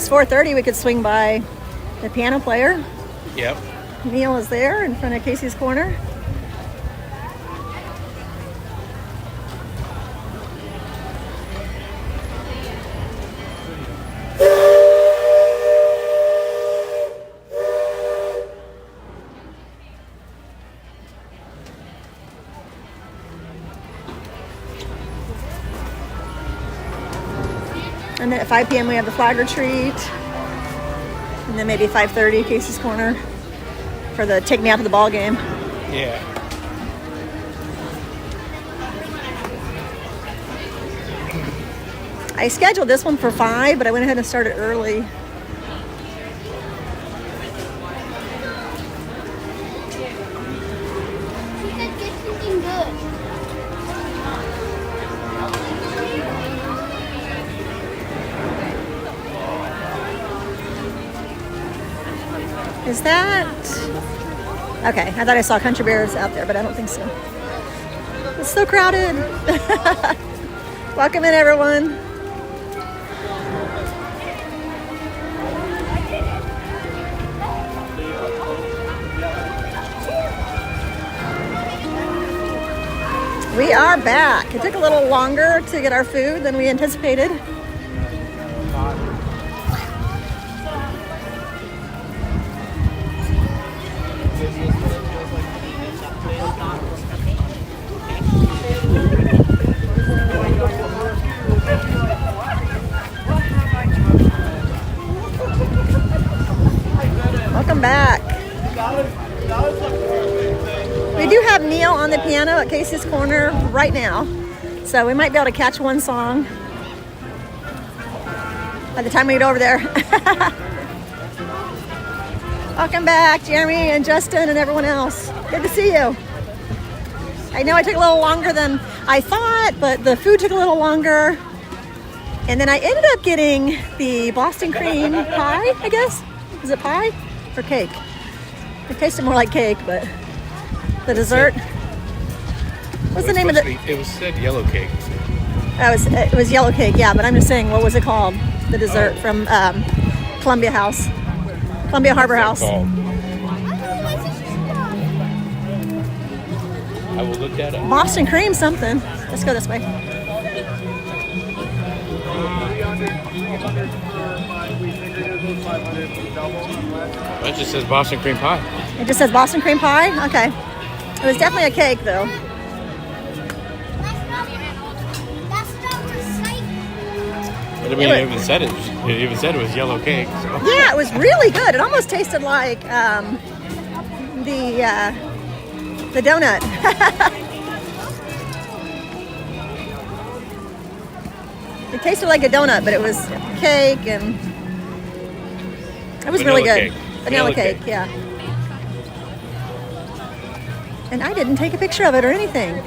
it's 4:30, we could swing by the piano player. Yep. Neil is there in front of Casey's Corner. And then at 5 p.m. we have the flag retreat. And then maybe 5:30, Casey's Corner for the take me out to the ball game. Yeah. I scheduled this one for 5, but I went ahead and started early. Is that... Okay, I thought I saw country bears out there, but I don't think so. It's so crowded. Welcome in, everyone. We are back. It took a little longer to get our food than we anticipated. Welcome back. We do have Neil on the piano at Casey's Corner right now, so we might be able to catch one song by the time we get over there. Welcome back, Jeremy and Justin and everyone else. Good to see you. I know it took a little longer than I thought, but the food took a little longer. And then I ended up getting the Boston cream pie, I guess. Is it pie or cake? It tasted more like cake, but the dessert. What's the name of it? It was said yellow cake. It was yellow cake, yeah, but I'm just saying, what was it called? The dessert from Columbia Harbor House. I will look that up. Boston cream something. Let's go this way. It just says Boston cream pie. It just says Boston cream pie? Okay. It was definitely a cake, though. I mean, it even said it. It even said it was yellow cake. So. Yeah, it was really good. It almost tasted like the donut. It tasted like a donut, but it was cake, and it was really good. Vanilla cake, yeah. And I didn't take a picture of it or anything.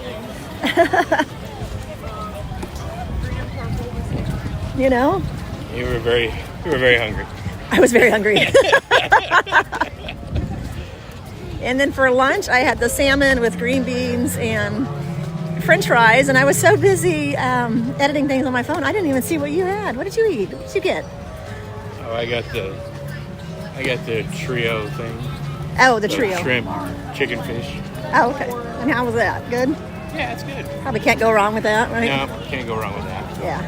You know? You were very hungry. I was very hungry. And then for lunch, I had the salmon with green beans and French fries, and I was so busy editing things on my phone, I didn't even see what you had. What did you eat? What did you get? Oh, I got the trio thing. Oh, the trio. Shrimp, chicken, fish. Oh, okay. And how was that? Good? Yeah, it's good. Probably can't go wrong with that, right? No, can't go wrong with that. Yeah.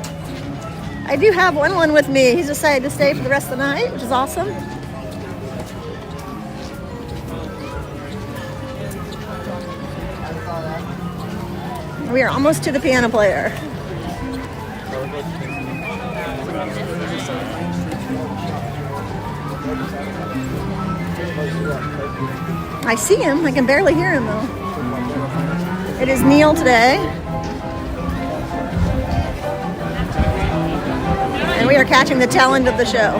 I do have one with me. He's decided to stay for the rest of the night, which is awesome. We are almost to the piano player. I see him. I can barely hear him, though. It is Neil today. And we are catching the tail end of the show.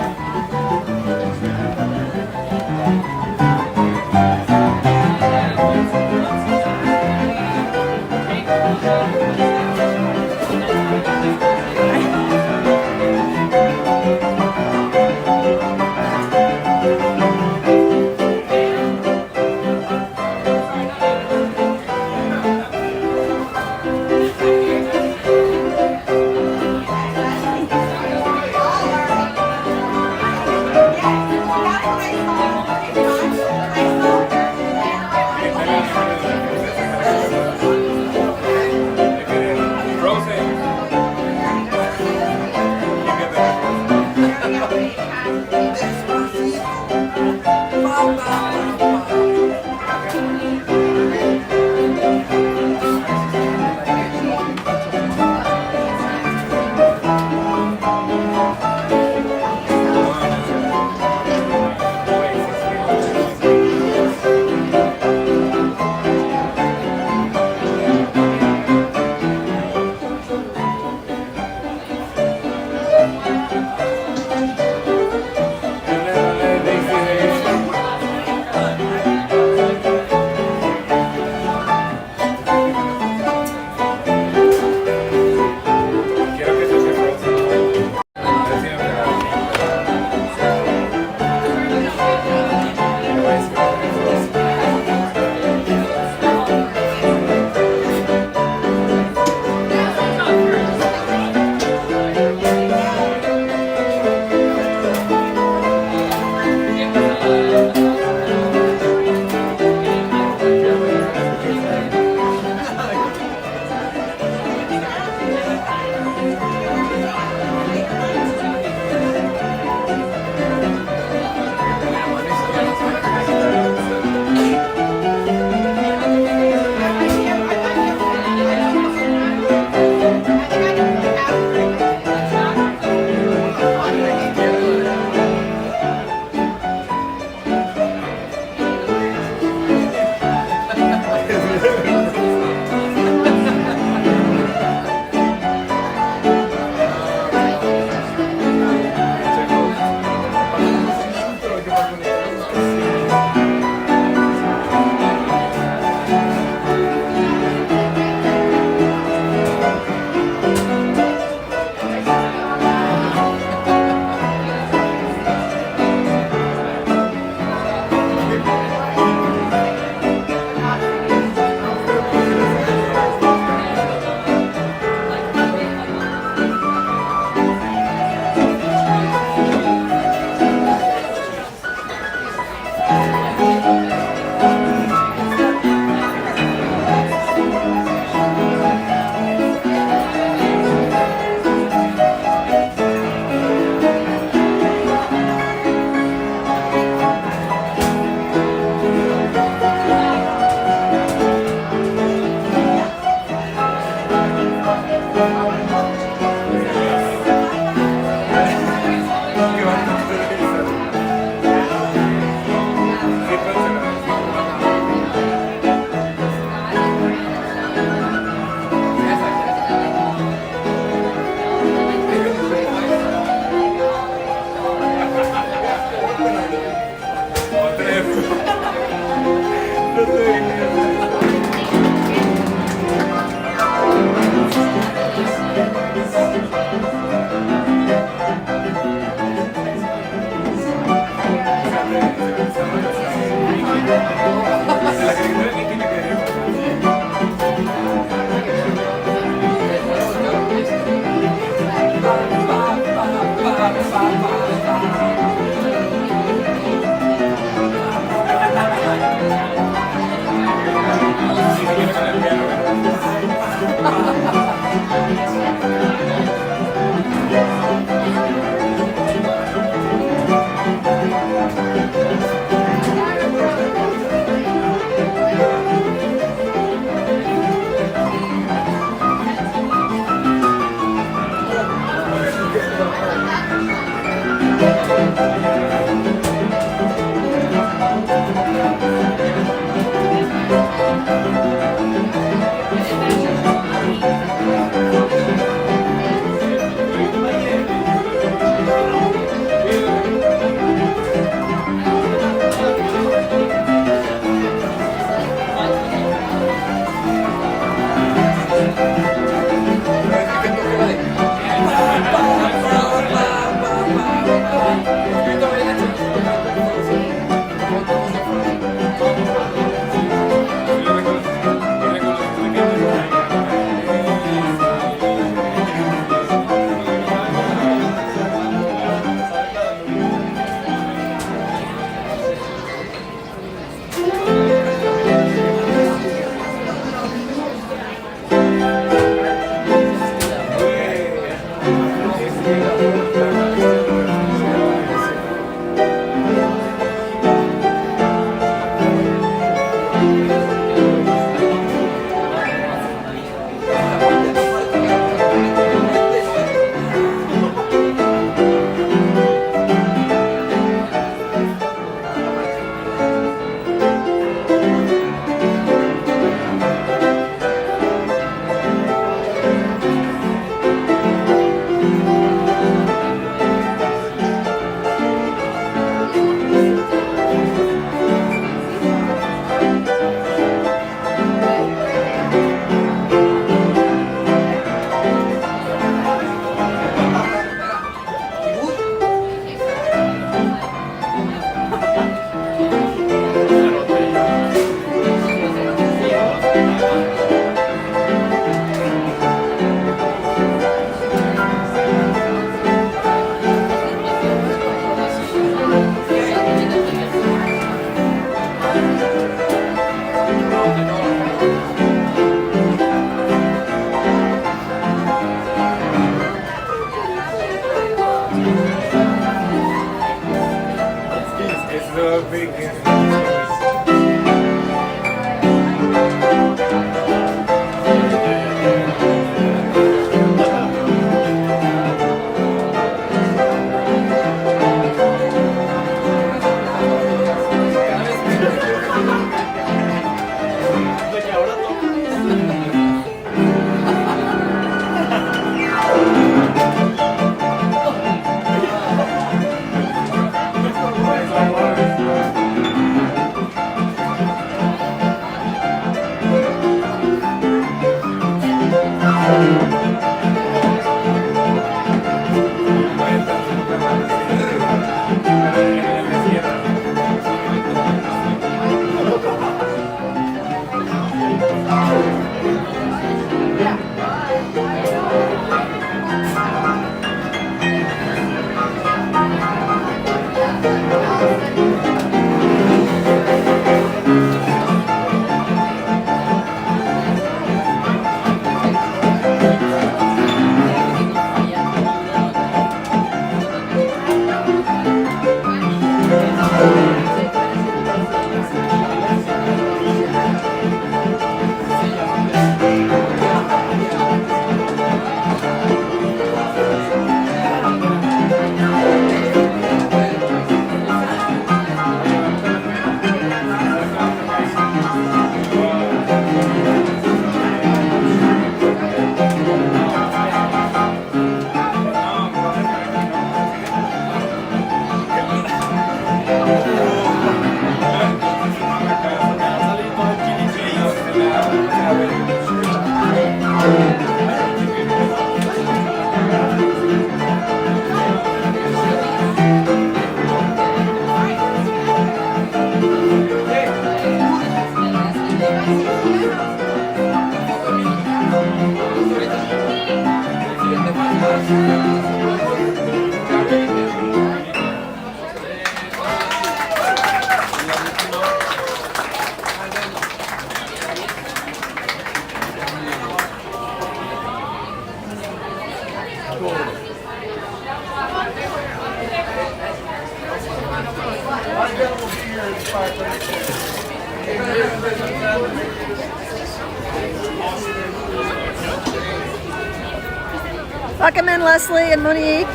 Welcome in, Leslie and Monique.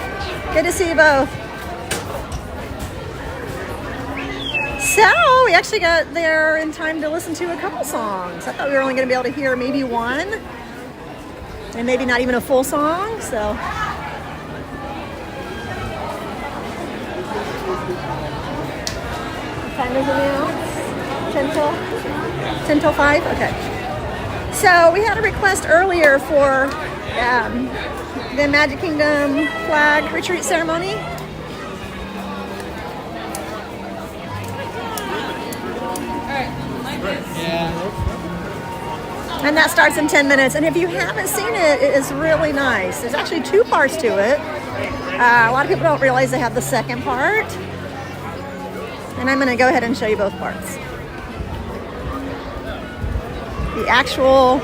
Good to see you both. So we actually got there in time to listen to a couple songs. I thought we were only going to be able to hear maybe one, and maybe not even a full song. So what time is it now? 10 till 5? Okay. So we had a request earlier for the Magic Kingdom flag retreat ceremony. And that starts in 10 minutes. And if you haven't seen it, it is really nice. There's actually 2 parts to it. A lot of people don't realize they have the second part. And I'm going to go ahead and show you both parts. The actual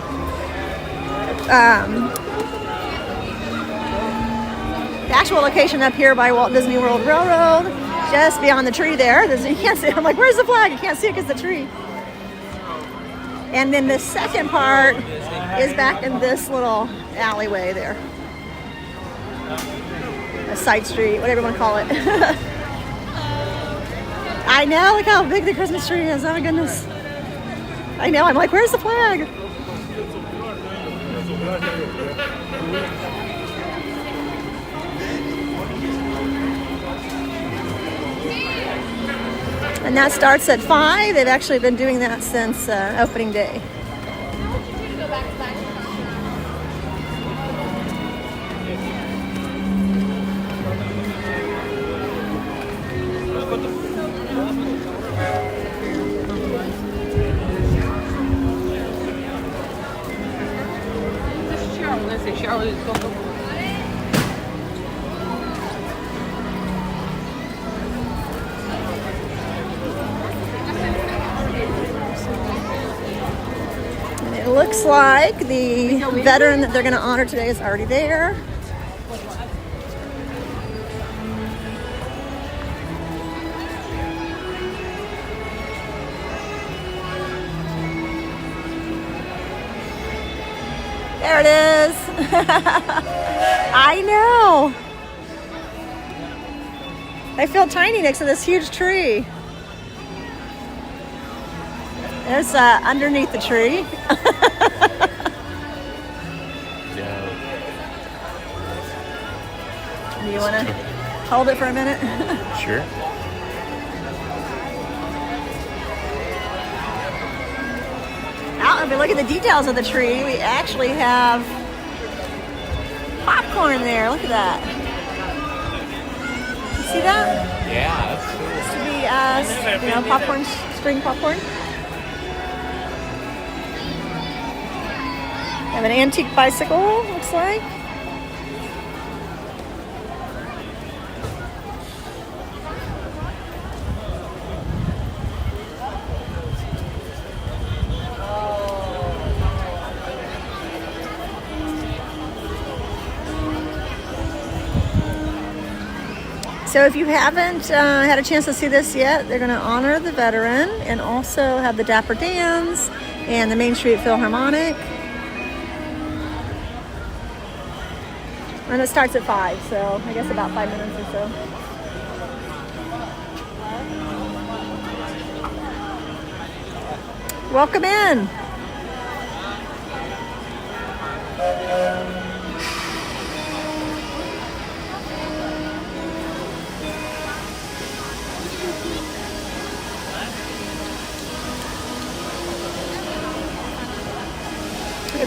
location up here by Walt Disney World Railroad, just beyond the tree there. You can't see it. I'm like, where's the flag? You can't see it because the tree. And then the second part is back in this little alleyway there. A side street, whatever you want to call it. I know, look how big the Christmas tree is. Oh my goodness. I know, I'm like, where's the flag? And that starts at 5. They've actually been doing that since opening day. It looks like the veteran that they're going to honor today is already there. There it is. I know. They feel tiny next to this huge tree. There's underneath the tree. Yeah. Do you want to hold it for a minute? Sure. Out, if we look at the details of the tree, we actually have popcorn there. Look at that. You see that? Yeah, that's cool. Used to be, popcorn, spring popcorn. Have an antique bicycle, looks like. So if you haven't had a chance to see this yet, they're going to honor the veteran and also have the Dapper Dans and the Main Street Philharmonic. And it starts at 5, so I guess about 5 minutes or so. Welcome in.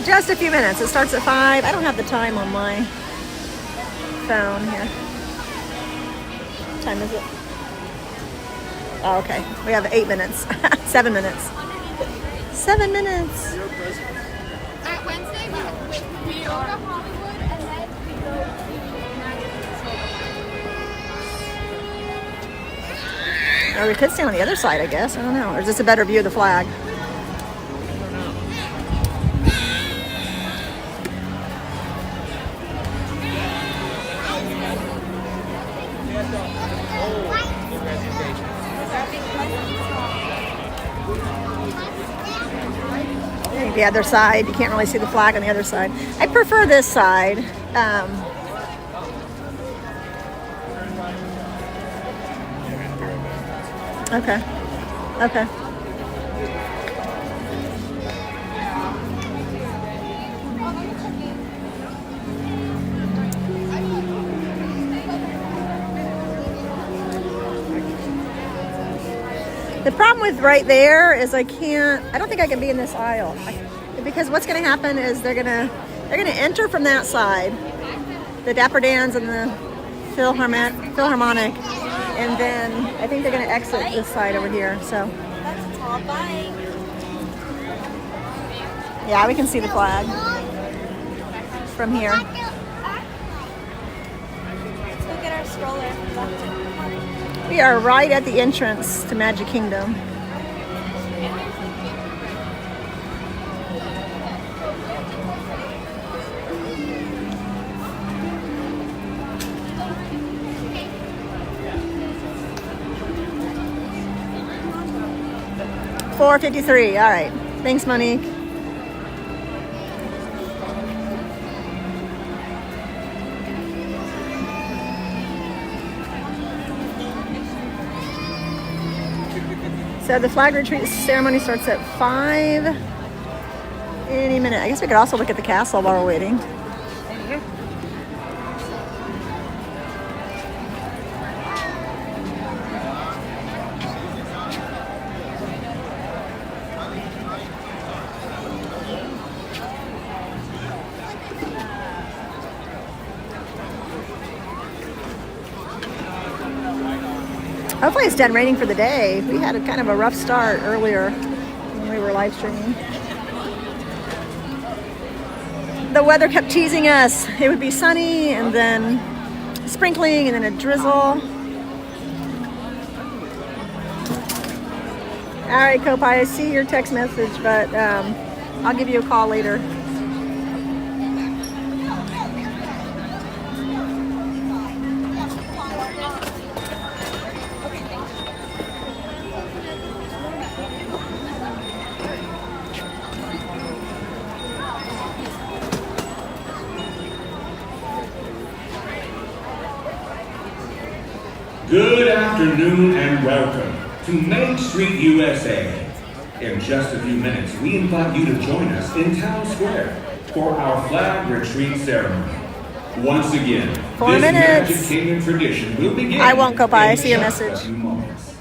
Just a few minutes. It starts at 5. I don't have the time on my phone here. What time is it? Oh, okay. We have 8 minutes. 7 minutes. 7 minutes. At Wednesday, we go to Hollywood and then we go to Or we could stand on the other side, I guess. I don't know. Or is this a better view of the flag? The other side, you can't really see the flag on the other side. I prefer this side. Okay. Okay. The problem with right there is I don't think I can be in this aisle. Because what's going to happen is they're going to enter from that side, the Dapper Dans and the Philharmonic, and then I think they're going to exit this side over here. So That's a tall bike. yeah, we can see the flag from here. Let's go get our stroller. We are right at the entrance to Magic Kingdom. $4.53. All right. Thanks, Monique. So the flag retreat ceremony starts at 5 any minute. I guess we could also look at the castle while we're waiting. Hopefully it's done raining for the day. We had a kind of a rough start earlier when we were live streaming. The weather kept teasing us. It would be sunny and then sprinkling and then a drizzle. All right, Kopai, I see your text message, but I'll give you a call later. afternoon and welcome to Main Street, USA. In just a few minutes, we invite you to join us in Town Square for our flag retreat ceremony. Once again, 4 this minutes. Magic Kingdom tradition will begin. I won't go by. I in see your just message. a few moments.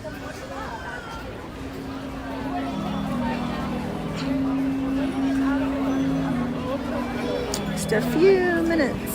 Just a few minutes.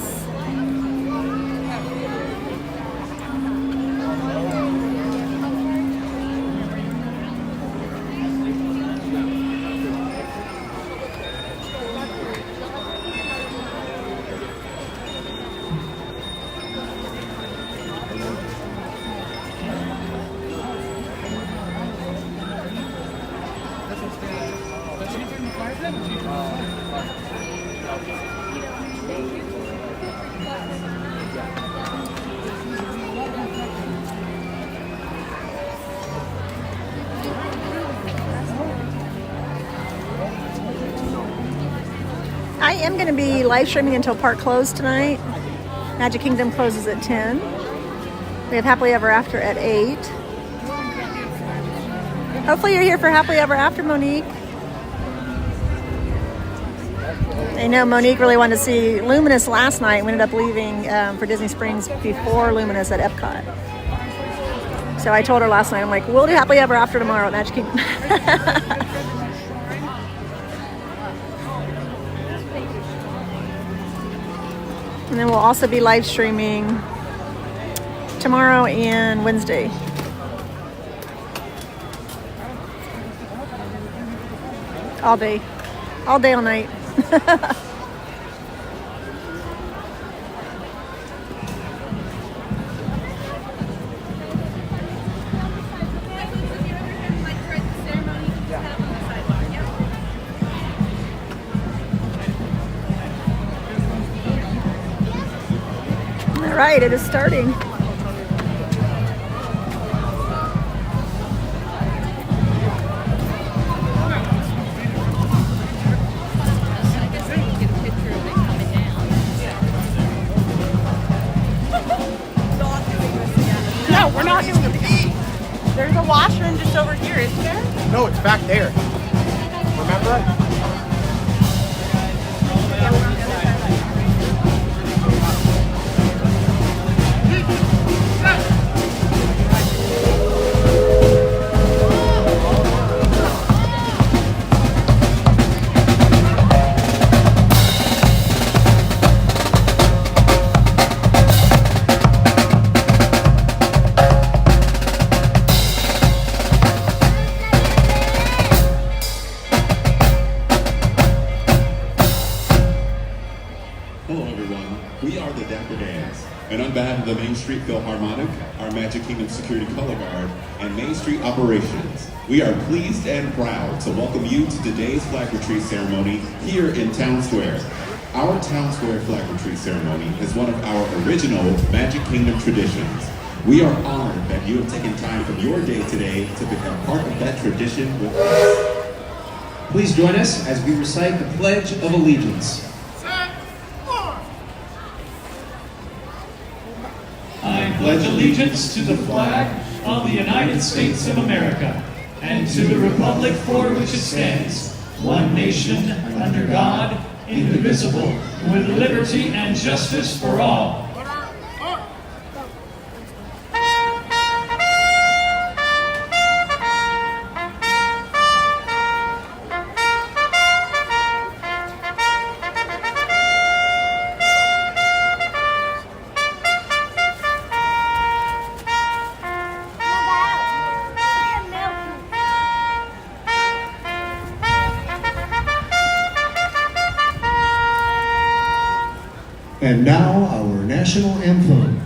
I am going to be live streaming until park close tonight. Magic Kingdom closes at 10. We have Happily Ever After at 8. Hopefully you're here for Happily Ever After, Monique. I know Monique really wanted to see Luminous last night. We ended up leaving for Disney Springs before Luminous at Epcot. So I told her last night, I'm like, we'll do Happily Ever After tomorrow at Magic Kingdom. And then we'll also be live streaming tomorrow and Wednesday. All day, all night. All right, it is starting. No, we're not doing a pee. There's a washroom just over here, isn't there? No, it's back there. Remember? Hello everyone, we are the Dapper Dans, and on behalf of the Main Street Philharmonic, our Magic Kingdom Security Color Guard, and Main Street Operations, we are pleased and proud to welcome you to today's flag retreat ceremony here in Town Square. Our Town Square flag retreat ceremony is one of our original Magic Kingdom traditions. We are honored that you have taken time from your day today to become part of that tradition with us. Please join us as we recite the Pledge of Allegiance. I pledge allegiance to the flag of the United States of America and to the republic for which it stands, one nation, under God, indivisible, with liberty and justice for all. And now our national anthem.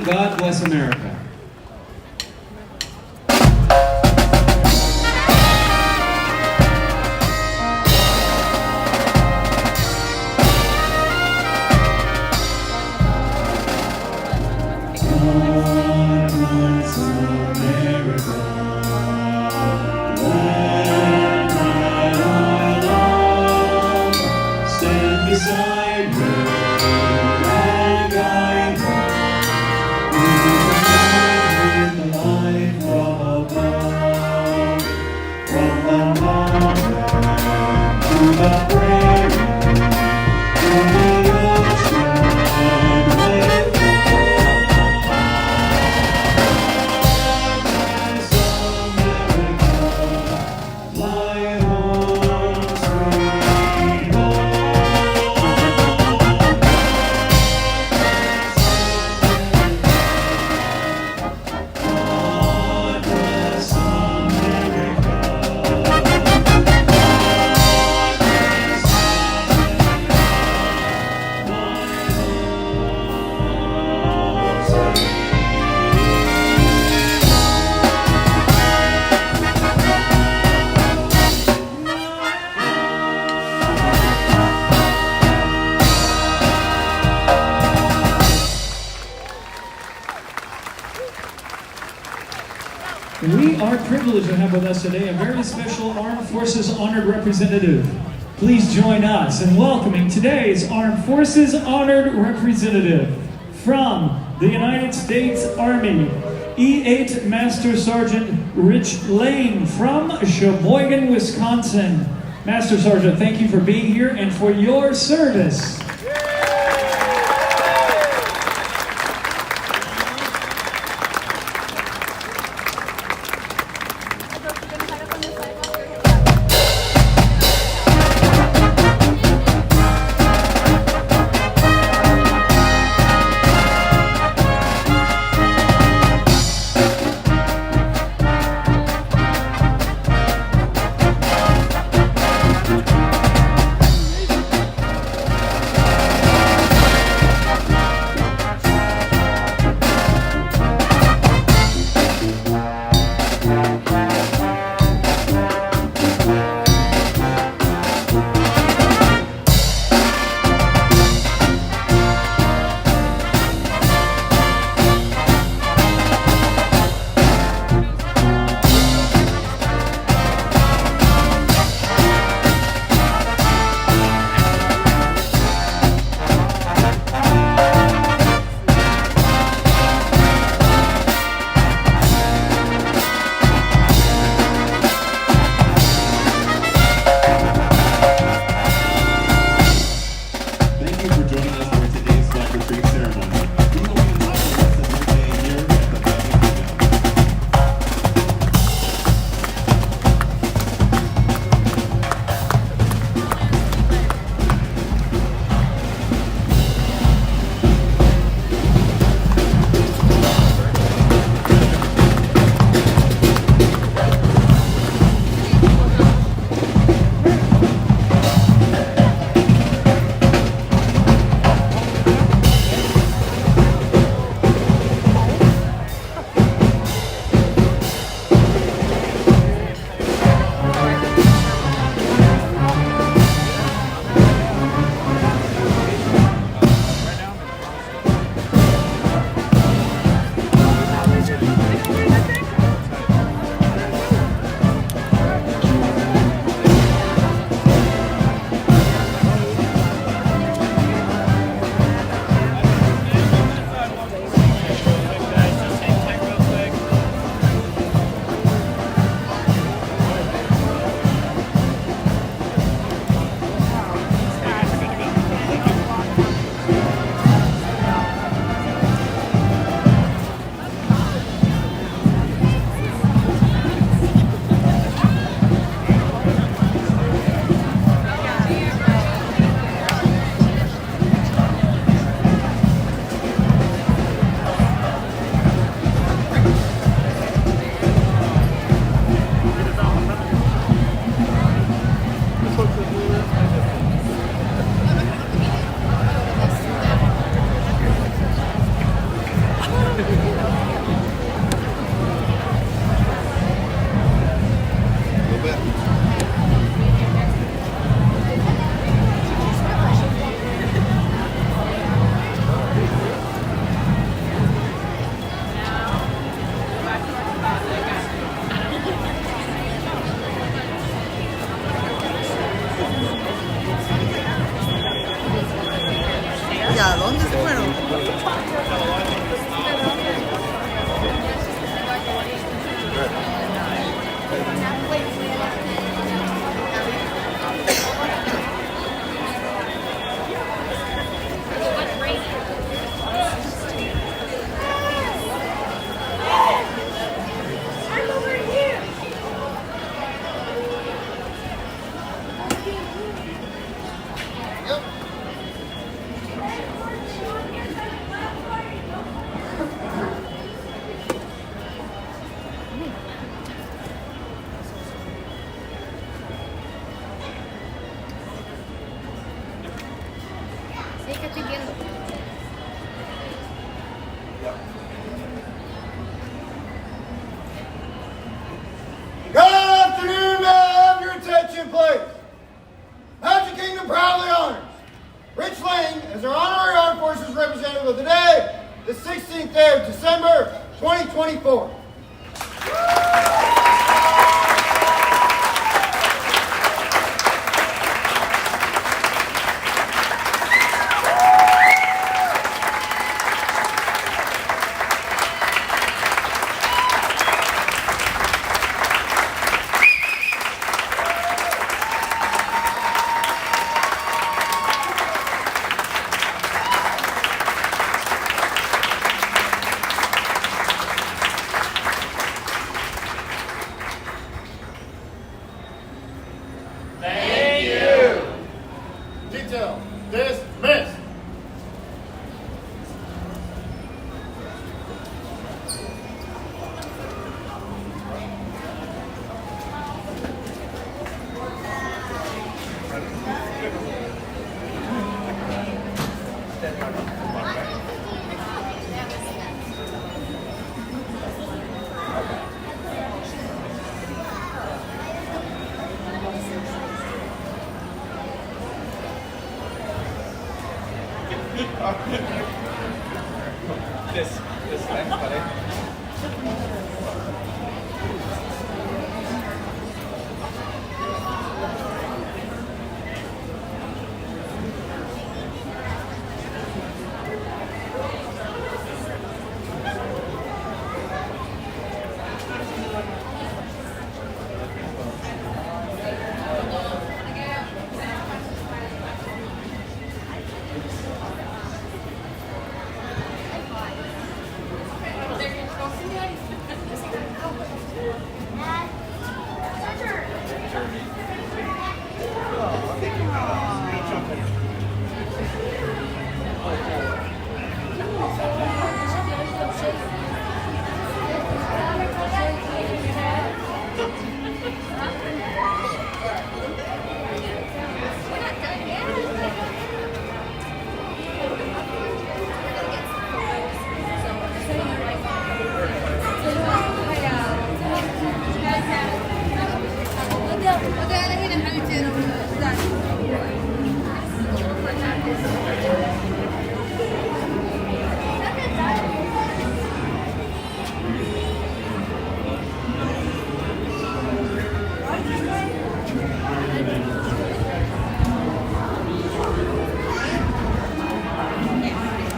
God bless America. Beside her and guide her with the light from above, from the mountain to the prairie, to the ocean with America, fly home, sweet home. We are privileged to have with us today a very special Armed Forces Honored Representative. Please join us in welcoming today's Armed Forces Honored Representative from the United States Army, E8 Master Sergeant Rich Lane from Sheboygan, Wisconsin. Master Sergeant, thank you for being here and for your service. Ya, ¿dónde se fueron? Sí, que estoy viendo. Good afternoon, may I have your attention, please? Magic Kingdom proudly honors Rich Lane as our honorary Armed Forces representative of the day, the 16th day of December, 2024. Thank you. Detail dismissed. This next, buddy.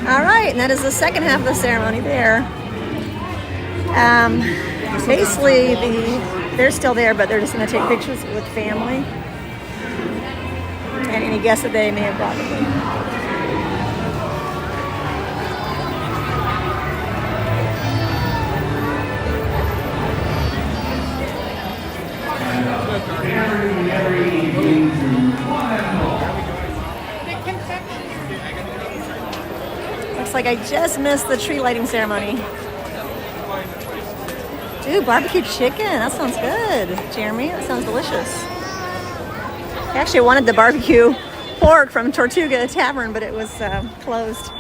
All right, and that is the second half of the ceremony there. Basically, they're still there, but they're just going to take pictures with family and any guests that they may have brought with them. Looks like I just missed the tree lighting ceremony. Dude, barbecue chicken. That sounds good, Jeremy. That sounds delicious. I actually wanted the barbecue pork from Tortuga Tavern, but it was closed.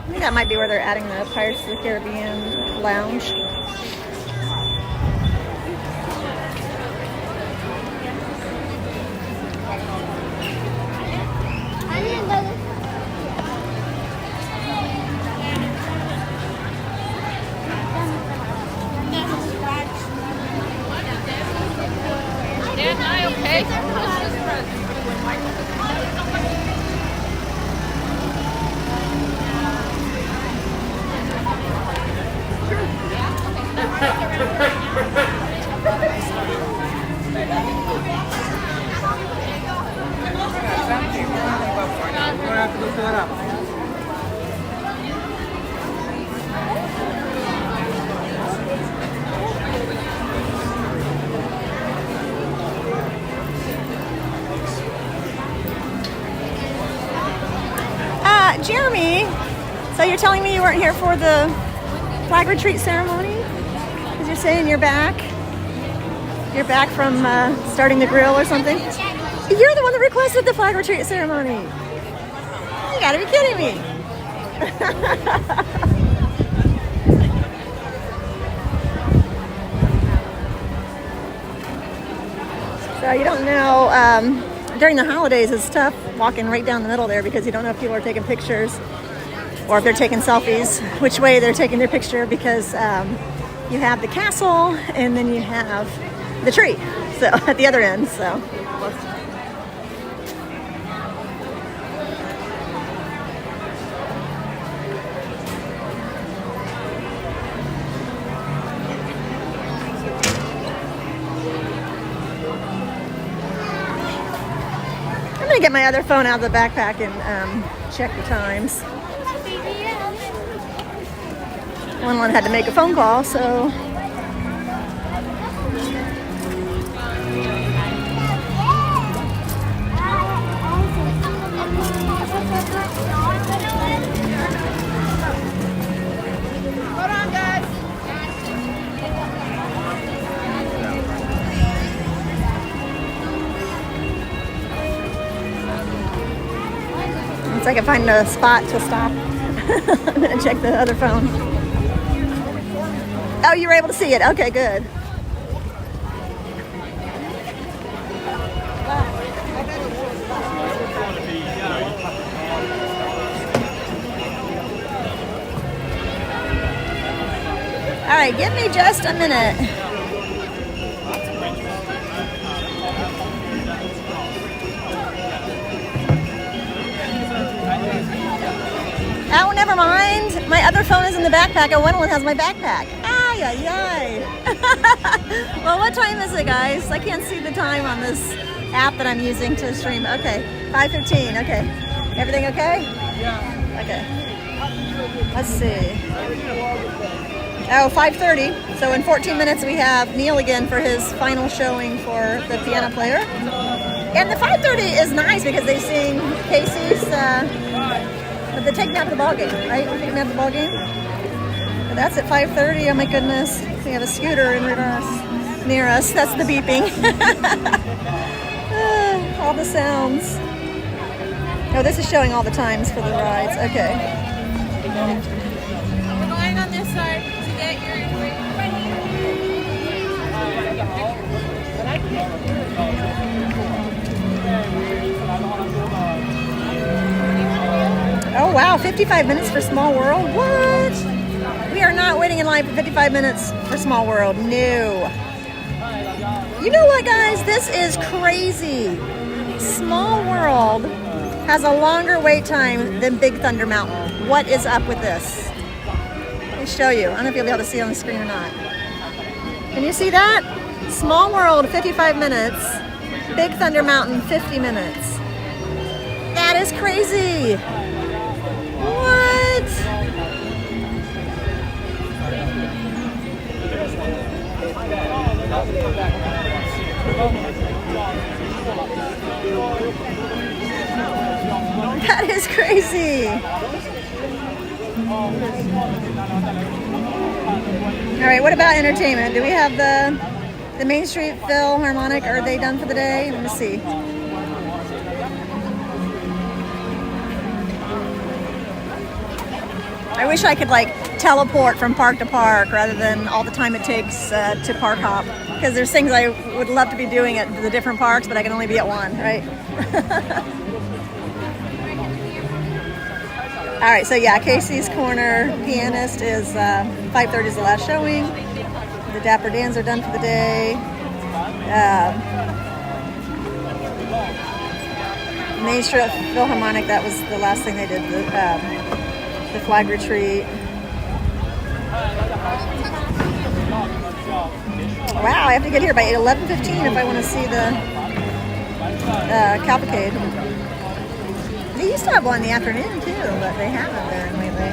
I think that might be where they're adding the Pirates of the Caribbean lounge. Dad, I okay? Jeremy, so you're telling me you weren't here for the flag retreat ceremony? Because you're saying you're back? You're back from starting the grill or something? You're the one that requested the flag retreat ceremony. You gotta be kidding me. So you don't know, during the holidays it's tough walking right down the middle there because you don't know if people are taking pictures or if they're taking selfies, which way they're taking their picture, because you have the castle and then you have the tree, so at the other end. So I'm gonna get my other phone out of the backpack and check the times. One had to make a phone call, so. Hold on, guys. Once I can find a spot to stop, I'm gonna check the other phone. Oh, you were able to see it. Okay, good. All right, give me just a minute. Oh, never mind. My other phone is in the backpack, and one has my backpack. Ay, ay, ay. Well, what time is it, guys? I can't see the time on this app that I'm using to stream. Okay, 5:15. Okay. Everything okay? Yeah. Okay. Let's see. Oh, 5:30. So in 14 minutes, we have Neil again for his final showing for the piano player. And the 5:30 is nice because they sing Casey's... But they take me out to the ball game, right? They take me out to the ball game. But that's at 5:30. Oh my goodness. We have a scooter in reverse near us. That's the beeping. All the sounds. Oh, this is showing all the times for the rides. Okay. We're going on this side to get your Oh wow, 55 minutes for Small World? What? We are not waiting in line for 55 minutes for Small World. No. You know what, guys? This is crazy. Small World has a longer wait time than Big Thunder Mountain. What is up with this? Let me show you. I don't know if you'll be able to see it on the screen or not. Can you see that? Small World, 55 minutes. Big Thunder Mountain, 50 minutes. That is crazy. What? That is crazy. All right, what about entertainment? Do we have the Main Street Philharmonic? Are they done for the day? Let me see. I wish I could like teleport from park to park rather than all the time it takes to park hop. Because there's things I would love to be doing at the different parks, but I can only be at one, right? All right, so yeah, Casey's Corner Pianist is 5:30 is the last showing. The Dapper Dans are done for the day. Main Street Philharmonic, that was the last thing they did, the flag retreat. Wow, I have to get here by 11:15 if I want to see the cavalcade. They used to have one in the afternoon too, but they haven't there lately.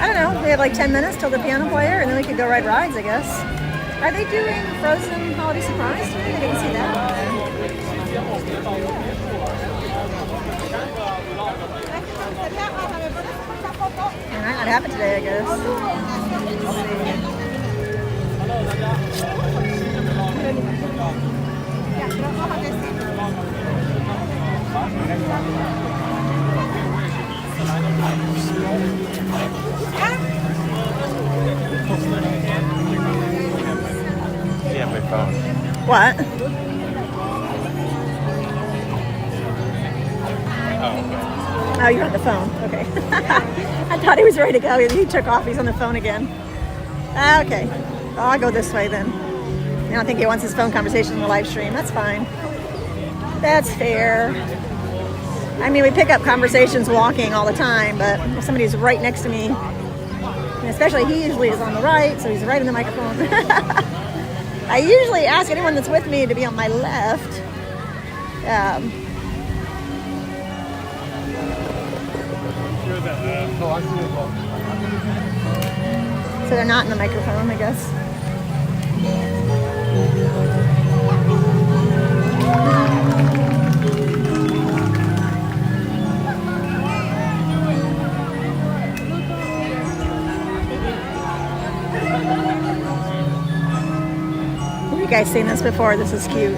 I don't know, we have like 10 minutes till the piano player and then we could go ride rides, I guess. Are they doing Frozen Holiday Surprise today? I didn't see that. It might not happen today, I guess. Yeah, my phone. What? Oh, you're on the phone. Okay. I thought he was ready to go. He took off. He's on the phone again. Okay. Oh, I'll go this way then. I don't think he wants his phone conversation in the live stream. That's fine. That's fair. I mean, we pick up conversations walking all the time, but if somebody's right next to me, and especially he usually is on the right, so he's right in the microphone. I usually ask anyone that's with me to be on my left. So they're not in the microphone, I guess. Have you guys seen this before? This is cute.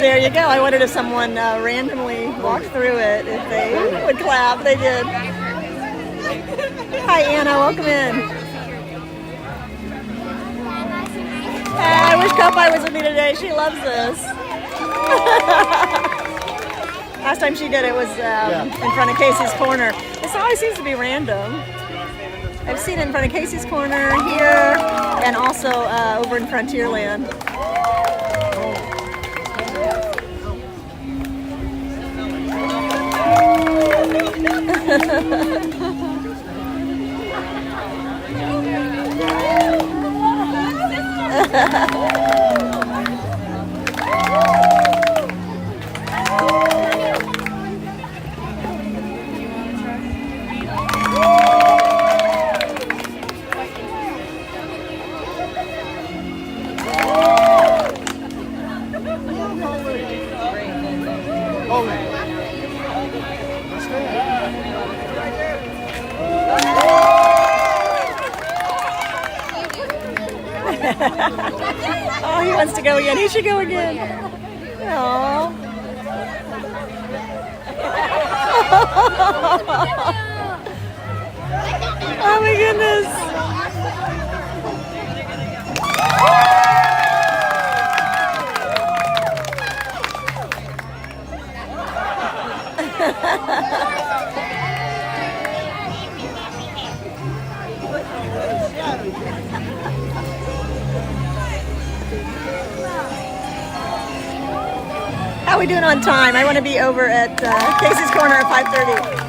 There you go. I wondered if someone randomly walked through it, if they would clap. They did. Hi, Anna. Welcome in. I wish Popeye was with me today. She loves this. Last time she did it was in front of Casey's Corner. This always seems to be random. I've seen it in front of Casey's Corner here and also over in Frontierland. Oh, he wants to go again. He should go again. Aww. Oh my goodness. How are we doing on time? I want to be over at Casey's Corner at 5:30.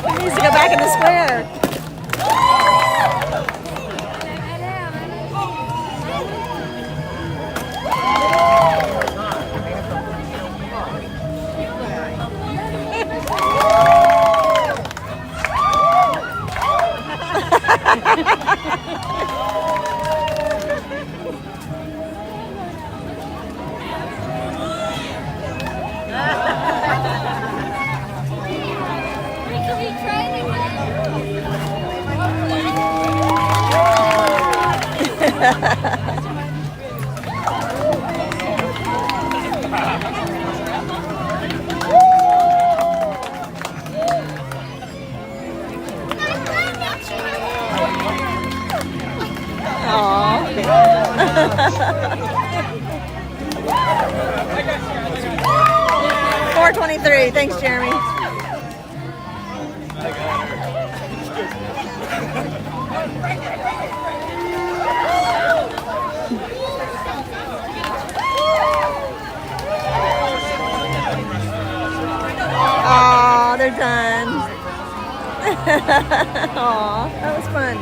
He needs to go back in the square. $4.23. Thanks, Jeremy. Oh, they're done. Aw, that was fun.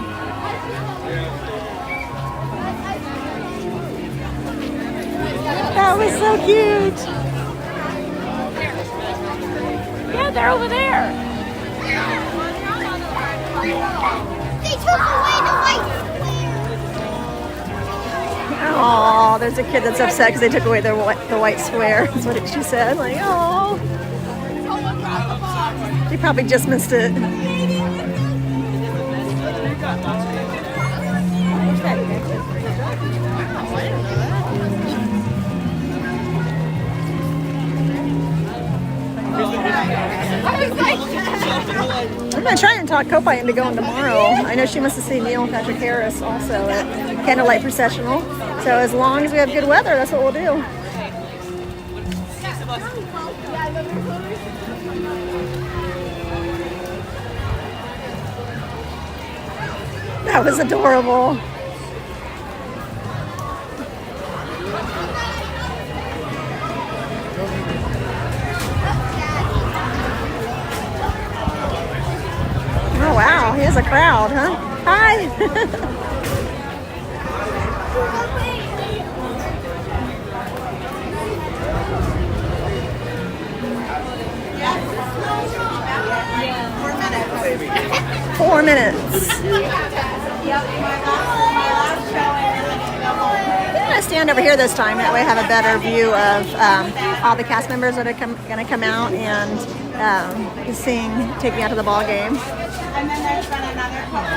That was so cute. Yeah, they're over there. They took away the white Oh, there's a kid that's upset because they took away the white square. That's what she said. Like, oh. She probably just missed it. I'm going to try and talk Kopai into going tomorrow. I know she must have seen Neil and Patrick Harris also at Candlelight Processional. So as long as we have good weather, that's what we'll do. That was adorable. Oh wow, he has a crowd, huh? Hi. Four minutes. I'm gonna stand over here this time. That way I have a better view of all the cast members that are gonna come out and sing, take me out to the ball game. And then there's been another couple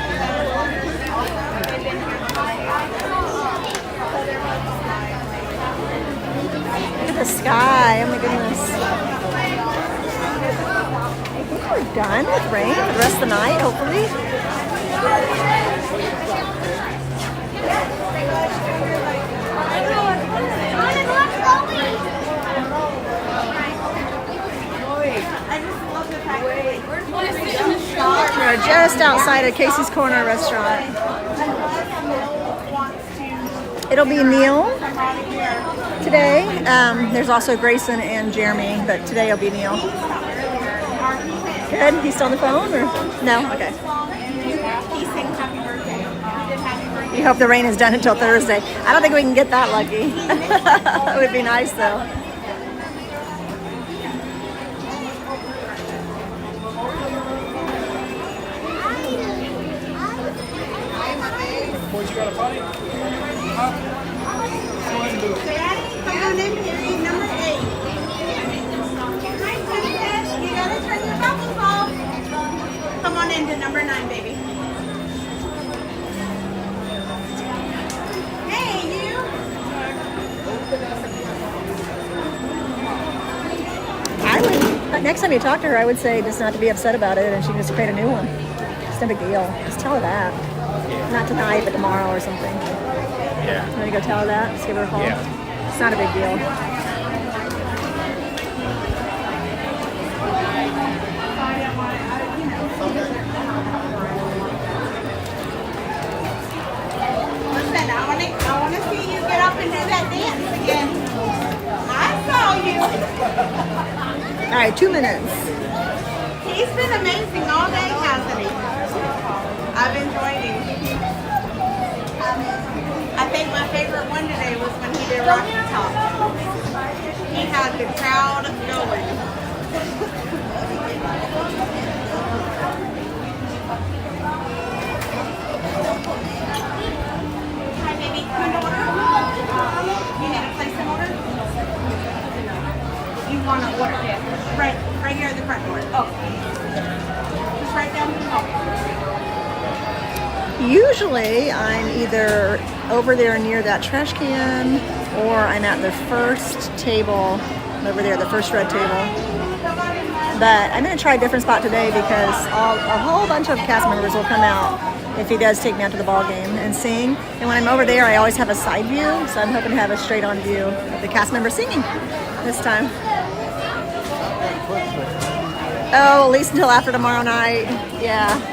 Look at the sky. Oh my goodness. I think we're done with rain for the rest of the night, hopefully. We're just outside of Casey's Corner restaurant. It'll be Neil today. There's also Grayson and Jeremy, but today it'll be Neil. Good? He's still on the phone? Or no? Okay. We hope the rain is done until Thursday. I don't think we can get that lucky. It would be nice though. What you got a buddy? Daddy, come on in here, number 8. Hi, Princess. You gotta turn your bubbles off. Come on into number 9, baby. Next time you talk to her, I would say just not to be upset about it, and she can just create a new one. It's no big deal. Just tell her that. Not tonight, but tomorrow or something. Yeah. You want to go tell her that? Just give her a call? Yeah. It's not a big deal. Listen, I want to see you get up and do that dance again. I saw you. All right, 2 minutes. He's been amazing all day, hasn't he? I've enjoyed him. I think my favorite one today was when he did Rock the Top. He had the crowd going. Hi, baby. Food order? You need to place an order? You want to order? Right here at the front door. Oh. Just right down. Oh. Usually I'm either over there near that trash can or I'm at the first table over there, the first red table. But I'm going to try a different spot today because a whole bunch of cast members will come out if he does take me out to the ball game and sing. And when I'm over there, I always have a side view, so I'm hoping to have a straight-on view of the cast members singing this time. Oh, at least until after tomorrow night. Yeah.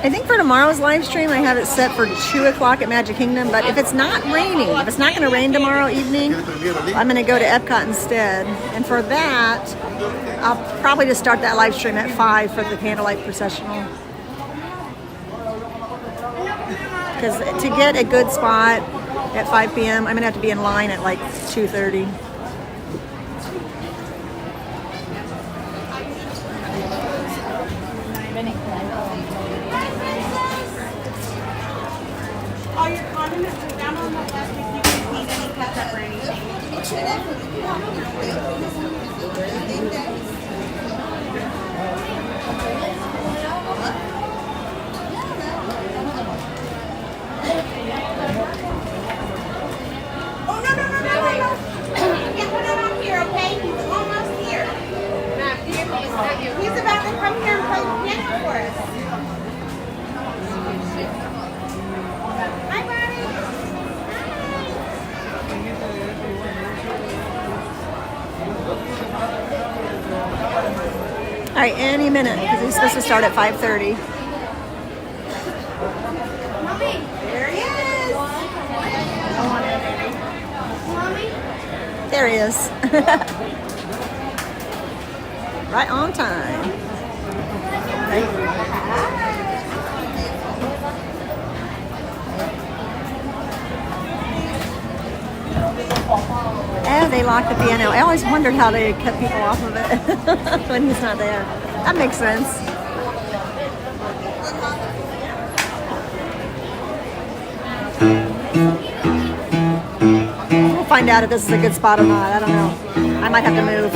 I think for tomorrow's live stream, I have it set for 2 o'clock at Magic Kingdom. But if it's not raining, if it's not going to rain tomorrow evening, I'm going to go to Epcot instead. And for that, I'll probably just start that live stream at 5 for the candlelight processional. Because to get a good spot at 5 p.m., I'm going to have to be in line at like 2:30. All your condiments are down on the left if you don't need any ketchup or anything. Oh, no. You can't put it on here, okay? He's almost here. He's about to come here and play the piano for us. Hi, buddy. All right, any minute, because he's supposed to start at 5:30. There he is. There he is. Right on time. Oh, they locked the piano. I always wondered how they kept people off of it when he's not there. That makes sense. We'll find out if this is a good spot or not. I don't know. I might have to move.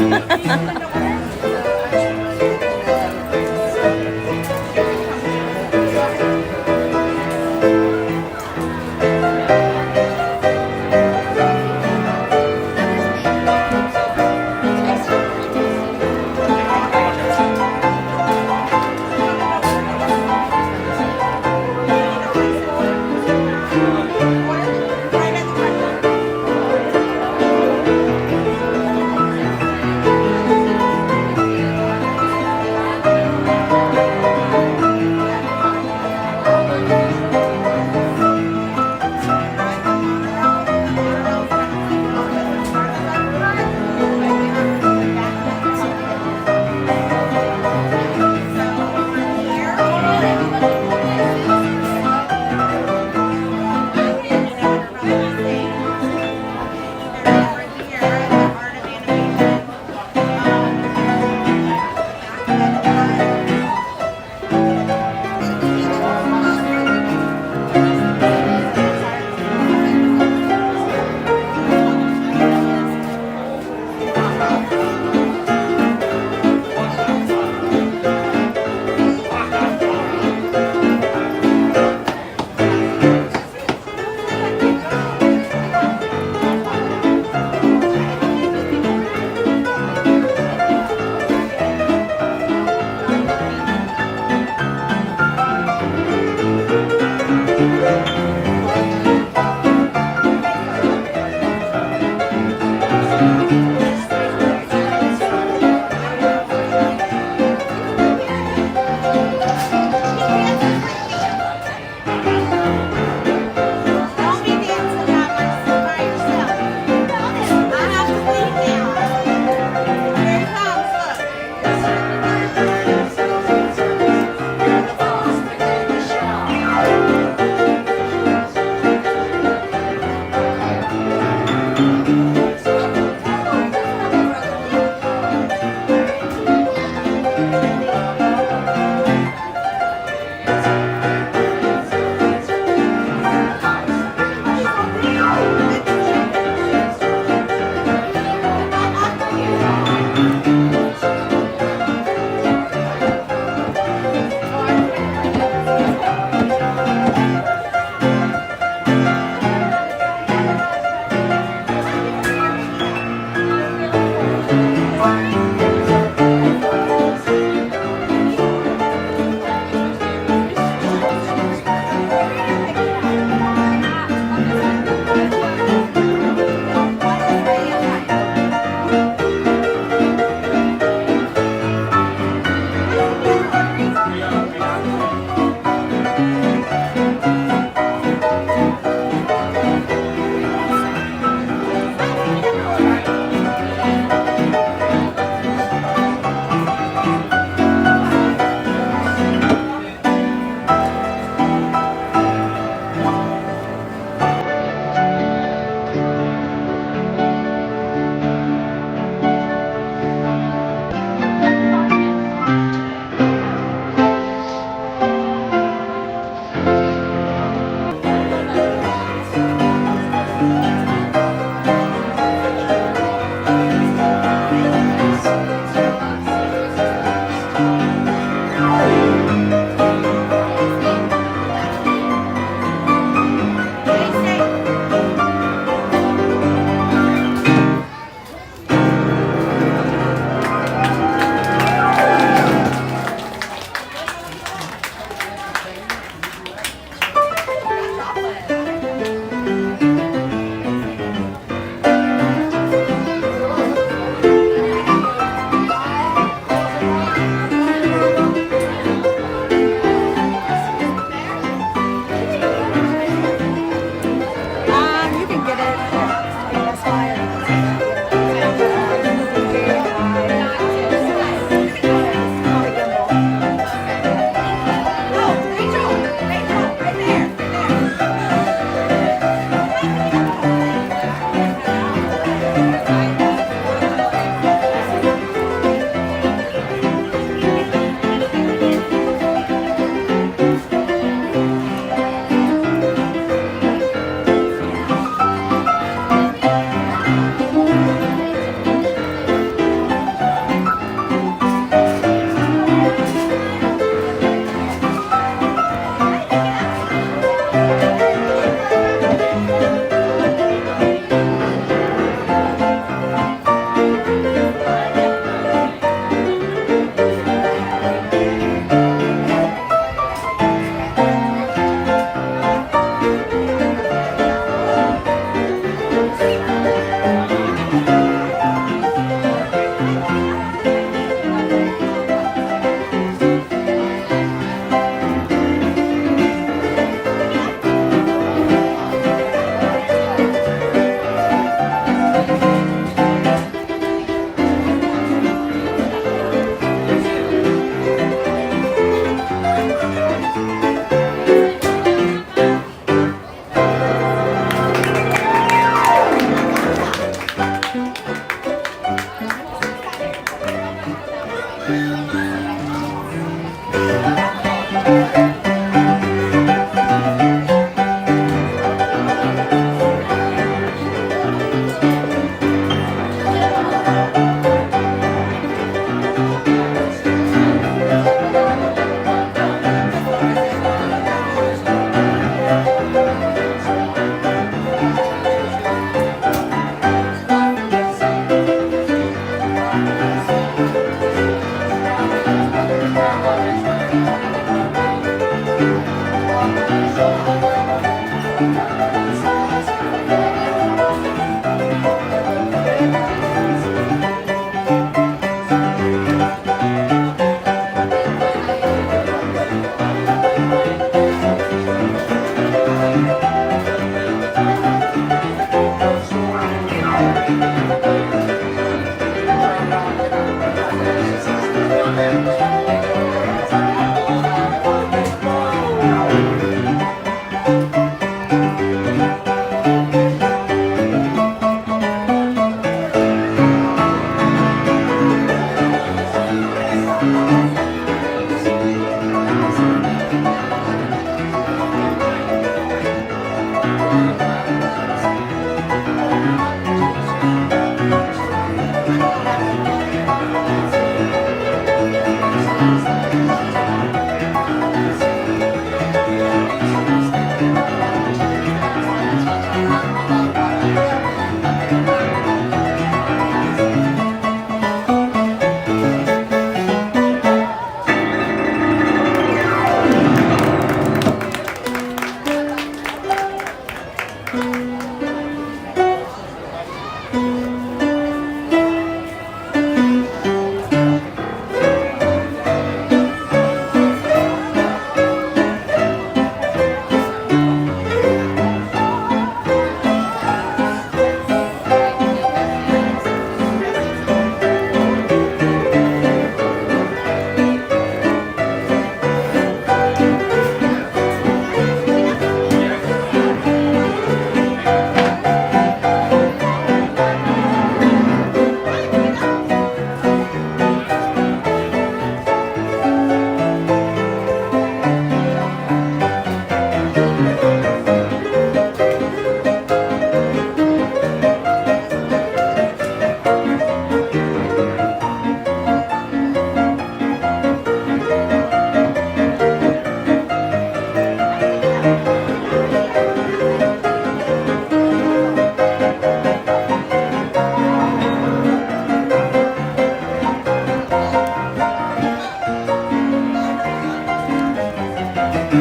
So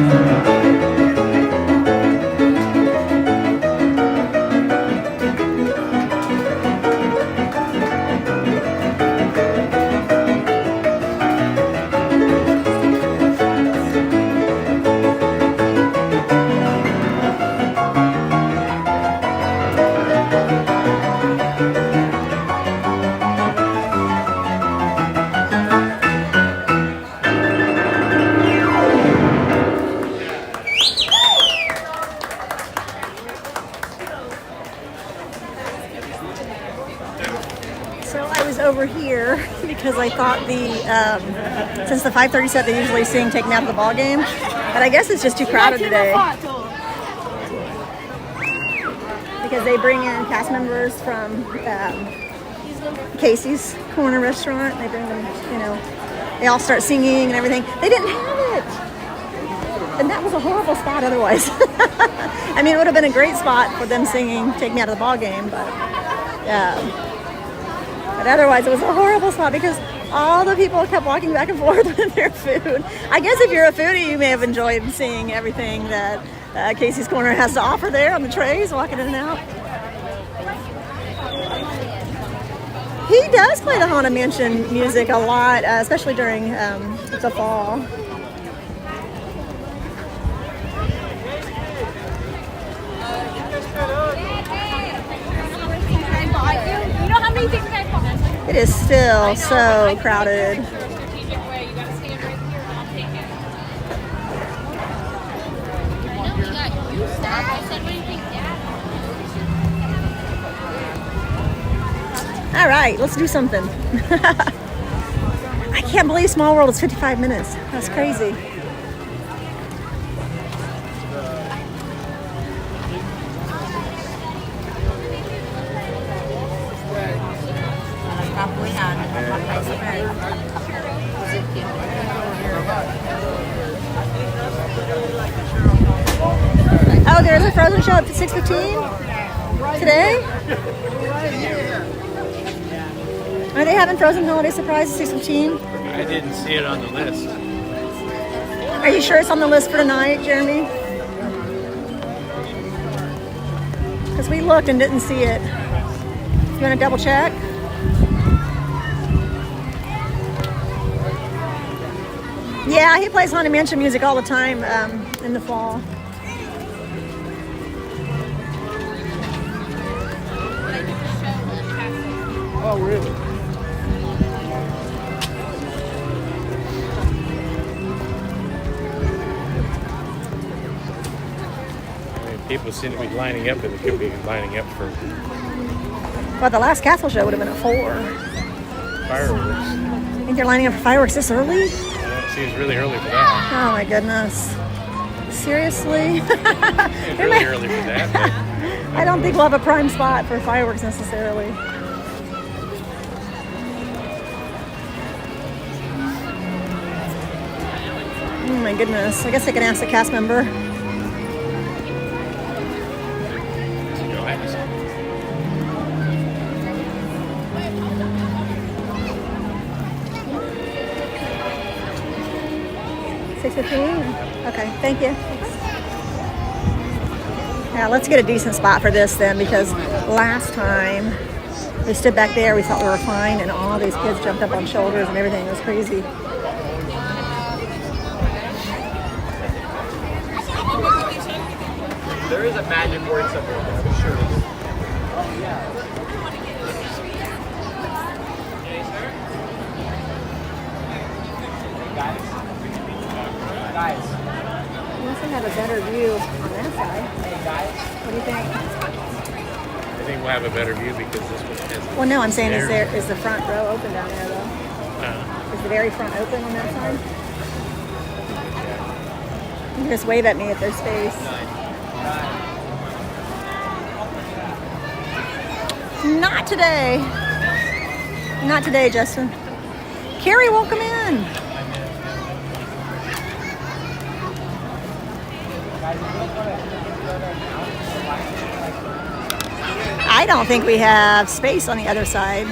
I was over here because I thought since the 5:30 set they usually sing "Take Me Out of the Ball Game," but I guess it's just too crowded today because they bring in cast members from Casey's Corner Restaurant. They bring them, they all start singing and everything. They didn't have it, and that was a horrible spot otherwise. I mean, it would have been a great spot for them singing "Take Me Out of the Ball Game," but otherwise it was a horrible spot because all the people kept walking back and forth with their food. I guess if you're a foodie, you may have enjoyed seeing everything that Casey's Corner has to offer there on the trays, walking in and out. He does play the Haunted Mansion music a lot, especially during the fall. You know how many things I bought? It is still so crowded. All right, let's do something. I can't believe Small World is 55 minutes. That's crazy. Oh, there's a Frozen show at 6:15 today. Are they having Frozen Holiday Surprise at 6:15? I didn't see it on the list. Are you sure it's on the list for tonight, Jeremy? Because we looked and didn't see it. You want to double check? Yeah, he plays Haunted Mansion music all the time in the fall. Oh, really? People seem to be lining up, and they could be lining up for Well, the last castle show would have been at 4. fireworks. I think they're lining up for fireworks this early? It seems really early for that. Oh my goodness. Seriously? It's really early for that. But I don't think we'll have a prime spot for fireworks necessarily. Oh my goodness. I guess I can ask the cast member. go ahead. 6:15? Okay, thank you. Now let's get a decent spot for this then, because last time we stood back there, we thought we were fine, and all these kids jumped up on shoulders and everything. It was crazy. There is a magic word somewhere, I'm sure. Guys. We also have a better view on that side. Hey guys. What do you think? I think we'll have a better view because this one has. Well, no, I'm saying is the front row open down there though? Is the very front open on that side? You can just wave at me if there's space. Not today. Not today, Justin. Carrie won't come in. I don't think we have space on the other side.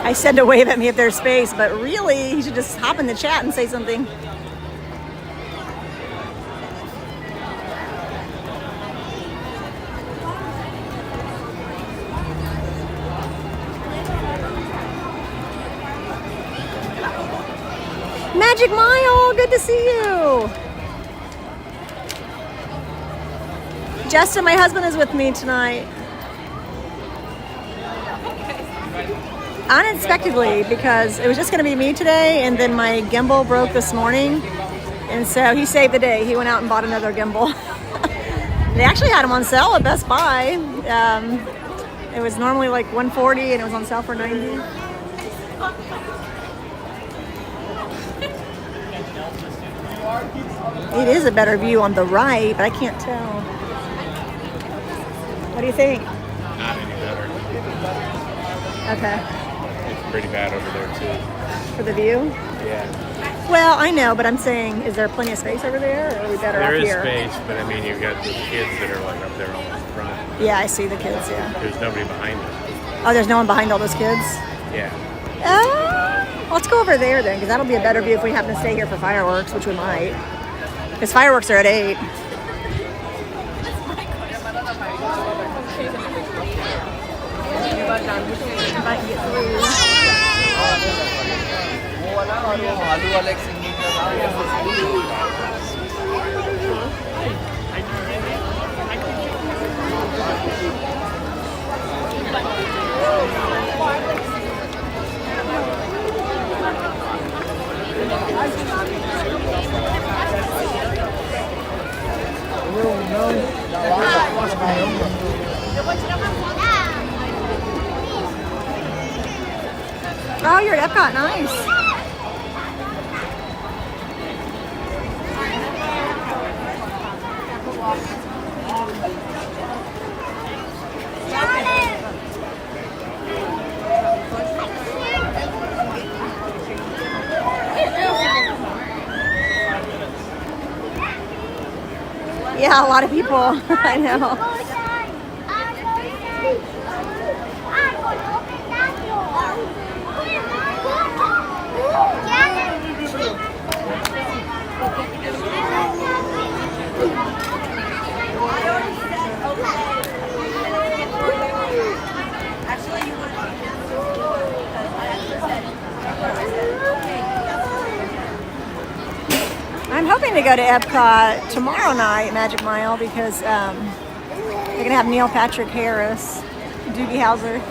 I said to wave at me if there's space, but really, he should just hop in the chat and say something. Magic Mile, good to see you. Justin, my husband, is with me tonight. Unexpectedly, because it was just going to be me today, and then my gimbal broke this morning, and so he saved the day. He went out and bought another gimbal. They actually had them on sale at Best Buy. It was normally like $140, and it was on sale for $90. It is a better view on the right, but I can't tell. What do you think? Not any better. Okay. It's pretty bad over there too. For the view? Yeah. Well, I know, but I'm saying, is there plenty of space over there, or are we better There up is here? space, but I mean, you've got the kids that are like up there on the front. Yeah, I see the kids, yeah. There's nobody behind them. Oh, there's no one behind all those kids? Yeah. Let's go over there then, because that'll be a better view if we happen to stay here for fireworks, which we might. Because fireworks are at 8. Oh, you're at Epcot, nice. Yeah, a lot of people. I know. I'm hoping to go to Epcot tomorrow night, Magic Mile, because they're going to have Neil Patrick Harris, Doogie Howser.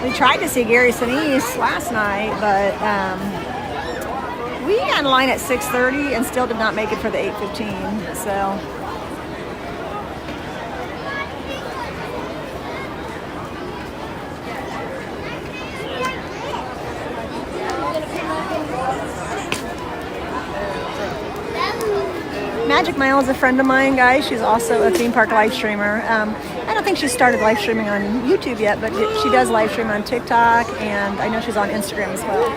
We tried to see Gary Sinise last night, but we got in line at 6:30 and still did not make it for the 8:15. So. Magic Mile is a friend of mine, guys. She's also a theme park live streamer. I don't think she started live streaming on YouTube yet, but she does live stream on TikTok, and I know she's on Instagram as well.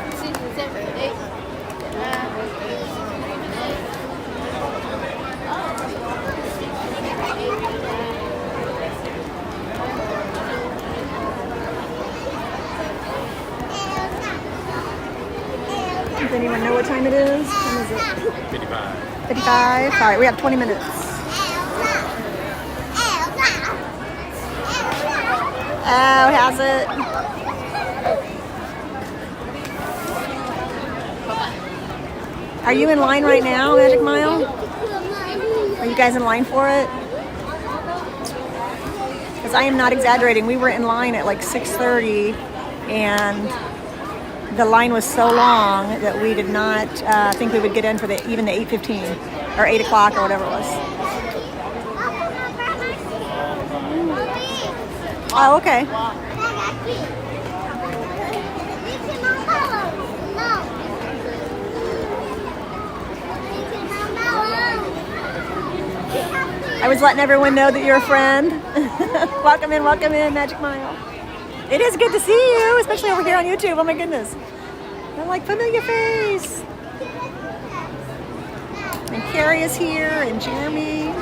Does anyone know what time it is? When is it? 55. 55? All right, we have 20 minutes. Oh, has it? Are you in line right now, Magic Mile? Are you guys in line for it? Because I am not exaggerating. We were in line at like 6:30, and the line was so long that we did not think we would get in for even the 8:15 or 8 o'clock or whatever it was. Oh, okay. I was letting everyone know that you're a friend. Welcome in, Magic Mile. It is good to see you, especially over here on YouTube. Oh my goodness. I'm like, familiar face. And Carrie is here, and Jeremy.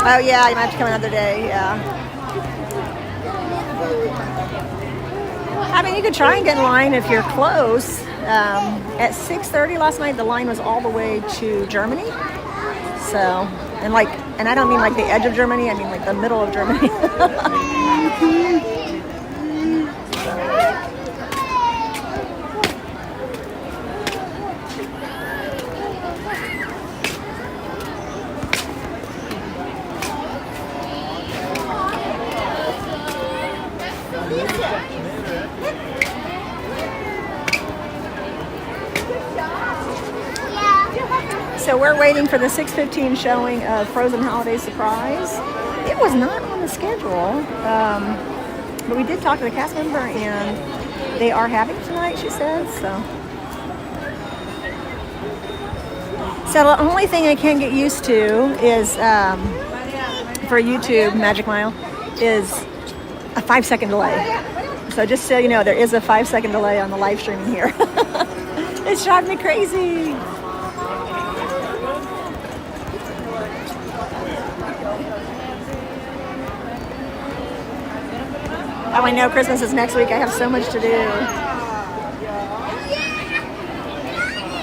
Oh yeah, you might have to come another day, yeah. I mean, you could try and get in line if you're close. At 6:30 last night, the line was all the way to Germany. So, and I don't mean like the edge of Germany, I mean like the middle of Germany. So we're waiting for the 6:15 showing of Frozen Holiday Surprise. It was not on the schedule, but we did talk to the cast member, and they are having tonight, she said. So the only thing I can get used to is for YouTube Magic Mile is a 5-second delay. So just so you know, there is a 5-second delay on the live streaming here. It's driving me crazy. Oh, I know Christmas is next week. I have so much to do.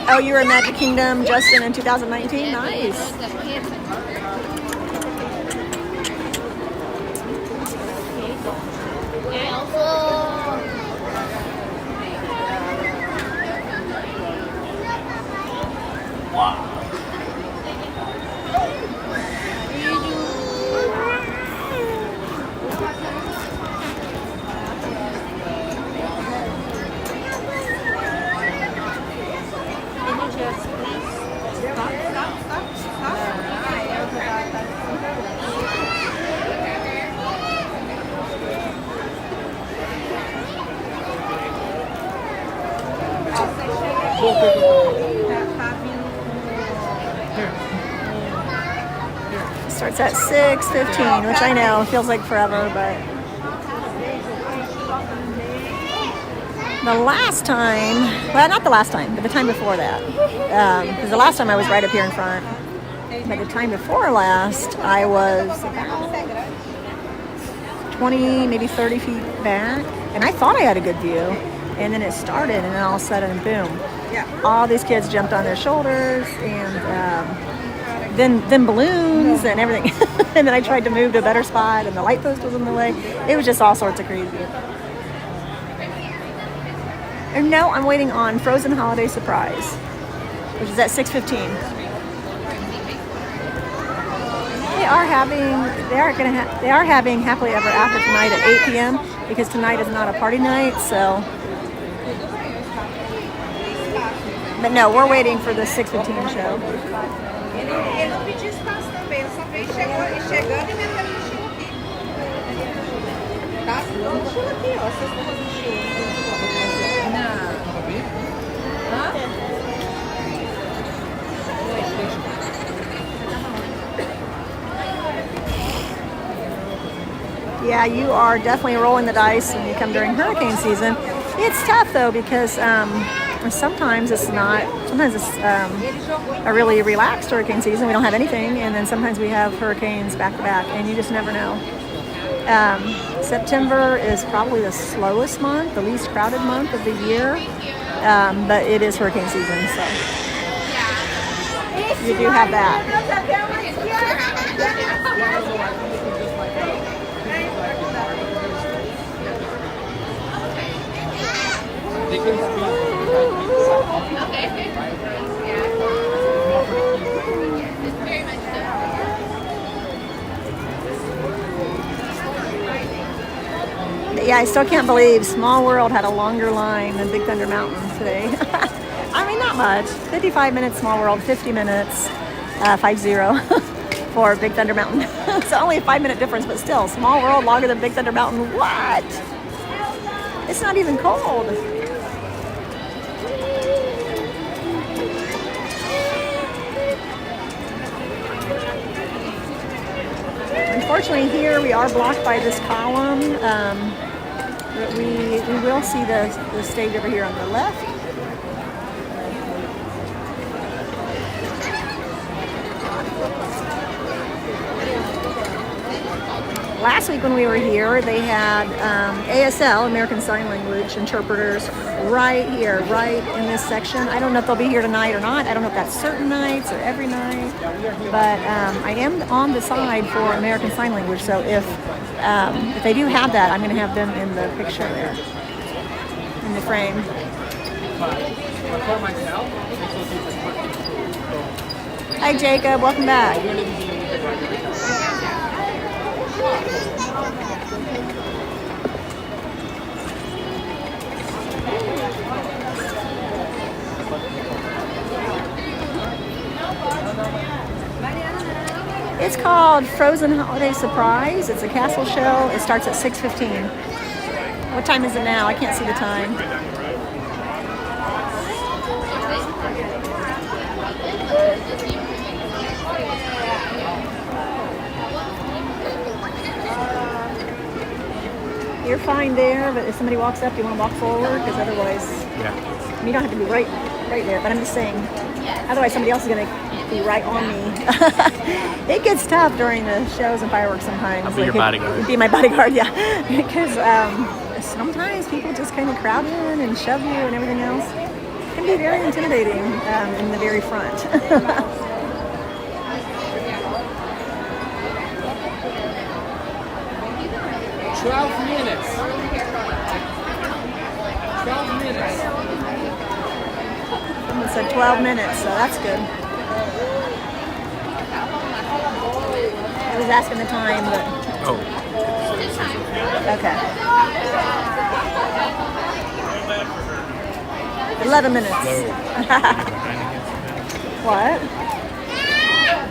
Oh, you were in Magic Kingdom, Justin, in 2019? Nice. Starts at 6:15, which I know feels like forever, but the last time, well, not the last time, but the time before that, because the last time I was right up here in front, but the time before last, I was about 20, maybe 30 feet back, and I thought I had a good view, and then it started, and then all of a sudden, boom, all these kids jumped on their shoulders, and then balloons and everything. And then I tried to move to a better spot, and the light post was in the way. It was just all sorts of crazy. And now I'm waiting on Frozen Holiday Surprise, which is at 6:15. They are having Happily Ever After tonight at 8 p.m. because tonight is not a party night. So, but no, we're waiting for the 6:15 show. Ele não pediu espaço também, eu só veio chegando e metendo o mochila aqui. Tá? Não, mochila aqui, ó. Essas duas mochilas. Não. Hã? Yeah, you are definitely rolling the dice when you come during hurricane season. It's tough though because sometimes it's not. Sometimes it's a really relaxed hurricane season. We don't have anything, and then sometimes we have hurricanes back to back, and you just never know. September is probably the slowest month, the least crowded month of the year, but it is hurricane season, so you do have that. Yeah, I still can't believe Small World had a longer line than Big Thunder Mountain today. I mean, not much. 55 minutes Small World, 50 minutes, 50 for Big Thunder Mountain. It's only a 5-minute difference, but still, Small World longer than Big Thunder Mountain. What? It's not even cold. Unfortunately, here we are blocked by this column. But we will see the stage over here on the left. Last week when we were here, they had ASL, American Sign Language interpreters, right here, right in this section. I don't know if they'll be here tonight or not. I don't know if that's certain nights or every night. But I am on the side for American Sign Language, so if they do have that, I'm going to have them in the picture there, in the frame. Hi, Jacob. Welcome back. It's called Frozen Holiday Surprise. It's a castle show. It starts at 6:15. What time is it now? I can't see the time. You're fine there, but if somebody walks up, do you want to walk forward? Because otherwise, you don't have to be right there. But I'm just saying, otherwise somebody else is going to be right on me. It gets tough during the shows and fireworks sometimes. I'll be your bodyguard. Be my bodyguard, yeah. Because sometimes people just kind of crowd in and shove you and everything else. It can be very intimidating in the very front. 12 minutes. 12 minutes. Someone said 12 minutes, so that's good. I was asking the time, but... Oh. Okay. 11 minutes. What?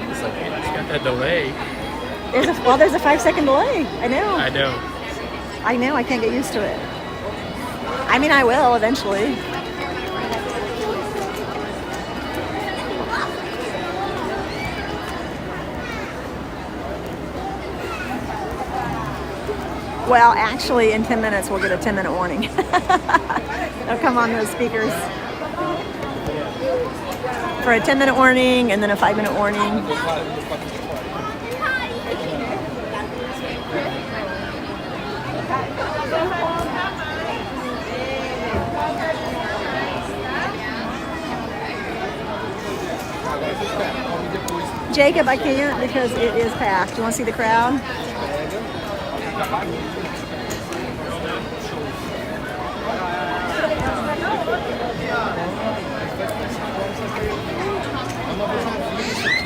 It's like, it's got that delay. There's a 5-second delay. I know. I know. I can't get used to it. I mean, I will eventually. Well, actually, in 10 minutes, we'll get a 10-minute warning. They'll come on those speakers for a 10-minute warning and then a 5-minute warning. Jacob, I can't because it is packed. Do you want to see the crowd?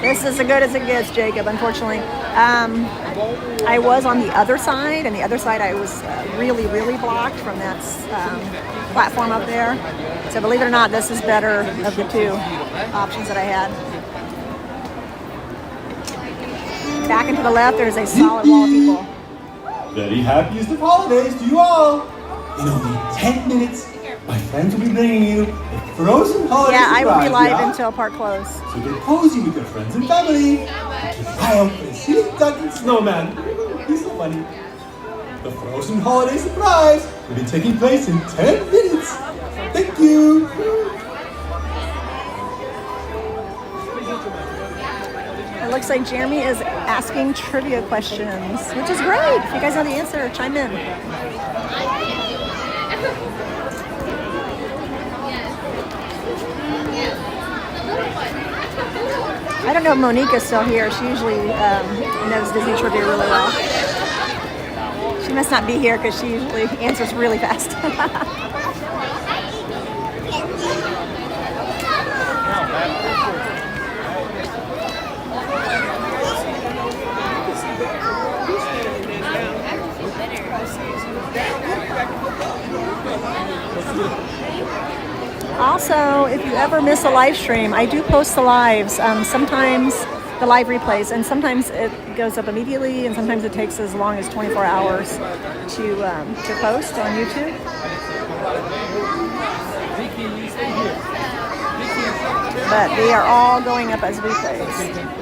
This is as good as it gets, Jacob, unfortunately. I was on the other side, and the other side I was really, really blocked from that platform up there. So believe it or not, this is better of the two options that I had. Back and to the left, there's a solid wall of people. Very happiest of holidays to you all. In only 10 minutes, my friends will be bringing you a frozen holiday Yeah, I will be live surprise, until park close. So get cozy with your friends and family. Keep an eye out for the silly duck and snowman. He's so funny. The frozen holiday surprise will be taking place in 10 minutes. Thank you. It looks like Jeremy is asking trivia questions, which is great. If you guys know the answer, chime in. I don't know if Monica's still here. She usually knows Disney trivia really well. She must not be here because she usually answers really fast. Also, if you ever miss a live stream, I do post the lives, sometimes the live replays, and sometimes it goes up immediately, and sometimes it takes as long as 24 hours to post on YouTube. But they are all going up as replays.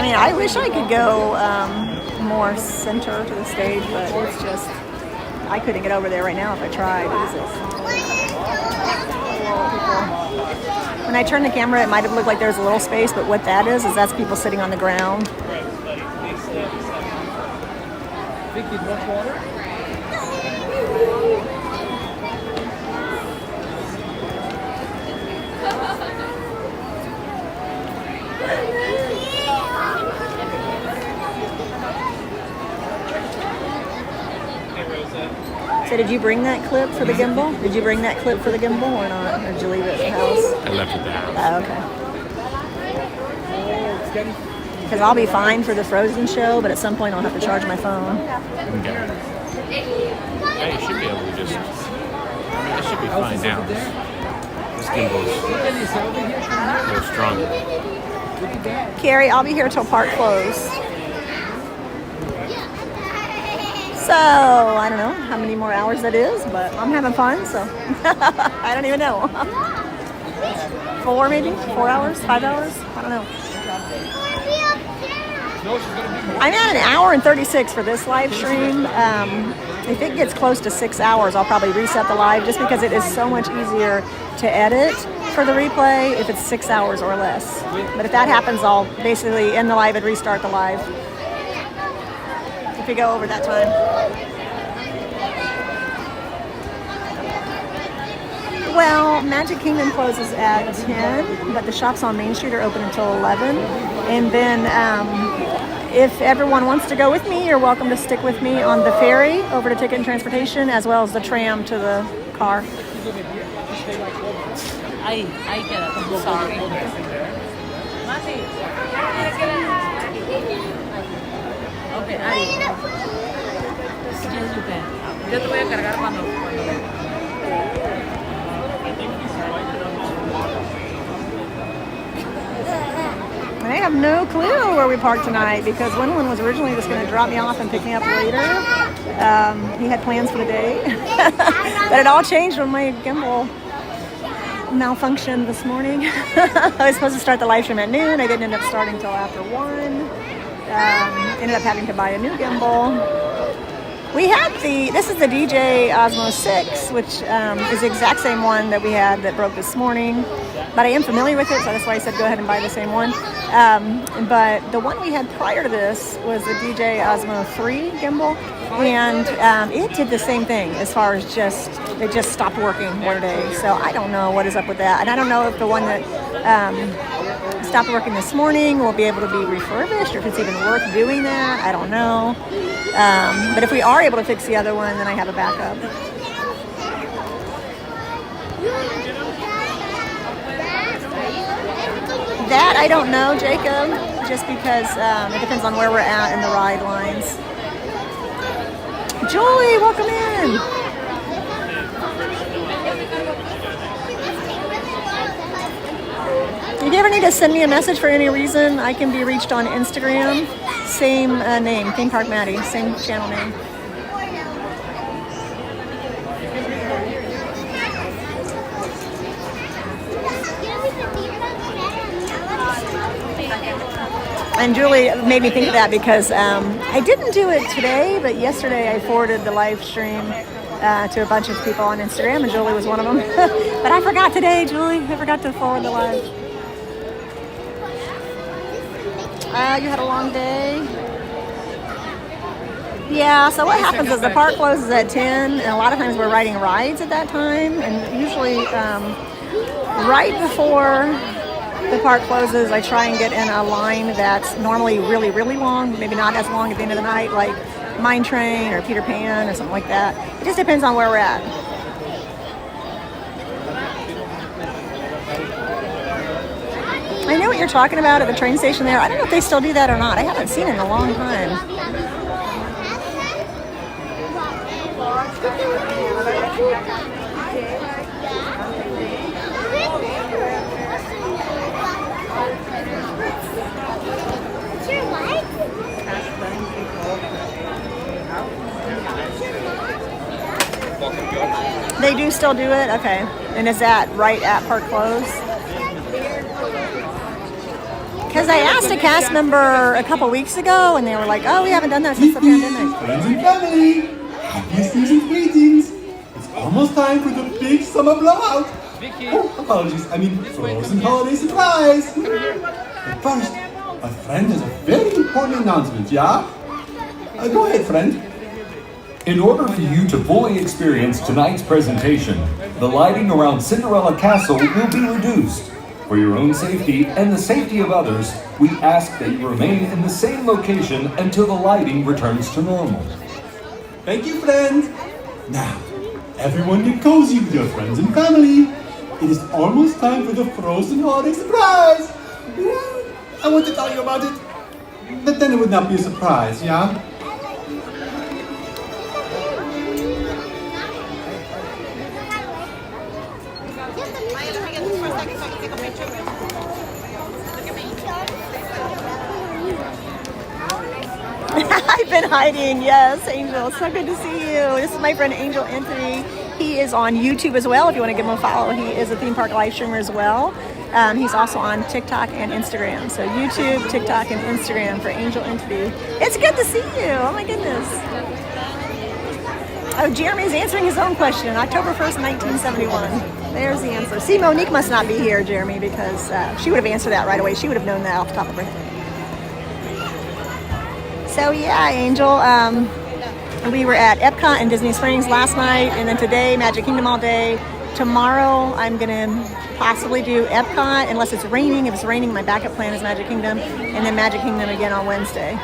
mean, I wish I could go more center to the stage, but it's just, I couldn't get over there right now if I tried. When I turned the camera, it might have looked like there was a little space, but what that is that's people sitting on the ground. Vicky, much water? So did you bring that clip for the gimbal? Did you bring that clip for the gimbal or not? Or did you leave it at the house? I left it at the house. Oh, okay. Because I'll be fine for the Frozen show, but at some point I'll have to charge my phone. Okay. Yeah, you should be able to just... I mean, it should be fine now. This gimbal's a little stronger. Carrie, I'll be here till park close. So, I don't know how many more hours that is, but I'm having fun, so I don't even know. 4 maybe? 4 hours? 5 hours? I don't know. I'm at an hour and 36 for this live stream. If it gets close to 6 hours, I'll probably reset the live just because it is so much easier to edit for the replay if it's 6 hours or less. But if that happens, I'll basically end the live and restart the live. If we go over that time. Well, Magic Kingdom closes at 10, but the shops on Main Street are open until 11. And then if everyone wants to go with me, you're welcome to stick with me on the ferry over to Ticket and Transportation, as well as the tram to the car. I get it. I'm sorry. Okay, ahí. Yes, you can. Yo te voy a cargar cuando I have no clue where we parked tonight because Winland was originally just going to drop me off and pick me up later. He had plans for the day. But it all changed when my gimbal malfunctioned this morning. I was supposed to start the live stream at noon. I didn't end up starting until after 1. Ended up having to buy a new gimbal. We had this is the DJ Osmo 6, which is the exact same one that we had that broke this morning. But I am familiar with it, so that's why I said go ahead and buy the same one. But the one we had prior to this was the DJ Osmo 3 gimbal. And it did the same thing as far as it just stopped working one day. So I don't know what is up with that. And I don't know if the one that stopped working this morning will be able to be refurbished or if it's even worth doing that. I don't know. But if we are able to fix the other one, then I have a backup. That I don't know, Jacob, just because it depends on where we're at in the ride lines. Julie, welcome in. If you ever need to send me a message for any reason, I can be reached on Instagram. Same name, Theme Park Maddie, same channel name. And Julie made me think of that because I didn't do it today, but yesterday I forwarded the live stream to a bunch of people on Instagram, and Julie was one of them. But I forgot today, Julie. I forgot to forward the live. You had a long day? Yeah, so what happens is the park closes at 10, and a lot of times we're riding rides at that time, and usually right before the park closes, I try and get in a line that's normally really, really long, maybe not as long at the end of the night, like Mine Train or Peter Pan or something like that. It just depends on where we're at. I know what you're talking about at the train station there. I don't know if they still do that or not. I haven't seen it in a long time. They do still do it? Okay. And is that right at park close? Because I asked a cast member a couple weeks ago, and they were like, "Oh, we haven't done that since the pandemic." Friends and family, happy season's greetings. It's almost time for the big summer blowout. Oh, apologies. I mean, frozen holiday surprise. But first, a friend has a very important announcement, yeah? Go ahead, friend. In order for you to fully experience tonight's presentation, the lighting around Cinderella Castle will be reduced. For your own safety and the safety of others, we ask that you remain in the same location until the lighting returns to normal. Thank you, friend. Now, everyone get cozy with your friends and family. It is almost time for the frozen holiday surprise. I want to tell you about it, but then it would not be a surprise, yeah? I've been hiding, yes, Angel. So good to see you. This is my friend Angel Anthony. He is on YouTube as well. If you want to give him a follow, he is a theme park live streamer as well. He's also on TikTok and Instagram. So YouTube, TikTok, and Instagram for Angel Anthony. It's good to see you. Oh my goodness. Oh, Jeremy's answering his own question. October 1st, 1971. There's the answer. See, Monique must not be here, Jeremy, because she would have answered that right away. She would have known that off the top of her head. So yeah, Angel, we were at Epcot and Disney Springs last night, and then today, Magic Kingdom all day. Tomorrow, I'm gonna possibly do Epcot, unless it's raining. If it's raining, my backup plan is Magic Kingdom, and then Magic Kingdom again on Wednesday.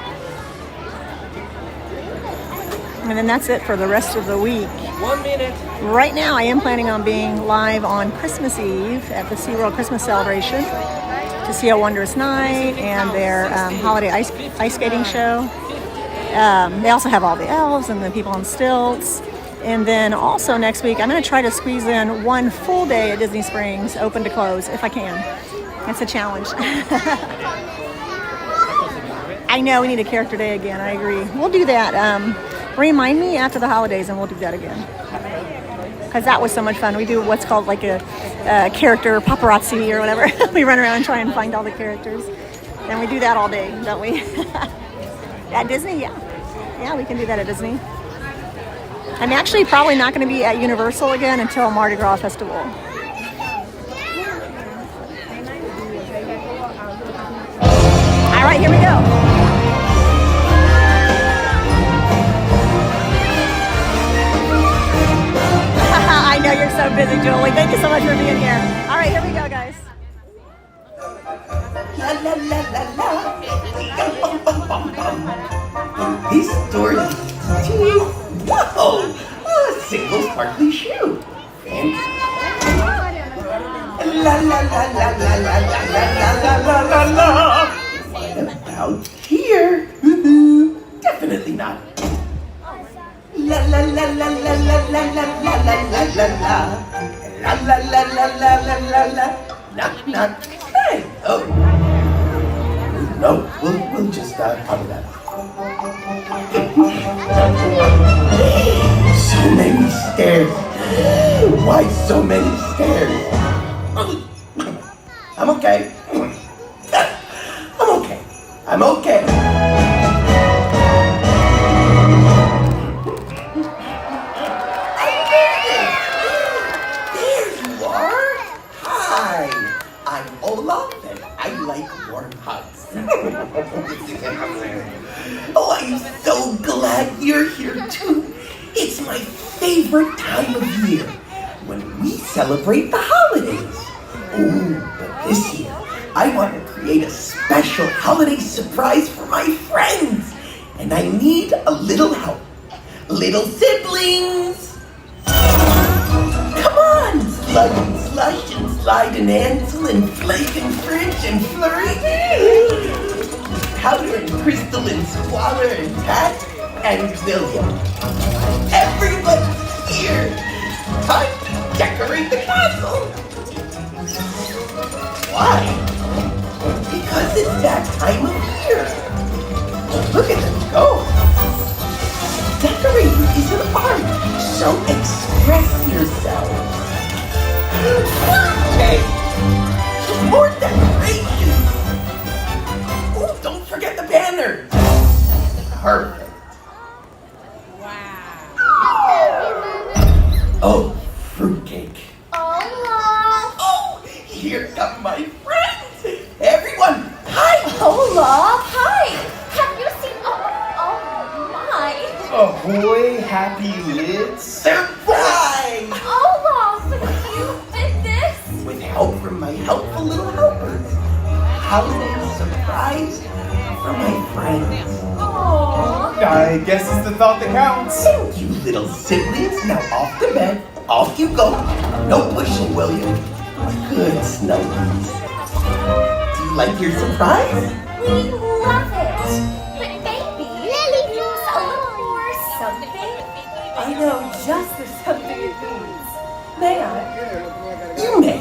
And then that's it for the rest of the week. 1 minute. Right now, I am planning on being live on Christmas Eve at the SeaWorld Christmas Celebration to see A Wondrous Night and their holiday ice skating show. They also have all the elves and the people on stilts. And then also next week, I'm going to try to squeeze in one full day at Disney Springs, open to close, if I can. That's a challenge. I know, we need a character day again. I agree. We'll do that. Remind me after the holidays and we'll do that again. Because that was so much fun. We do what's called like a character paparazzi or whatever. We run around and try and find all the characters. And we do that all day, don't we? At Disney, yeah. Yeah, we can do that at Disney. I'm actually probably not going to be at Universal again until Mardi Gras Festival. All right, here we go. I know you're so busy, Julie. Thank you so much for being here. All right, here we go, guys. La la la la la. This door leads to whoa, a single sparkly shoe. And la la la la la la la la la la la la. What about here? Definitely not. La la la la la la la la la la la la la la la la la la la la. Not. Hey, oh. No, we'll just cover that. So many stairs. Why so many stairs? I'm okay. I'm okay. There you are. Hi, I'm Olaf and I like warm hugs. Oh, I'm so glad you're here too. It's my favorite time of year when we celebrate the holidays. Oh, but this year I want to create a special holiday surprise for my friends, and I need a little help. Little siblings! Come on, Slug and Slush and Slide and Ansel and Flake and Fridge and Flurry. Powder and Crystal and Squalor and Pat and William. Everybody's here! Time to decorate the castle! Why? Because it's that time of year. Look at them go. Decorating is an art, so express yourself. Okay, more decorations. Ahoy, happy lids. Surprise! Olaf, you did this? With help from my helpful little helpers. Holiday surprise for my friends. Aww. I guess it's the thought that counts. Thank you, little siblings. Now off to bed. Off you go. No pushing, will you? Good snuggies. Do you like your surprise? We love it. But maybe give us a little more something. I know just the something it means. May I? You may.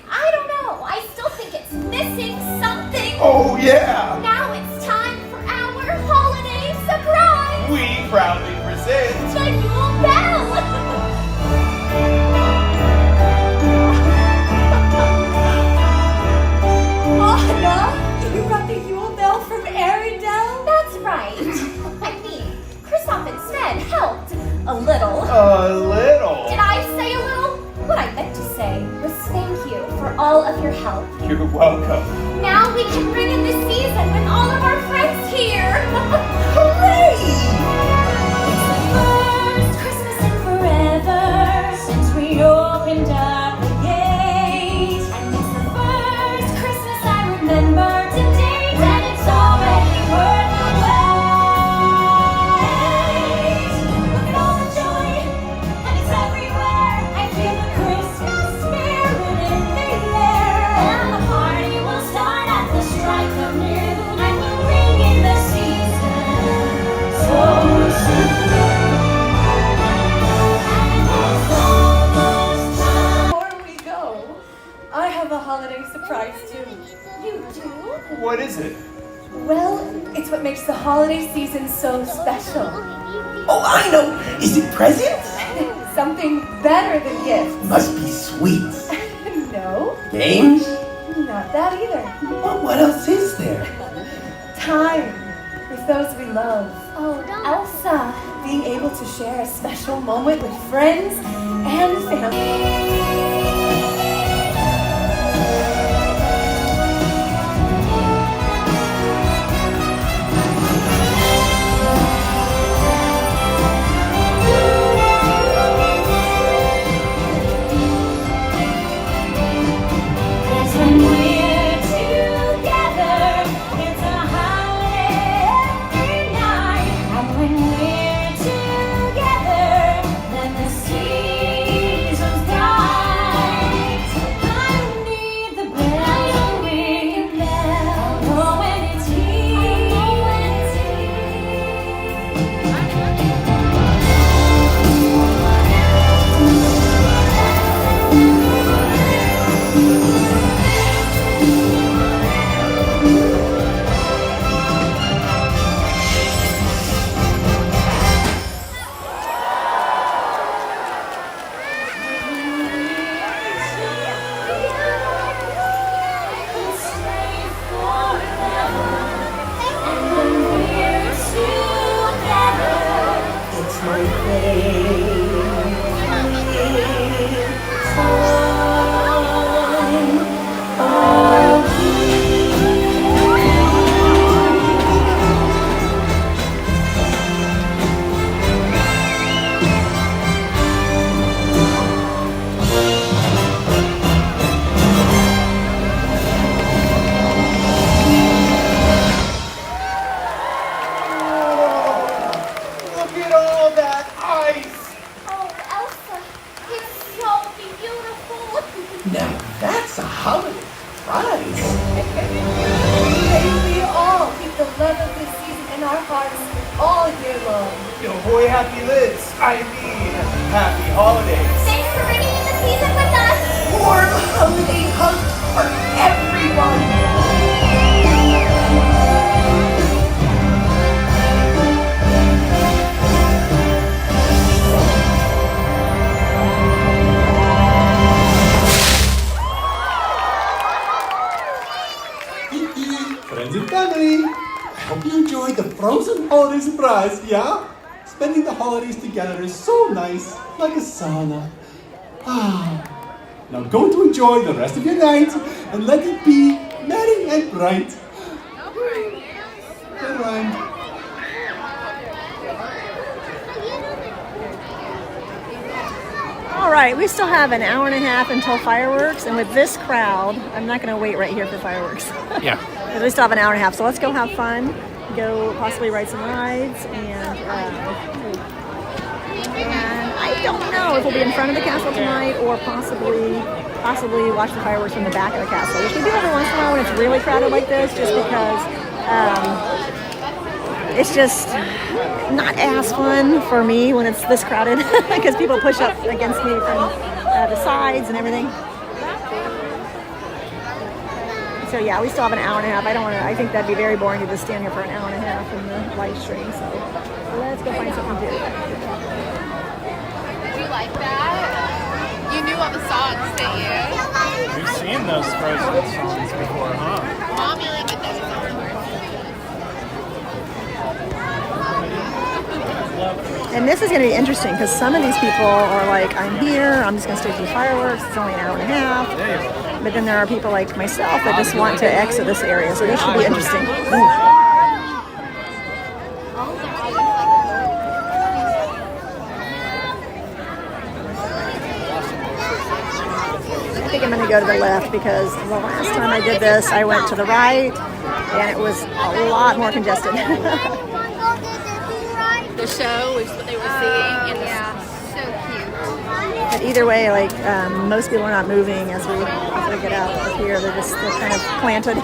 I don't know. I still think it's missing something. Oh, yeah. Now it's time for our holiday surprise. We proudly present The Yule Bell. Anna, you brought the Yule Bell from Arendelle? That's right. I mean, Kristoff instead helped a little. a little. Did I say a little? What I meant to say was thank you for all of your help. You're welcome. Now we can bring in the season with all of our friends here. Hooray! It's the first Christmas in forever since we opened up the gate. And it's the first Christmas I remember to date. And it's already worth the wait. Look at all the joy, and it's everywhere. I feel the Christmas spirit in the air. And the party will start at the strike of noon. And we'll bring in the season so soon. Before we go, I have a holiday surprise too. You do? What is it? Well, it's what makes the holiday season so special. Oh, I know. Is it presents? Something better than gifts. Must be sweets. No, Games? not that either. Well, what else is there? Time with those we love. Oh, Elsa. Being able to share a special moment with friends and family. Cause when we're together, it's a holiday every night. And when we're together, then the season's bright. I don't need the bell to ring, I know when it's here. It's my Look at all that ice. Oh, Elsa, it's so beautiful. Now that's a holiday surprise. May we all keep the love of this season in our hearts all year long. Ahoy, happy lids. I mean, happy holidays. Thanks for bringing in the season with us. Warm holiday hugs for everyone. Friends and family, I hope you enjoyed the frozen holiday surprise, yeah? Spending the holidays together is so nice, like a sauna. Now go to enjoy the rest of your night and let it be merry and bright. Good rhyme. All right, we still have an hour and a half until fireworks, and with this crowd, I'm not going to wait right here for fireworks. Yeah. Because we still have an hour and a half, so let's go have fun, go possibly ride some rides, and I don't know if we'll be in front of the castle tonight or possibly watch the fireworks from the back of the castle, which we do every once in a while when it's really crowded like this, just because it's just not as fun for me when it's this crowded because people push up against me from the sides and everything. So yeah, we still have an hour and a half. I think that'd be very boring to just stand here for an hour and a half in the live stream. So let's go find something to do. Did you like that? You knew all the songs, didn't you? We've seen those Frozen songs before, huh? Mommy like it does. And this is going to be interesting because some of these people are like, I'm here, I'm just going to stay through fireworks, it's only an hour and a half. But then there are people like myself that just want to exit this area, so this should be interesting. I think I'm going to go to the left because the last time I did this, I went to the right and it was a lot more congested. The show is what they were seeing, and yeah, so cute. But either way, like most people are not moving as we get out of here. They're kind of planted.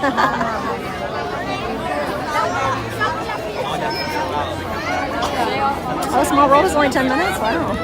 Oh, Small World is only 10 minutes? Wow.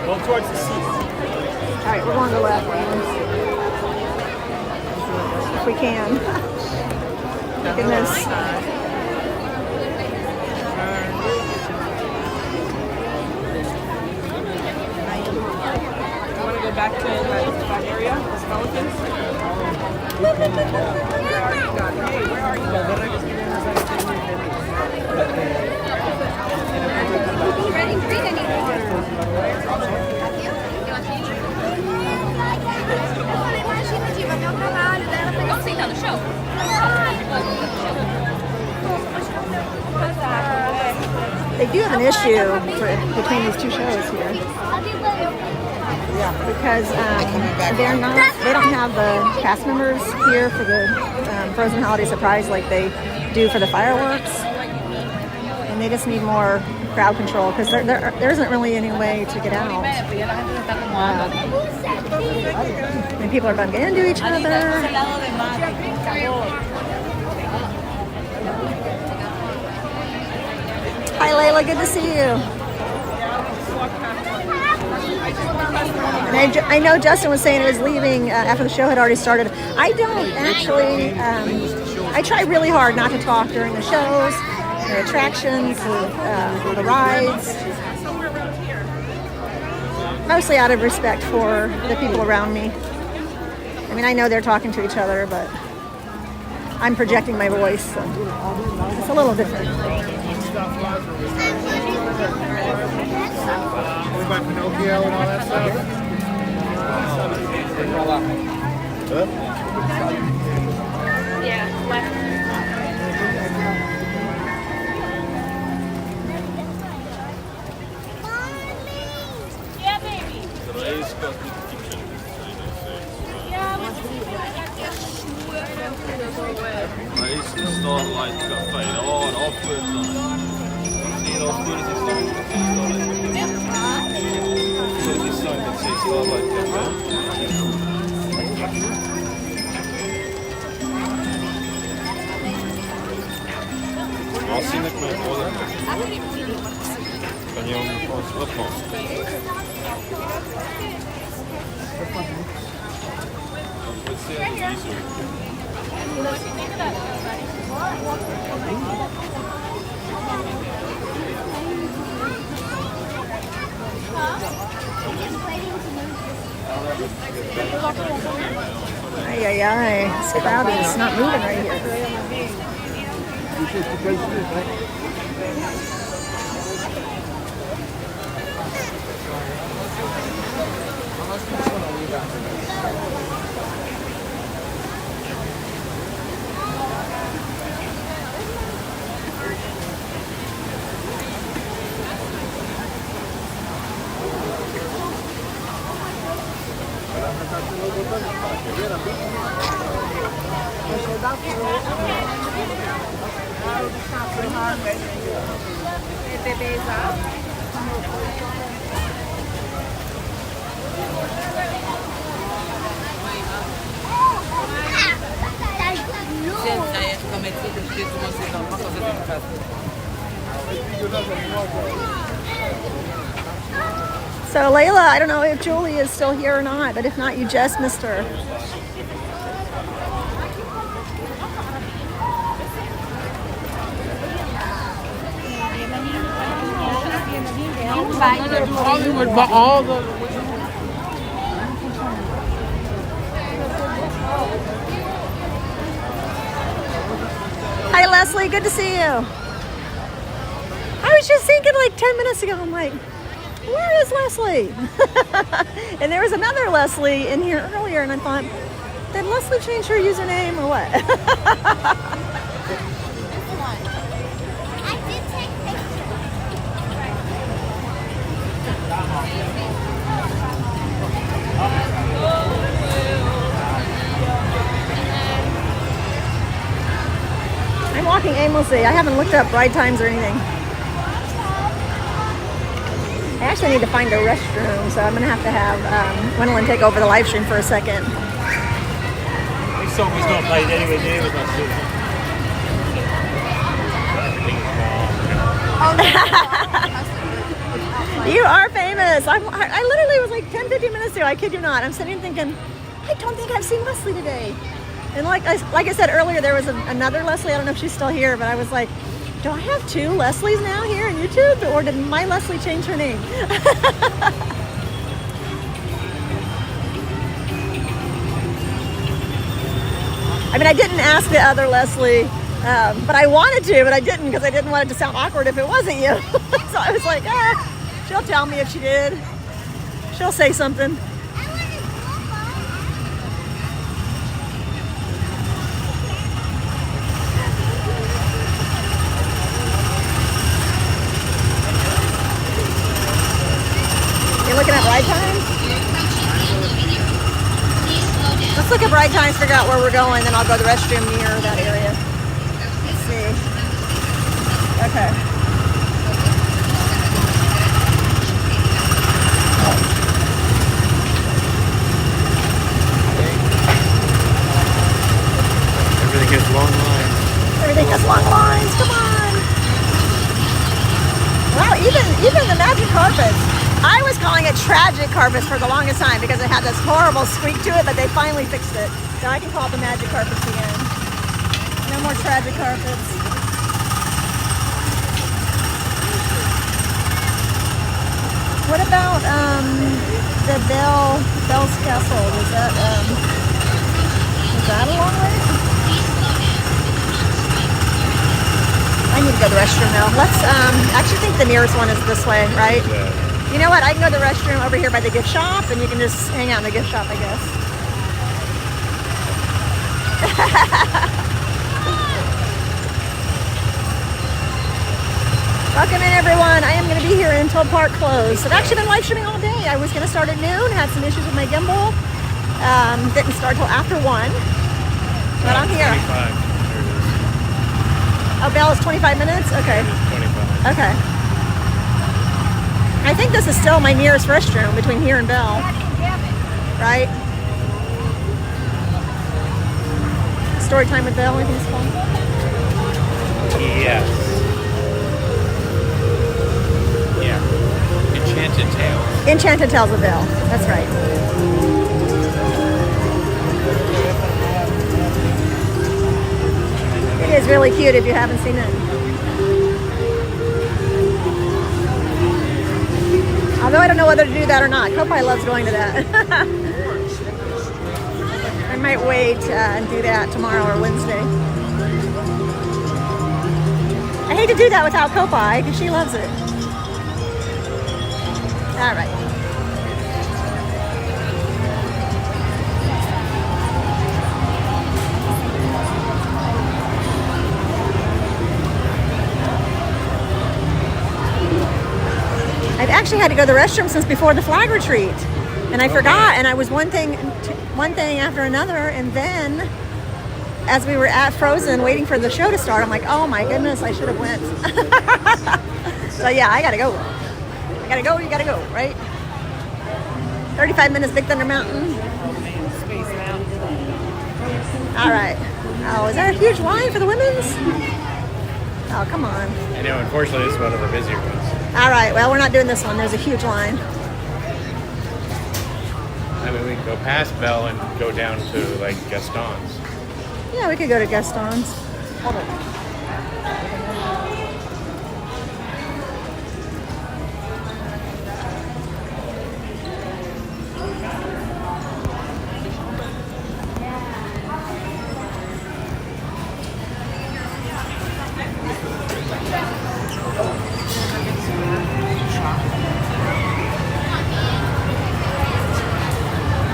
Go towards the seat. All right, we're going to the left. If we can. Look at this. You want to go back to that area, the skeletons? Where are you going? Hey, where are you going? Ready to read anymore. Don't say down the show. They do have an issue between these two shows here. Yeah, because they don't have the cast members here for the Frozen Holiday Surprise like they do for the fireworks, and they just need more crowd control because there isn't really any way to get out. And people are bumping into each other. Hi Layla, good to see you. And I know Justin was saying he was leaving after the show had already started. I don't actually, I try really hard not to talk during the shows, the attractions, the rides. Mostly out of respect for the people around me. I mean, I know they're talking to each other, but I'm projecting my voice, so it's a little different. What about Pinocchio and all that stuff? Yeah, left. Yeah, baby. Starlight Cafe. Ja, avskjutande. Ser du avskjutande? Starlight Cafe. Anciennek meg volna. Kanion Lefon. Ay, ay, ay. It's crowded. It's not moving right here. So Layla, I don't know if Julie is still here or not, but if not, you just missed her. Hollywood, but all the. Hi Leslie, good to see you. I was just thinking like 10 minutes ago, I'm like, where is Leslie? And there was another Leslie in here earlier, and I thought, did Leslie change her username or what? I'm walking aimlessly. I haven't looked up ride times or anything. I actually need to find a restroom, so I'm going to have Gwendolyn take over the live stream for a second. This song was not played anywhere near with us, You are famous. I literally was like 10-15 minutes ago. I kid you not. I'm sitting thinking, I don't think I've seen Leslie today. And like I said earlier, there was another Leslie. I don't know if she's still here, but I was like, do I have two Leslies now here on YouTube, or did my Leslie change her name? I mean, I didn't ask the other Leslie, but I wanted to, but I didn't because I didn't want it to sound awkward if it wasn't you. So I was like, she'll tell me if she did. She'll say something. You're looking at ride times? Let's look at ride times, figure out where we're going, then I'll go to the restroom near that area. Let's see. Okay. Everything has long lines. Everything has long lines. Come on. Wow, even the magic carpets. I was calling it tragic carpets for the longest time because it had this horrible squeak to it, but they finally fixed it. So I can call it the magic carpets again. No more tragic carpets. What about the Bell's Castle? Was that a long way? I need to go to the restroom now. Let's actually think the nearest one is this way, right? You know what? I can go to the restroom over here by the gift shop, and you can just hang out in the gift shop, I guess. Welcome in, everyone. I am going to be here until park closed. I've actually been live streaming all day. I was going to start at noon, had some issues with my gimbal. Didn't start till after 1, but I'm here. 25. Oh, Bell is 25 minutes? Okay. 25. Okay. I think this is still my nearest restroom between here and Bell. right? Story time with Bill, I think it's called. Yes. Yeah. Enchanted Tales. Enchanted Tales with Bill. That's right. It is really cute if you haven't seen it. Although I don't know whether to do that or not. Kopai loves going to that. I might wait and do that tomorrow or Wednesday. I hate to do that without Kopai because she loves it. All right. I've actually had to go to the restroom since before the flag retreat, and I forgot. And I was one thing after another, and then as we were at Frozen waiting for the show to start, I'm like, oh my goodness, I should have went. So yeah, I gotta go. You gotta go, right? 35 minutes, Big Thunder Mountain. All right. Oh, is there a huge line for the women's? Oh, come on. I know, unfortunately, this is one of the busier ones. All right, well, we're not doing this one. There's a huge line. I mean, we can go past Bell and go down to, like, Gaston's. Yeah, we could go to Gaston's. Hold on.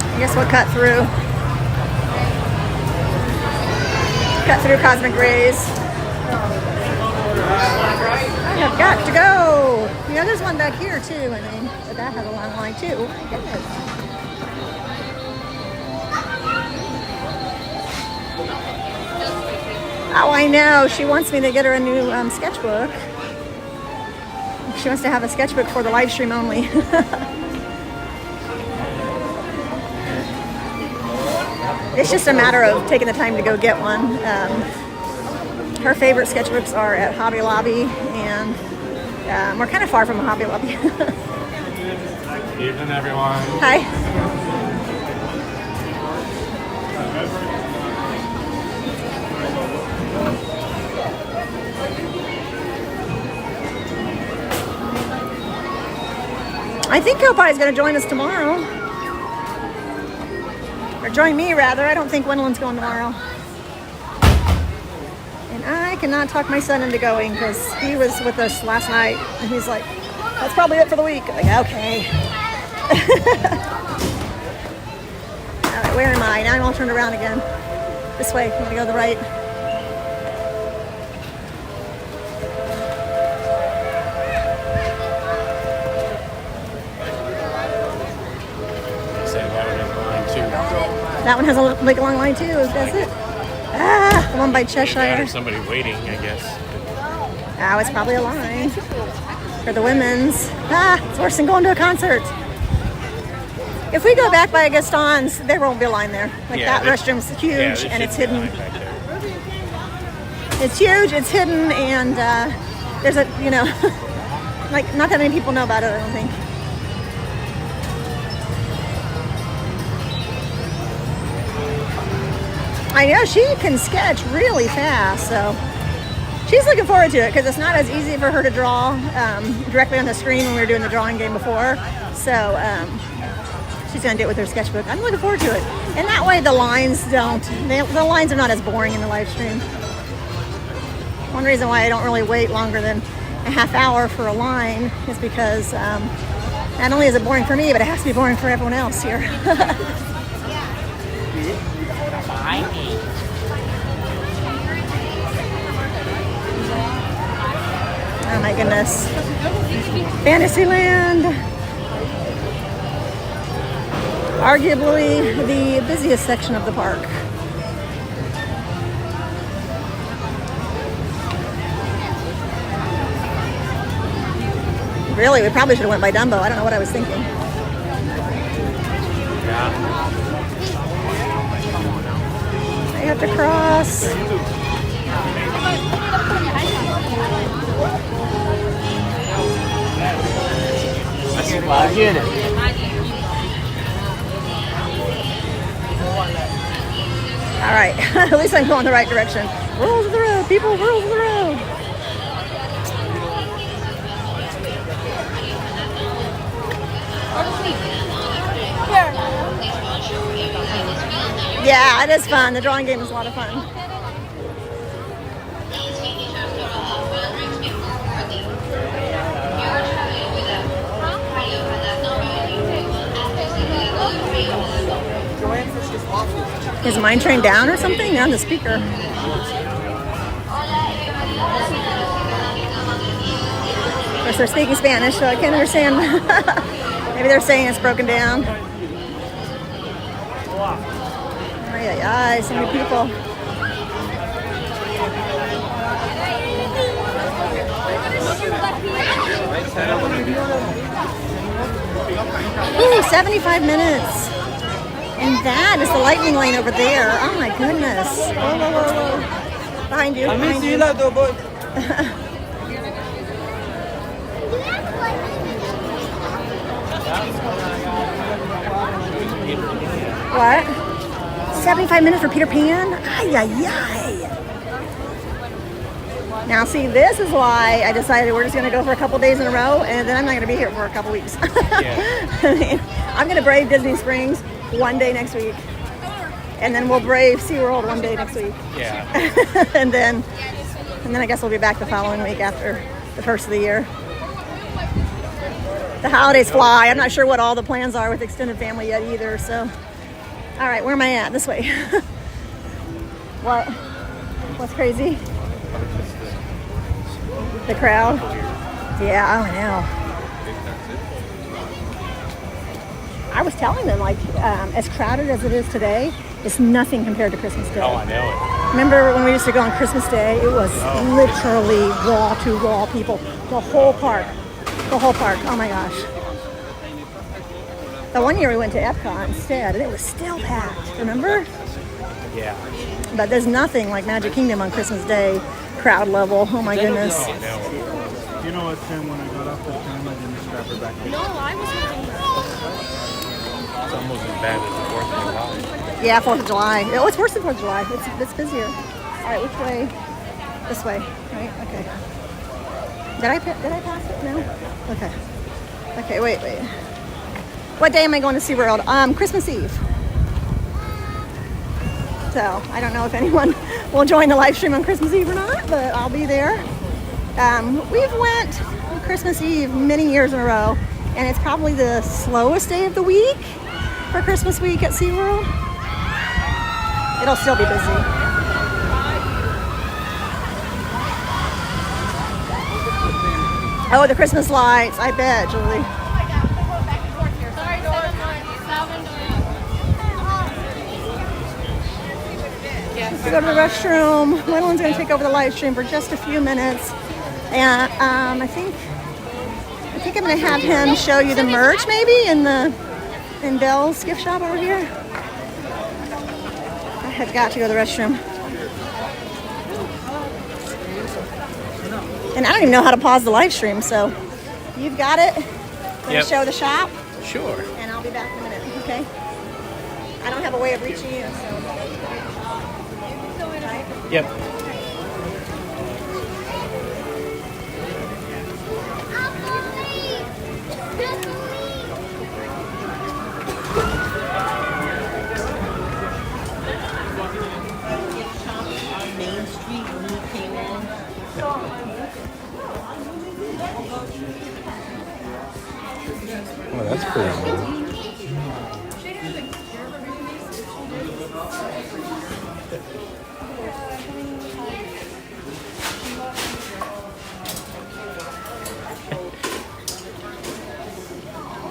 I guess we'll cut through Cosmic Rays. I have got to go. You know, there's one back here too. I mean, but that has a long line too. Oh my goodness. Oh, I know. She wants me to get her a new sketchbook. She wants to have a sketchbook for the live stream only. It's just a matter of taking the time to go get one. Her favorite sketchbooks are at Hobby Lobby, and we're kind of far from Hobby Lobby. Evening, everyone. Hi. I think Kopai is going to join us tomorrow. Or join me, rather. I don't think Gwendolyn's going tomorrow. And I cannot talk my son into going because he was with us last night. And he's like, that's probably it for the week. I'm like, okay. All right, where am I? Now I'm all turned around again. This way. I'm going to go to the right. That one has a like long line too. That's it. Ah, the one by Cheshire. There's somebody waiting, I guess. Ah, it's probably a line for the women's. Ah, it's worse than going to a concert. If we go back by Gaston's, there won't be a line there. Like that restroom's huge and it's hidden. It's huge, it's hidden, and there's a, you know, like not that many people know about it, I don't think. I know she can sketch really fast, so she's looking forward to it because it's not as easy for her to draw directly on the screen when we were doing the drawing game before. So she's gonna do it with her sketchbook. I'm looking forward to it, and that way the lines the lines are not as boring in the live stream. One reason why I don't really wait longer than a half hour for a line is because not only is it boring for me, but it has to be boring for everyone else here. Oh my goodness. Fantasyland. Arguably the busiest section of the park. Really, we probably should have went by Dumbo. I don't know what I was thinking. I have to cross. I get it. All right, at least I'm going the right direction. Rules of the road, people, rules of the road. Yeah, it is fun. The drawing game is a lot of fun. Is mine turned down or something? On the speaker. Of course, they're speaking Spanish, so I can't understand. Maybe they're saying it's broken down. Ay, ay, ay, so many people. Ooh, 75 minutes. And that is the lightning lane over there. Oh my goodness. Whoa, whoa, whoa, whoa. Behind you. Behind you. What? 75 minutes for Peter Pan? Ay, ay, ay. Now, see, this is why I decided we're just going to go for a couple days in a row, and then I'm not going to be here for a couple weeks. I mean, I'm going to brave Disney Springs one day next week, and then we'll brave SeaWorld one day next week. Yeah. and then I guess we'll be back the following week after the first of the year. The holidays fly. I'm not sure what all the plans are with extended family yet either. So, all right, where am I at? This way. What? What's crazy? The crowd? Yeah, I know. I was telling them, like, as crowded as it is today, it's nothing compared to Christmas Day. Oh, I know it. Remember when we used to go on Christmas Day? It was literally wall-to-wall people. The whole park. The whole park. Oh, my gosh. The one year we went to Epcot instead, and it was still packed. Remember? Yeah. But there's nothing like Magic Kingdom on Christmas Day. Crowd level. Oh my goodness. Oh, I know. You know what, Tim, when I got off the train, I didn't strap her back in. No, I was looking. It's almost as bad as the 4th of July. Yeah, 4th of July. Oh, it's worse than 4th of July. It's busier. All right, which way? This way, right? Okay. Did I pass it? No? Okay. Okay, wait. What day am I going to SeaWorld? Christmas Eve. So I don't know if anyone will join the live stream on Christmas Eve or not, but I'll be there. We've went on Christmas Eve many years in a row, and it's probably the slowest day of the week for Christmas week at SeaWorld. It'll still be busy. Oh, the Christmas lights, I bet, Julie. We go to the restroom. Gwendolyn's going to take over the live stream for just a few minutes, and I think I'm going to have him show you the merch maybe in Belle's gift shop over here. I have got to go to the restroom, and I don't even know how to pause the live stream. So you've got it. Going to show the shop. Sure. And I'll be back in a minute. Okay. I don't have a way of reaching you, so. Yep. Main Street when he came in. Oh, that's pretty cool.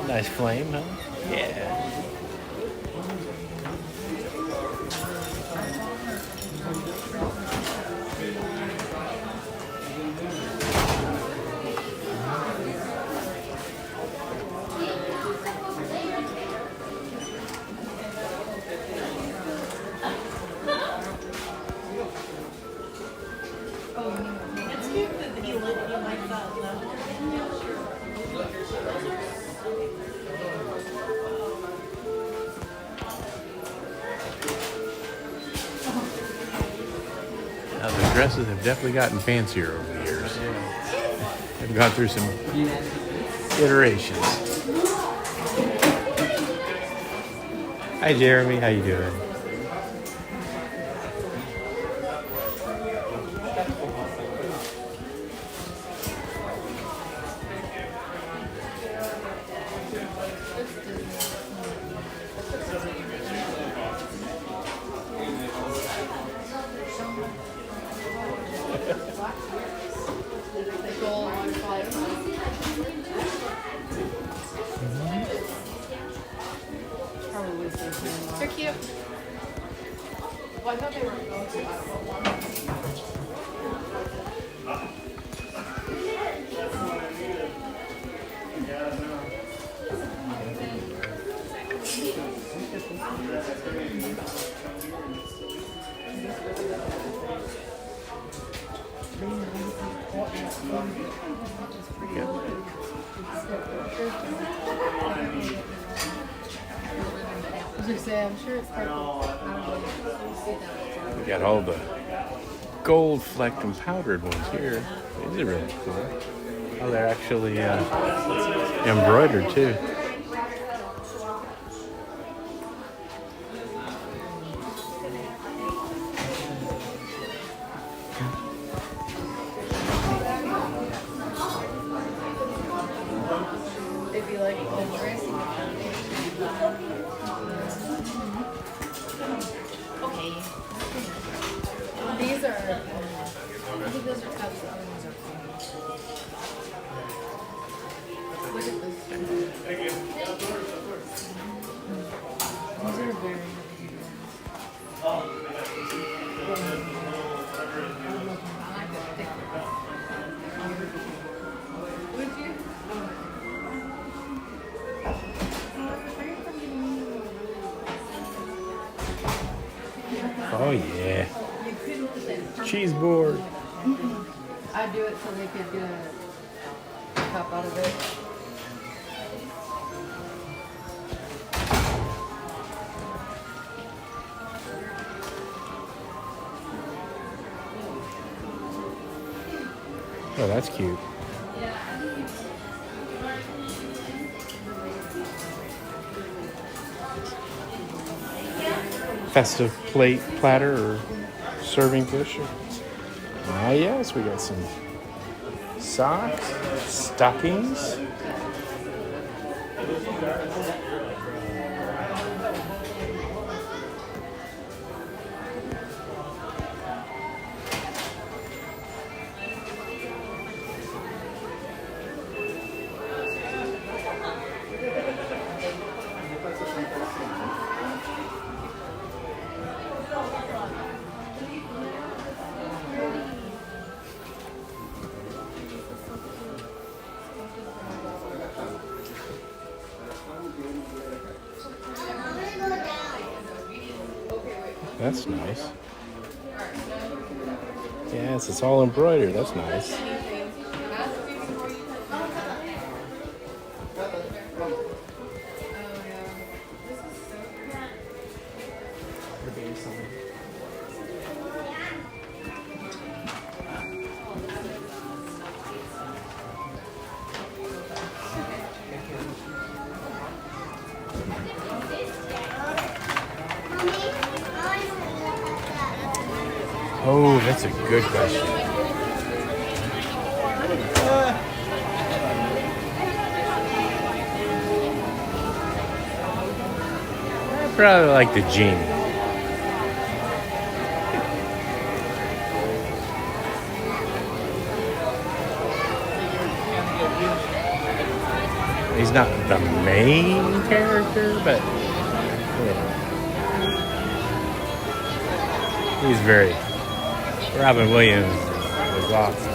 Nice flame, huh? Yeah. dresses have definitely gotten fancier over the years. They've gone through some iterations. Hi, Jeremy. How you doing? They're cute. Well, I thought they were I'm sure it's purple. We got all the gold flecked and powdered ones here. These are really cool. Oh, they're actually embroidered too. It'd be like the dress. Okay. These are, I think those are cups, the other ones are cool. Look at this. Thank you. These are very heavy duty ones. I like the thick ones. Would you? Oh yeah. Cheese board. I'd do it so they could get a cup out of it. Oh, that's cute. Festive plate platter or serving dish. Ah, yes, we got some socks, stockings. That's nice. Yes, it's all embroidered. That's nice. Oh, that's a good question. I probably like the genie. He's not the main character, but he's very. Robin Williams was awesome.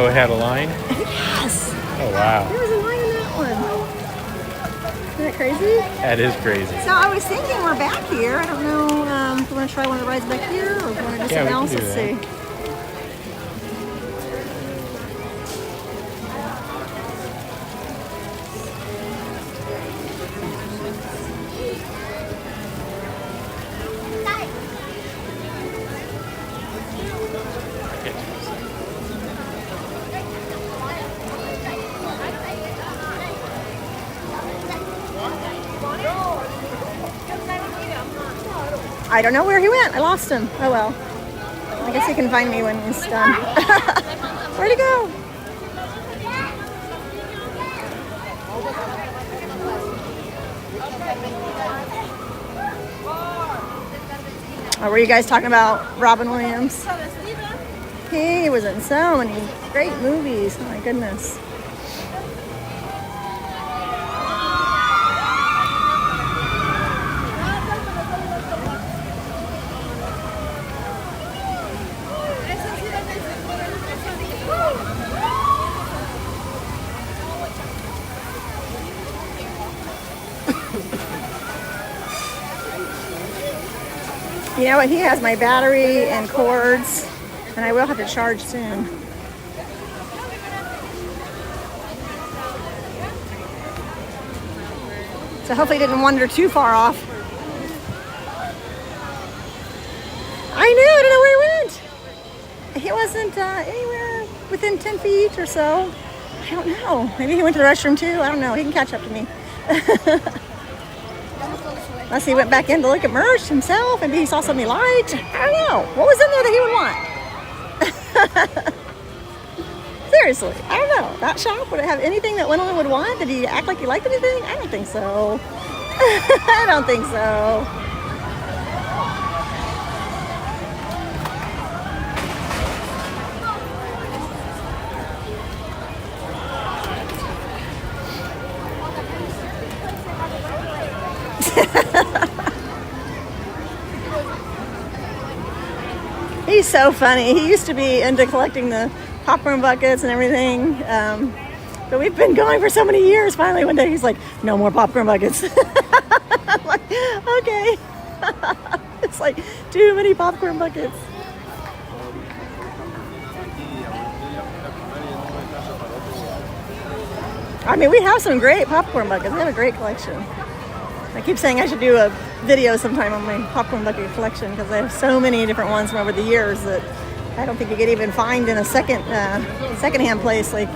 Oh, it had a line? Yes. Oh, wow. There was a line in that one. Isn't that crazy? That is crazy. So I was thinking we're back here. I don't know if we want to try one of the rides back here or if we want to do something else. Let's see. I don't know where he went. I lost him. Oh well. I guess he can find me when he's done. Where'd he go? Oh, were you guys talking about Robin Williams? He was in so many great movies. Oh my goodness. You know what? He has my battery and cords, and I will have to charge soon. So hopefully he didn't wander too far off. I knew, I don't know where he went. He wasn't anywhere within 10 feet or so. I don't know. Maybe he went to the restroom too. I don't know. He can catch up to me. Unless he went back in to look at merch himself. Maybe he saw something he liked. I don't know. What was in there that he would want? Seriously, I don't know. That shop, would it have anything that Wendell would want? Did he act like he liked anything? I don't think so. I don't think so. He's so funny. He used to be into collecting the popcorn buckets and everything. But we've been going for so many years. Finally, one day he's like, no more popcorn buckets. I'm like, okay. It's like too many popcorn buckets. I mean, we have some great popcorn buckets. We have a great collection. I keep saying I should do a video sometime on my popcorn bucket collection because I have so many different ones from over the years that I don't think you could even find in a secondhand place like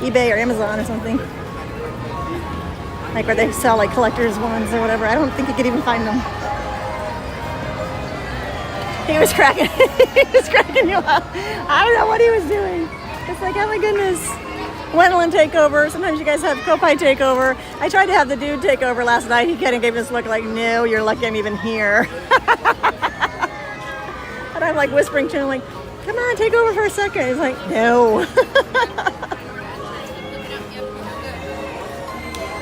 eBay or Amazon or something. Like where they sell like collector's ones or whatever. I don't think you could even find them. He was cracking you up. I don't know what he was doing. It's like, oh my goodness. Wendell takeover. Sometimes you guys have Kopai takeover. I tried to have the dude take over last night. He kind of gave this look like, no, you're lucky I'm even here. And I'm like whispering to him, like, come on, take over for a second. He's like, no.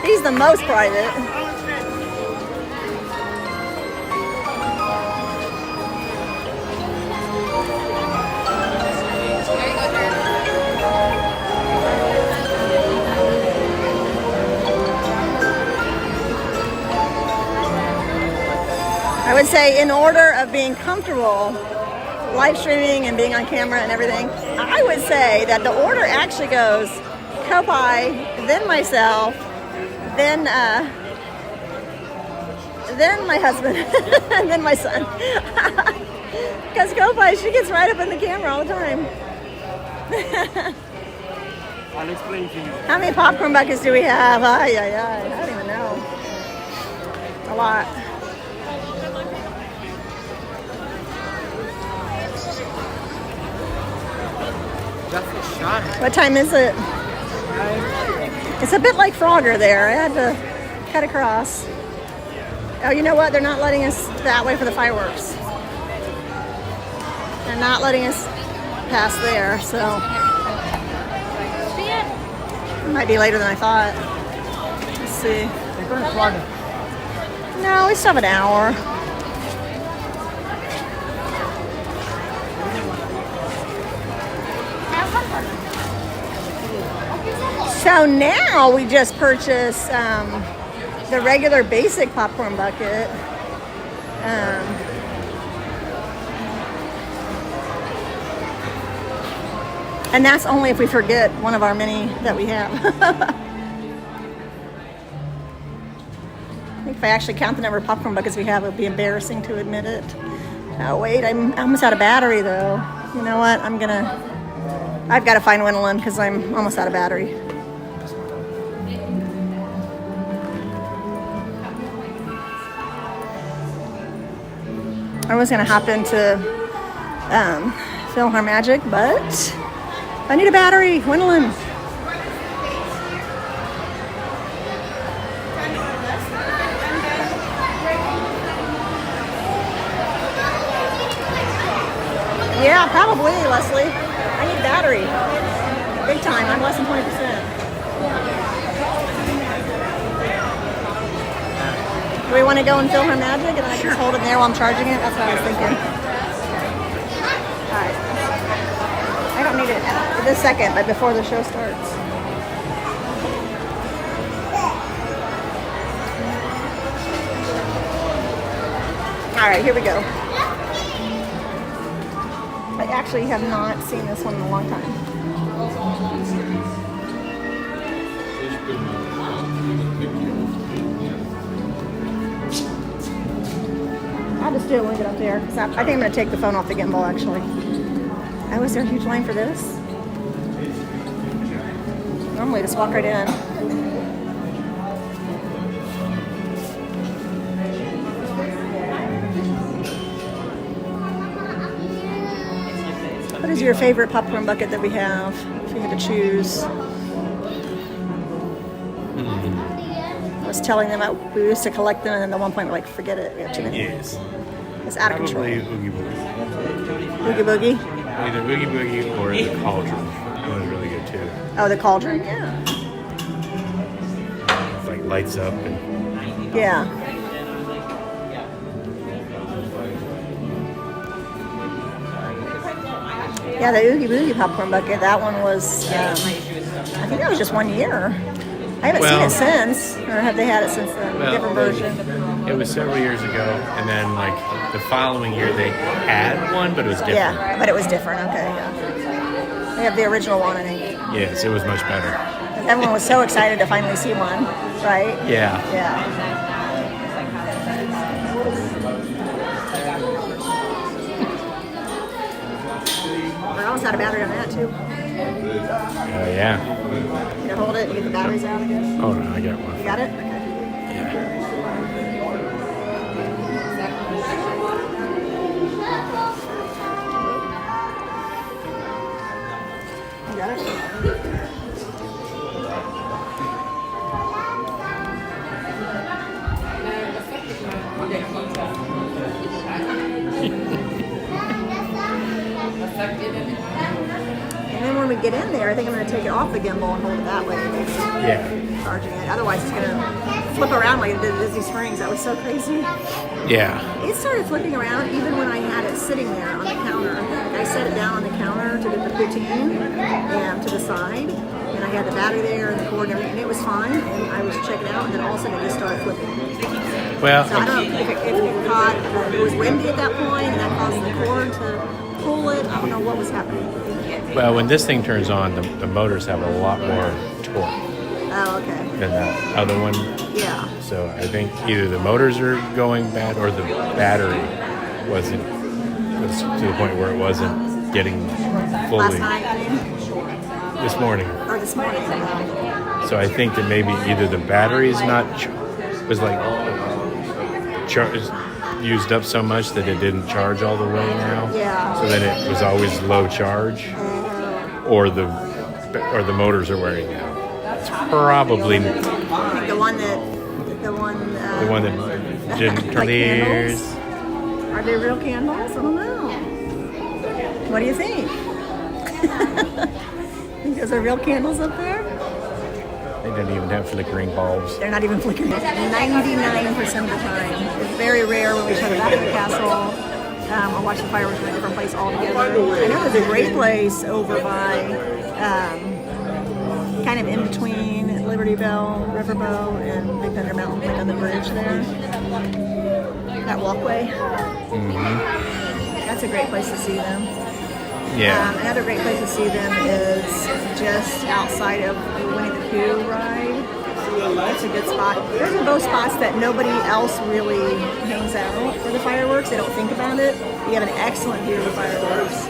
He's the most private. I would say in order of being comfortable live streaming and being on camera and everything, I would say that the order actually goes Kopai, then myself, then my husband, and then my son. Because Kopai, she gets right up in the camera all the time. I'll explain to you. How many popcorn buckets do we have? I don't even know. A lot. What time is it? It's a bit like Frogger there. I had to cut across. Oh, you know what? They're not letting us that way for the fireworks. They're not letting us pass there, so it might be later than I thought. Let's see. No, we still have an hour. So now we just purchased the regular basic popcorn bucket. And that's only if we forget one of our many that we have. I think if I actually count the number of popcorn buckets we have, it would be embarrassing to admit it. Oh wait, I'm almost out of battery though. You know what? I've got to find Gwendolyn because I'm almost out of battery. I was gonna hop into Philhar Magic, but I need a battery. Gwendolyn. Yeah, probably, Leslie. I need a battery. Big time. I'm less than 20%. Do we want to go and Philhar Magic and I just hold it there while I'm charging it? That's what I was thinking. All right. I don't need it this second, but before the show starts. All right, here we go. I actually have not seen this one in a long time. I'll just do it when we get up there. I think I'm going to take the phone off the gimbal, actually. Oh, is there a huge line for this? Normally just walk right in. What is your favorite popcorn bucket that we have, if you had to choose? I was telling them we used to collect them, and then at one point we're like, forget it, we have too many. Yes. It's out of control. Probably Oogie Boogie. Oogie Boogie? Either Oogie Boogie or the Cauldron. That was really good too. Oh, the Cauldron? Yeah. It like lights up and Yeah. Yeah, the Oogie Boogie popcorn bucket, that one was, I think that was just 1 year. I haven't seen it since, or have they had it since then? Different version. It was several years ago, and then like the following year they had one, but it was different. Yeah, but it was different, okay, yeah. They have the original one, I think. Yes, it was much better. Everyone was so excited to finally see one, right? Yeah. Yeah. We're almost out of battery on that, too. Yeah. You can hold it and get the batteries out, I guess. Oh no, I got one. You got it? Okay. You got it? And then when we get in there, I think I'm going to take it off the gimbal and hold it that way. Yeah. Charging it. Otherwise, it's going to flip around like it did at Disney Springs. That was so crazy. Yeah. It started flipping around even when I had it sitting there on the counter. I set it down on the counter to get the poutine and to the side. And I had the battery there and the cord and everything. And it was fine. And I was checking it out. And then all of a sudden, it just started flipping. Well, So I don't know if it caught, it was windy at that point, and that caused the cord to pull it. I don't know what was happening. well, when this thing turns on, the motors have a lot more torque Oh, okay. than that other one. Yeah. So I think either the motors are going bad or the battery was to the point where it wasn't getting fully. Last night, I mean? This morning. Or this morning. So I think that maybe either the battery's not was like used up so much that it didn't charge all the way now. Yeah. So then it was always low charge, or the motors are wearing out. It's probably I think the one that didn't turn like the ears. candles? Are they real candles? I don't know. What do you think? Think those are real candles up there? They didn't even have flickering bulbs. They're not even flickering. 99% of the time. It's very rare when we show the back of the castle. Or watch the fireworks in a different place altogether. I know there's a great place over by kind of in between Liberty Bell, Riverboat, and Big Thunder Mountain, like on the bridge there. That walkway. That's a great place to see them. Yeah. Another great place to see them is just outside of the Winnie the Pooh ride. That's a good spot. Those are both spots that nobody else really hangs out for the fireworks. They don't think about it. You have an excellent view of the fireworks.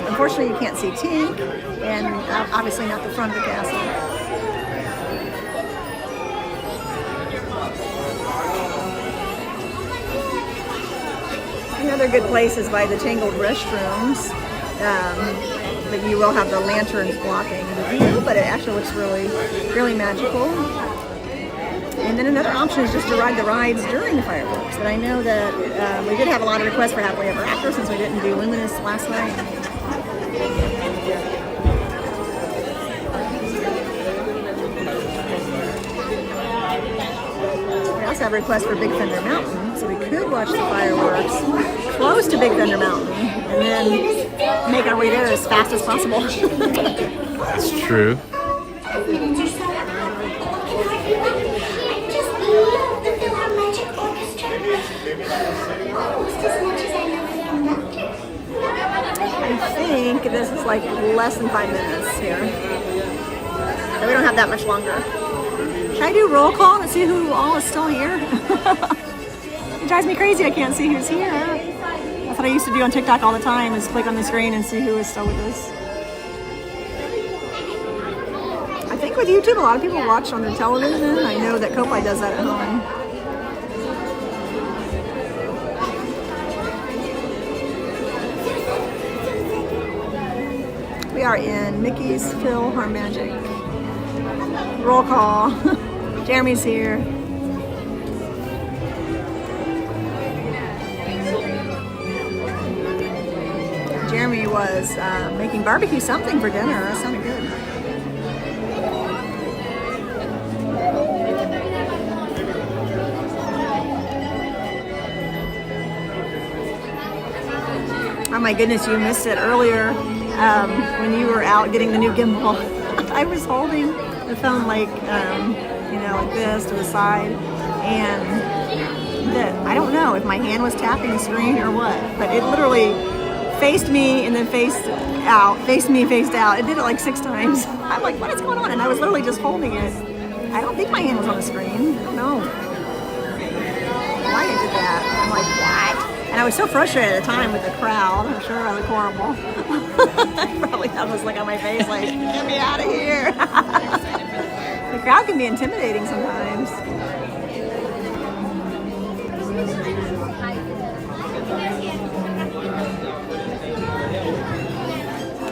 Unfortunately, you can't see Tink, and obviously not the front of the castle. Another good place is by the Tangled restrooms. But you will have the lanterns blocking the view, but it actually looks really, really magical. And then another option is just to ride the rides during the fireworks. But I know that we did have a lot of requests for Happily Ever After since we didn't do Luminous last night. We also have requests for Big Thunder Mountain, so we could watch the fireworks close to Big Thunder Mountain and then make our way there as fast as possible. That's true. I think this is like less than 5 minutes here. So we don't have that much longer. Should I do roll call and see who all is still here? It drives me crazy I can't see who's here. That's what I used to do on TikTok all the time, is click on the screen and see who is still with us. I think with YouTube, a lot of people watch on their television. I know that Kopai does that at home. We are in Mickey's PhilharMagic. Roll call. Jeremy's here. Jeremy was making barbecue something for dinner. That sounded good. Oh my goodness, you missed it earlier when you were out getting the new gimbal. I was holding the phone like, like this to the side, and I don't know if my hand was tapping the screen or what, but it literally faced me and then faced out, faced me, faced out. It did it like 6 times. I'm like, what is going on? And I was literally just holding it. I don't think my hand was on the screen. I don't know why I did that. I'm like, what? And I was so frustrated at the time with the crowd. I'm sure I look horrible. Probably that was like on my face, like, get me out of here. The crowd can be intimidating sometimes.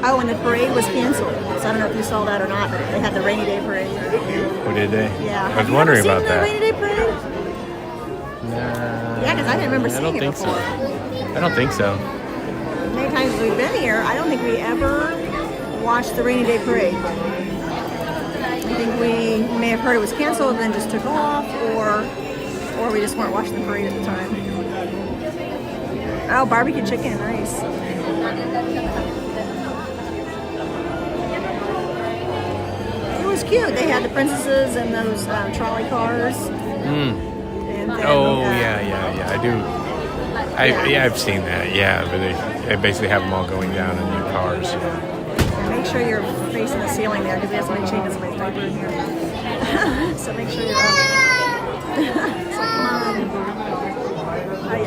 Oh, and the parade was canceled. So I don't know if you saw that or not, but they had the rainy day parade. Oh, did they? Yeah. I was wondering about that. Have you ever seen the rainy day parade? Nah. Yeah, because I didn't remember seeing it before. I don't think so. Many times we've been here, I don't think we ever watched the rainy day parade. I think we may have heard it was canceled and then just took off, or we just weren't watching the parade at the time. Oh, barbecue chicken, nice. It was cute. They had the princesses and those trolley cars. And then, yeah, I do. I've seen that, but they basically have them all going down in new cars. Make sure you're facing the ceiling there, because we have somebody changing somebody's diaper in here. So make sure you're up. It's like, come on. Ay.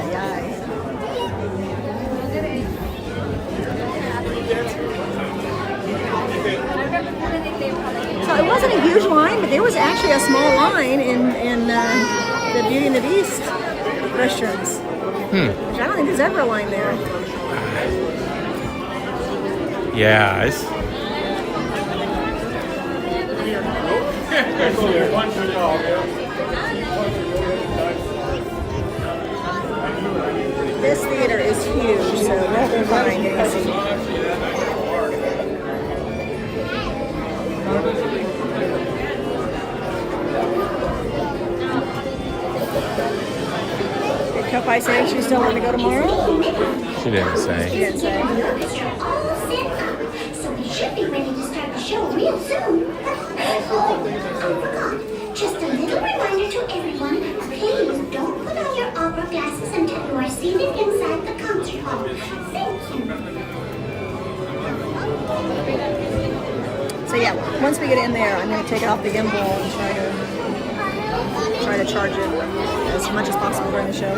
So it wasn't a huge line, but there was actually a small line in the Beauty and the Beast restrooms. Which I don't think there's ever a line there. Yeah, This theater is huge, so we'll be fine getting a seat. Did Kopai say she still want to go tomorrow? She didn't say. She didn't say. So we should be ready to start the show real soon. Just a little reminder to everyone, please don't put on your opera glasses until you are seated inside the concert hall. Thank you. So yeah, once we get in there, I'm going to take off the gimbal and try to charge it as much as possible during the show.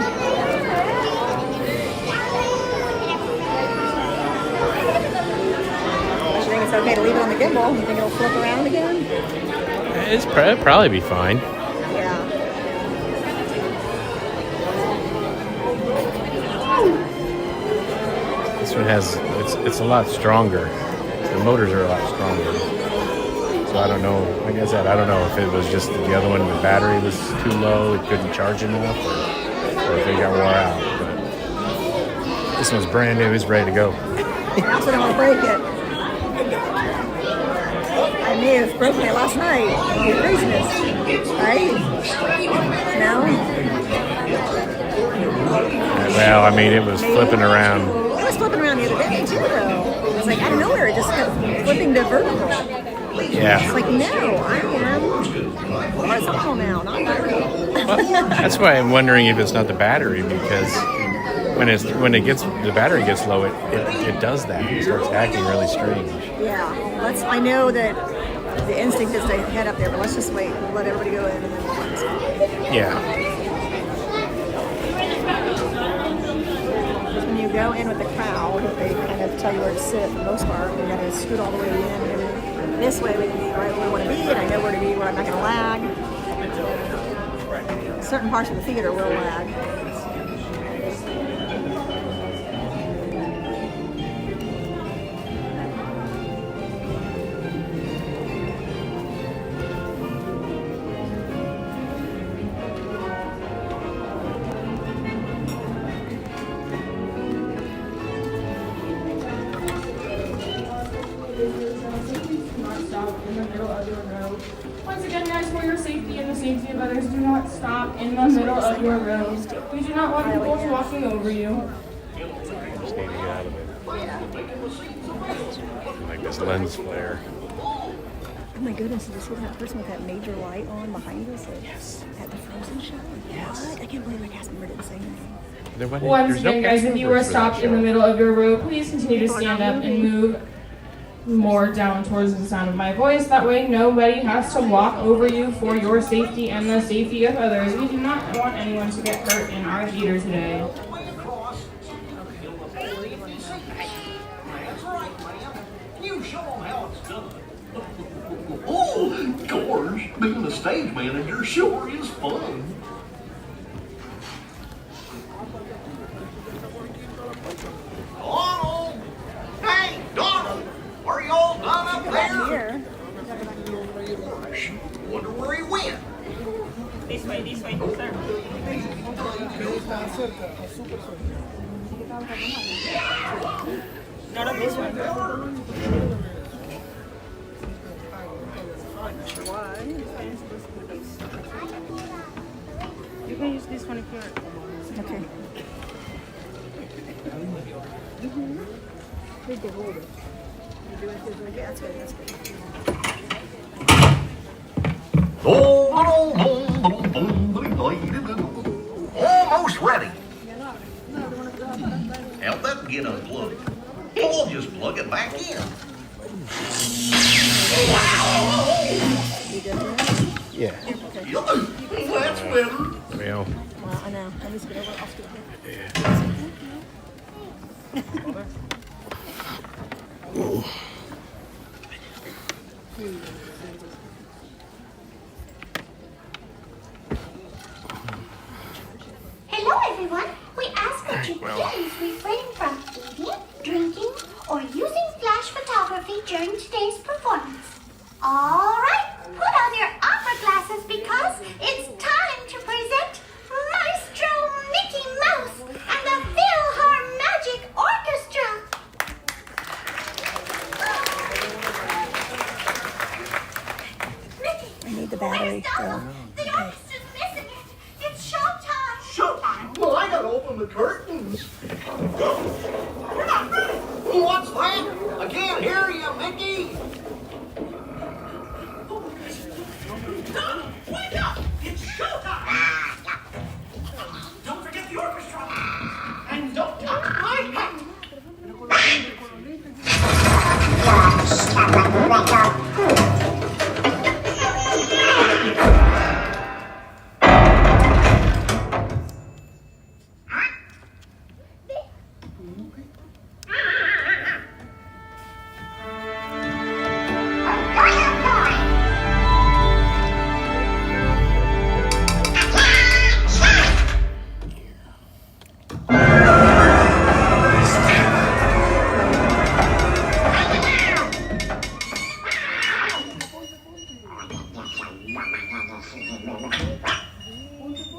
You think it's okay to leave it on the gimbal? You think it'll flip around again? It'll probably be fine. Yeah. This one has, it's a lot stronger. The motors are a lot stronger. So I don't know, like I said, I don't know if it was just the other one, the battery was too low, it couldn't charge enough, or if it got wore out. But this one's brand new, it's ready to go. I also don't want to break it. I may have broken it last night. Craziness. Right? No? Well, I mean, it was flipping around. It was flipping around the other day, too, though. It was like out of nowhere, it just kept flipping to vertical. Yeah. It's like, no, I am horizontal now, not vertical. That's why I'm wondering if it's not the battery, because when the battery gets low, it does that. It starts acting really strange. Yeah, I know that the instinct is to head up there, but let's just wait and let everybody go in and then we'll find something. Yeah. When you go in with the crowd, they kind of tell you where to sit for the most part. We got to scoot all the way in. This way we can be right where we want to be, and I know where to be where I'm not going to lag. Certain parts of the theater will lag. Once again, guys, for your safety and the safety of others, do not stop in the middle of your road. We do not want people walking over you. Just need to get out of it. Like this lens flare. Oh my goodness, did you see that person with that major light on behind us at the Frozen show? Yes. What? I can't believe my cast member didn't say anything. Once again, guys, if you are stopped in the middle of your road, please continue to stand up and move more down towards the sound of my voice. That way nobody has to walk over you for your safety and the safety of others. We do not want anyone to get hurt in our theater today. Oh, gosh, being a stage manager sure is fun. Donald! Hey, Donald! Are you all done up there? Gosh, wonder where he went. This way, sir. No, this way. You can use this one if you're... Okay. Big to hold it. You do it like that. That's good. That's good. Almost ready. Now that get unplugged. We'll just plug it back in. Yeah. Okay. That's better. Well. I know. Let me scoot over. I'll scoot over. Hello, everyone. We ask that you please refrain from eating, drinking, or using flash photography during today's performance. All right, put on your opera glasses because it's time to present Maestro Mickey Mouse and the PhilharMagic Orchestra. I need the battery. The orchestra's missing it. It's showtime. Showtime? Well, I gotta open the curtains. What's that? I can't hear you, Mickey.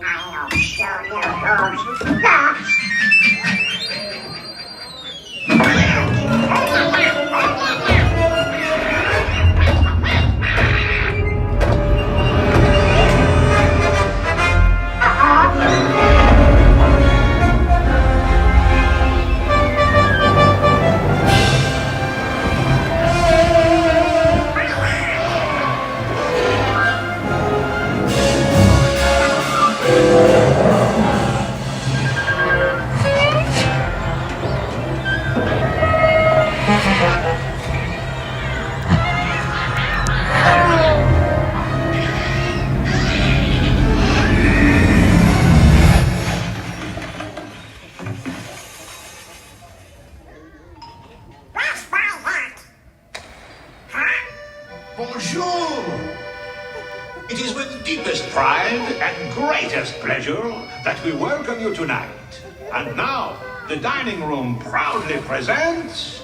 I'll show you who's boss. Bonjour! It is with deepest pride and greatest pleasure that we welcome you tonight. And now, the dining room proudly presents...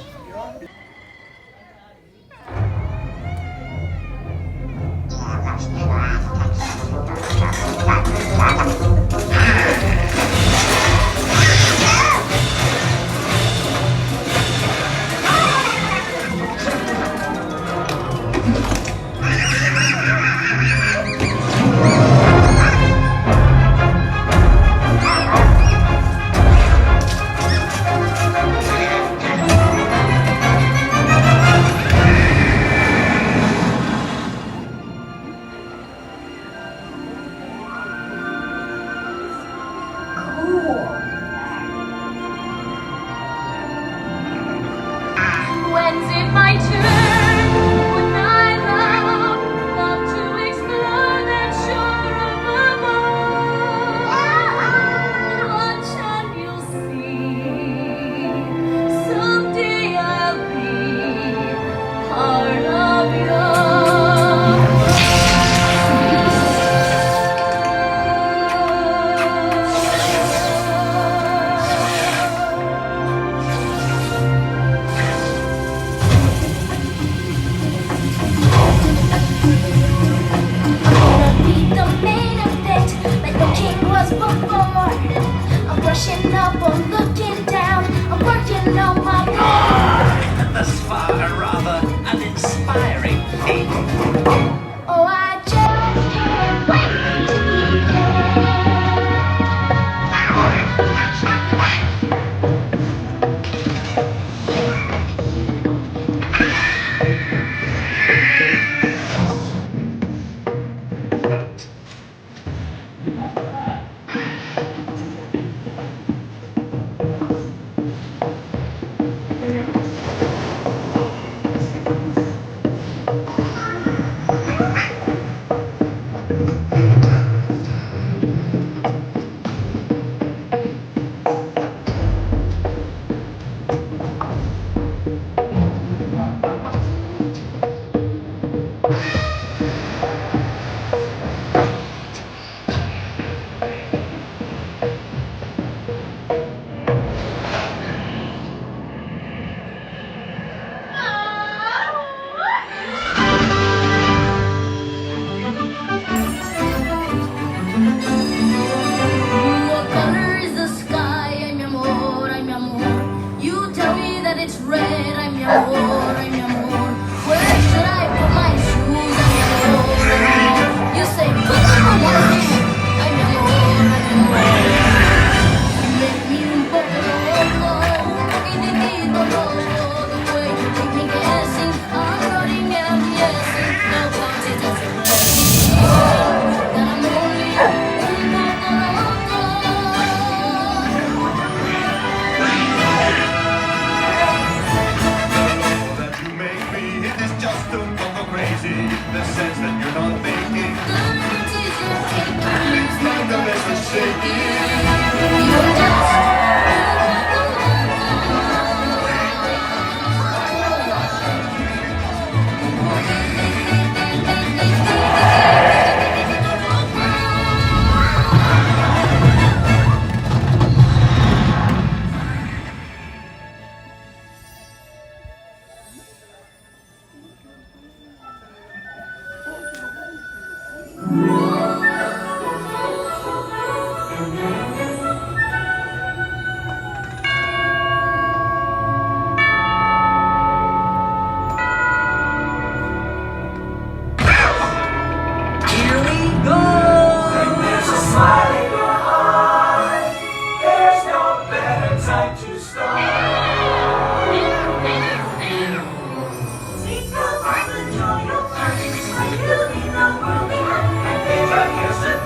When's it my turn? Would I love to explore?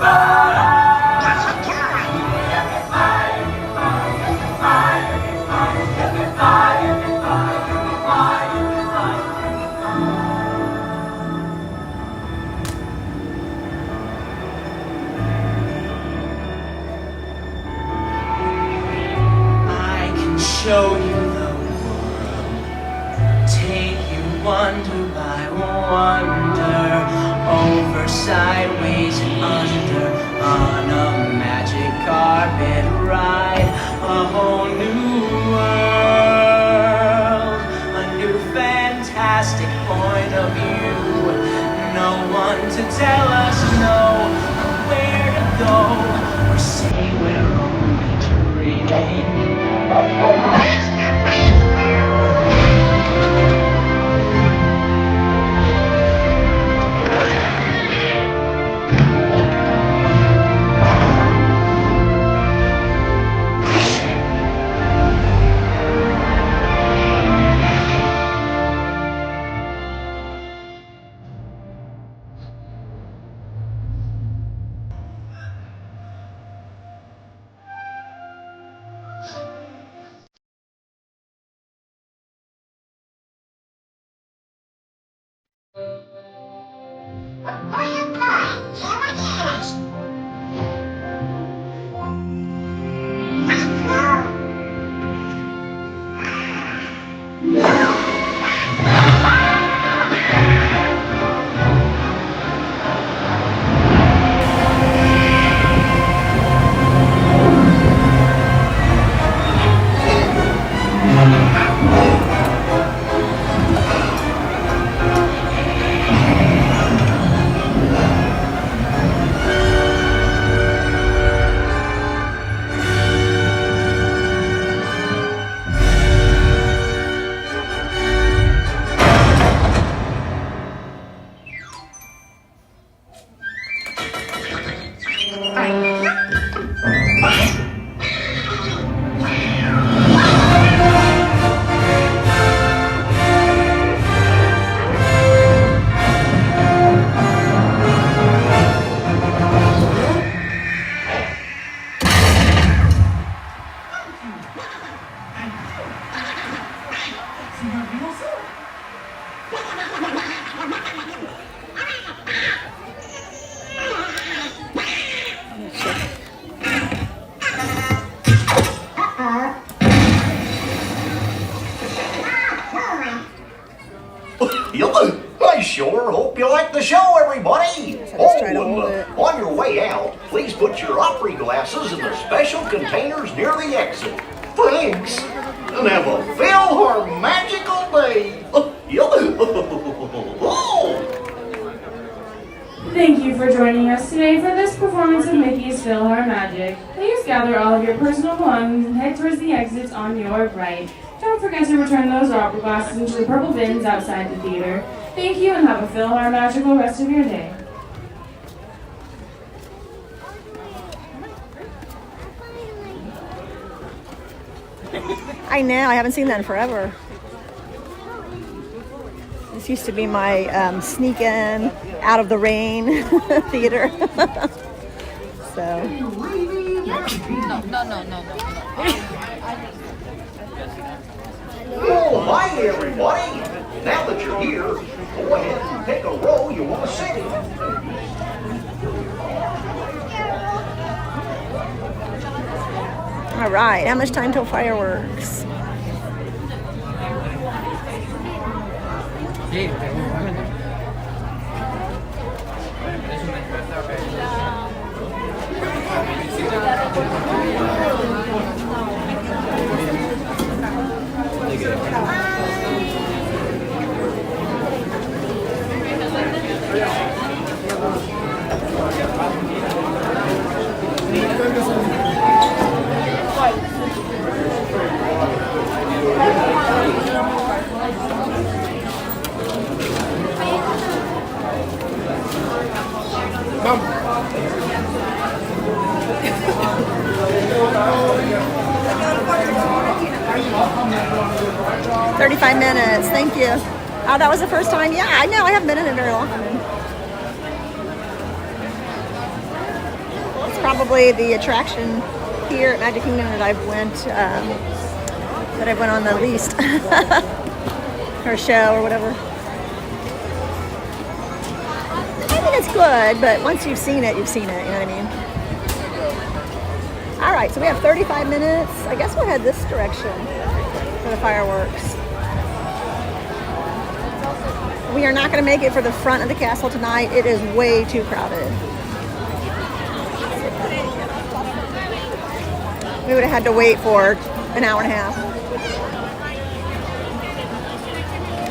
I can show you the world, take you wonder by wonder, over, sideways, and under, on a magic carpet ride, a whole new world, a new fantastic point of view. No one to tell us no, where to go, or say we're only dreaming. I sure hope you like the show, everybody. Oh, On your way out, please put your opry glasses in the special containers near the exit. Thanks, and have a Philharmagical day. Thank you for joining us today for this performance of Mickey's PhilharMagic. Please gather all of your personal belongings and head towards the exits on your right. Don't forget to return those opera glasses into the purple bins outside the theater. Thank you and have a PhilharMagical rest of your day. I know, I haven't seen that in forever. This used to be my sneak in, out of the rain theater. So. No. Oh, hi, everybody. Now that you're here, go ahead and pick a row you want to sit in. All right, how much time till fireworks? $35 minutes, thank you. Oh, that was the first time? Yeah, I know, I haven't been in it very long. probably the attraction here at Magic Kingdom that I've went on the least, or show or whatever. I mean, it's good, but once you've seen it, you've seen it. You know what I mean? All right, so we have 35 minutes. I guess we'll head this direction for the fireworks. We are not going to make it for the front of the castle tonight. It is way too crowded. We would have had to wait for an hour and a half.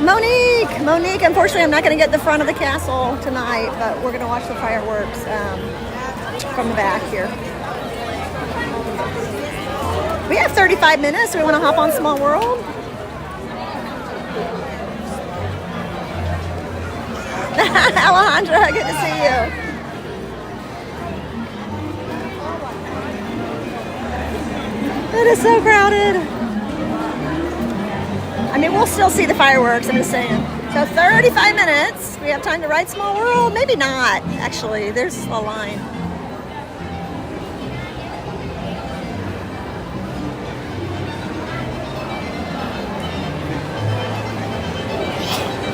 Monique, unfortunately I'm not going to get the front of the castle tonight, but we're going to watch the fireworks from the back here. We have 35 minutes. Do we want to hop on Small World? Alejandra, good to see you. It is so crowded. I mean, we'll still see the fireworks, I'm just saying. So 35 minutes. We have time to ride Small World? Maybe not, actually. There's a line.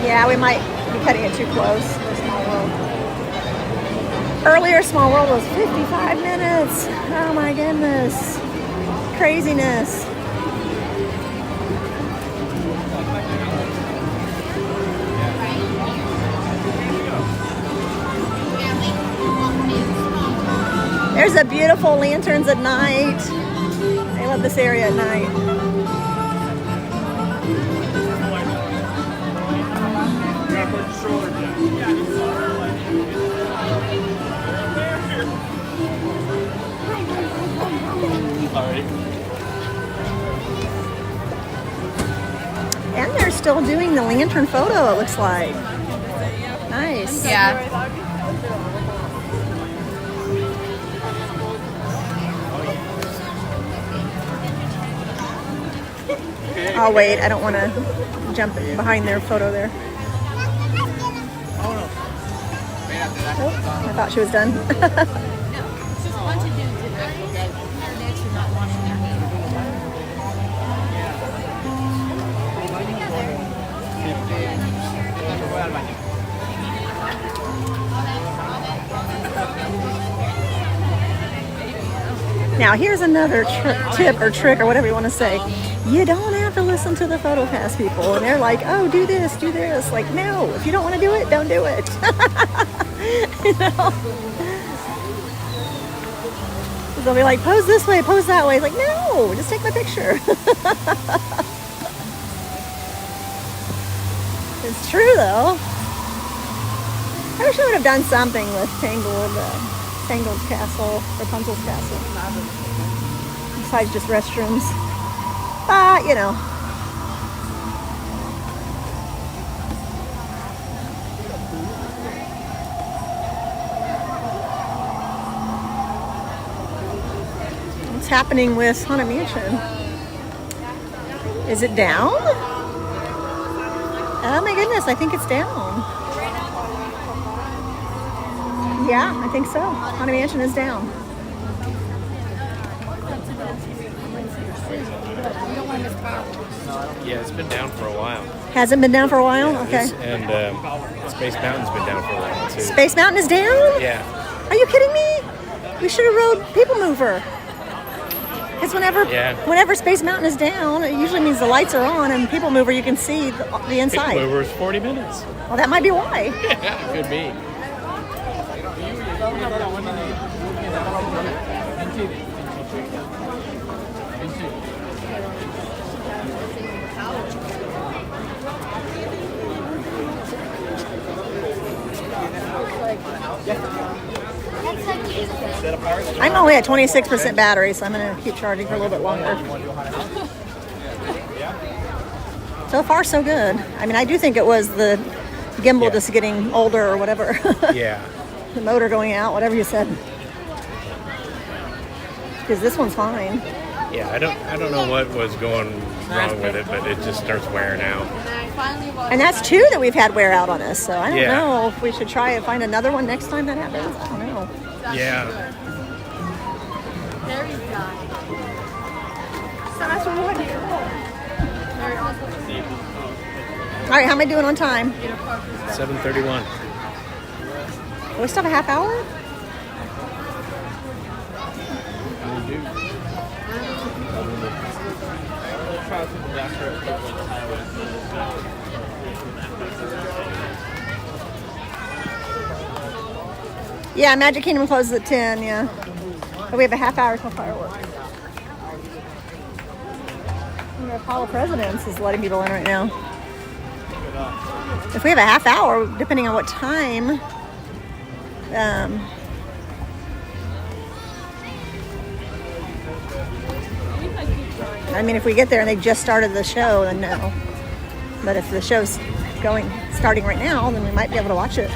Yeah, we might be cutting it too close for Small World. Earlier, Small World was 55 minutes. Oh my goodness. Craziness. There's a beautiful lanterns at night. I love this area at night. And they're still doing the lantern photo, it looks like. Nice. Yeah. I'll wait. I don't want to jump behind their photo there. Oh, I thought she was done. Now here's another tip or trick or whatever you want to say. You don't have to listen to the photo pass people. And they're like, oh, do this, do this. Like, no, if you don't want to do it, don't do it. You know? They'll be like, pose this way, pose that way. Like, no, just take my picture. It's true, though. I wish I would have done something with Tangled's castle, Rapunzel's castle. Besides just restrooms. But, you know. What's happening with Haunted Mansion? Is it down? Oh my goodness, I think it's down. Yeah, I think so. Haunted Mansion is down. Yeah, it's been down for a while. Hasn't been down for a while? Yeah, okay. And Space Mountain's been down for a while, too. Space Mountain is down? Yeah. Are you kidding me? We should have rode People Mover. Because whenever Space Mountain is down, it usually means the lights are on, and People Mover, you can see the inside. People Mover is 40 minutes. Well, that might be why. Yeah, it could be. I'm only at 26% battery, so I'm going to keep charging for a little bit longer. So far, so good. I mean, I do think it was the gimbal just getting older or whatever. Yeah. The motor going out, whatever you said. Because this one's fine. Yeah, I don't know what was going wrong with it, but it just starts wearing out. And that's two that we've had wear out on us, so I don't know if we should try and find another one next time that happens. I don't know. Yeah. There you go. All right, how am I doing on time? 7:31. We still have a half hour? Yeah, Magic Kingdom closes at 10, yeah. But we have a half hour till fireworks. And the Hall of Presidents is letting people in right now. If we have a half hour, depending on what time, I mean, if we get there and they just started the show, then no. But if the show's starting right now, then we might be able to watch it.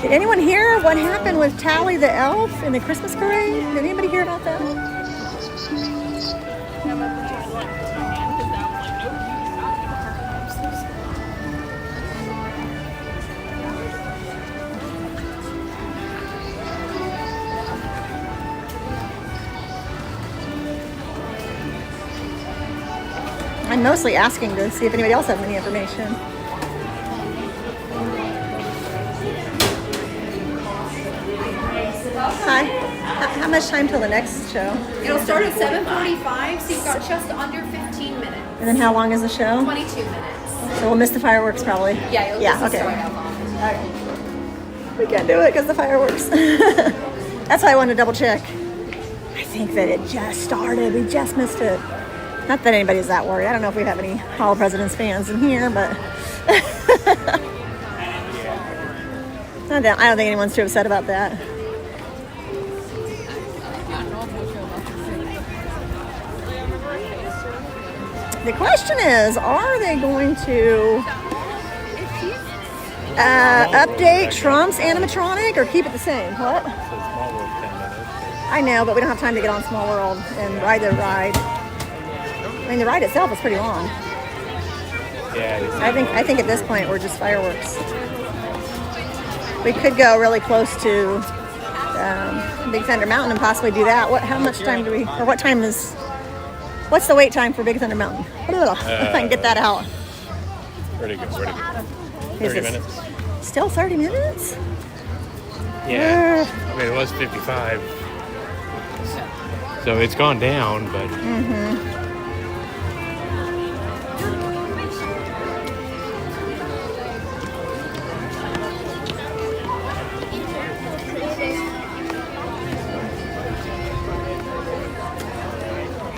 Did anyone hear what happened with Tally the Elf in the Christmas parade? Did anybody hear about that? I'm mostly asking to see if anybody else has any information. Hi. How much time till the next show? It'll start at 7:45, so you've got just under 15 minutes. And then how long is the show? 22 minutes. So we'll miss the fireworks probably. Yeah, you'll yeah, miss the okay. start how long. Okay. We can't do it because the fireworks. That's why I wanted to double check. I think that it just started. We just missed it. Not that anybody's that worried. I don't know if we have any Hall of Presidents fans in here, but I don't think anyone's too upset about that. The question is, are they going to update Trump's animatronic or keep it the same? What? I know, but we don't have time to get on Small World and ride the ride. I mean, the ride itself is pretty long. Yeah, it is. I think at this point we're just fireworks. We could go really close to Big Thunder Mountain and possibly do that. How much time do we? Or what time is? What's the wait time for Big Thunder Mountain? I can get that out. Pretty good. 30 minutes. Still 30 minutes? Yeah. I mean, it was 55. So it's gone down, but. Mm-hmm.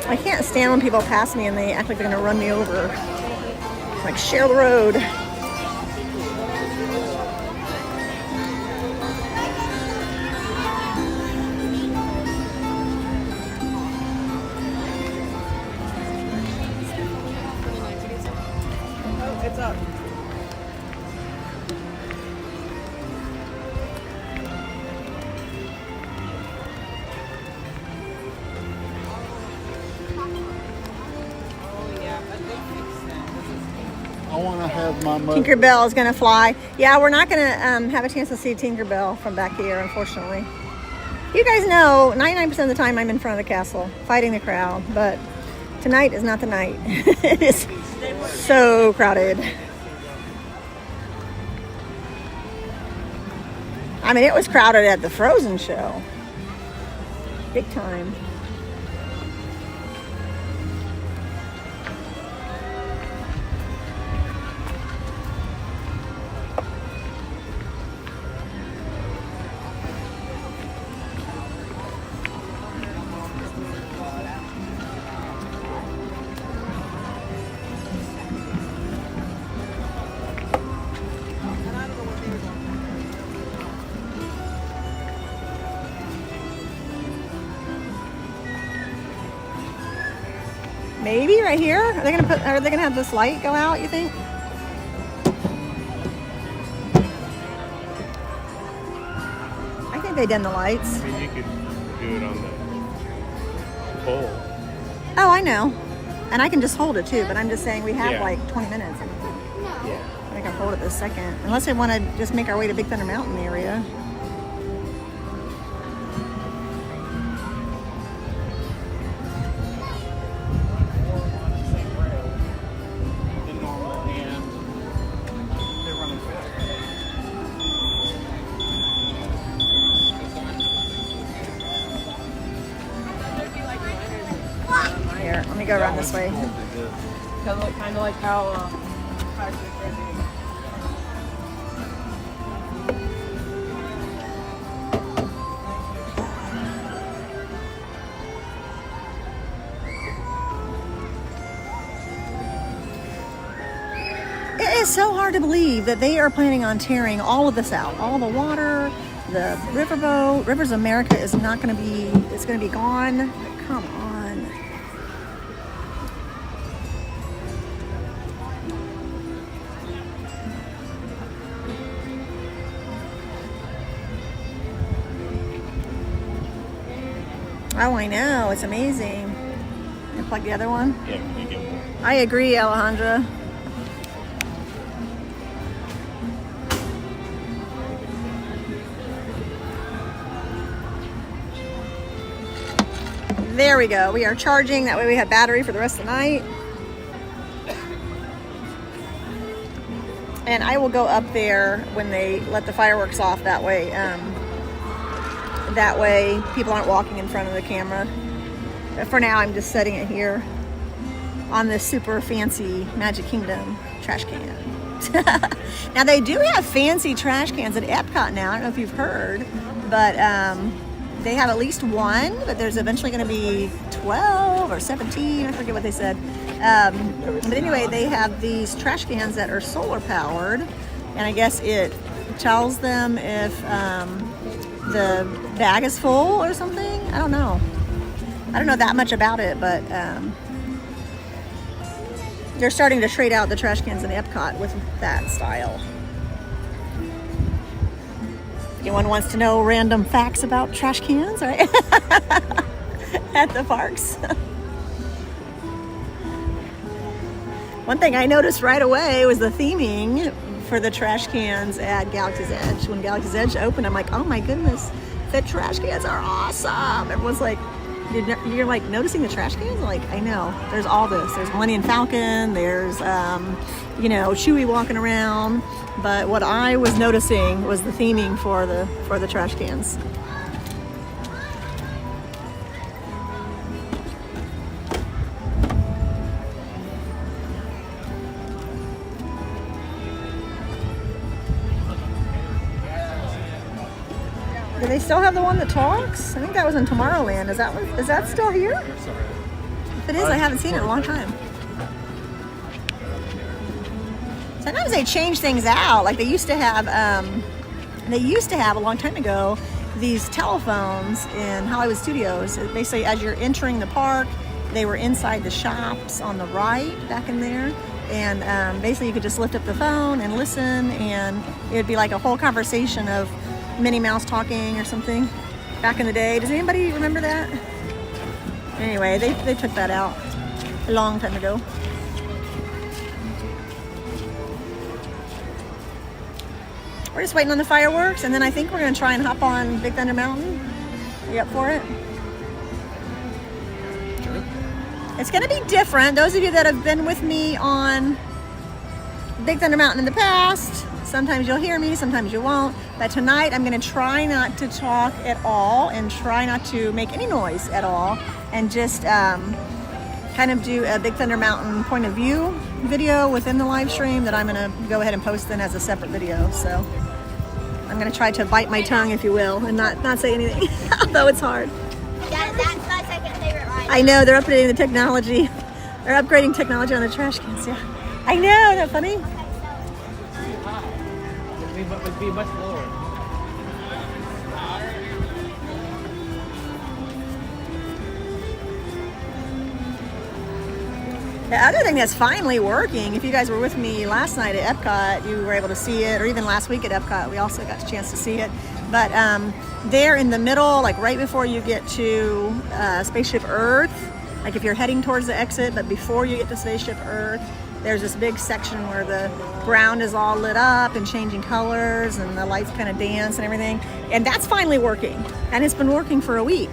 I can't stand when people pass me and they act like they're gonna run me over. Like, share the road. Oh, it's up. I want to have my mother. Tinkerbell is gonna fly. Yeah, we're not gonna have a chance to see Tinkerbell from back here, unfortunately. You guys know, 99% of the time I'm in front of the castle, fighting the crowd, but tonight is not the night. It is so crowded. I mean, it was crowded at the Frozen show. Big time. Maybe right here. Are they gonna have this light go out, you think? I think they dim the lights. I mean, you could do it on the pole. Oh, I know. And I can just hold it too, but I'm just saying we have Yeah. like 20 minutes. Yeah. I can hold it this second. Unless we want to just make our way to Big Thunder Mountain area. Here, let me go around this way. Kind of like how. It is so hard to believe that they are planning on tearing all of this out. All the water, the riverboat, Rivers of America is not going to be, it's going to be gone. Come on. Oh, I know. It's amazing. You plug the other one? Yeah, we get more. I agree, Alejandra. There we go. We are charging. That way we have battery for the rest of the night. And I will go up there when they let the fireworks off. That way people aren't walking in front of the camera. But for now, I'm just setting it here on this super fancy Magic Kingdom trash can. Now they do have fancy trash cans at Epcot now. I don't know if you've heard, but they have at least one, but there's eventually going to be 12 or 17. I forget what they said. But anyway, they have these trash cans that are solar powered, and I guess it tells them if the bag is full or something. I don't know. I don't know that much about it, but they're starting to trade out the trash cans in Epcot with that style. Anyone wants to know random facts about trash cans, right? At the parks. One thing I noticed right away was the theming for the trash cans at Galaxy's Edge. When Galaxy's Edge opened, I'm like, oh my goodness, the trash cans are awesome. Everyone's like, you're like noticing the trash cans? I'm like, I know. There's all this. There's Millennium Falcon. There's, Chewie walking around. But what I was noticing was the theming for the trash cans. Do they still have the one that talks? I think that was in Tomorrowland. Is that still here? If it is, I haven't seen it in a long time. Sometimes they change things out. Like they used to have a long time ago these telephones in Hollywood Studios. Basically, as you're entering the park, they were inside the shops on the right back in there. And basically, you could just lift up the phone and listen, and it would be like a whole conversation of Minnie Mouse talking or something back in the day. Does anybody remember that? Anyway, they took that out a long time ago. We're just waiting on the fireworks, and then I think we're going to try and hop on Big Thunder Mountain. Are you up for it? Sure. It's going to be different. Those of you that have been with me on Big Thunder Mountain in the past, sometimes you'll hear me, sometimes you won't. But tonight I'm going to try not to talk at all and try not to make any noise at all, and just kind of do a Big Thunder Mountain point of view video within the live stream that I'm going to go ahead and post then as a separate video. So I'm going to try to bite my tongue, if you will, and not say anything, although it's hard. Yeah, that's my second favorite ride. I know, they're updating the technology. They're upgrading technology on the trash cans, yeah. I know, isn't that funny? It'd be much lower. The other thing that's finally working, if you guys were with me last night at Epcot, you were able to see it, or even last week at Epcot, we also got a chance to see it. But there in the middle, like right before you get to Spaceship Earth, Like if you're heading towards the exit, but before you get to Spaceship Earth, there's this big section where the ground is all lit up and changing colors and the lights kind of dance and everything. And that's finally working. And it's been working for a week,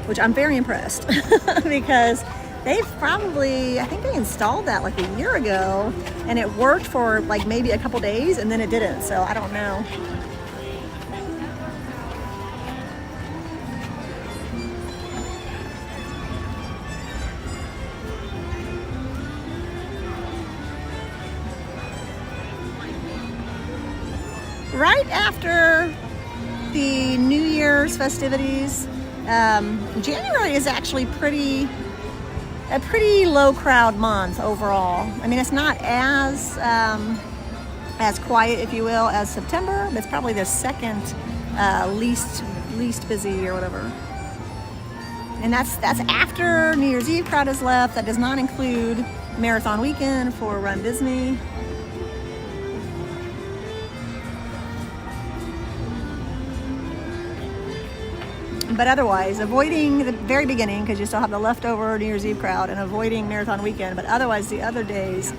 which I'm very impressed because they've probably, I think they installed that like a year ago and it worked for like maybe a couple days and then it didn't. So I don't know. Right after the New Year's festivities, January is actually a pretty low crowd month overall. I mean, it's not as quiet, if you will, as September, but it's probably the second least busy or whatever. And that's after New Year's Eve crowd has left. That does not include Marathon Weekend for Run Disney. But otherwise, avoiding the very beginning, because you still have the leftover New Year's Eve crowd, and avoiding Marathon Weekend. But otherwise, the other days,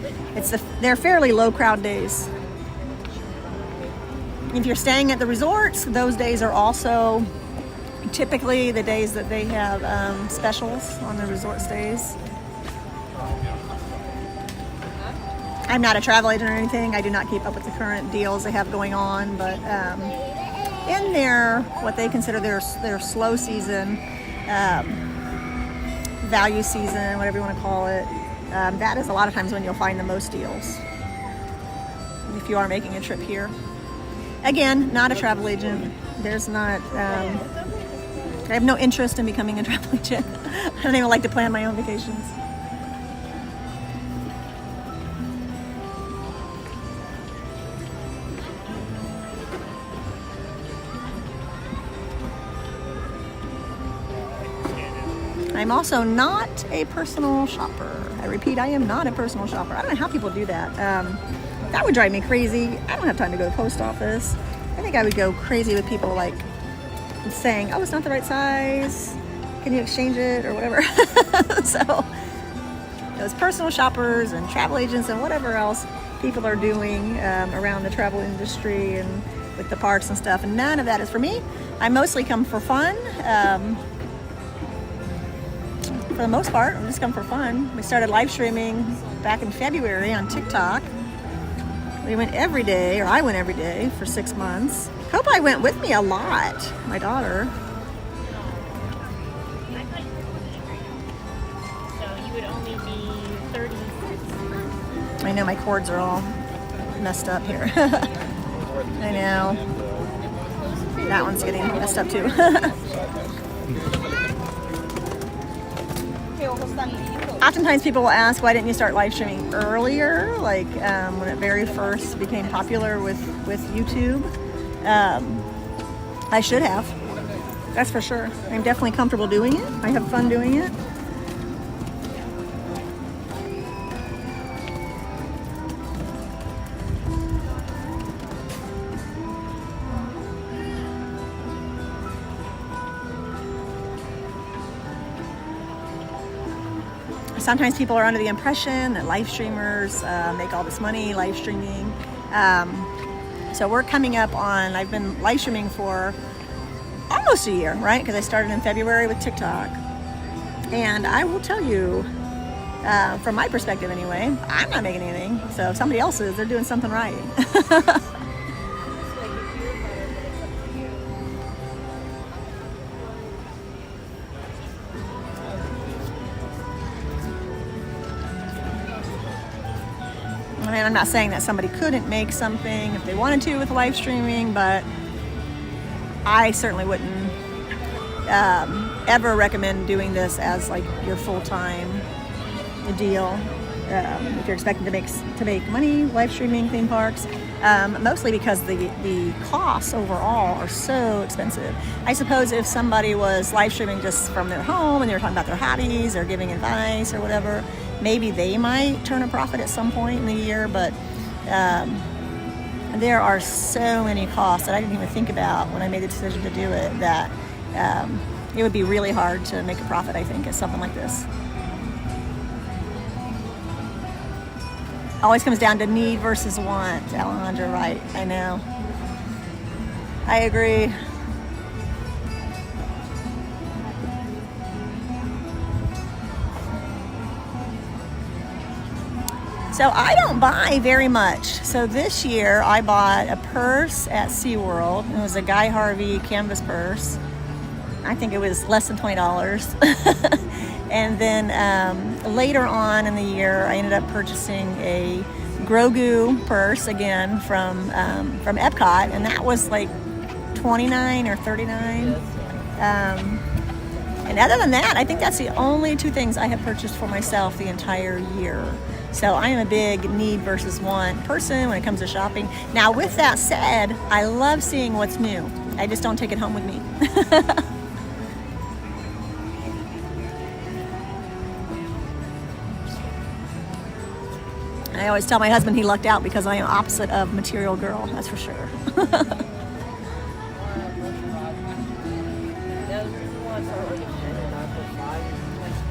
they're fairly low crowd days. If you're staying at the resorts, those days are also typically the days that they have specials on the resort stays. I'm not a travel agent or anything. I do not keep up with the current deals they have going on, but in their, what they consider their slow season, value season, whatever you want to call it, that is a lot of times when you'll find the most deals if you are making a trip here. Again, not a travel agent. There's not, I have no interest in becoming a travel agent. I don't even like to plan my own vacations. I'm also not a personal shopper. I repeat, I am not a personal shopper. I don't know how people do that. That would drive me crazy. I don't have time to go to the post office. I think I would go crazy with people like saying, oh, it's not the right size. Can you exchange it or whatever? So those personal shoppers and travel agents and whatever else people are doing around the travel industry and with the parks and stuff. And none of that is for me. I mostly come for fun. For the most part, we just come for fun. We started live streaming back in February on TikTok. We went every day, or I went every day for 6 months. Hope I went with me a lot, my daughter. So you would only be 36. I know my cords are all messed up here. I know. That one's getting messed up too. Oftentimes people will ask, why didn't you start live streaming earlier? Like when it very first became popular with YouTube. I should have. That's for sure. I'm definitely comfortable doing it. I have fun doing it. Sometimes people are under the impression that live streamers make all this money live streaming. So we're coming up on, I've been live streaming for almost a year, right? Because I started in February with TikTok. And I will tell you, from my perspective anyway, I'm not making anything. So if somebody else is, they're doing something right. And I'm not saying that somebody couldn't make something if they wanted to with live streaming, but I certainly wouldn't ever recommend doing this as like your full-time deal. If you're expecting to make money live streaming theme parks, mostly because the costs overall are so expensive. I suppose if somebody was live streaming just from their home and they were talking about their hobbies or giving advice or whatever, maybe they might turn a profit at some point in the year, but there are so many costs that I didn't even think about when I made the decision to do it, that it would be really hard to make a profit, I think, at something like this. Always comes down to need versus want. Alejandra, right? I know. I agree. So I don't buy very much. So this year I bought a purse at SeaWorld. It was a Guy Harvey canvas purse. I think it was less than $20. And then later on in the year, I ended up purchasing a Grogu purse again from Epcot, and that was like $29 or $39. And other than that, I think that's the only two things I have purchased for myself the entire year. So I am a big need versus want person when it comes to shopping. Now, with that said, I love seeing what's new. I just don't take it home with me. I always tell my husband he lucked out because I am opposite of material girl, that's for sure.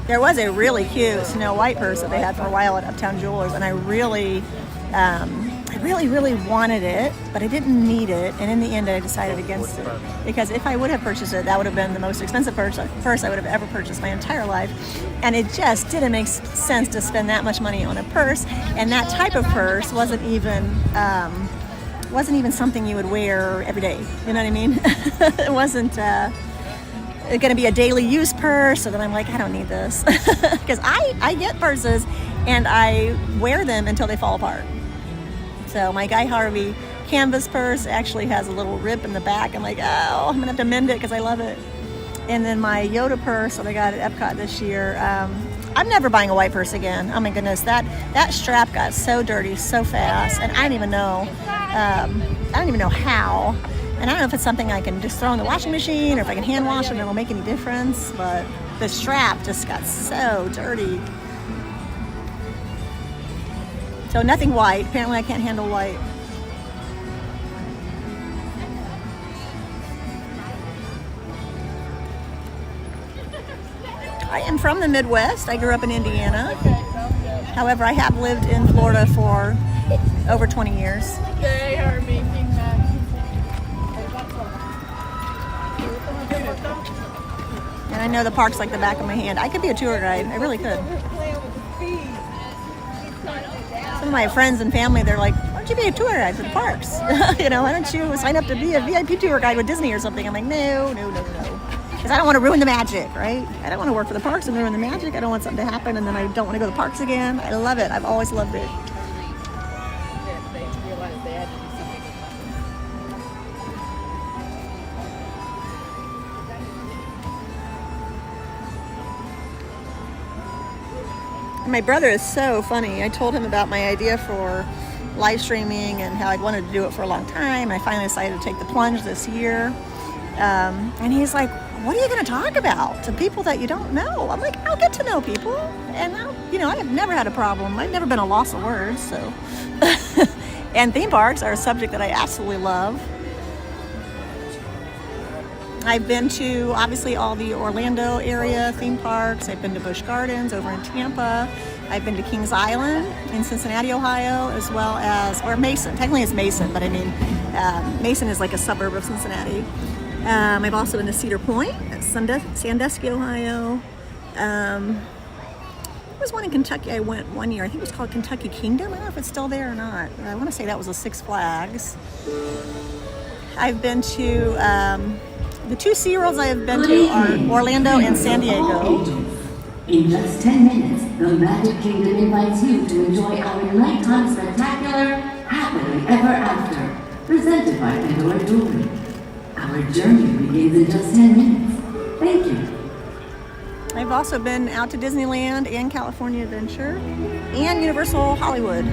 There was a really cute Snow White purse that they had for a while at Uptown Jewelers, and I really wanted it, but I didn't need it, and in the end I decided against it. Because if I would have purchased it, that would have been the most expensive purse I would have ever purchased my entire life, and it just didn't make sense to spend that much money on a purse, and that type of purse wasn't even something you would wear every day, you know what I mean? It wasn't going to be a daily use purse, so then I'm like, I don't need this. Because I get purses and I wear them until they fall apart. So my Guy Harvey canvas purse actually has a little rip in the back. I'm like, oh, I'm going to have to mend it because I love it. And then my Yoda purse that I got at Epcot this year, I'm never buying a white purse again. Oh my goodness, that strap got so dirty so fast, and I don't even know how. And I don't know if it's something I can just throw in the washing machine or if I can hand wash it and it'll make any difference, but the strap just got so dirty. So nothing white. Apparently I can't handle white. I am from the Midwest. I grew up in Indiana. However, I have lived in Florida for over 20 years. They are making that. And I know the parks like the back of my hand. I could be a tour guide. I really could. Some of my friends and family, they're like, why don't you be a tour guide for the parks? You know, why don't you sign up to be a VIP tour guide with Disney or something? I'm like, no. Because I don't want to ruin the magic, right? I don't want to work for the parks and ruin the magic. I don't want something to happen and then I don't want to go to the parks again. I love it. I've always loved it. My brother is so funny. I told him about my idea for live streaming and how I'd wanted to do it for a long time. I finally decided to take the plunge this year. And he's like, what are you going to talk about to people that you don't know? I'm like, I'll get to know people. And I have never had a problem. I've never been a loss of words. So, and theme parks are a subject that I absolutely love. I've been to, obviously, all the Orlando area theme parks. I've been to Busch Gardens over in Tampa. I've been to Kings Island in Cincinnati, Ohio, as well as, or Mason. Technically it's Mason, but I mean, Mason is like a suburb of Cincinnati. I've also been to Cedar Point at Sandusky, Ohio. There was one in Kentucky I went one year. I think it was called Kentucky Kingdom. I don't know if it's still there or not. I want to say that was a Six Flags. I've been to... the two SeaWorlds I have been to are Orlando and San Diego. In just 10 minutes, the Magic Kingdom invites you to enjoy our nighttime spectacular Happily Ever After, presented by Pandora Jewelry. Our journey begins in just 10 minutes. Thank you. I've also been out to Disneyland and California Adventure and Universal Hollywood.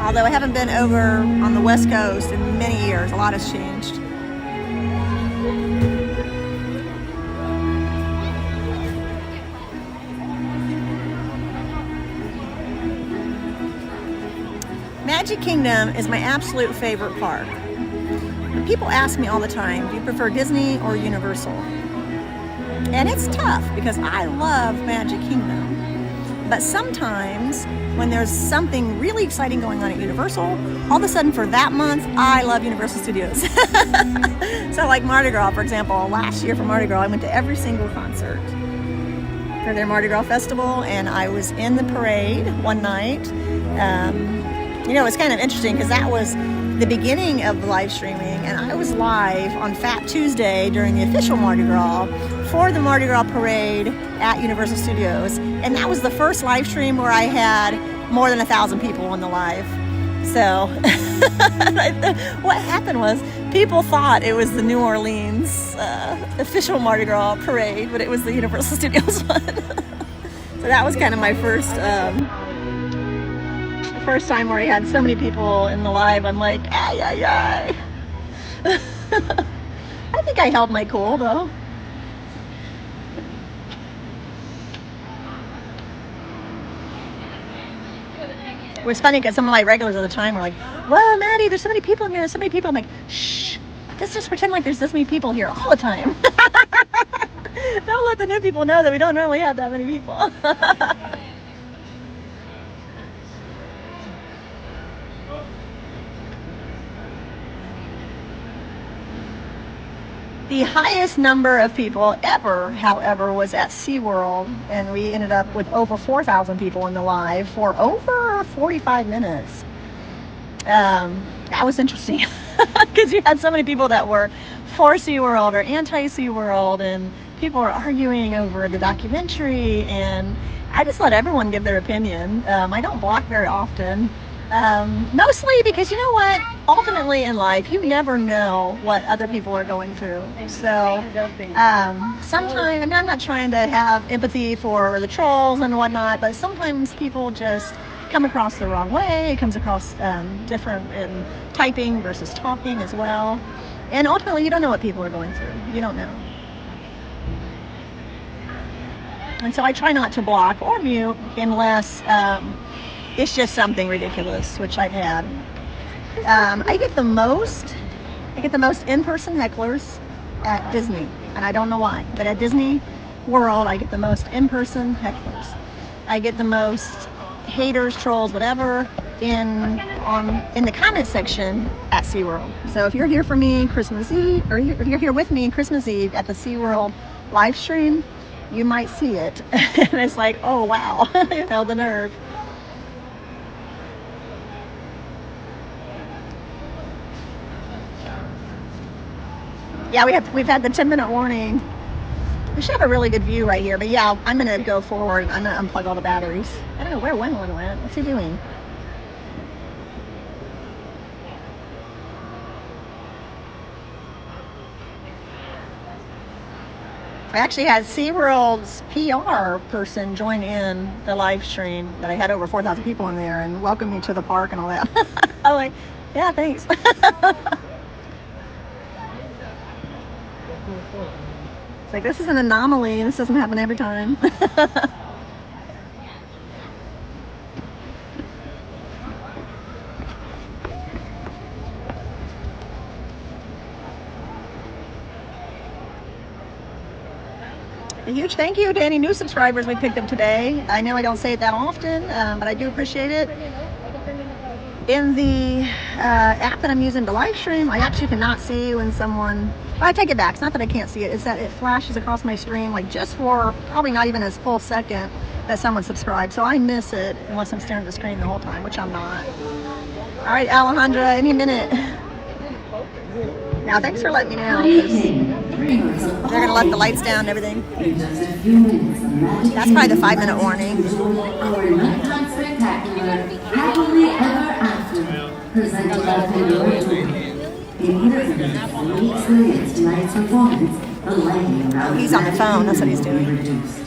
Although I haven't been over on the West Coast in many years, a lot has changed. Magic Kingdom is my absolute favorite park. People ask me all the time, do you prefer Disney or Universal? And it's tough because I love Magic Kingdom. But sometimes when there's something really exciting going on at Universal, all of a sudden for that month, I love Universal Studios. So like Mardi Gras, for example, last year for Mardi Gras, I went to every single concert for their Mardi Gras festival, and I was in the parade one night. You know, it's kind of interesting because that was the beginning of the live streaming, and I was live on Fat Tuesday during the official Mardi Gras for the Mardi Gras parade at Universal Studios, and that was the first live stream where I had more than 1,000 people on the live. So what happened was people thought it was the New Orleans official Mardi Gras parade, but it was the Universal Studios one. So that was kind of my first time where I had so many people in the live. I'm like, ay, ay, ay. I think I held my cool though. It was funny because some of my regulars at the time were like, whoa, Maddie, there's so many people in here, there's so many people. I'm like, shh, let's just pretend like there's this many people here all the time. Don't let the new people know that we don't normally have that many people. The highest number of people ever, however, was at SeaWorld, and we ended up with over 4,000 people in the live for over 45 minutes. That was interesting because you had so many people that were for SeaWorld or anti-SeaWorld, and people were arguing over the documentary, and I just let everyone give their opinion. I don't block very often. Mostly because you know what, ultimately in life you never know what other people are going through, so sometimes, I mean, I'm not trying to have empathy for the trolls and whatnot, but sometimes people just come across the wrong way. It comes across different in typing versus talking as well, and ultimately you don't know what people are going through. You don't know. And so I try not to block or mute unless it's just something ridiculous, which I've had. I get the most in-person hecklers at Disney, and I don't know why, but at Disney World I get the most in-person hecklers. I get the most haters, trolls, whatever in the comment section at SeaWorld. So if you're here for me Christmas Eve, or if you're here with me Christmas Eve at the SeaWorld live stream, you might see it. And it's like, oh wow, I held the nerve. Yeah, we've had the 10-minute warning. We should have a really good view right here, but yeah, I'm gonna go forward. I'm gonna unplug all the batteries. I don't know where Wendell went. What's he doing? I actually had SeaWorld's PR person join in the live stream that I had over 4,000 people in there and welcome me to the park and all that. I'm like, yeah, thanks. It's like, this is an anomaly. This doesn't happen every time. A huge thank you to any new subscribers we picked up today. I know I don't say it that often, but I do appreciate it. In the app that I'm using to live stream, I actually cannot see when someone... I take it back. It's not that I can't see it. It's that it flashes across my screen, like just for probably not even a full second that someone subscribed. So I miss it unless I'm staring at the screen the whole time, which I'm not. All right, Alejandra, any minute. Now, thanks for letting me know. They're going to let the lights down and everything. That's probably the 5-minute warning. Our nighttime spectacular, Happily Ever After, presented by Pandora. In order for you to fully experience tonight's performance, the lighting around He's on the phone, that's what he's doing. Reduced.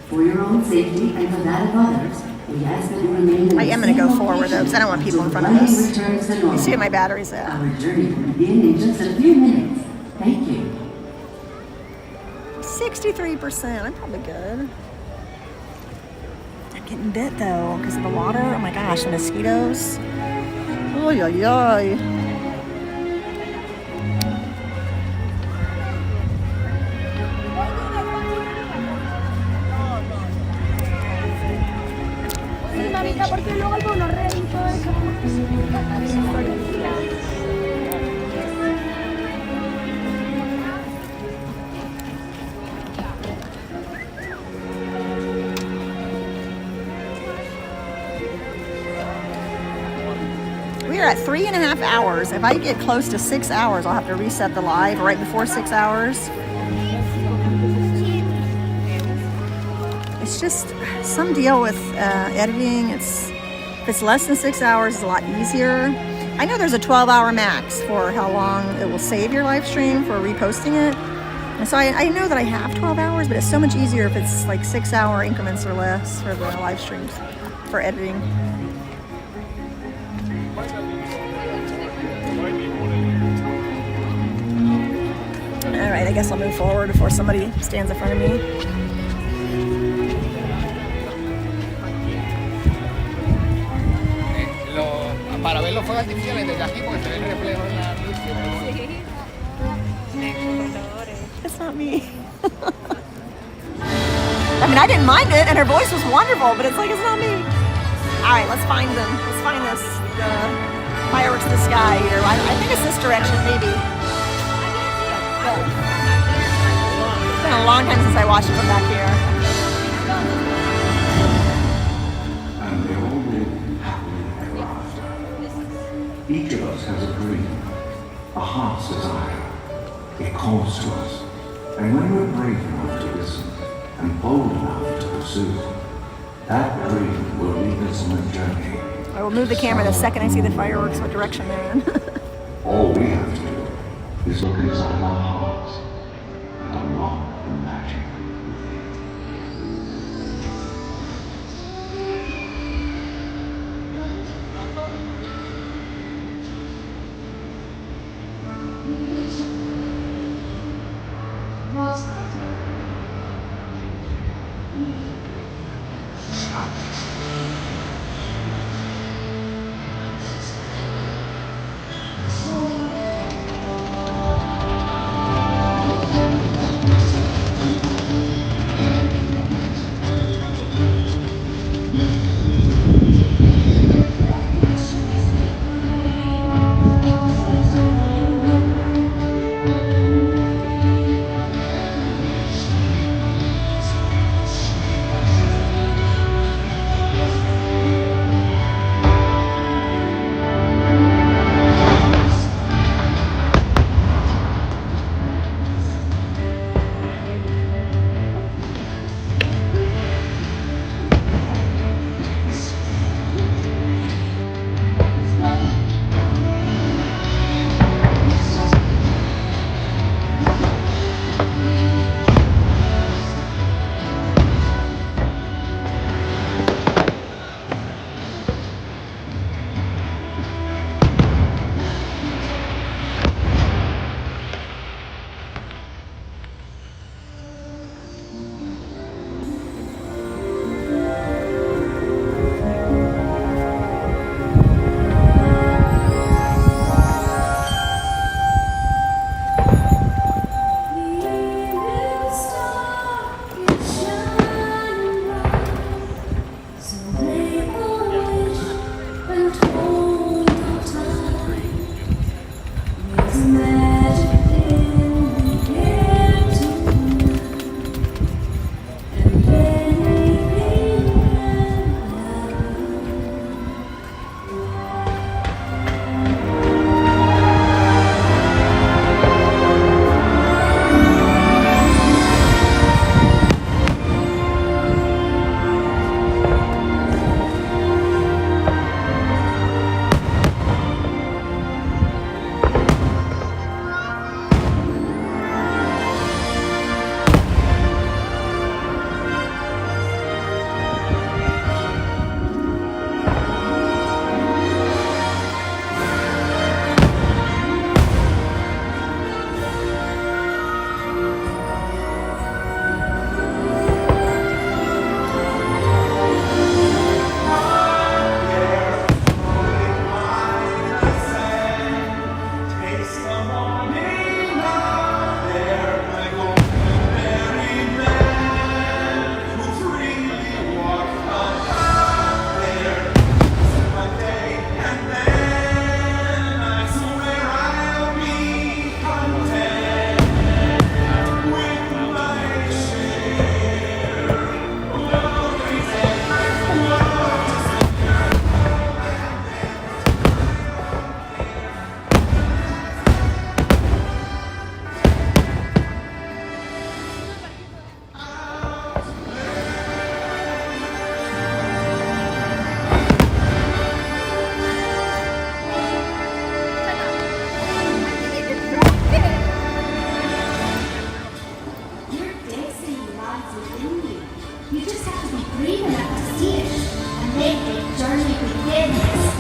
For your own safety and for that of others, we ask that you remain. I am going to go forward though, because I don't want people in front of us. You see where my battery's at. Our journey will begin in just a few minutes. Thank you. 63%. I'm probably good. I'm getting bit though because of the water. Oh my gosh, the mosquitoes. Oy, oy, oy. Mira, porque luego el monorriel y todo eso. We are at 3.5 hours. If I get close to 6 hours, I'll have to reset the live right before 6 hours. It's just some deal with editing. If it's less than 6 hours, it's a lot easier. I know there's a 12-hour max for how long it will save your live stream for reposting it. And so I know that I have 12 hours, but it's so much easier if it's like 6-hour increments or less for the live streams for editing. All right, I guess I'll move forward before somebody stands in front of me. Para ver los fuegos artificiales desde aquí porque se ve el reflejo en la luz. It's not me. I mean, I didn't mind it, and her voice was wonderful, but it's like, it's not me. All right, let's find them. Let's find the fireworks in the sky here. I think it's this direction, maybe. It's been a long time since I watched it from back here. And they all live happily ever after. Each of us has a dream, a heart's desire. It calls to us. And when we're brave enough to listen and bold enough to pursue, that dream will lead us on a journey. I will move the camera the second I see the fireworks, what direction they're in. All we have to do is look inside our hearts and unlock the magic. You just have to be brave enough to see it and make the journey begins.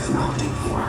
worth melting for.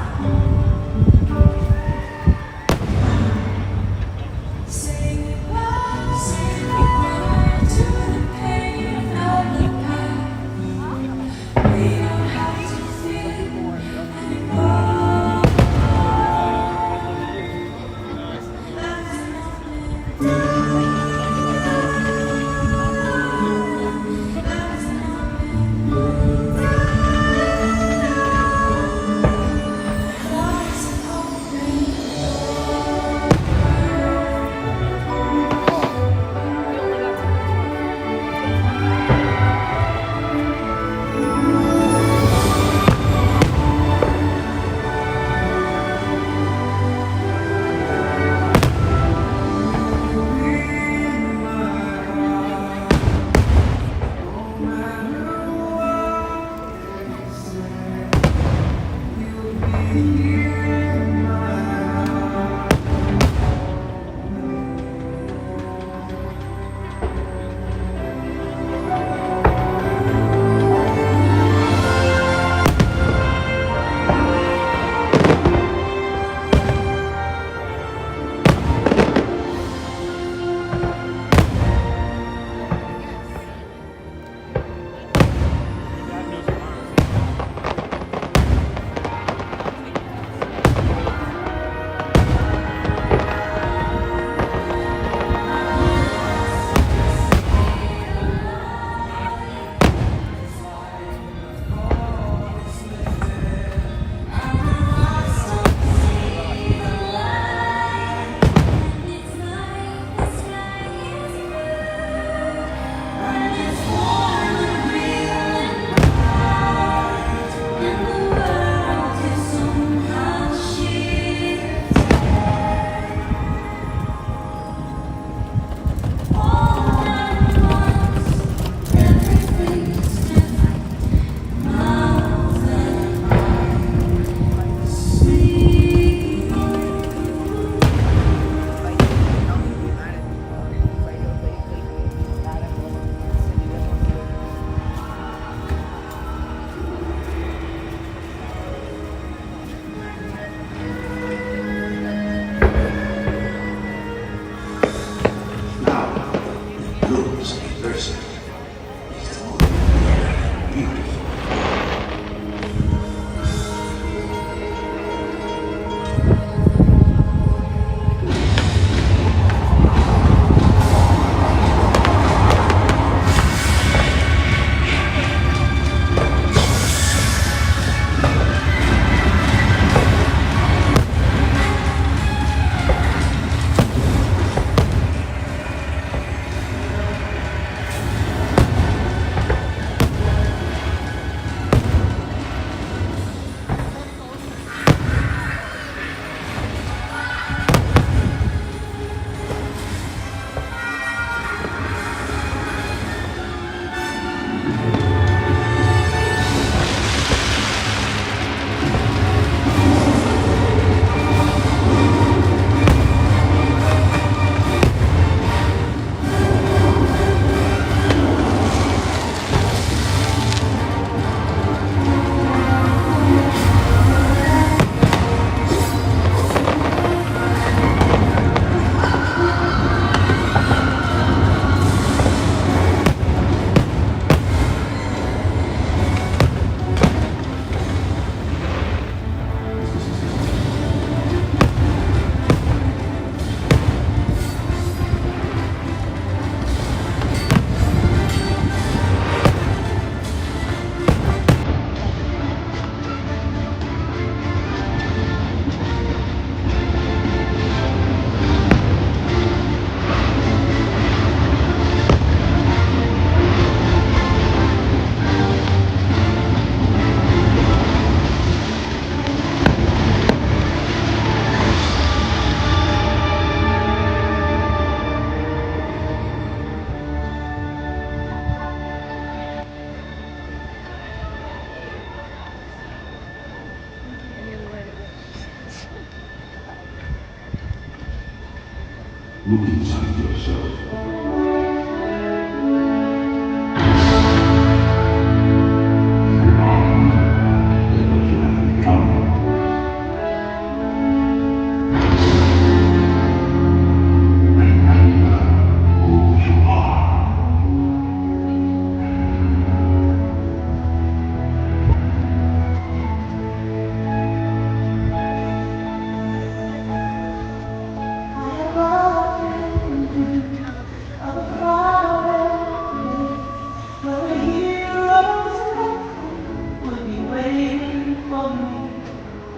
Look inside yourself. You are that which you have become.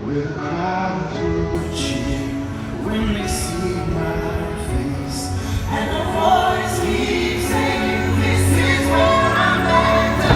We'll crowd to cheer when they see my face, and the voice keeps saying, "This is where I'm meant to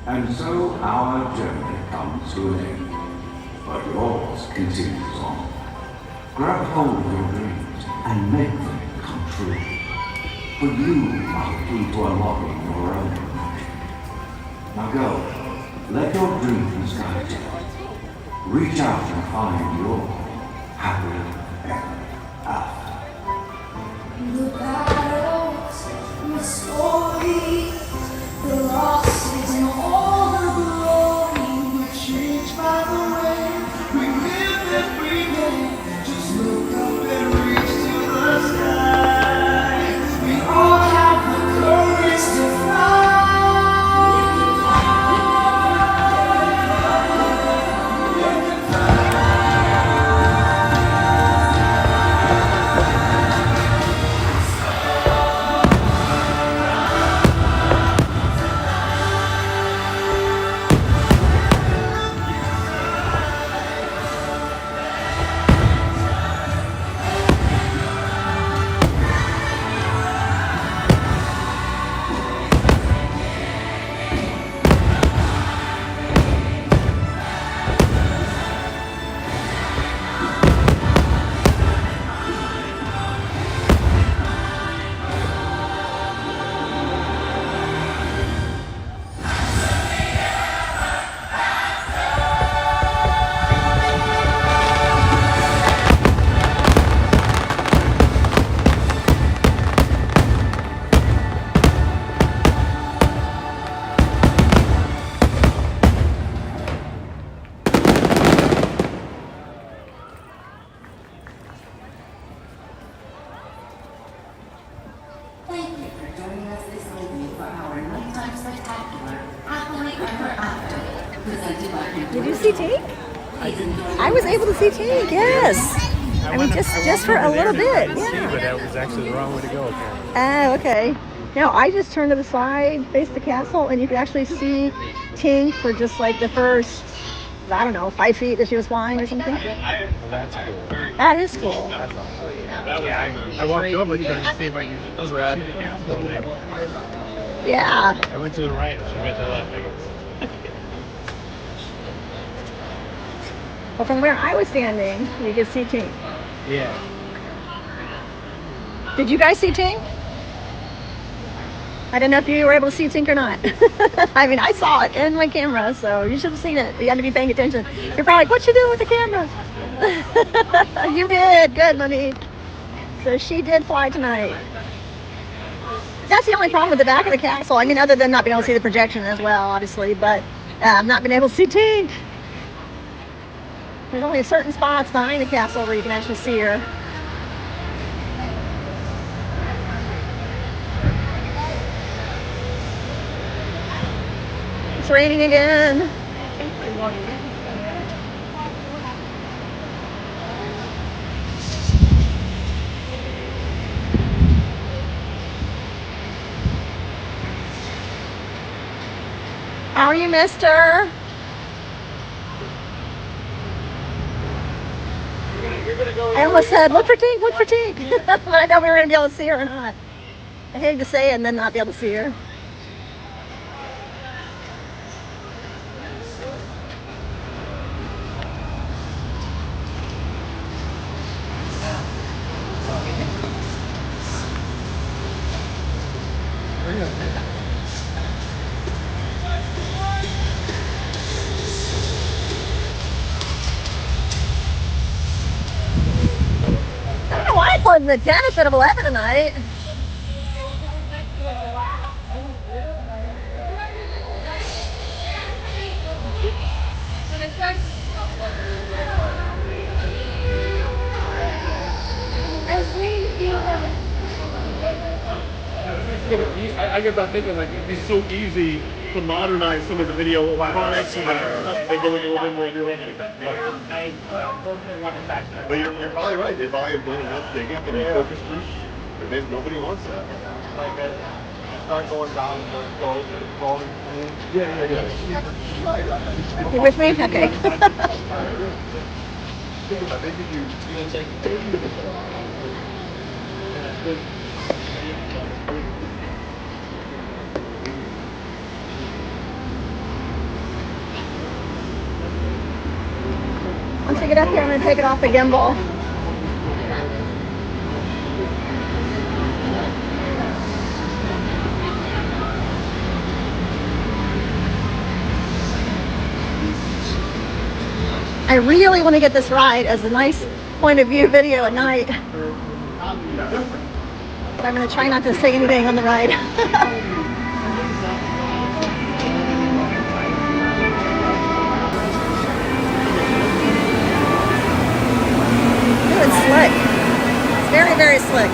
And so our journey comes to an end, but yours continues on. Grab hold of your dreams and make them come true. For you are the key to unlocking your own magic. Now go, let your dreams guide you. Reach out and find your happily ever after. The battles, the stories, the losses and all the glory were changed by the way we live every day. Just look up and reach to the sky. We all have the courage to fly. Thank you for joining us this evening for our nighttime spectacular, Happily Ever After, presented by Did you see Tink? I was able to see Tink, yes. I mean, just for a little bit, But yeah. that was actually the wrong way to go, apparently. Oh, okay. No, I just turned to the side, faced the castle, and you could actually see Tink for just like the first, I don't know, 5 feet that she was flying or something. Well, that's cool. That is cool. That's awesome. Yeah, I walked over trying to see if I could. Those rad. Yeah. I went to the right, she went to the left, I guess. Well, from where I was standing, you could see Tink. Yeah. Did you guys see Tink? I don't know if you were able to see Tink or not. I mean, I saw it in my camera, so you should have seen it. You had to be paying attention. You're probably like, what you doing with the camera? You did. Good, Monique. So she did fly tonight. That's the only problem with the back of the castle. I mean, other than not being able to see the projection as well, obviously, but not being able to see Tink. There's only certain spots behind the castle where you can actually see her. It's raining again. How are you, mister? I almost said, look for Tink, look for Tink. I know we were going to be able to see her or not. I hate to say it and then not be able to see her. I don't know why I played the 10 instead of 11 tonight. I get back thinking, like, it'd be so easy to modernize some of the video products and they go into a little bit more realistic. But you're probably right. They've already done enough digging and focus groups. Nobody wants that. Like, start going down and going close. Yeah. You with me? Okay. Once I get up here, I'm going to take it off the gimbal. I really want to get this right as a nice point of view video at night. But I'm going to try not to say anything on the ride. Ooh, it's slick. It's very, very slick.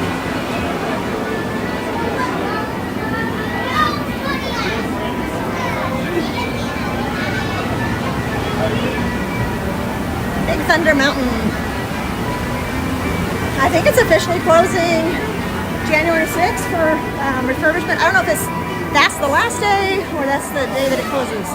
Big Thunder Mountain. I think it's officially closing January 6th for refurbishment. I don't know if that's the last day or that's the day that it closes.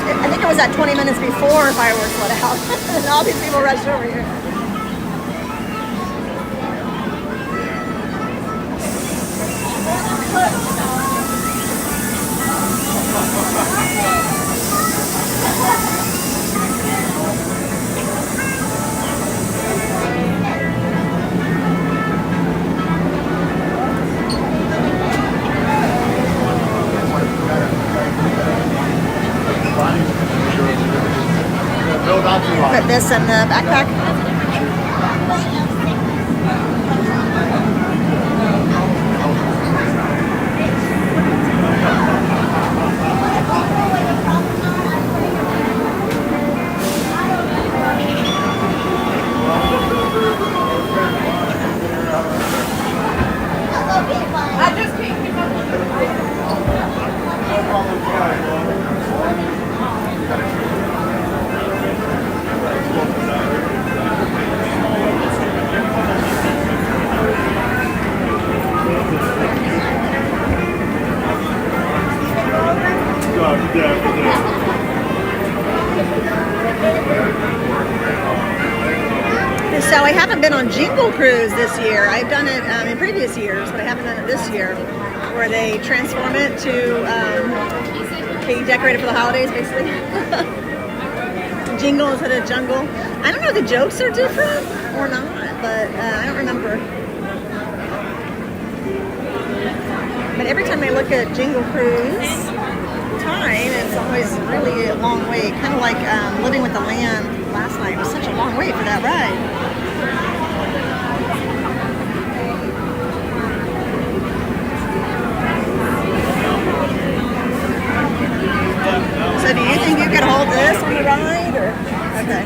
I think it was at 20 minutes before fireworks let out. And all these people rushed over here. Put this in the backpack. So I haven't been on Jingle Cruise this year. I've done it in previous years, but I haven't done it this year, where they transform it to be decorated for the holidays, basically. Jingle instead of jungle. I don't know if the jokes are different or not, but I don't remember. But every time I look at Jingle Cruise time, it's always really a long wait. Kind of like Living with the Land last night. It was such a long wait for that ride. So do you think you could hold this on the ride, or okay?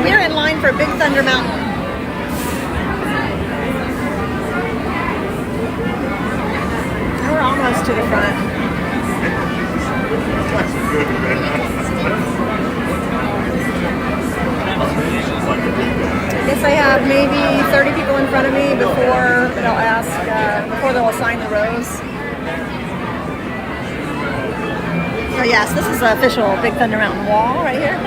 We're in line for Big Thunder Mountain. We're almost to the front. I guess I have maybe 30 people in front of me before they'll ask, before they'll assign the rows. So yes, this is the official Big Thunder Mountain wall right here.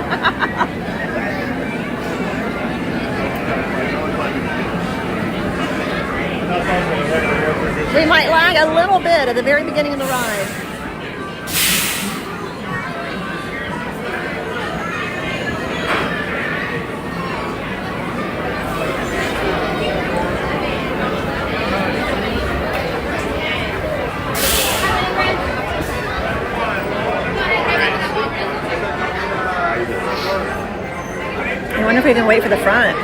We might lag a little bit at the very beginning of the ride. I wonder if we can wait for the front.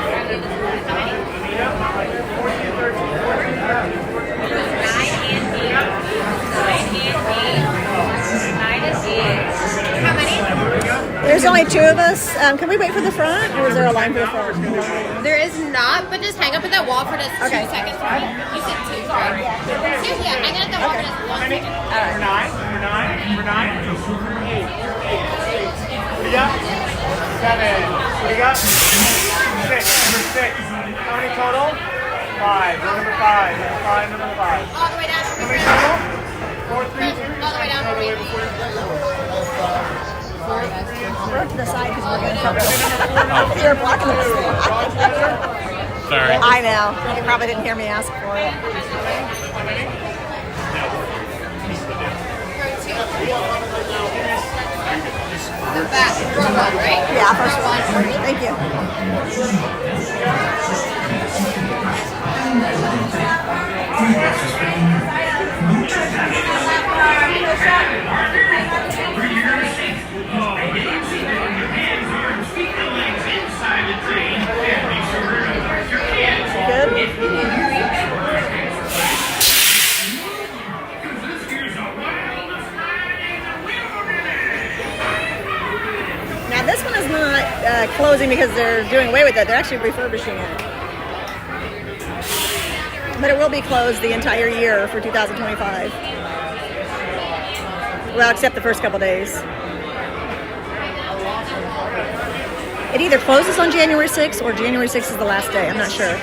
There's only two of us. Can we wait for the front, or is there a line for the front? There is not, but just hang up at that wall for just 2 seconds for me. You said 2, right? Yeah, hang up at that wall for just 1 second. Number 9. Number 8. What do you got? 7. What do you got? 6. Number 6. How many total? 5. Number 5. Number 5. Number 5. All the way down. How many total? 4, 3, 2. All the way down. We're to the side because we're going to You're blocking the Sorry. I know. You probably didn't hear me ask for it. The back, row 1, right? Yeah, first one. Thank you. Now this one is not closing because they're doing away with it. They're actually refurbishing it. But it will be closed the entire year for 2025. Well, except the first couple days. It either closes on January 6th or January 6th is the last day. I'm not sure.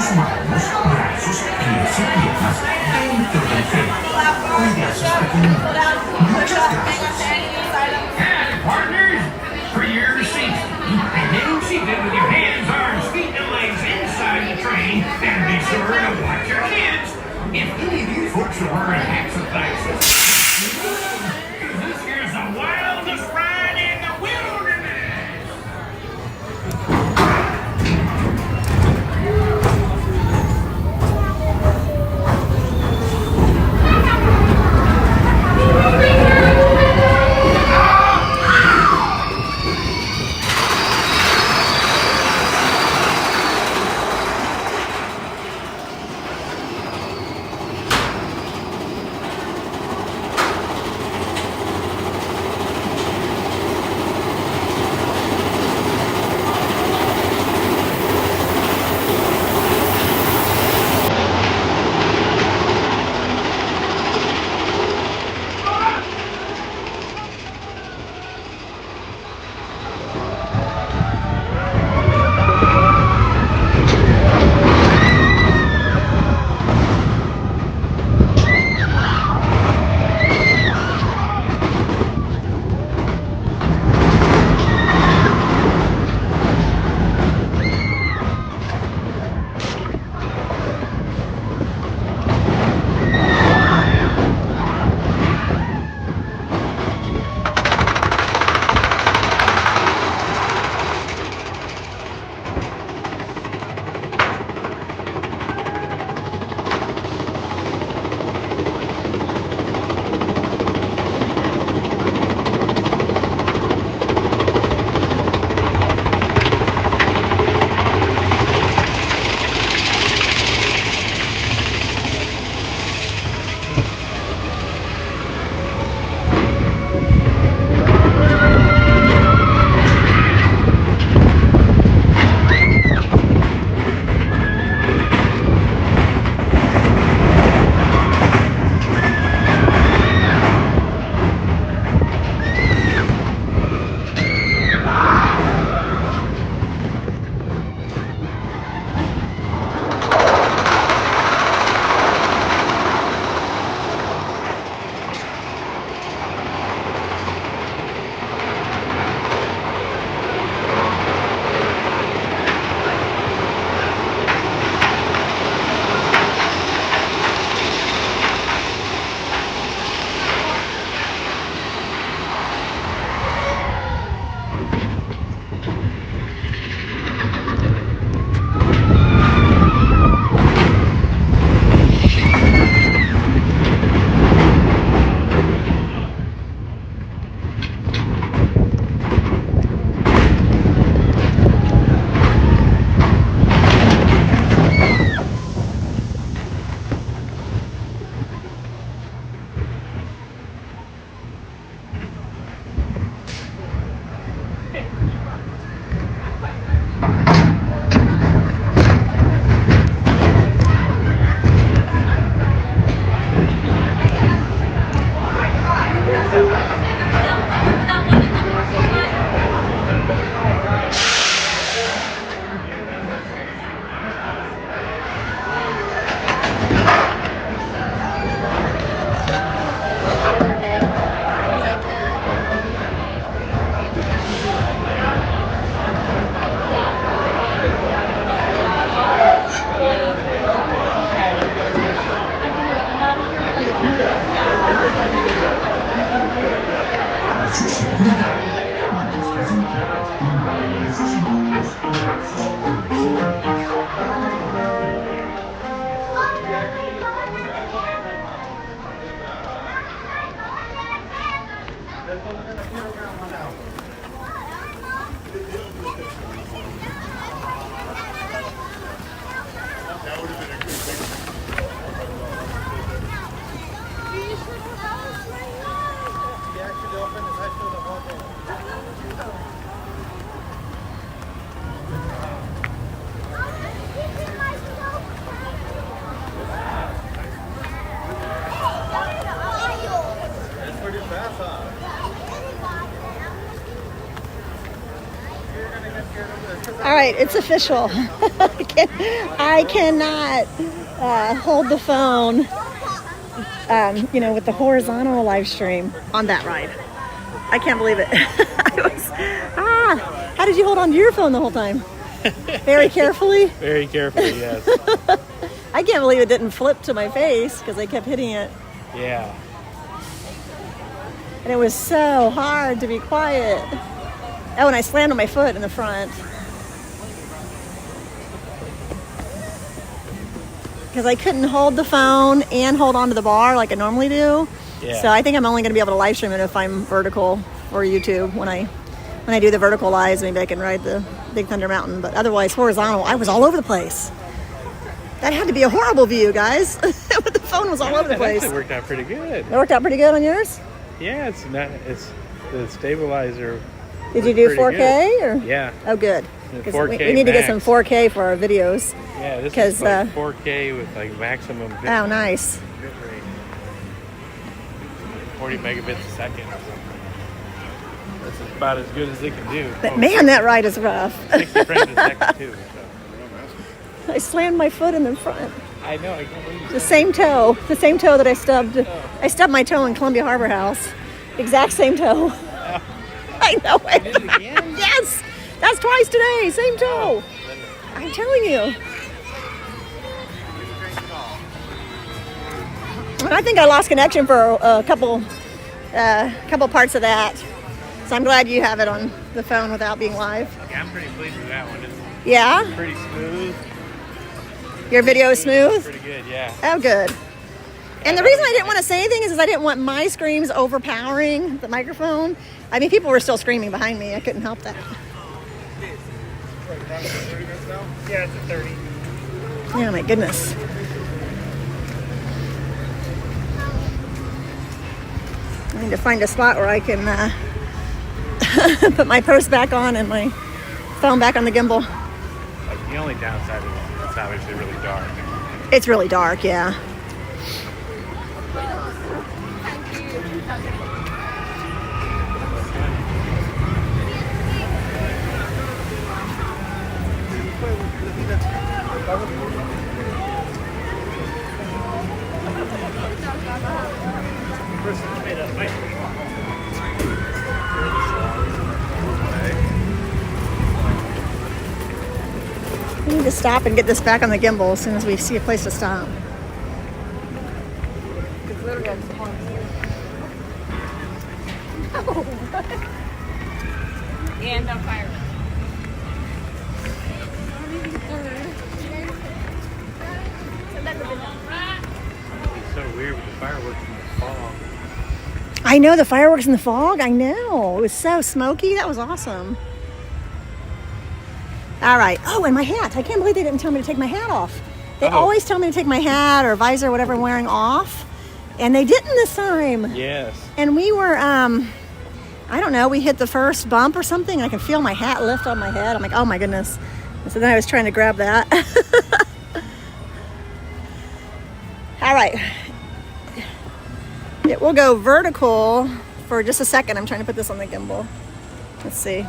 sus manos, brazos, pies y piernas dentro del gel. Cuida a sus pequeñitos. Muchas gracias. Howdy, partners. For your safety, and then seated with your hands, arms, feet, and legs inside the train, and be sure to watch your kids. If any of you folks are wearing hats and glasses, this here's the wildest ride in the wilderness. right, it's official. I cannot hold the phone, with the horizontal live stream on that ride. I can't believe it. How did you hold on to your phone the whole time? Very carefully? Very carefully, yes. I can't believe it didn't flip to my face because I kept hitting it. Yeah. And it was so hard to be quiet. Oh, and I slammed on my foot in the front. Because I couldn't hold the phone and hold onto the bar like I normally do. Yeah. So I think I'm only going to be able to live stream it if I'm vertical for YouTube. When I do the vertical lives, maybe I can ride the Big Thunder Mountain. But otherwise, horizontal, I was all over the place. That had to be a horrible view, guys. But the phone was all over the place. It worked out pretty good. It worked out pretty good on yours? Yeah, it's the stabilizer. Did you do 4K? Or? Yeah. Oh, good. 4K we need to get some max. 4K for our videos. Yeah, this is like 4K with like maximum bit Oh, nice. bit rate. 40 megabits a second or something. That's about as good as it can do. But man, that ride is rough. 60 frames a second too. So. I slammed my foot in the front. I know. I can't believe The same toe that I stubbed. I stubbed my toe in Columbia Harbor House. Exact same toe. I know it. You did it again? Yes, that's twice today. Same toe. I'm telling you. And I think I lost connection for a couple parts of that. So I'm glad you have it on the phone without being live. Yeah, I'm pretty pleased with that one. It's Yeah? pretty smooth. Your video is smooth? Pretty good, yeah. Oh, good. And the reason I didn't want to say anything is I didn't want my screams overpowering the microphone. I mean, people were still screaming behind me. I couldn't help that. Yeah, it's a 30. Oh, my goodness. I need to find a spot where I can put my purse back on and my phone back on the gimbal. Like the only downside is it's obviously really dark. It's really dark, yeah. We need to stop and get this back on the gimbal as soon as we see a place to stop. And on fire. It's so weird with the fireworks in the fall. I know, the fireworks in the fog. I know. It was so smoky. That was awesome. All right. Oh, and my hat. I can't believe they didn't tell me to take my hat off. They always tell me to take my hat or visor, whatever I'm wearing, off. And they didn't this time. Yes. And we were, I don't know, we hit the first bump or something. I can feel my hat lift on my head. I'm like, oh my goodness. And so then I was trying to grab that. All right. It will go vertical for just a second. I'm trying to put this on the gimbal. Let's see.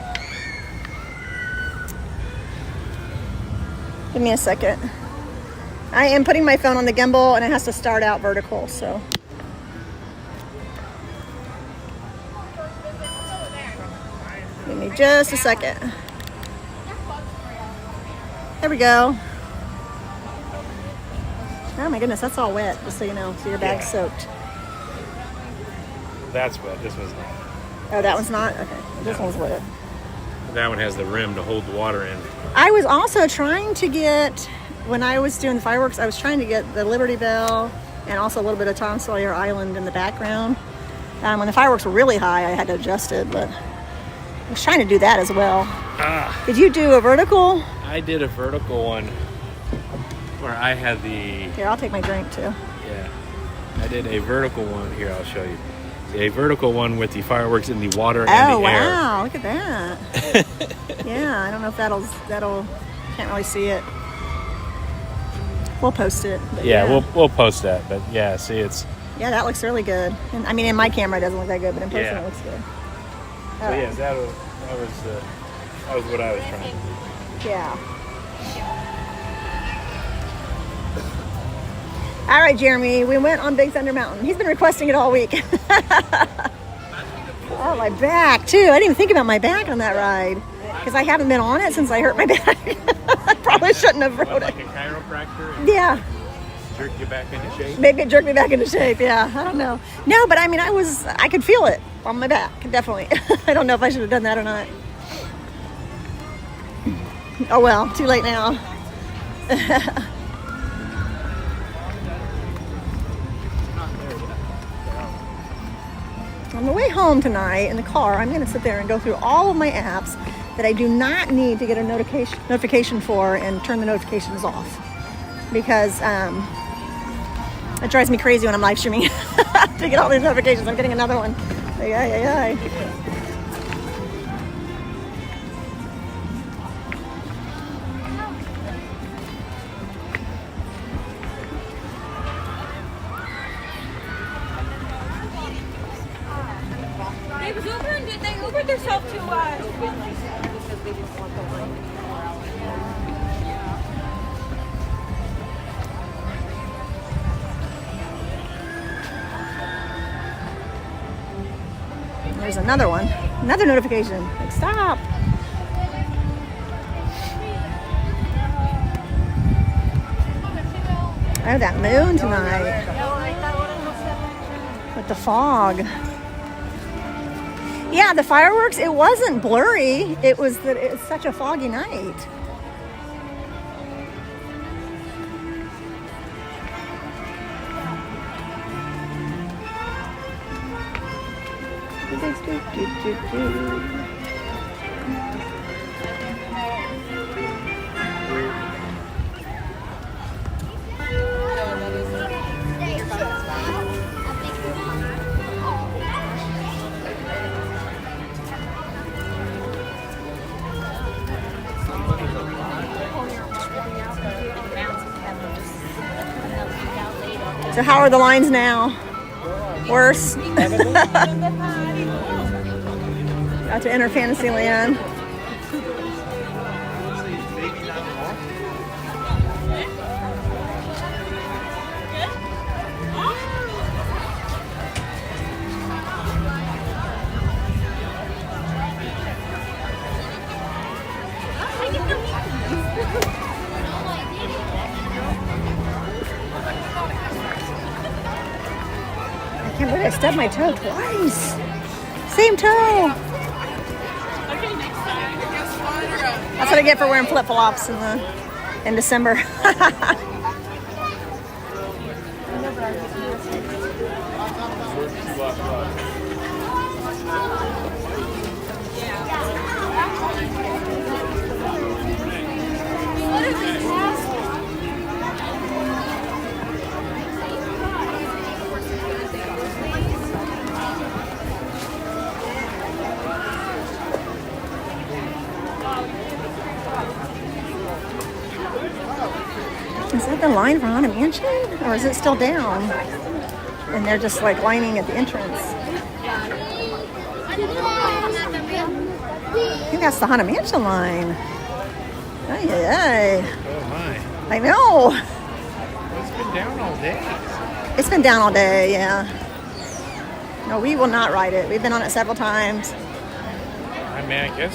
Give me a second. I am putting my phone on the gimbal and it has to start out vertical, so. Give me just a second. There we go. Oh my goodness, that's all wet, just so you know. So your bag's soaked. That's wet. This one's not. Oh, that one's not? Okay. This one's wet. That one has the rim to hold the water in. I was also trying to get, when I was doing the fireworks, I was trying to get the Liberty Bell and also a little bit of Tom Sawyer Island in the background. When the fireworks were really high, I had to adjust it, but I was trying to do that as well. Did you do a vertical? I did a vertical one where I had the... Here, I'll take my drink too. Yeah. I did a vertical one. Here, I'll show you. A vertical one with the fireworks in the water and the air. Oh, wow. Look at that. Yeah, I don't know if that'll, can't really see it. We'll post it. Yeah, we'll post that. But yeah, see, it's... Yeah, that looks really good. And, I mean, in my camera it doesn't look that good, but in person it looks good. So yeah, that was what I was trying to do. Yeah. All right, Jeremy, we went on Big Thunder Mountain. He's been requesting it all week. Oh, my back, too. I didn't even think about my back on that ride because I haven't been on it since I hurt my back. I probably shouldn't have rode it. Like a chiropractor? Yeah. Jerk you back into shape? Maybe it jerked me back into shape, yeah. I don't know. No, but I mean, I could feel it on my back, definitely. I don't know if I should have done that or not. Oh, well, too late now. On the way home tonight in the car, I'm going to sit there and go through all of my apps that I do not need to get a notification for and turn the notifications off. Because it drives me crazy when I'm live streaming to get all these notifications. I'm getting another one. Ay. They was Ubering, they Ubered themselves to There's another one. Another notification. Like, stop. Oh, that moon tonight. With the fog. Yeah, the fireworks, it wasn't blurry. It was that it's such a foggy night. So how are the lines now? Worse? Got to enter Fantasyland. I can't believe I stubbed my toe twice. Same toe. That's what I get for wearing flip-flops in December. Is that the line for Haunted Mansion? Or is it still down? And they're just like lining at the entrance. I think that's the Haunted Mansion line. Ay. Oh my. I know. It's been down all day. It's been down all day, yeah. No, we will not ride it. We've been on it several times. I mean, I guess,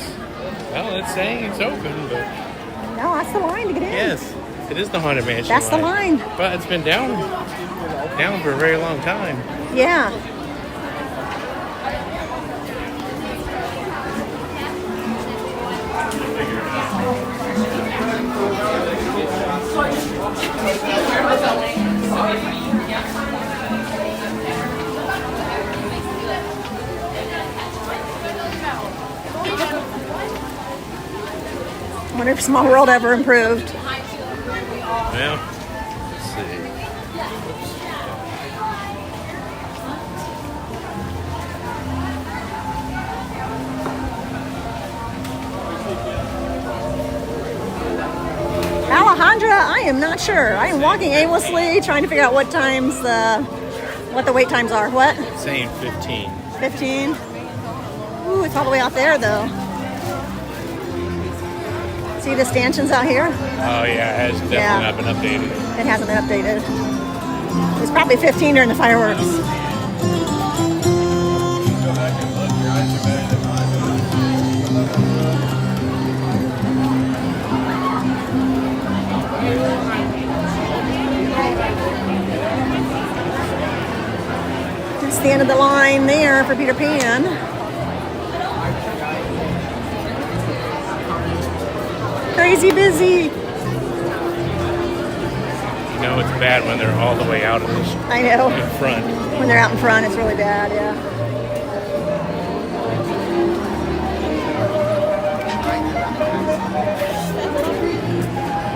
well, it's saying it's open, but... No, that's the line to get in. Yes, it is the Haunted Mansion That's the line. But it's been down for a very long time. Yeah. I wonder if Small World ever improved. Well, let's see. Alejandra, I am not sure. I am walking aimlessly, trying to figure out what the wait times are. What? Saying 15. 15? Ooh, it's all the way out there, though. See the stanchions out here? Oh yeah, it has definitely not been updated. It hasn't been updated. It was probably 15 during the fireworks. It's the end of the line there for Peter Pan. Crazy busy. You know it's bad when they're all the way out in this. I know. In front. When they're out in front, it's really bad. Yeah.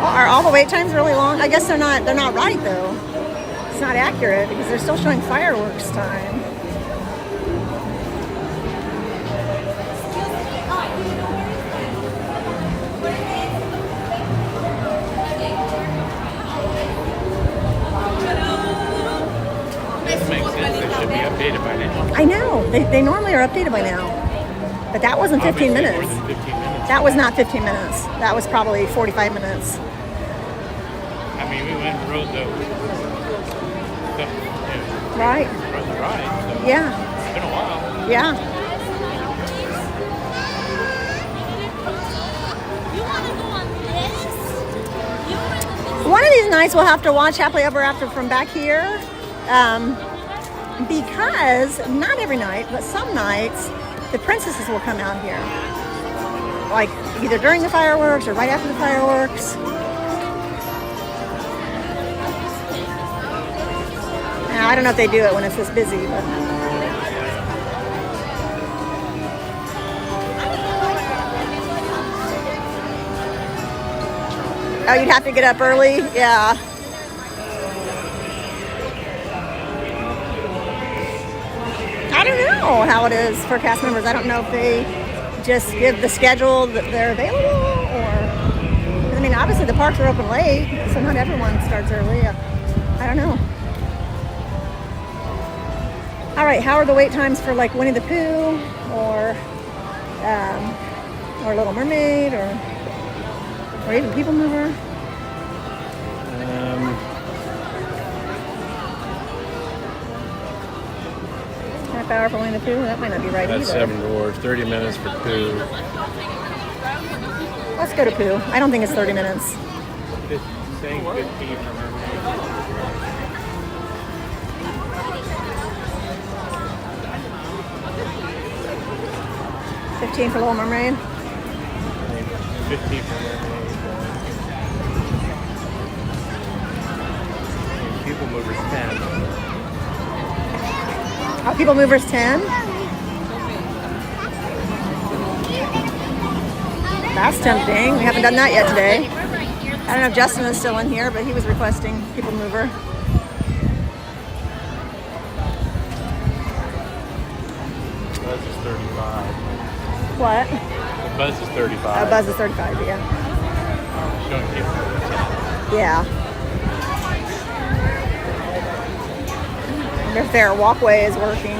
Are all the wait times really long? I guess they're not. They're not right though. It's not accurate because they're still showing fireworks time. That makes sense. They should be updated by now. I know. They normally are updated by now. But that wasn't 15 minutes. More than 15 minutes. That was not 15 minutes. That was probably 45 minutes. I mean, we went and rode the Right. rode the ride. So Yeah. It's been a while. Yeah. One of these nights we'll have to watch Happily Ever After from back here, because not every night, but some nights, the princesses will come out here, like either during the fireworks or right after the fireworks. Now, I don't know if they do it when it's this busy, but. Oh, you'd have to get up early? Yeah. I don't know how it is for cast members. I don't know if they just give the schedule that they're available or... I mean, obviously the parks are open late, so not everyone starts early. I don't know. All right, how are the wait times for like Winnie the Pooh or Little Mermaid or even People Mover? Half hour for Winnie the Pooh? That might not be right That's either. 7 Dwarfs, 30 minutes for Pooh. Let's go to Pooh. I don't think it's 30 minutes. Saying 15 for Mermaid. 15 for Little Mermaid. 15 for Mermaid. People Mover's 10. Oh, People Mover's 10? That's tempting. We haven't done that yet today. I don't know if Justin is still in here, but he was requesting People Mover. Buzz is 35. What? Buzz is 35. Oh, Buzz is 35, yeah. Showing People Mover 10. Yeah. I wonder if their walkway is working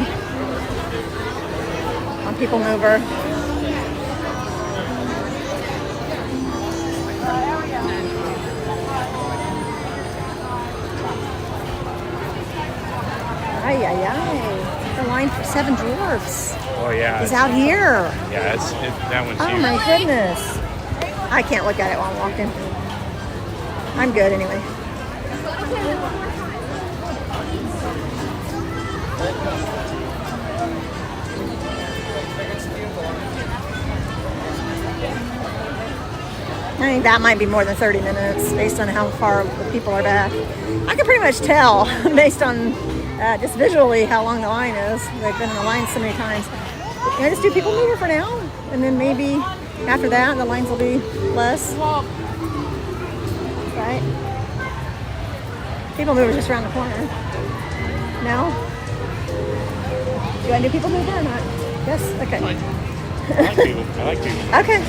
on People Mover. Ay, ay, ay. The line for 7 Dwarfs Oh yeah. is out here. Yeah, that one's Oh huge. my goodness. I can't look at it while I'm walking. I'm good anyway. I think that might be more than 30 minutes based on how far the people are back. I can pretty much tell based on just visually how long the line is. They've been in the line so many times. Can I just do People Mover for now? And then maybe after that the lines will be less. Right? People Mover's just around the corner. No? Do you want to do People Mover or not? Yes? Okay. I like People. I like People. Okay.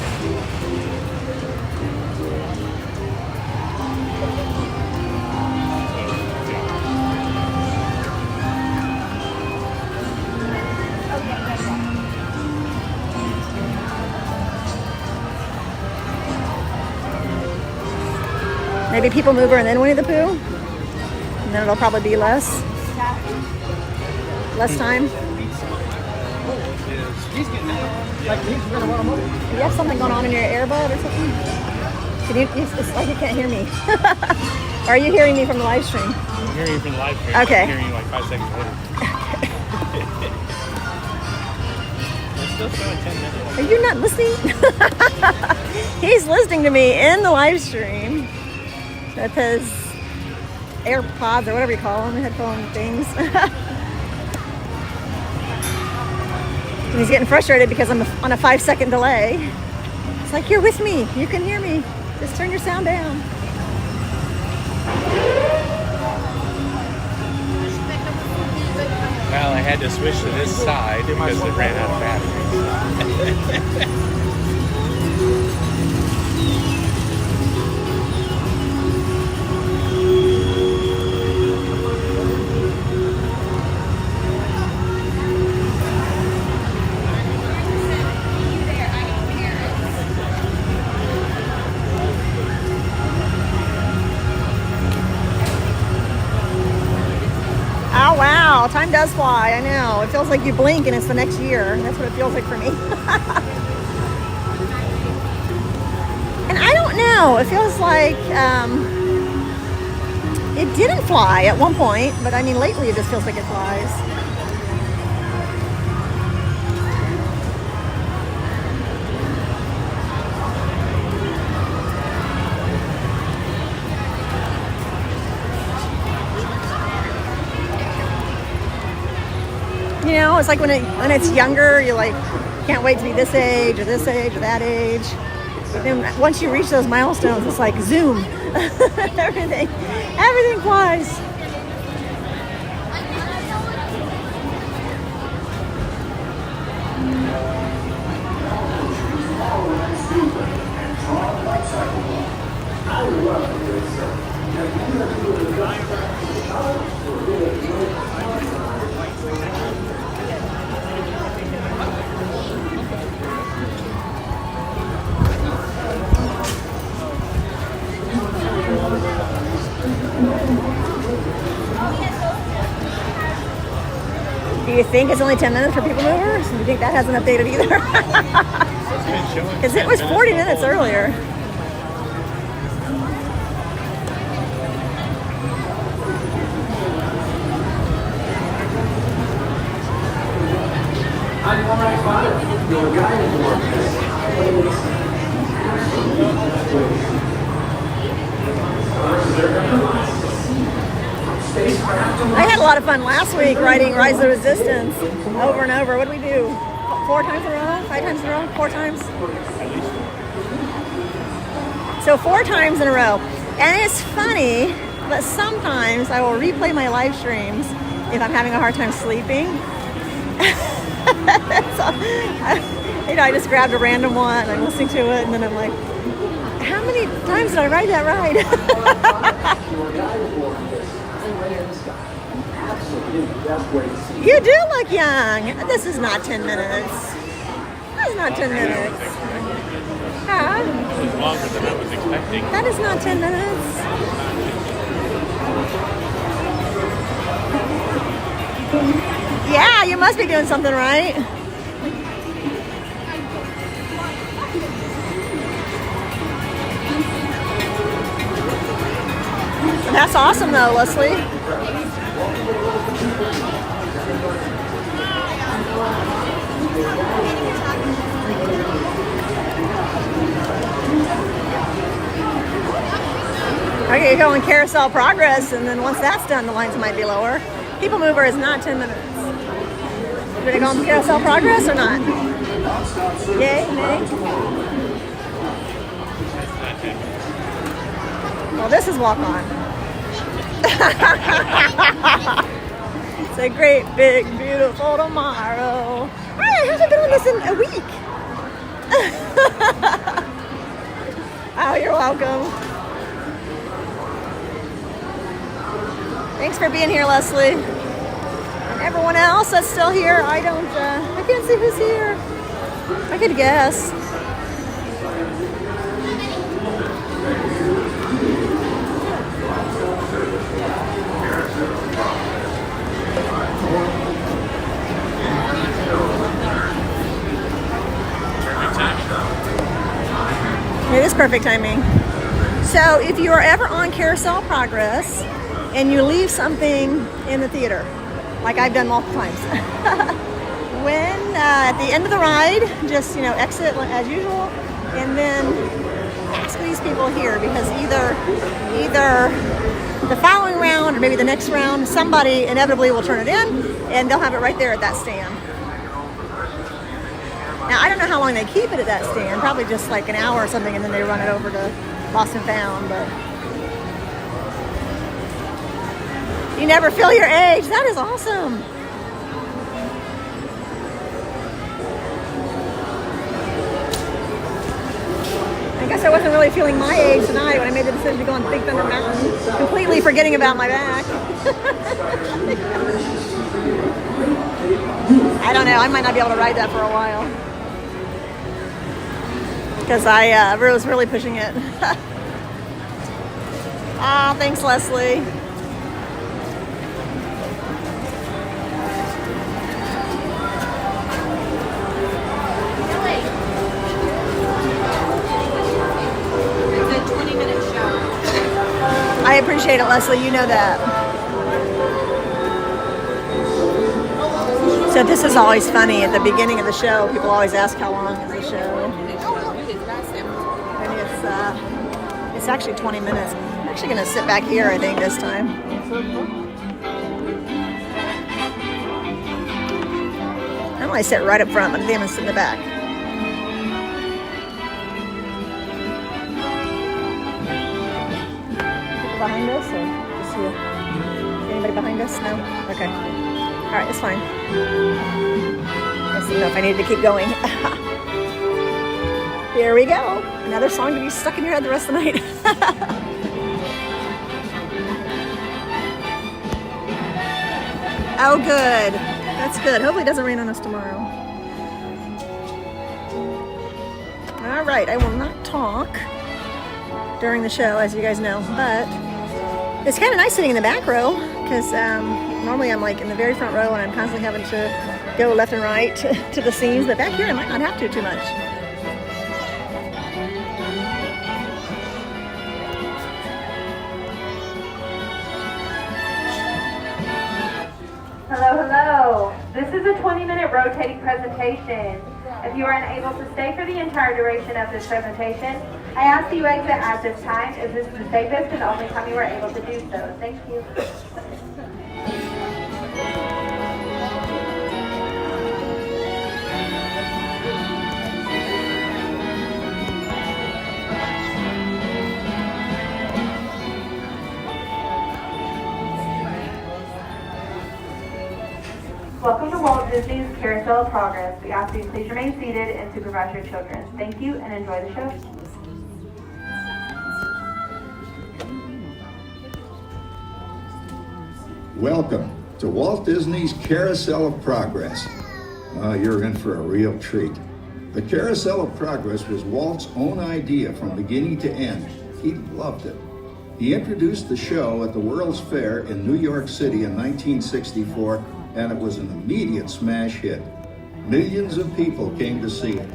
Maybe People Mover and then Winnie the Pooh. And then it'll probably be less time. You have something going on in your earbud or something? It's like you can't hear me. Are you hearing me from the live stream? I'm hearing you from the live stream. Okay. I'm hearing you like 5 seconds later. It's still showing 10 minutes. Are you not listening? He's listening to me in the live stream with his AirPods or whatever you call them, headphone things. And he's getting frustrated because I'm on a 5-second delay. It's like, you're with me. You can hear me. Just turn your sound down. Well, I had to switch to this side because it ran out of batteries. Oh, wow. Time does fly. I know. It feels like you blink and it's the next year. That's what it feels like for me. And I don't know. It feels like it didn't fly at one point, but I mean, lately it just feels like it flies. You know, it's like when it's younger, you're like, can't wait to be this age or that age. But then once you reach those milestones, it's like zoom. everything flies. Do you think it's only 10 minutes for People Movers? Do you think that hasn't updated either? Because it was 40 minutes earlier. I'm all right, Father. Your guiding I had a lot of fun last week riding Rise of the Resistance over and over. What did we do? 4 times in a row? 5 times in a row? 4 times? So 4 times in a row. And it's funny, but sometimes I will replay my live streams if I'm having a hard time sleeping. So, I just grabbed a random one and I'm listening to it, and then I'm like, how many times did I ride that ride? You do look young. This is not 10 minutes. That's not 10 minutes. Huh? It was longer than I was expecting. That is not 10 minutes. Yeah, you must be doing something right. That's awesome though, Leslie. Okay, you go on Carousel Progress, and then once that's done, the lines might be lower. People Mover is not 10 minutes. You gonna go on Carousel Progress or not? Yay, nay? Well, this is Walk On. It's a great, big, beautiful tomorrow. I haven't been on this in a week. Oh, you're welcome. Thanks for being here, Leslie. And everyone else that's still here, I can't see who's here. I could guess. perfect timing. So if you are ever on Carousel Progress and you leave something in the theater, like I've done multiple times, when at the end of the ride, just exit as usual, and then ask these people here, because either the following round or maybe the next round, somebody inevitably will turn it in, and they'll have it right there at that stand. Now I don't know how long they keep it at that stand, probably just like an hour or something, and then they run it over to Lost and Found. But you never feel your age. That is awesome. I guess I wasn't really feeling my age tonight when I made the decision to go on Big Thunder Mountain, completely forgetting about my back. I don't know. I might not be able to ride that for a while, because I was really pushing it. Ah, thanks, Leslie. I appreciate it, Leslie. You know that. So this is always funny. At the beginning of the show, people always ask how long is the show. And it's actually 20 minutes. I'm actually going to sit back here, I think, this time. I don't want to sit right up front, but I think I'm going to sit in the back. Behind us, or just you? Anybody behind us? No? Okay. All right, it's fine. I just didn't know if I needed to keep going. Here we go. Another song to be stuck in your head the rest of the night. Oh, good. That's good. Hopefully it doesn't rain on us tomorrow. All right, I will not talk during the show, as you guys know, but it's kind of nice sitting in the back row, because normally I'm like in the very front row and I'm constantly having to go left and right to the scenes, but back here I might not have to too much. Hello, hello. This is a 20-minute rotating presentation. If you are unable to stay for the entire duration of this presentation, I ask you exit at this time, as this is the safest and only time you are able to do so. Thank you. Welcome to Walt Disney's Carousel of Progress. We ask you to please remain seated and supervise your children. Thank you and enjoy the show. Welcome to Walt Disney's Carousel of Progress. You're in for a real treat. The Carousel of Progress was Walt's own idea from beginning to end. He loved it. He introduced the show at the World's Fair in New York City in 1964, and it was an immediate smash hit. Millions of people came to see it.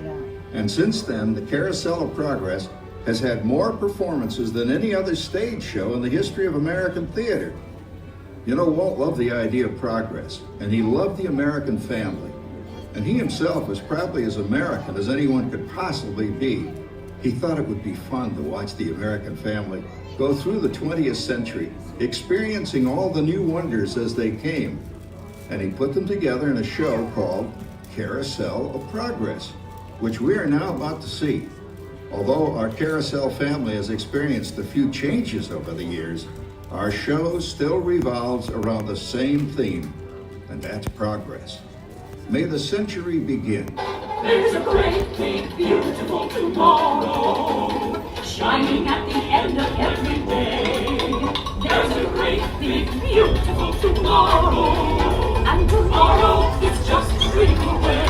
And since then, the Carousel of Progress has had more performances than any other stage show in the history of American theater. You know, Walt loved the idea of progress, and he loved the American family. And he himself was probably as American as anyone could possibly be. He thought it would be fun to watch the American family go through the 20th century, experiencing all the new wonders as they came. And he put them together in a show called Carousel of Progress, which we are now about to see. Although our Carousel family has experienced a few changes over the years, our show still revolves around the same theme, and that's progress. May the century begin. There's a great, big, beautiful tomorrow, shining at the end of every day. There's a great, big, beautiful tomorrow, and tomorrow is just a dream away.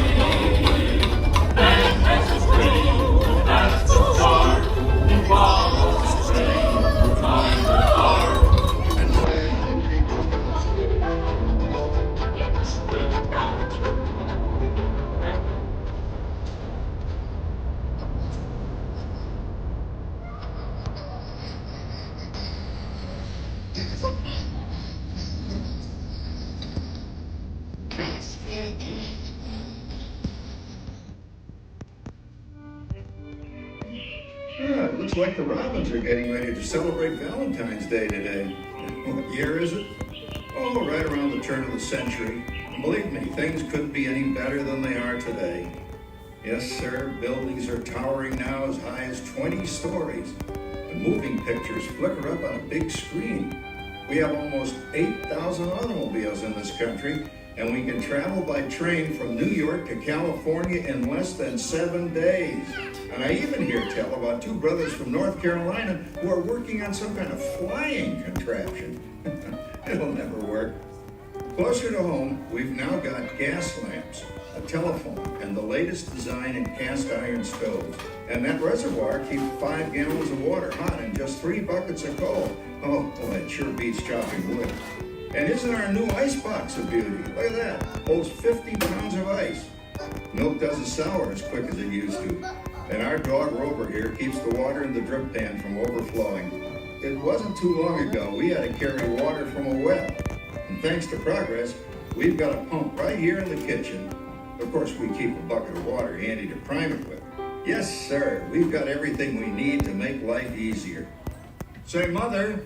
And as a dream, that's the start, we follow the stream, find the heart. Looks like the Robins are getting ready to celebrate Valentine's Day today. What year is it? Oh, right around the turn of the century. And believe me, things couldn't be any better than they are today. Yes, sir, buildings are towering now as high as 20 stories. The moving pictures flicker up on a big screen. We have almost 8,000 automobiles in this country, and we can travel by train from New York to California in less than 7 days. And I even hear tell about 2 brothers from North Carolina who are working on some kind of flying contraption. It'll never work. Closer to home, we've now got gas lamps, a telephone, and the latest design in cast iron stoves. And that reservoir keeps 5 gallons of water hot in just 3 buckets of coal. Oh, boy, it sure beats chopping wood. And isn't our new ice box a beauty? Look at that. Holds 50 pounds of ice. Milk doesn't sour as quick as it used to. And our dog Rover here keeps the water in the drip pan from overflowing. It wasn't too long ago we had to carry water from a well. And thanks to progress, we've got a pump right here in the kitchen. Of course, we keep a bucket of water handy to prime it with. Yes, sir, we've got everything we need to make life easier. Say, Mother,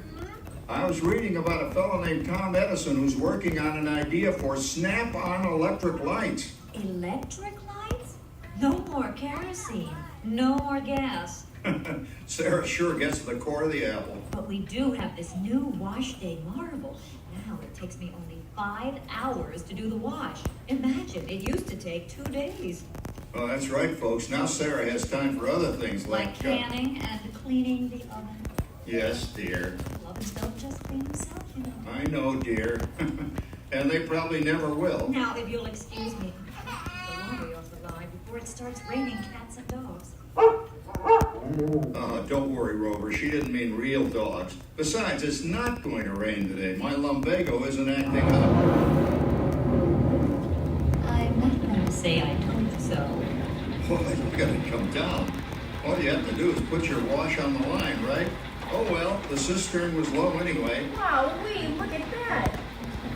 I was reading about a fellow named Tom Edison who's working on an idea for snap-on electric lights. Electric lights? No more kerosene. No more gas. Sarah sure gets to the core of the apple. But we do have this new wash day marvel. Now it takes me only 5 hours to do the wash. Imagine, it used to take 2 days. Oh, that's right, folks. Now Sarah has time for other things Like canning and cleaning the oven. Yes, dear. Ovens don't just clean themselves, you know. I know, dear. And they probably never will. Now, if you'll excuse me, the laundry off the line before it starts raining cats and dogs. Don't worry, Rover. She didn't mean real dogs. Besides, it's not going to rain today. My lumbago isn't acting up. I'm not going to say I told you so. Well, you gotta come down. All you have to do is put your wash on the line, right? Oh well, the cistern was low anyway. Wow, look at that.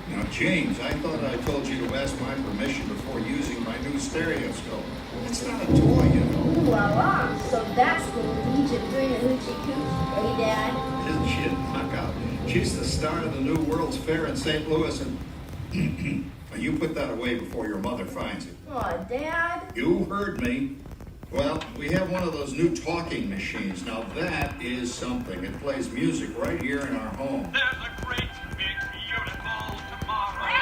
Now, James, I thought I told you to ask my permission before using my new stereoscope. It's not a toy, you know. Ooh la la. So that's the Legion doing a hoochie coochie, hey Dad? Isn't she a knockout? She's the star of the new World's Fair in St. Louis, and you put that away before your mother finds it. Aw, Dad. You heard me. Well, we have one of those new talking machines. Now that is something. It plays music right here in our home. There's a great, big, beautiful tomorrow.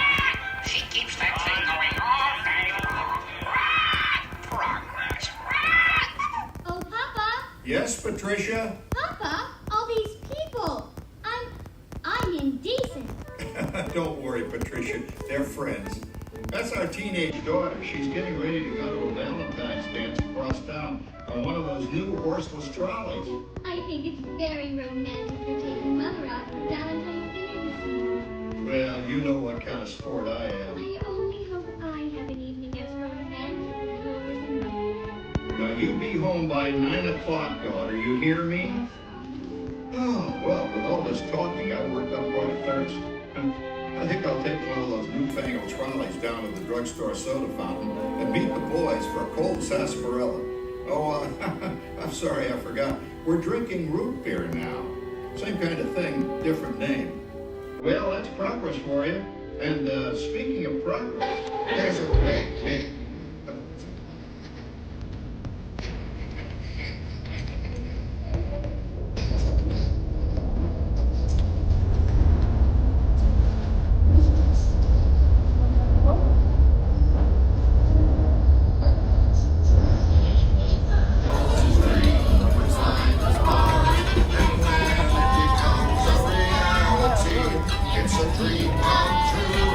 She keeps that thing going all day long. Progress. Oh, Papa! Yes, Patricia? Papa, all these people. I'm indecent. Don't worry, Patricia. They're friends. That's our teenage daughter. She's getting ready to go to a Valentine's dance across town on one of those new horseless trolleys. I think it's very romantic for taking Mother out for Valentine's dinner this year. Well, you know what kind of sport I am. I only hope I have an evening as romantic as yours and mine. Now, you be home by 9 o'clock, daughter. You hear me? Oh, well, with all this talking, I worked up quite a thirst. I think I'll take one of those newfangled trolleys down to the drugstore soda fountain and meet the boys for a cold sarsaparilla. Oh, I'm sorry, I forgot. We're drinking root beer now. Same kind of thing, different name. Well, that's progress for you. And speaking of progress, there's a big... It's a dream come true.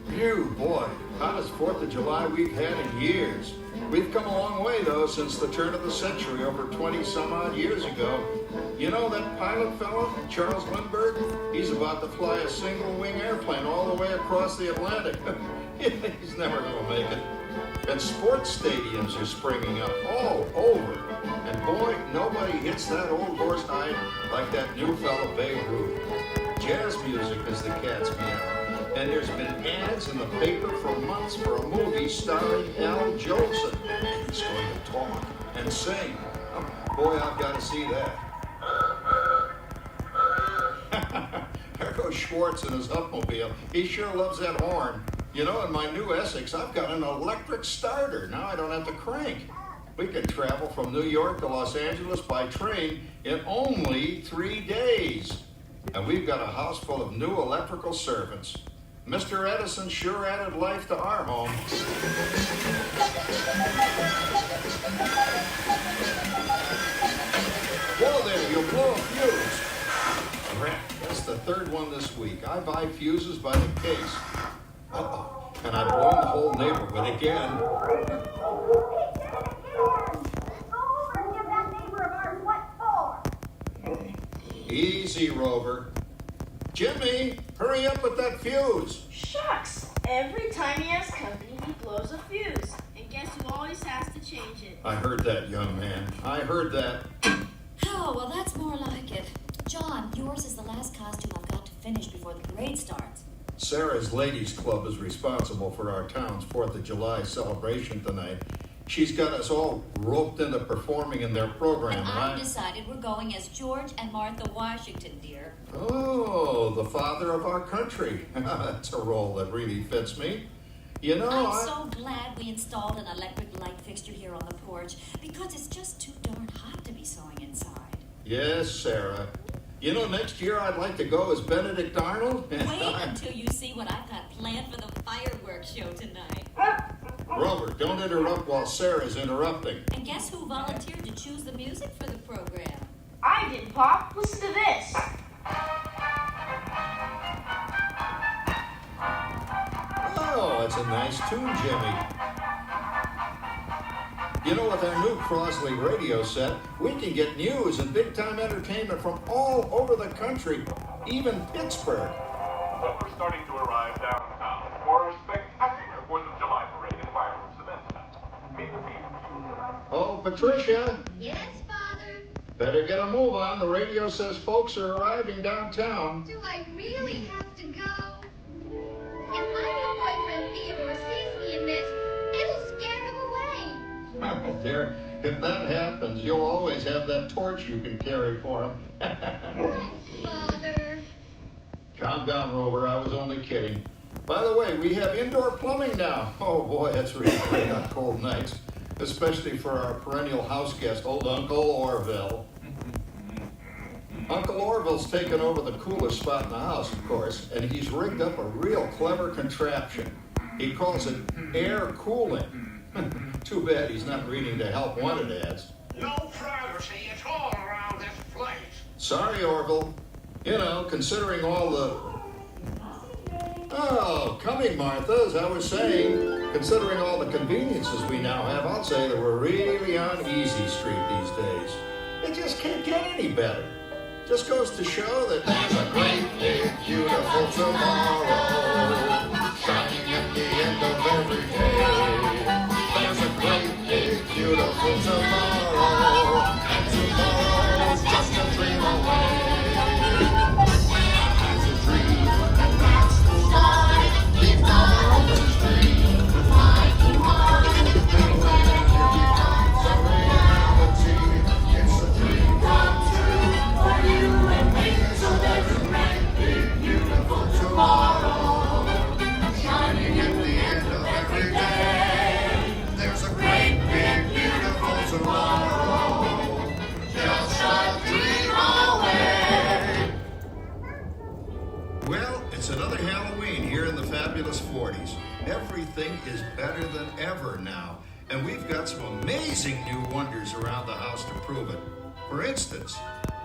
Phew, boy, hottest 4th of July we've had in years. We've come a long way, though, since the turn of the century, over 20 some odd years ago. You know that pilot fella, Charles Lindbergh? He's about to fly a single-wing airplane all the way across the Atlantic. He's never going to make it. And sports stadiums are springing up all over. And boy, nobody hits that old horse hide like that new fella Babe Ruth. Jazz music is the cat's meow. And there's been ads in the paper for months for a movie starring Al Jolson. He's going to talk and sing. Oh, boy, I've got to see that. There goes Schwartz in his Upmobile. He sure loves that horn. You know, in my new Essex, I've got an electric starter. Now I don't have to crank. We can travel from New York to Los Angeles by train in only 3 days. And we've got a house full of new electrical servants. Mr. Edison sure added life to our home. Whoa there, you'll blow a fuse. Crap, that's the third one this week. I buy fuses by the case. Uh-oh, and I've blown the whole neighborhood again. Easy, Rover. Jimmy, hurry up with that fuse. Shucks! Every time he has company, he blows a fuse. And guess who always has to change it? I heard that, young man. I heard that. Oh, well, that's more like it. John, yours is the last costume I've got to finish before the parade starts. Sarah's Ladies Club is responsible for our town's 4th of July celebration tonight. She's got us all roped into performing in their program. And I've decided we're going as George and Martha Washington, dear. Oh, the father of our country. That's a role that really fits me. You know, I'm so glad we installed an electric light fixture here on the porch because it's just too darn hot to be sewing inside. Yes, Sarah. You know, next year I'd like to go as Benedict Arnold. Wait until you see what I've got planned for the fireworks show tonight. Rover, don't interrupt while Sarah's interrupting. And guess who volunteered to choose the music for the program? I did, Pop. Listen to this. Oh, it's a nice tune, Jimmy. You know, with our new Crosley radio set, we can get news and big-time entertainment from all over the country, even Pittsburgh. But we're starting to arrive downtown for a spectacular 4th of July parade and fireworks event tonight. Meet the people. Oh, Patricia. Yes, Father? Better get a move on. The radio says folks are arriving downtown. Do I really have to go? If my new boyfriend Theodore sees me in this, it'll scare him away. Dear, if that happens, you'll always have that torch you can carry for him. Father. Calm down, Rover. I was only kidding. By the way, we have indoor plumbing now. Oh, boy, that's really great on cold nights, especially for our perennial house guest, old Uncle Orville. Uncle Orville's taken over the coolest spot in the house, of course, and he's rigged up a real clever contraption. He calls it air cooling. Too bad he's not reading the help wanted ads. No privacy at all around this place. Sorry, Orville. You know, considering all the... Oh, coming, Martha, as I was saying, considering all the conveniences we now have, I'll say that we're really on easy street these days. It just can't get any better. Just goes to show that there's a great, big, beautiful tomorrow shining at the end of every day. There's a great, big, beautiful tomorrow, and tomorrow's just a dream away. It's a dream, and that's the start. Keep on the dream, fighting hard, and when it becomes a reality, it's a dream come true for you and me. So there's a great, big, beautiful tomorrow shining at the end of every day. There's a great, big, beautiful tomorrow, just a dream away. Well, it's another Halloween here in the fabulous 40s. Everything is better than ever now, and we've got some amazing new wonders around the house to prove it. For instance,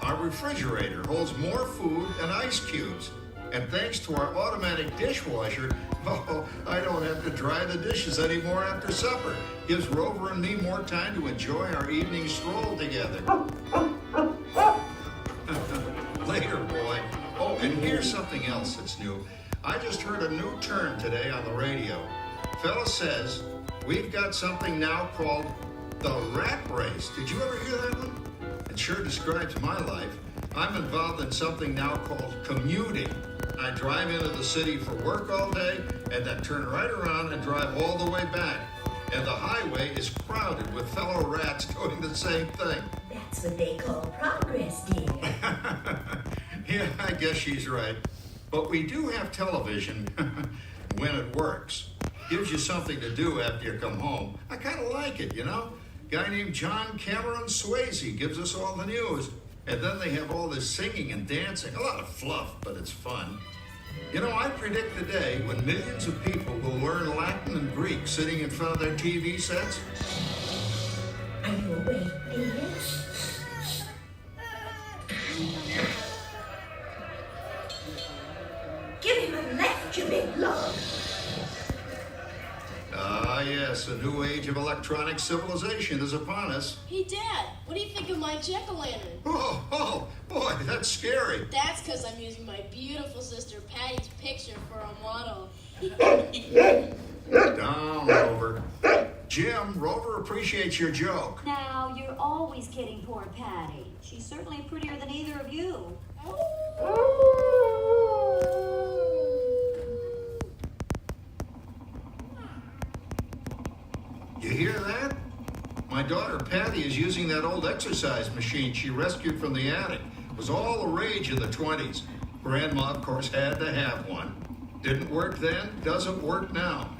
our refrigerator holds more food and ice cubes, And thanks to our automatic dishwasher, oh, I don't have to dry the dishes anymore after supper. Gives Rover and me more time to enjoy our evening stroll together. Later, boy. Oh, and here's something else that's new. I just heard a new term today on the radio. Fella says, we've got something now called the rat race. Did you ever hear that one? It sure describes my life. I'm involved in something now called commuting. I drive into the city for work all day and then turn right around and drive all the way back. And the highway is crowded with fellow rats doing the same thing. That's what they call progress, dear. Yeah, I guess she's right. But we do have television when it works. Gives you something to do after you come home. I kind of like it, you know? Guy named John Cameron Swayze gives us all the news. And then they have all this singing and dancing. A lot of fluff, but it's fun. You know, I predict the day when millions of people will learn Latin and Greek sitting in front of their TV sets. Are you awake, dear? Give him a left, you big love. Ah, yes, a new age of electronic civilization is upon us. Hey, Dad, what do you think of my jack-o'-lantern? Oh, boy, that's scary. That's because I'm using my beautiful sister Patty's picture for a model. Down, Rover. Jim, Rover appreciates your joke. Now, you're always kidding poor Patty. She's certainly prettier than either of you. You hear that? My daughter Patty is using that old exercise machine she rescued from the attic. It was all the rage in the 20s. Grandma, of course, had to have one. Didn't work then, doesn't work now.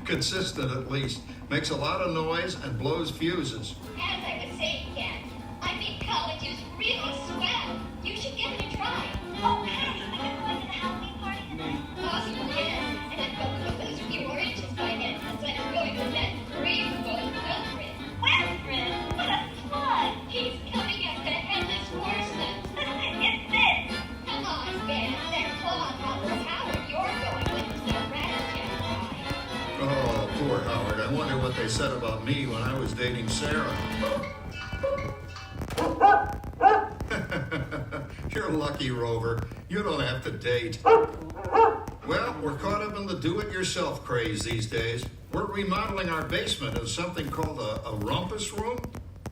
Consistent, at least. Makes a lot of noise and blows fuses. As I was saying, Ken, I think college is really swell. You should give it a try. Oh, Patty, are you going to the Halloween party tonight? Awesome, yes. And I'm going to lose a few more inches by then, so I'm going to let Rainbow Wilfred. Wilfred? What fun! He's coming up to Headless Horseman. It's this. Come on, Ben. They're clawing Howard. Howard, you're going with the rat ride. Oh, poor Howard. I wonder what they said about me when I was dating Sarah. You're lucky, Rover. You don't have to date. Well, we're caught up in the do-it-yourself craze these days. We're remodeling our basement as something called a rumpus room.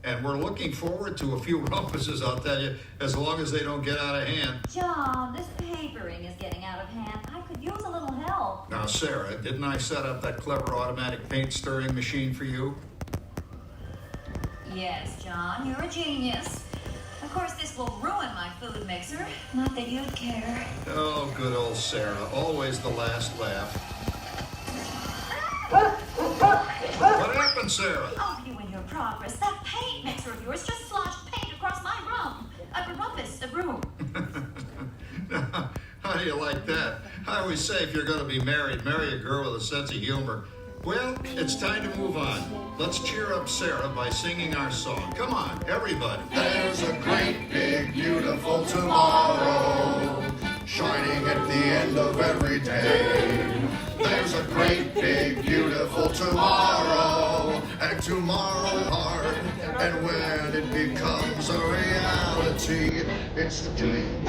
And we're looking forward to a few rumpuses, I'll tell you, as long as they don't get out of hand. John, this papering is getting out of hand. I could use a little help. Now, Sarah, didn't I set up that clever automatic paint stirring machine for you? Yes, John, you're a genius. Of course, this will ruin my food mixer. Not that you'd care. Oh, good old Sarah. Always the last laugh. What happened, Sarah? Oh, you and your progress. That paint mixer of yours just sloshed paint across my room. A room. How do you like that? I always say if you're going to be married, marry a girl with a sense of humor. Well, it's time to move on. Let's cheer up Sarah by singing our song. Come on, everybody. There's a great, big, beautiful tomorrow, shining at the end of every day. There's a great, big, beautiful tomorrow, and tomorrow hard. And when it becomes a reality, it's the dream.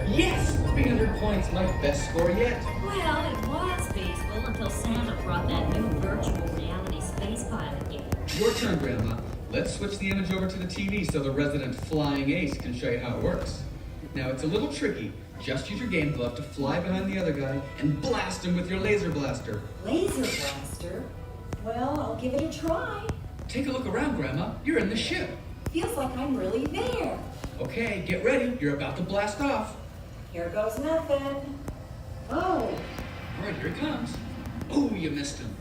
Yes! 300 points, my best score yet. Well, it was peaceful until Santa brought that new virtual reality space pilot game. Your turn, Grandma. Let's switch the image over to the TV so the resident flying ace can show you how it works. Now, it's a little tricky. Just use your game glove to fly behind the other guy and blast him with your laser blaster. Laser blaster? Well, I'll give it a try. Take a look around, Grandma. You're in the ship. Feels like I'm really there. Okay, get ready. You're about to blast off. Here goes nothing. Oh, All right, here it comes. Oh, you missed him.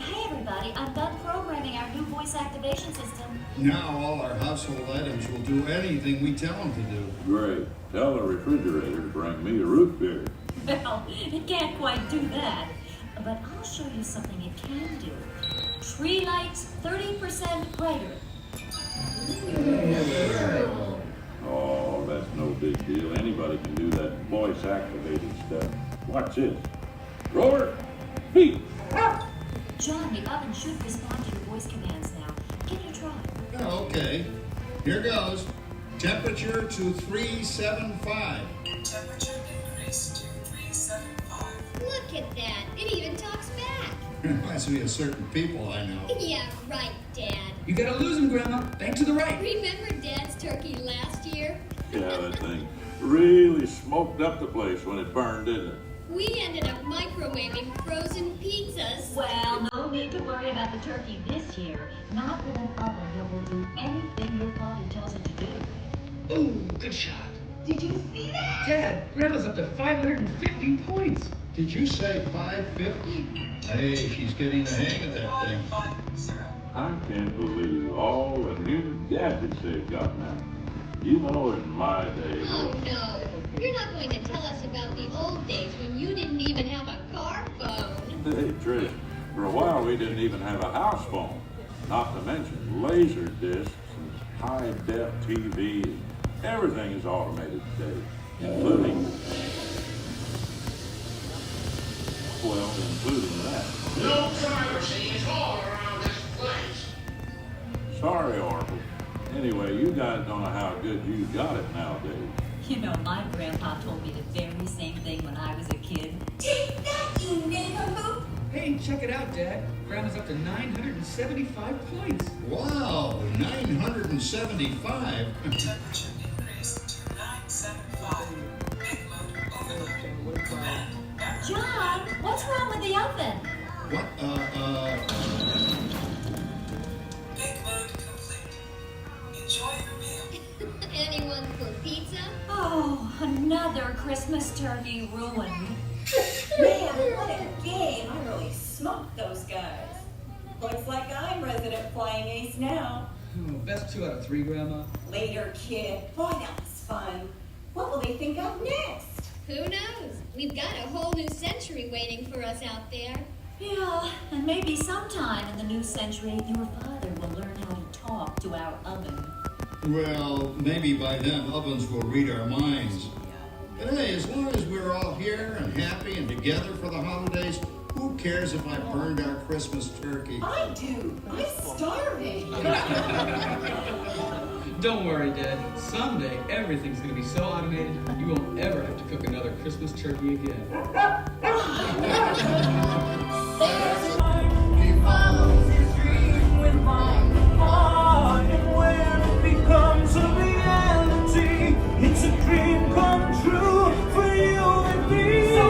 I everybody, I'm done programming our new voice activation system. Now all our household items will do anything we tell them to do. Great. Tell the refrigerator to bring me a root beer. Well, it can't quite do that. But I'll show you something it can do. Tree lights 30% brighter. Oh, that's no big deal. Anybody can do that voice-activated stuff. Watch this. Roar! Beep! John, the oven should respond to your voice commands now. Give it a try. Oh, okay. Here goes. Temperature to 375. Temperature increased to 375. Look at that. It even talks back. Reminds me of certain people I know. Yeah, right, Dad. You gotta lose him, Grandma. Bank to the right. Remember Dad's turkey last year? Yeah, that thing really smoked up the place when it burned, didn't it? We ended up microwaving frozen pizzas. Well, no need to worry about the turkey this year. Not with an oven that will do anything your father tells it to do. Ooh, good shot. Did you see that? Dad, Grandma's up to 550 points. Did you say 550? Hey, she's getting the hang of that thing. I can't believe all the new gadgets they've got now. You know, in my day... Oh, no. You're not going to tell us about the old days when you didn't even have a car phone. Hey, Trish, for a while we didn't even have a house phone. Not to mention laser discs and high-def TV. Everything is automated today, including... Well, including that. No privacy at all around this place. Sorry, Oracle. Anyway, you guys don't know how good you got it nowadays. You know, my grandpa told me the very same thing when I was a kid. Take that, you neighborhood! Hey, check it out, Dad. Grandma's up to 975 points. Wow, 975. Temperature increased to 975. Big load overload. John, what's wrong with the oven? What, Big load complete. Enjoy your meal. Anyone for pizza? Oh, another Christmas turkey ruined. Man, what a game. I really smoked those guys. Looks like I'm resident flying ace now. Oh, best 2 out of 3, Grandma. Later, kid. Boy, that was fun. What will they think of next? Who knows? We've got a whole new century waiting for us out there. Yeah, and maybe sometime in the new century, your father will learn how to talk to our oven. Well, maybe by then ovens will read our minds. But hey, as long as we're all here and happy and together for the holidays, who cares if I burned our Christmas turkey? I do. I'm starving. Don't worry, Dad. Someday, everything's gonna be so automated, you won't ever have to cook another Christmas turkey again. He follows his dream with my heart, and when it becomes a reality, it's a dream come true for you and me. So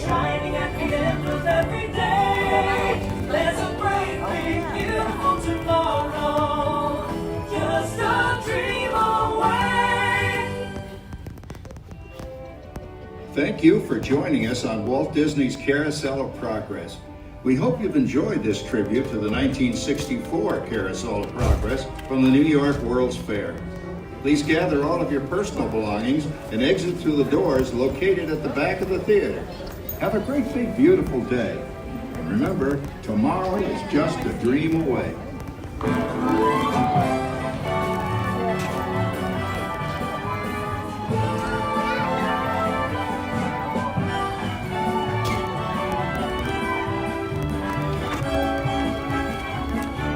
shining at the end of every day, there's a great big beautiful tomorrow, just a dream away. Thank you for joining us on Walt Disney's Carousel of Progress. We hope you've enjoyed this tribute to the 1964 Carousel of Progress from the New York World's Fair. Please gather all of your personal belongings and exit through the doors located at the back of the theater. Have a great big beautiful day. And remember, tomorrow is just a dream away.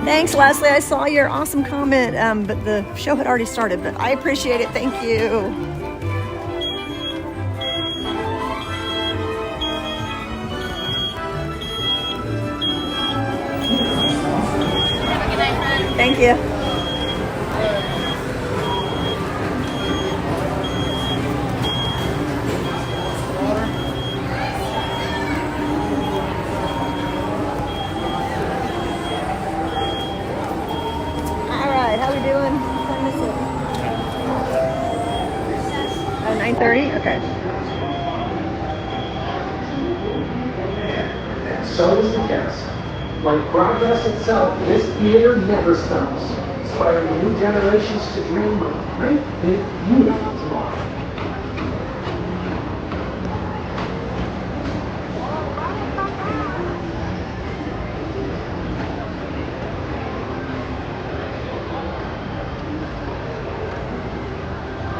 Thanks, Leslie. I saw your awesome comment, but the show had already started, but I appreciate it. Thank you. Thank you. All right, how we doing? Oh, 9:30? Okay. so does the carousel. Like progress itself, this theater never stops, inspiring new generations to dream of a great, big, beautiful tomorrow.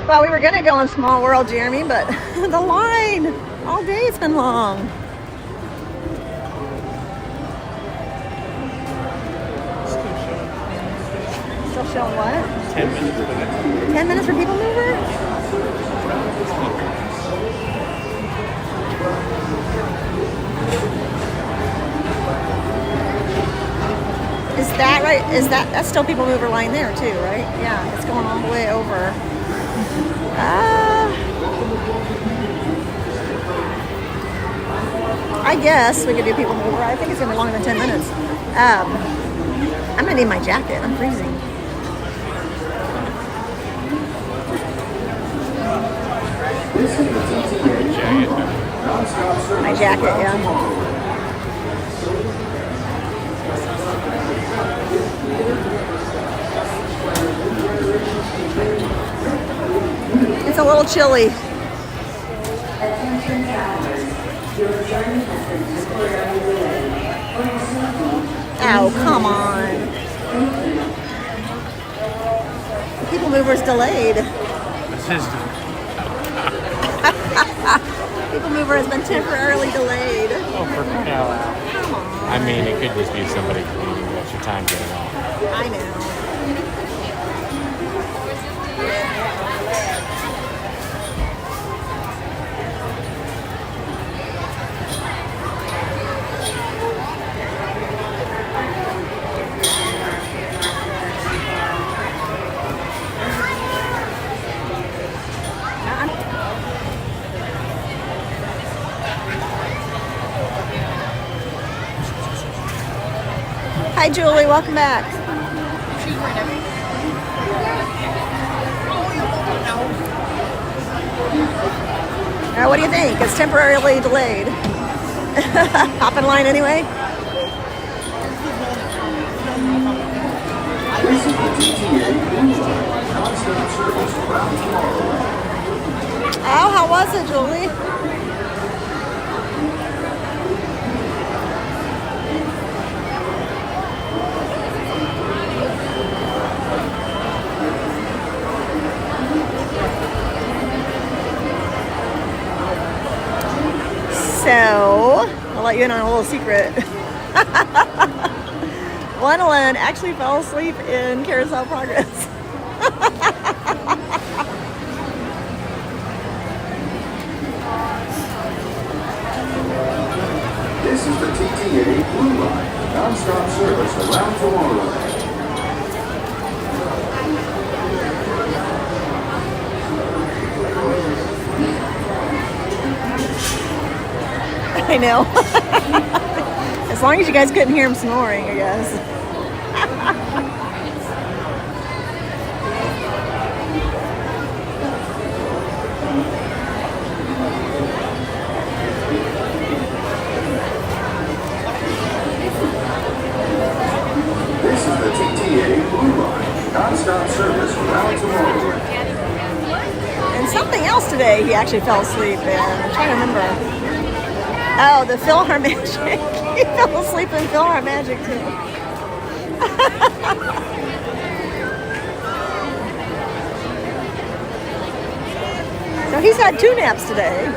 Well, we were gonna go in Small World, Jeremy, but the line all day has been long. Still showing what? 10 minutes. 10 minutes for People Mover? Is that right? That's still People Mover line there too, right? Yeah, it's going all the way over. I guess we could do People Mover. I think it's gonna be longer than 10 minutes. I'm gonna need my jacket. I'm freezing. My jacket, yeah. It's a little chilly. Oh, come on. People Mover's delayed. People Mover has been temporarily delayed. Oh, for crying out loud. Come on. I mean, it could just be somebody needing extra time getting off. I know. Hi, Julie. Welcome back. Now, what do you think? It's temporarily delayed. Hop in line anyway. This is the TTA non-stop service around tomorrow. Oh, how was it, Julie? So, I'll let you in on a little secret. Gwendolyn actually fell asleep in Carousel Progress. This is the TTA Blue Line, non-stop service around Tomorrowland. I know. As long as you guys couldn't hear him snoring, I guess. This is the TTA Blue Line, non-stop service around Tomorrowland. And something else today he actually fell asleep in. I'm trying to remember. Oh, the PhilharMagic. He fell asleep in PhilharMagic too. So he's had 2 naps today.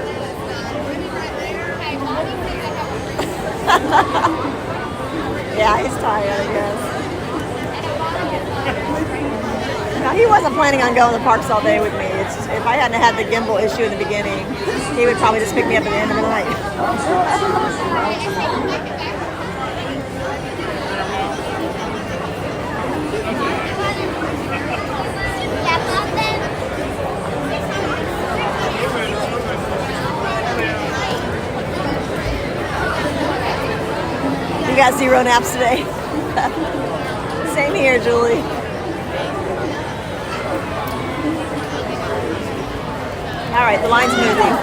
Yeah, he's tired, I guess. Now, he wasn't planning on going to the parks all day with me. It's just, if I hadn't had the gimbal issue in the beginning, he would probably just pick me up at the end of the night. You got 0 naps today. Same here, Julie. All right, the line's moving.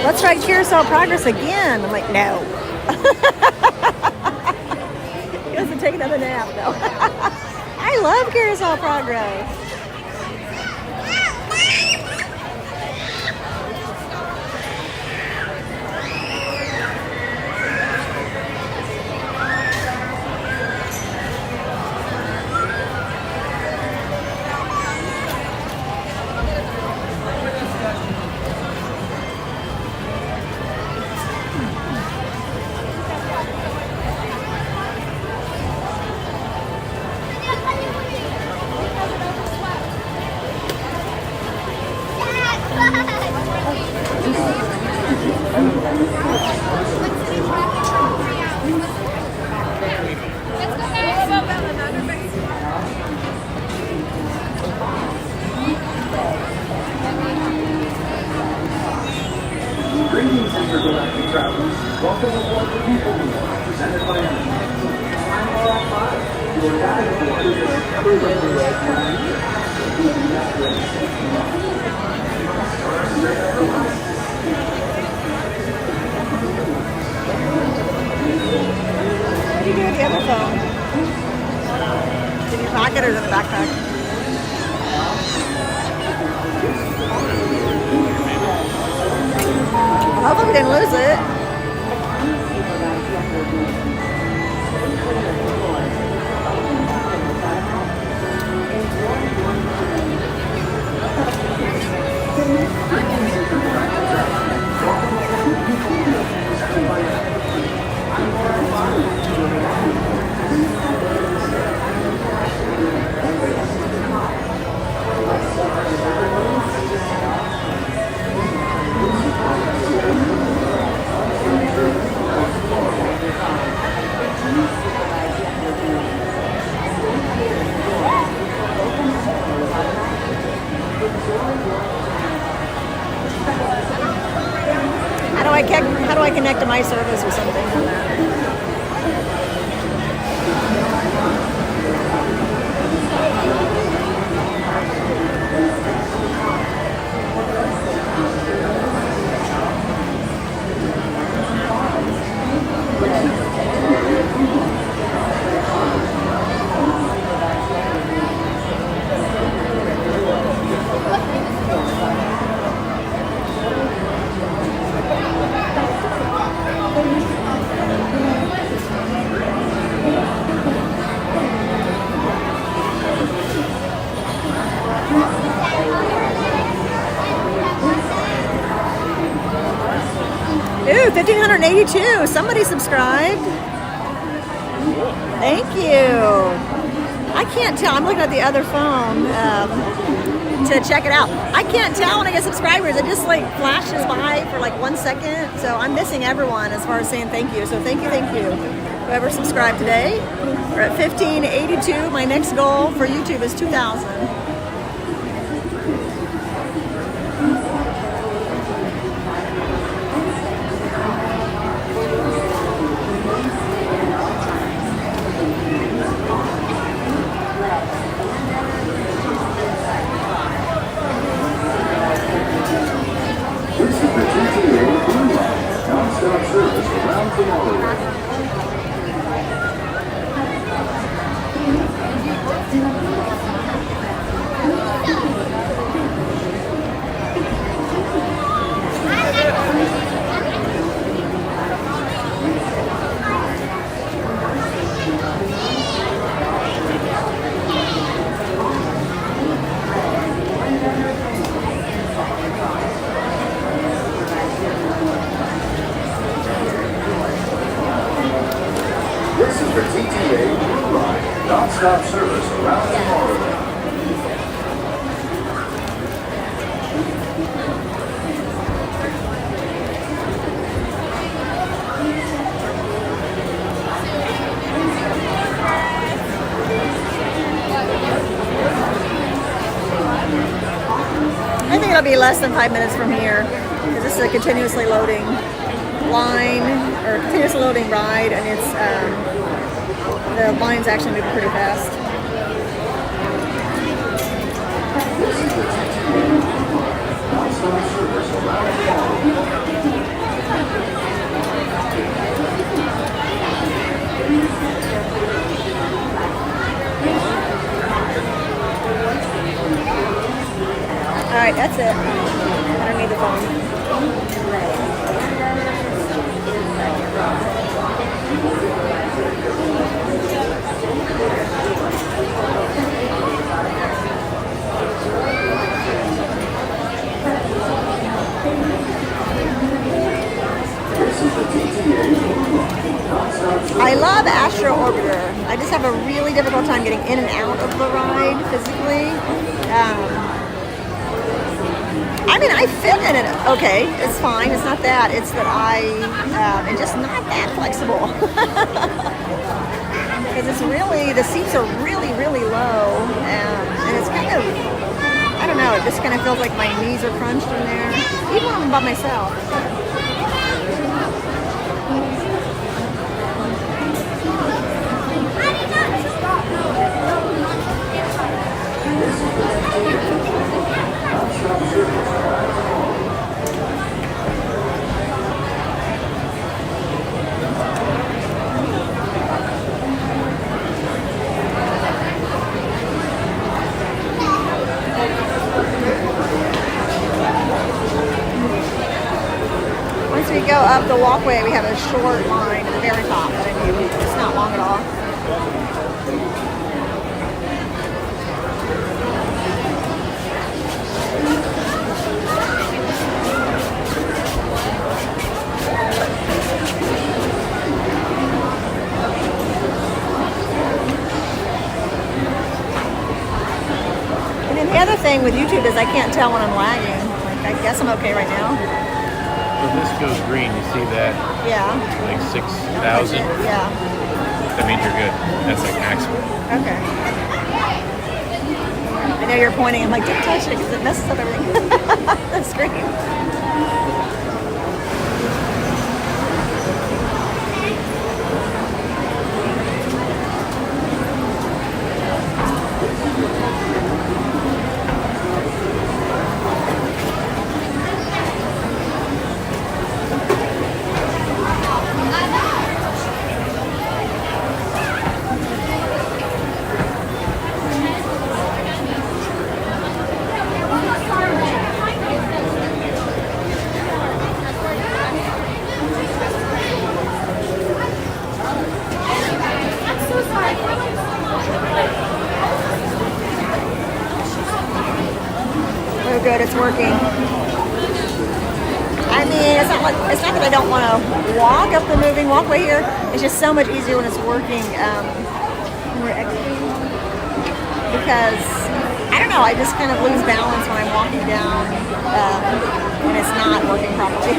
let's try Carousel Progress again. I'm like, no. He wants to take another nap, though. I love Carousel Progress. Greetings, intergalactic travelers. Welcome aboard the People Wheel, presented by Amazon. I'm RI5, your guide aboard this ever-revolutionary What do you do with the other phone? In your pocket or in the backpack? I hope we didn't lose it. How do I connect to my service or something on that? Ooh, 1,582. Somebody subscribed. Thank you. I can't tell. I'm looking at the other phone to check it out. I can't tell when I get subscribers. It just like flashes by for like 1 second. So I'm missing everyone as far as saying thank you. So thank you. Whoever subscribed today. We're at 1,582. My next goal for YouTube is 2,000. non-stop service around tomorrow. This is the TTA Blue Line, non-stop service around Florida. I think it'll be less than 5 minutes from here because this is a continuously loading line or continuously loading ride, and it's the line's actually moving pretty fast. This is the TTA non-stop service around Florida. That's it. I don't need the phone. I love Astro Orbiter. I just have a really difficult time getting in and out of the ride physically. I mean, I fit in it okay. It's fine. It's not that. It's that I am just not that flexible. Because it's really, the seats are really, really low. And it's kind of, I don't know, it just kind of feels like my knees are crunched in there. Even when I'm by myself. Once we go up the walkway, we have a short line at the very top. But I mean, it's not long at all. And then the other thing with YouTube is I can't tell when I'm lagging. Like, I guess I'm okay right now. When this goes green, you see that? Yeah. Like 6,000? Yeah. That means you're good. That's like maximum. Okay. I know you're pointing. I'm like, don't touch it because it messes up everything. The screen. Oh, good, it's working. I mean, it's not that I don't want to walk up the moving walkway here. It's just so much easier when it's working when we're exiting. Because, I don't know, I just kind of lose balance when I'm walking down when it's not working properly.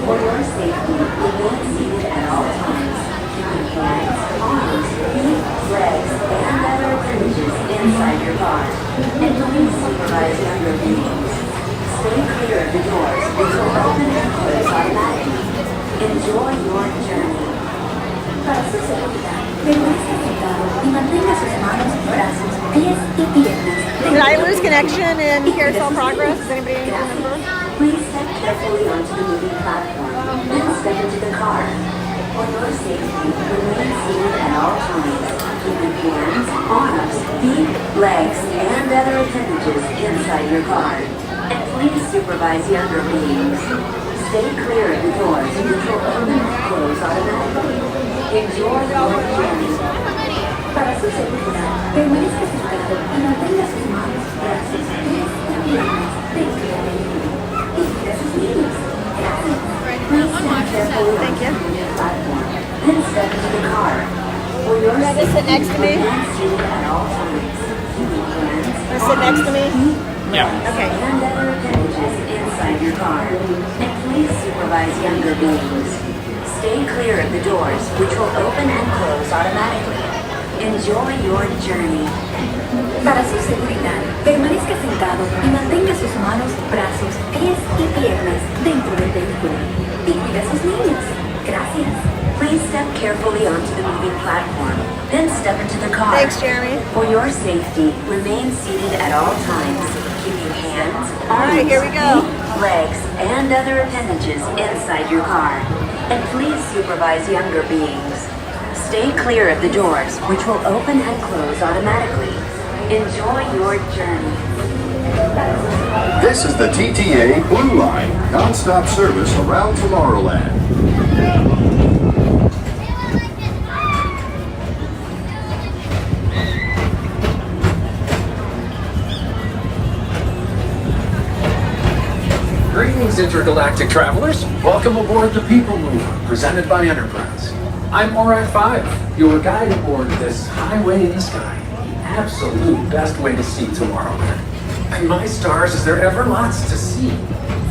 For your safety, remain seated at all times. Keep your hands, arms, feet, legs, and other appendages inside your car. And please supervise younger beings. Stay clear of the doors, which will open and close automatically. Enjoy your journey. Para su seguridad, permanezca sentado y mantenga sus manos, brazos, pies y piernas. Did I lose connection in Carousel Progress? Does anybody remember? Please step carefully onto the moving platform, then step into the car. For your safety, remain seated at all times. Keep your hands, arms, feet, legs, and other appendages inside your car. And please supervise younger beings. Stay clear of the doors, which will open and close automatically. Enjoy your journey. Para su seguridad, permanezca sentado y mantenga sus manos, brazos, pies y piernas dentro del vehículo. Thank you. Then step into the car. For your Can I just sit next to me? at all times. Sit next to me? Yeah. Okay. And other appendages inside your car. And please supervise younger beings. Stay clear of the doors, which will open and close automatically. Enjoy your journey. Para su seguridad, permanezca sentado y mantenga sus manos, brazos, pies y piernas dentro del vehículo. Y cuida a sus niños. Gracias. Please step carefully onto the moving platform, then step into the car. Thanks, Jeremy. For your safety, remain seated at all times. Keep your hands, arms, right, here we go. feet, legs, and other appendages inside your car. And please supervise younger beings. Stay clear of the doors, which will open and close automatically. Enjoy your journey. This is the TTA Blue Line, non-stop service around Tomorrowland. Greetings, intergalactic travelers. Welcome aboard the People Mover, presented by Enterprise. I'm Morak 5, your guide aboard this highway in the sky, the absolute best way to see Tomorrowland. And my stars, is there ever lots to see?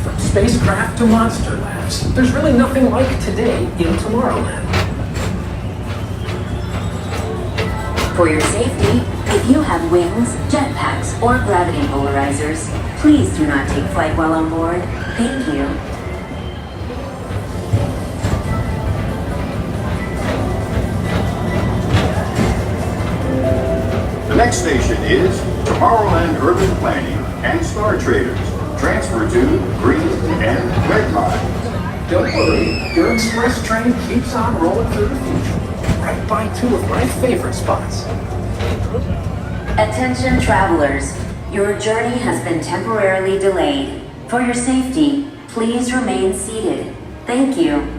From spacecraft to monster labs, there's really nothing like today in Tomorrowland. For your safety, if you have wings, jetpacks, or gravity polarizers, please do not take flight while on board. Thank you. The next station is Tomorrowland Urban Planning and Star Traders. Transfer to green and red lines. Don't worry, your express train keeps on rolling through the future, right by two of my favorite spots. Attention travelers, your journey has been temporarily delayed. For your safety, please remain seated. Thank you.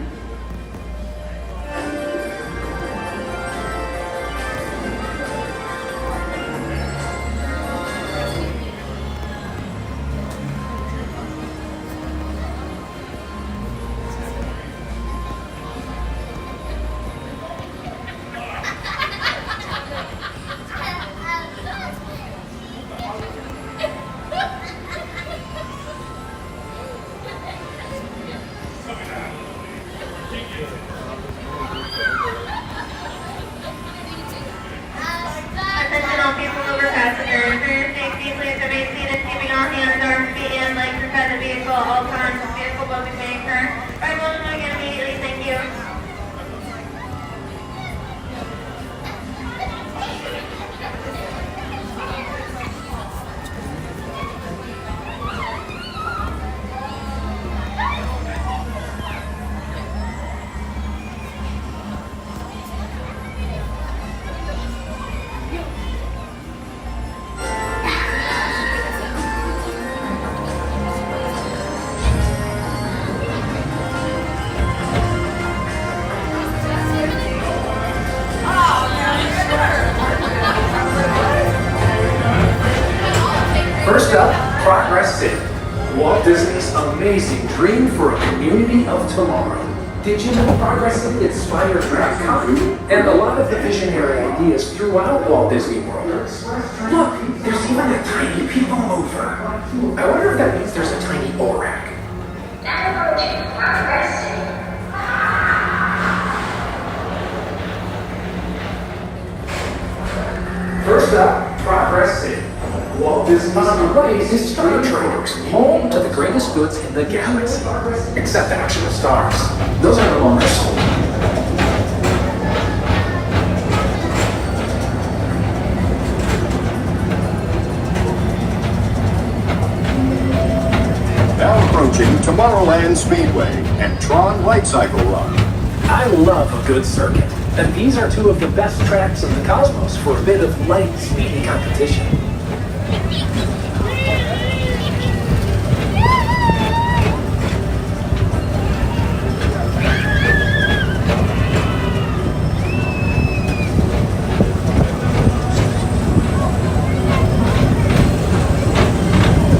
First up, Progress City, Walt Disney's amazing dream for a community of tomorrow. Did you know Progress City inspired Dragon? And a lot of the visionary ideas throughout Walt Disney World. Look, there's even a tiny people mover. I wonder if that means there's a tiny Borak. First up, Progress City. Walt Disney's on the right is Star Traders, home to the greatest goods in the galaxy. Except actual stars. Those are no longer sold. Now approaching Tomorrowland Speedway and Tron Light Cycle Run. I love a good circuit, and these are two of the best tracks in the cosmos for a bit of light, speedy competition.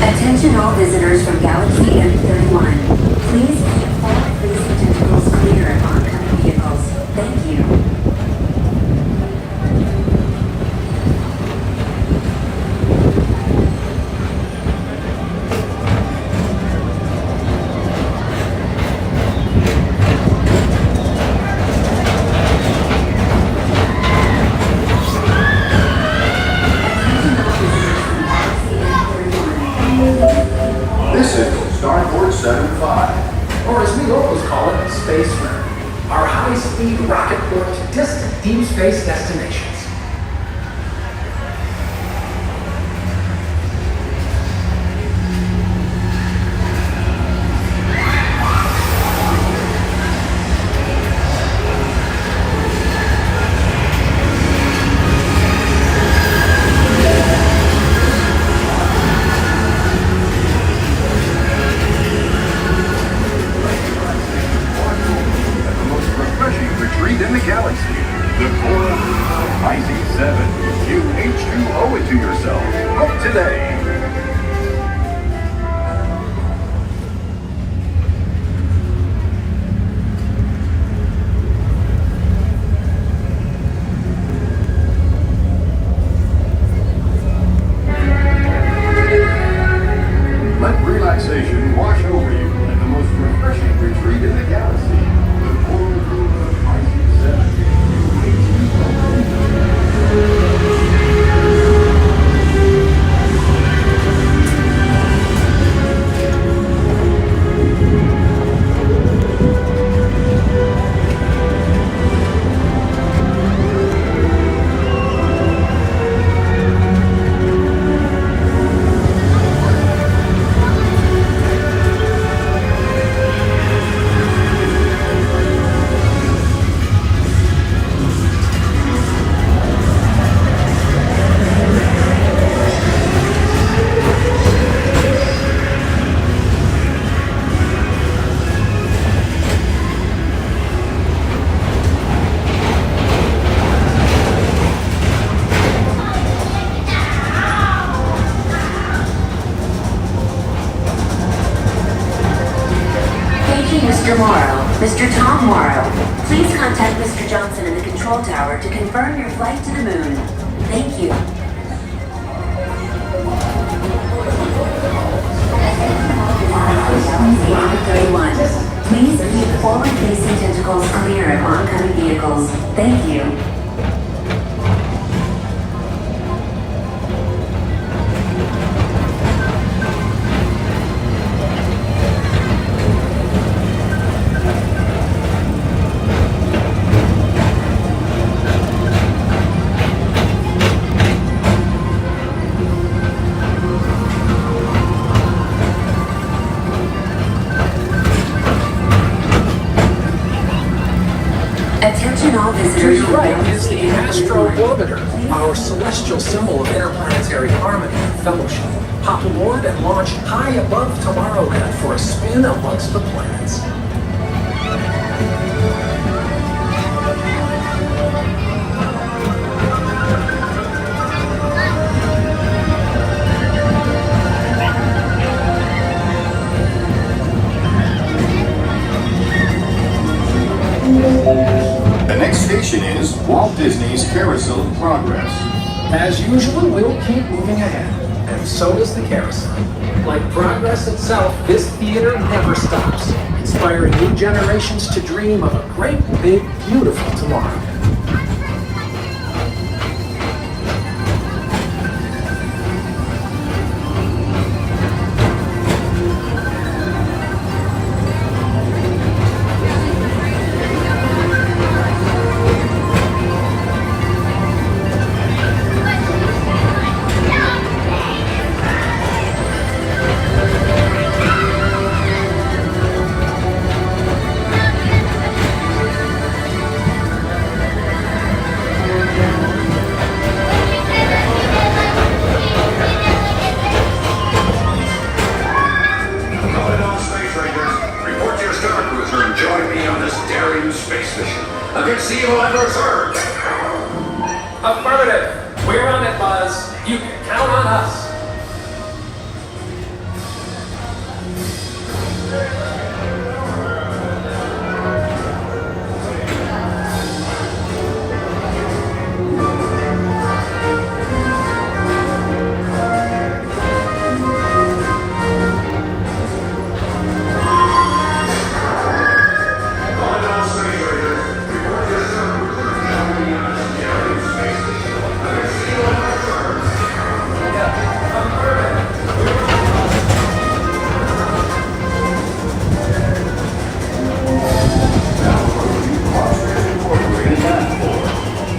Attention all visitors from Galaxy M31. Please keep forward-facing tentacles clear of oncoming vehicles. Thank you. This is Starboard 75. Or as we locals call it, Space Rim. Our high-speed rocket port to distant deep space destinations. Let relaxation wash over you at the most refreshing retreat in the galaxy. The coral groove of icy serenity awaits you Mr. Morrow, Mr. Tom Morrow, please contact Mr. Johnson in the control tower to confirm your flight to the moon. Thank you. Please keep forward-facing tentacles clear of oncoming vehicles. Thank you. Attention all visitors. To your right is the Astro Orbiter, our celestial symbol of interplanetary harmony and fellowship. Hop aboard and launch high above Tomorrowland for a spin amongst the planets. The next station is Walt Disney's Carousel of Progress. As usual, we'll keep moving ahead, and so does the carousel. Like progress itself, this theater never stops, inspiring new generations to dream of a great, big, beautiful tomorrow. Against evil adversary. Affirmative. We're on it, Buzz. You can count on us.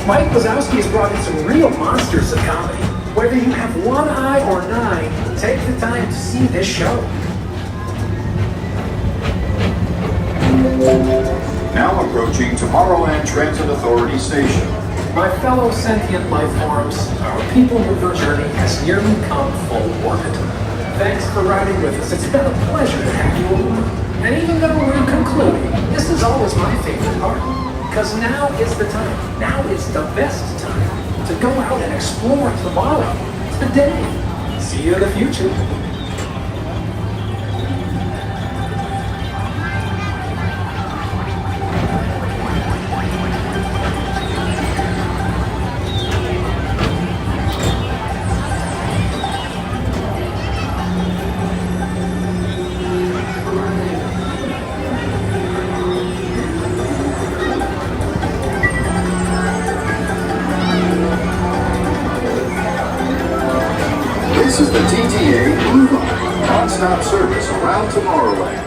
Mike Wazowski has brought in some real monsters of comedy. Whether you have one eye or nine, take the time to see this show. Now approaching Tomorrowland Transit Authority Station. My fellow sentient life forms, our people mover journey has nearly come full orbit. Thanks for riding with us. It's been a pleasure to have you aboard. And even though we're concluding, this is always my favorite part. Because now is the time. Now is the best time to go out and explore tomorrow, today. See you in the future. This is the TTA Blue Line, non-stop service around Tomorrowland.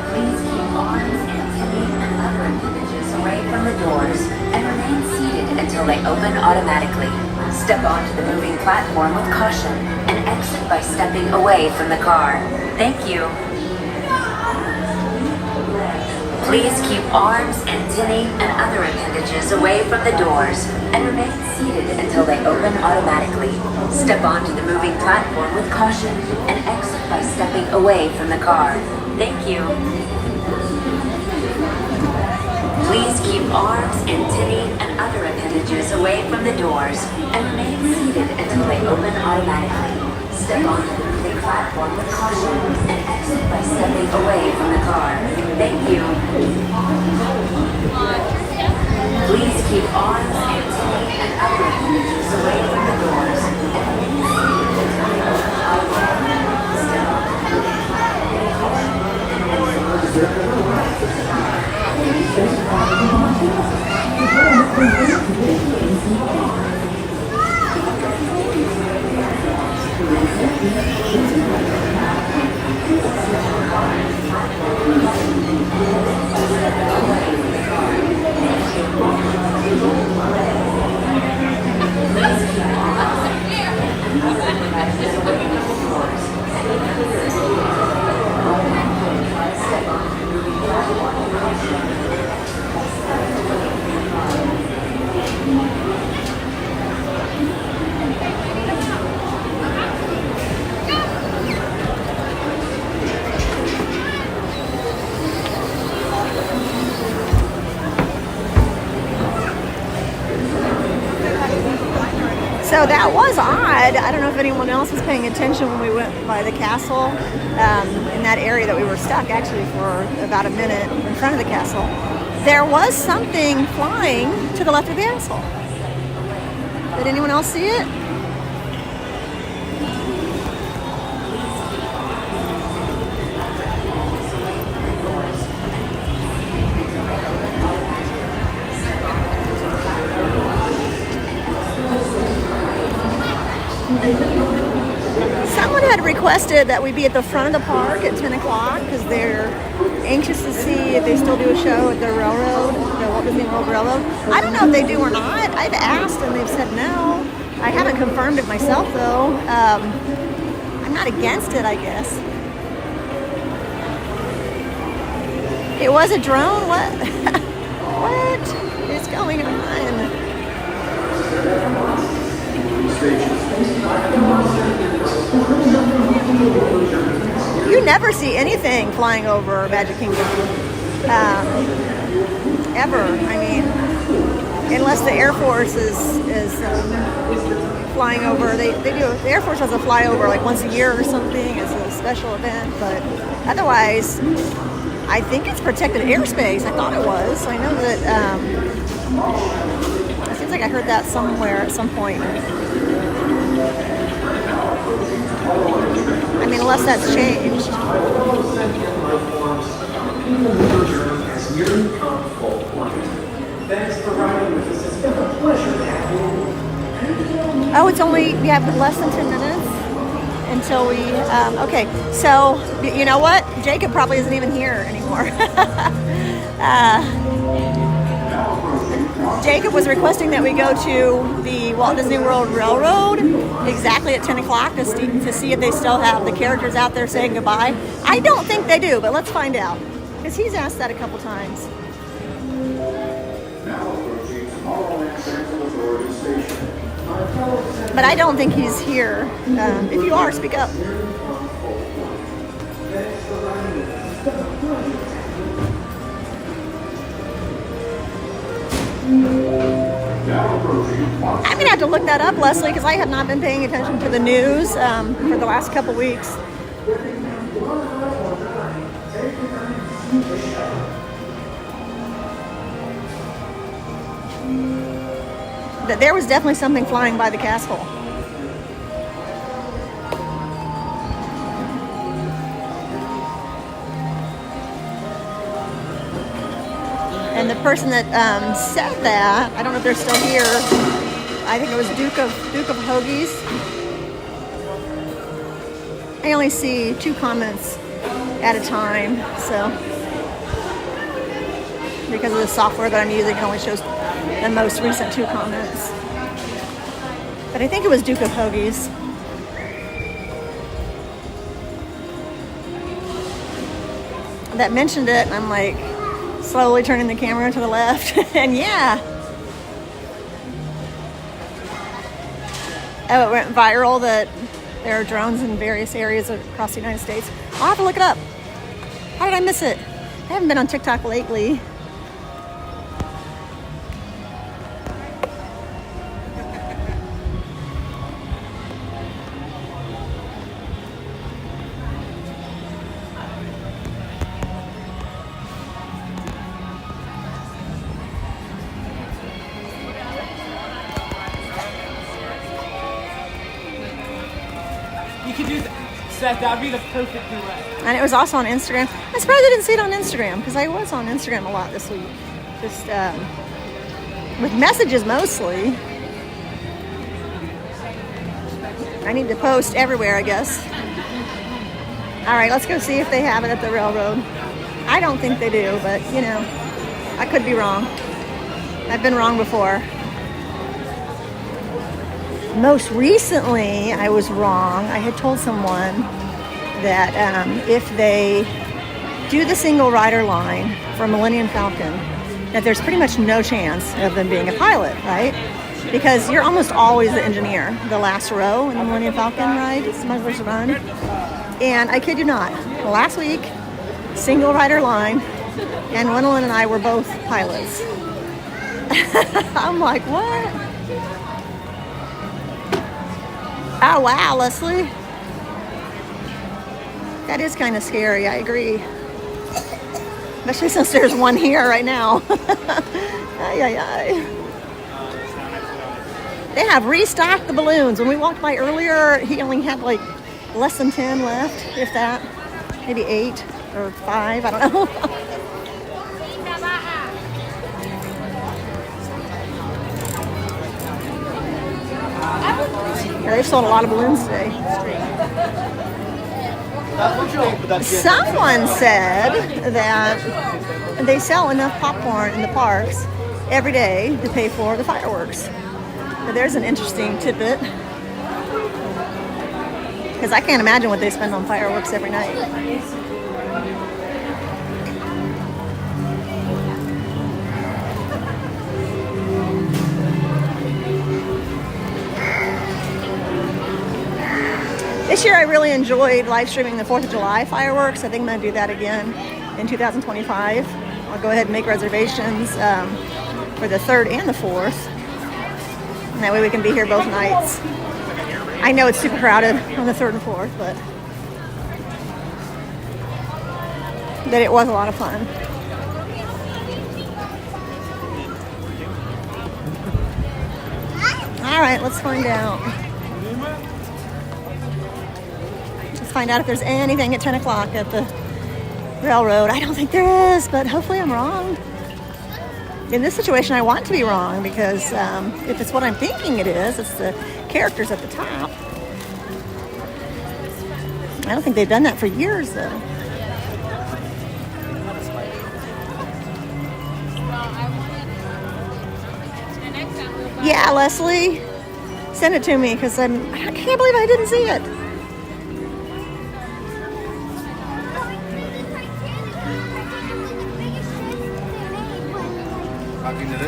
Please keep arms and feet and other appendages away from the doors and remain seated until they open automatically. Step onto the moving platform with caution and exit by stepping away from the car. Thank you. Please keep arms, antennae, and other appendages away from the doors and remain seated until they open automatically. Step onto the moving platform with caution and exit by stepping away from the car. Thank you. Please keep arms, antennae, and other appendages away from the doors and remain seated until they open automatically. Step onto the moving platform with caution and exit by stepping away from the car. Thank you. Please keep arms, antennae, and other appendages away from the doors and remain seated until they open automatically. Step onto the moving platform with caution and exit by stepping away from the car. So that was odd. I don't know if anyone else was paying attention when we went by the castle, in that area that we were stuck actually for about a minute in front of the castle. There was something flying to the left of the castle. Did anyone else see it? Someone had requested that we be at the front of the park at 10 o'clock because they're anxious to see if they still do a show at the railroad, the Walt Disney World Railroad. I don't know if they do or not. I've asked and they've said no. I haven't confirmed it myself though. I'm not against it, I guess. It was a drone? What? What is going on? You never see anything flying over Magic Kingdom, ever. I mean, unless the Air Force is flying over. They do. The Air Force does a flyover like once a year or something as a special event, but otherwise, I think it's protected airspace. I thought it was. I know that. It seems like I heard that somewhere at some point. I mean, unless that's changed. Oh, it's only, we have less than 10 minutes until we, okay, so, you know what? Jacob probably isn't even here anymore. Jacob was requesting that we go to the Walt Disney World Railroad exactly at 10 o'clock to see if they still have the characters out there saying goodbye. I don't think they do, but let's find out. Because he's asked that a couple times. But I don't think he's here. If you are, speak up. I'm gonna have to look that up, Leslie, because I have not been paying attention to the news for the last couple weeks. But there was definitely something flying by the castle. And the person that said that, I don't know if they're still here. I think it was Duke of Hoagie's. I only see 2 comments at a time, so because of the software that I'm using, it only shows the most recent 2 comments. But I think it was Duke of Hoagie's. That mentioned it, and I'm like slowly turning the camera to the left, and yeah. Oh, it went viral that there are drones in various areas across the United States. I'll have to look it up. How did I miss it? I haven't been on TikTok lately. You could do that. Seth, that would be the perfect duet. And it was also on Instagram. I'm surprised I didn't see it on Instagram, because I was on Instagram a lot this week. Just with messages mostly. I need to post everywhere, I guess. All right, let's go see if they have it at the railroad. I don't think they do, but you know, I could be wrong. I've been wrong before. Most recently, I was wrong. I had told someone that if they do the single rider line for Millennium Falcon, that there's pretty much no chance of them being a pilot, right? Because you're almost always the engineer, the last row in the Millennium Falcon ride, Smuggler's Run. And I kid you not, last week, single rider line, and Gwendolyn and I were both pilots. I'm like, what? Oh, wow, Leslie. That is kind of scary, I agree. Especially since there's one here right now. Ay, ay, ay. They have restocked the balloons. When we walked by earlier, he only had like less than 10 left, if that. Maybe 8 or 5, I don't know. Yeah, they've sold a lot of balloons today. Someone said that they sell enough popcorn in the parks every day to pay for the fireworks. But there's an interesting tidbit. Because I can't imagine what they spend on fireworks every night. This year I really enjoyed live streaming the 4th of July fireworks. I think I'm going to do that again in 2025. I'll go ahead and make reservations for the 3rd and the 4th. And that way we can be here both nights. I know it's super crowded on the 3rd and 4th, but it was a lot of fun. All right, let's find out. Find out if there's anything at 10 o'clock at the railroad. I don't think there is, but hopefully I'm wrong. In this situation, I want to be wrong because if it's what I'm thinking it is, it's the characters at the top. I don't think they've done that for years, though. Yeah, Leslie, send it to me because I can't believe I didn't see it.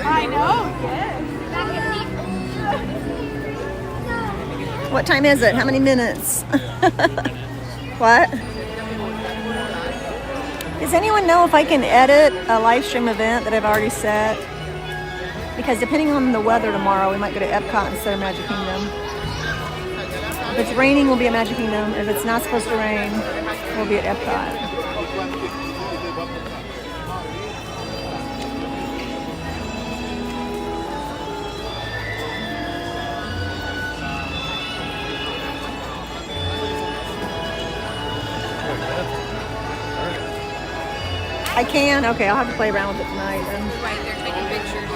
I know, yes. What time is it? How many minutes? What? Does anyone know if I can edit a live stream event that I've already set? Because depending on the weather tomorrow, we might go to Epcot instead of Magic Kingdom. If it's raining, we'll be at Magic Kingdom. If it's not supposed to rain, we'll be at Epcot. I can? Okay, I'll have to play around with it tonight then. Right, they're taking pictures.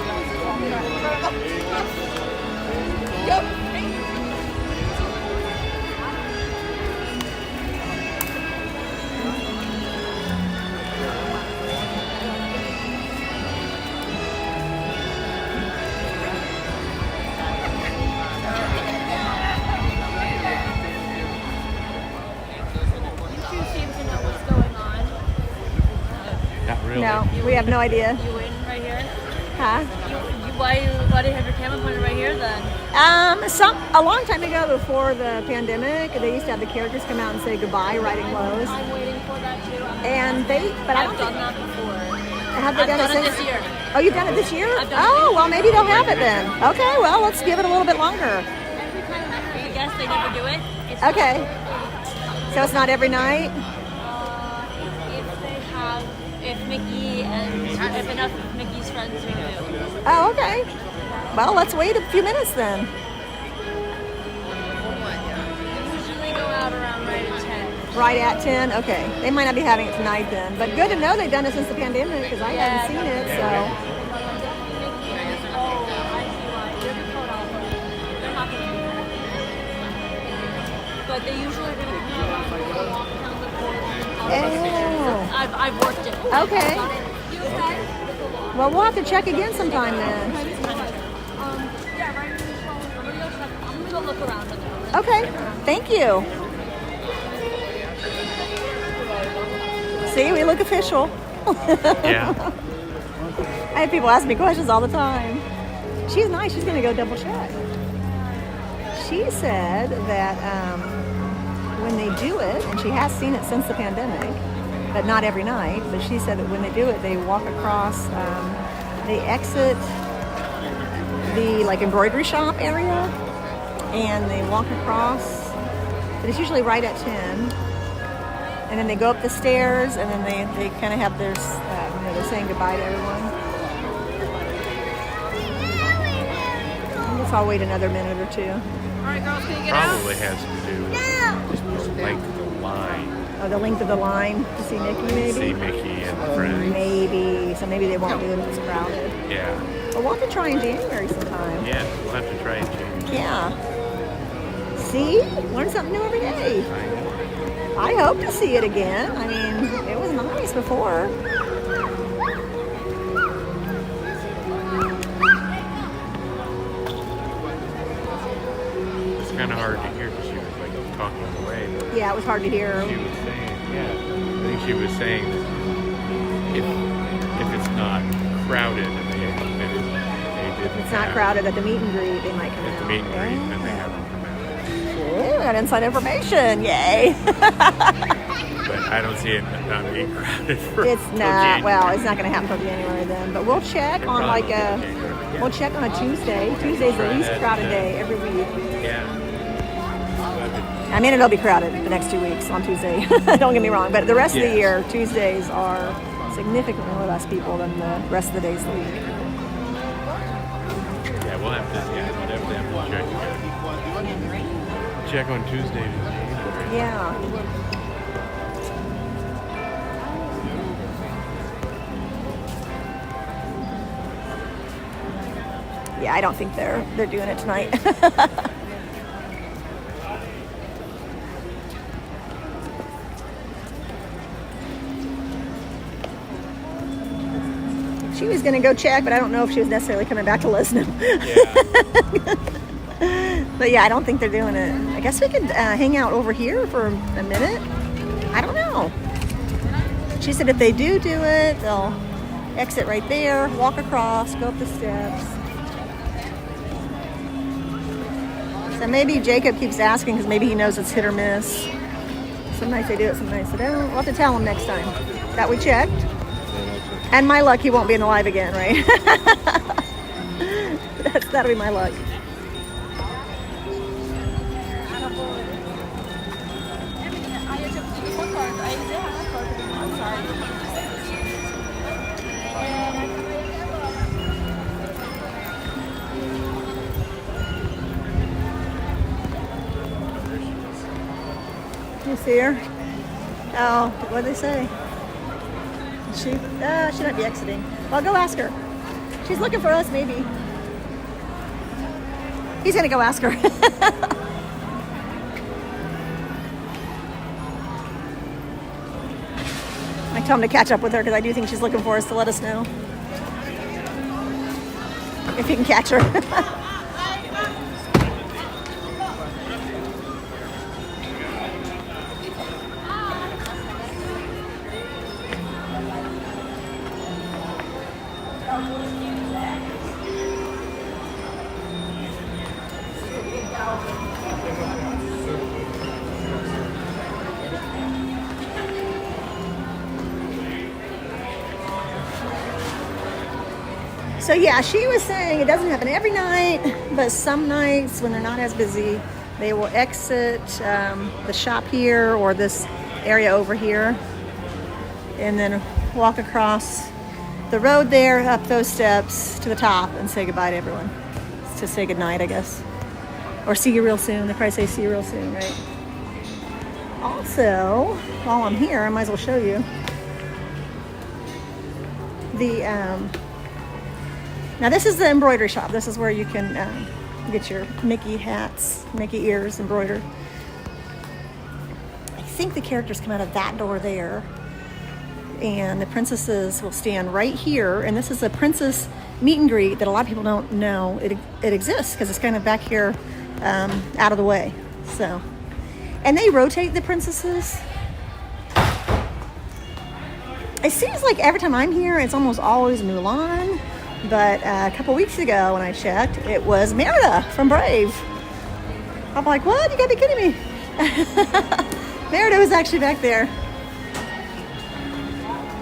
You two seem to know what's going on. Not really. No, we have no idea. You win right here? Huh? Why do you have your camera pointed right here then? A long time ago, before the pandemic, they used to have the characters come out and say goodbye, riding lows. I'm waiting for that too. I've done that before. Have they done it since? this year. Oh, you've done it this year? I've done Oh, well, maybe they'll have it then. Okay, well, let's give it a little bit longer. Every time I guess they never do it. It's Okay. So it's not every night? if Mickey and if enough of Mickey's friends do it. Oh, okay. Well, let's wait a few minutes then. They usually go out around right at 10. Right at 10? Okay. They might not be having it tonight then. But good to know they've done it since the pandemic because I haven't seen it, so. But they usually are going to come out and walk down the corridor. Oh. I've worked it. Okay. You okay? Well, we'll have to check again sometime then. Yeah, right. I'm going to go look around. Okay. Thank you. See, we look official. Yeah. I have people ask me questions all the time. She's nice. She's going to go double check. She said that when they do it, and she has seen it since the pandemic, but not every night, but she said that when they do it, they walk across, they exit the like embroidery shop area, and they walk across, but it's usually right at 10, and then they go up the stairs, and then they kind of have their, they're saying goodbye to everyone. I guess I'll wait another minute or two. Alright, girls, can you get out? Probably has to do with just the length of the line. Oh, the length of the line to see Mickey, maybe? See Mickey and friends. Maybe. So maybe they won't do it if it's crowded. Yeah. But we'll have to try in January sometime. Yeah, we'll have to try and change. Yeah. See? Learn something new every day. I hope to see it again. I mean, it was nice before. Kind of hard to hear because she was like talking away. But yeah, it was hard to hear. She was saying, I think she was saying that if it's not crowded and they didn't. It's not crowded at the meet and greet, they might come at out. the meet and greet, then they have them come out. Ooh, got inside information! Yay! But I don't see it not being crowded for. It's not. January. Well, it's not going to happen until January then. But we'll check on like a. We'll check on a Tuesday. Tuesday's the least crowded day every week. Yeah. I mean, it'll be crowded the next 2 weeks on Tuesday. Don't get me wrong. But the rest of the year, Tuesdays are significantly less people than the rest of the days of the week. Yeah, we'll have to check on Tuesday to January. Yeah. Yeah, I don't think they're doing it tonight. She was going to go check, but I don't know if she was necessarily coming back to listen. Yeah. But yeah, I don't think they're doing it. I guess we could hang out over here for a minute. I don't know. She said if they do it, they'll exit right there, walk across, go up the steps. So maybe Jacob keeps asking because maybe he knows it's hit or miss. Some nights they do it, some nights they don't. We'll have to tell him next time that we checked. And my luck, he won't be in the live again, right? That'll be my luck. You see her? Oh, what did they say? She might be exiting. Well, go ask her. She's looking for us, maybe. He's gonna go ask her. I told him to catch up with her because I do think she's looking for us to let us know if he can catch her. So yeah, she was saying it doesn't happen every night, but some nights when they're not as busy, they will exit the shop here or this area over here and then walk across the road there, up those steps to the top and say goodbye to everyone. To say goodnight, I guess. Or see you real soon. They probably say see you real soon, right? Also, while I'm here, I might as well show you the now this is the embroidery shop. This is where you can get your Mickey hats, Mickey ears embroidered. I think the characters come out of that door there. And the princesses will stand right here. And this is a princess meet and greet that a lot of people don't know it exists because it's kind of back here out of the way. So, and they rotate the princesses. It seems like every time I'm here, it's almost always Mulan. But a couple weeks ago when I checked, it was Merida from Brave. I'm like, what? You gotta be kidding me. Merida was actually back there.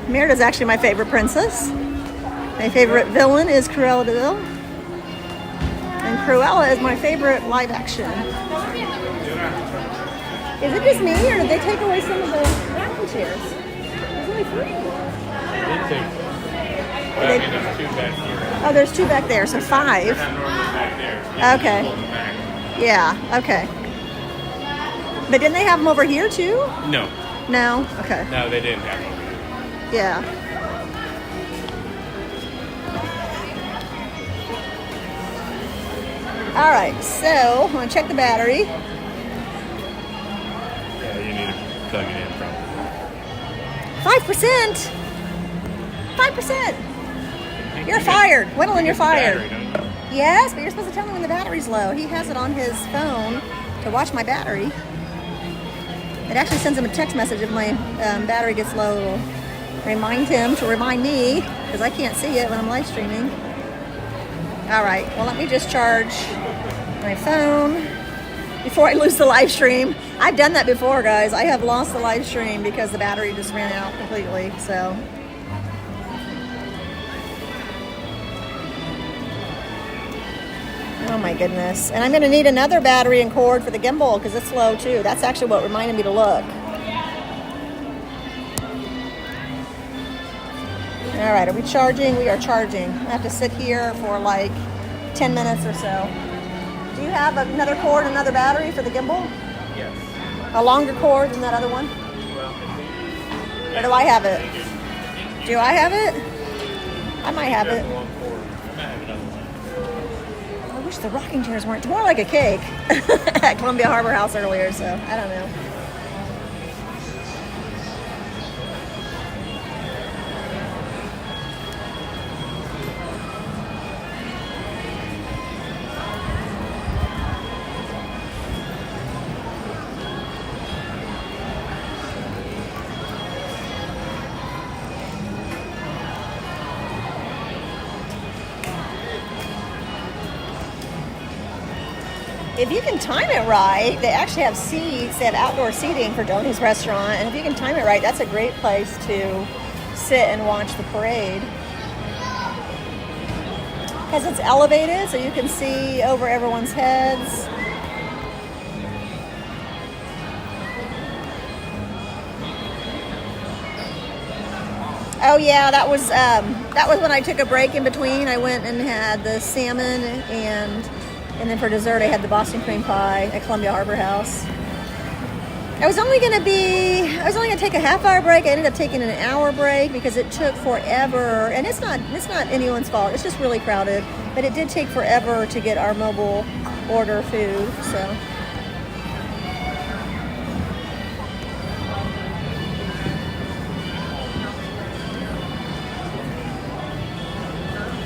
Merida's actually my favorite princess. My favorite villain is Cruella de Vil. And Cruella is my favorite live action. Is it just me or did they take away some of the rocking chairs? There's only 3. They did take. But I mean, there's 2 back here. Oh, there's 2 back there, so 5. Back there. Okay. Yeah, okay. But didn't they have them over here too? No. No? Okay. No, they didn't have them. Yeah. All right, so I'm gonna check the battery. Yeah, you need to plug it in from. 5%. 5%. You're fired, Gwendolyn. You're fired. Yes, but you're supposed to tell me when the battery's low. He has it on his phone to watch my battery. It actually sends him a text message if my battery gets low. It'll remind him to remind me because I can't see it when I'm live streaming. All right, well, let me just charge my phone before I lose the live stream. I've done that before, guys. I have lost the live stream because the battery just ran out completely, so. Oh my goodness. And I'm gonna need another battery and cord for the gimbal because it's low too. That's actually what reminded me to look. All right, are we charging? We are charging. I have to sit here for like 10 minutes or so. Do you have another cord, another battery for the gimbal? Yes. A longer cord than that other one? Or do I have it? Do I have it? I might have it. I wish the rocking chairs weren't. It's more like a cake at Columbia Harbor House earlier, so I don't know. If you can time it right, they actually have seats, they have outdoor seating for Donnie's restaurant, and if you can time it right, that's a great place to sit and watch the parade. because it's elevated, so you can see over everyone's heads. Oh yeah, that was when I took a break in between. I went and had the salmon, and then for dessert I had the Boston cream pie at Columbia Harbor House. I was only gonna take a half-hour break. I ended up taking an hour break because it took forever, and it's not anyone's fault. It's just really crowded, but it did take forever to get our mobile order food. So.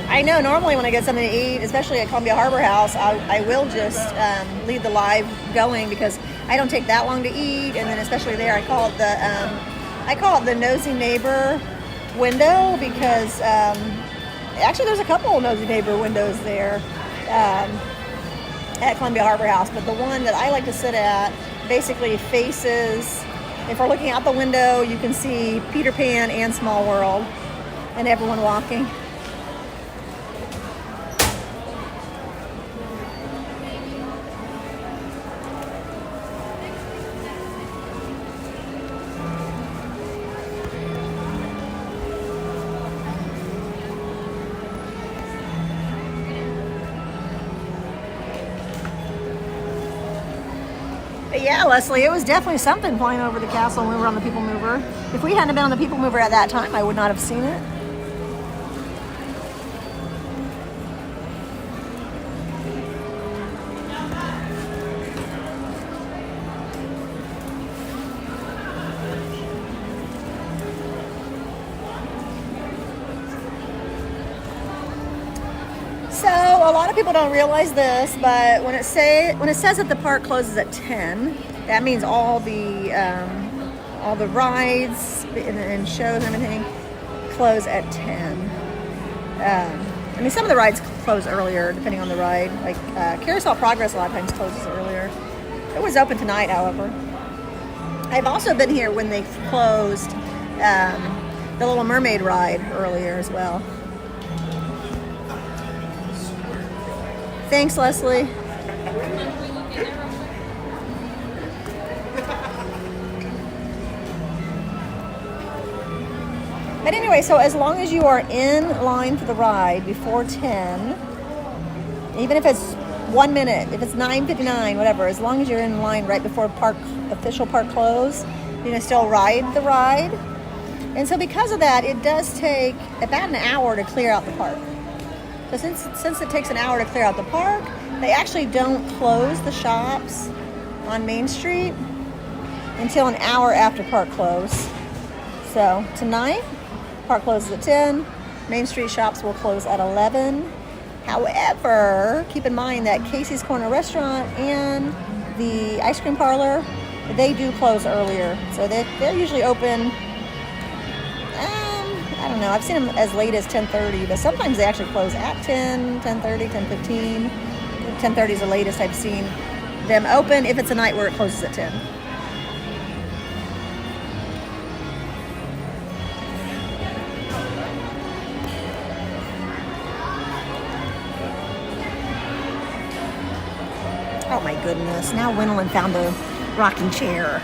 I know normally when I get something to eat, especially at Columbia Harbor House, I will just leave the live going because I don't take that long to eat, and then especially there, I call it the nosy neighbor window because actually there's a couple of nosy neighbor windows there at Columbia Harbor House, but the one that I like to sit at basically faces. If we're looking out the window, you can see Peter Pan and Small World, and everyone walking. But yeah, Leslie, it was definitely something flying over the castle when we were on the People Mover. If we hadn't been on the People Mover at that time, I would not have seen it. So a lot of people don't realize this, but when it says that the park closes at 10, that means all the rides and shows and everything close at 10. I mean, some of the rides close earlier depending on the ride. Like Carousel Progress a lot of times closes earlier. It was open tonight, however. I've also been here when they closed the Little Mermaid ride earlier as well. Thanks, Leslie. But anyway, so as long as you are in line for the ride before 10, even if it's 1 minute, if it's 9:59, whatever, as long as you're in line right before official park close, you can still ride the ride. And so because of that, it does take about an hour to clear out the park. So since it takes an hour to clear out the park, they actually don't close the shops on Main Street until an hour after park close. So tonight, park closes at 10. Main Street shops will close at 11. However, keep in mind that Casey's Corner Restaurant and the ice cream parlor, they do close earlier. So they're usually open, I don't know, I've seen them as late as 10:30, but sometimes they actually close at 10, 10:30, 10:15. 10:30 is the latest I've seen them open if it's a night where it closes at 10. Oh my goodness, now Winolyn found a rocking chair.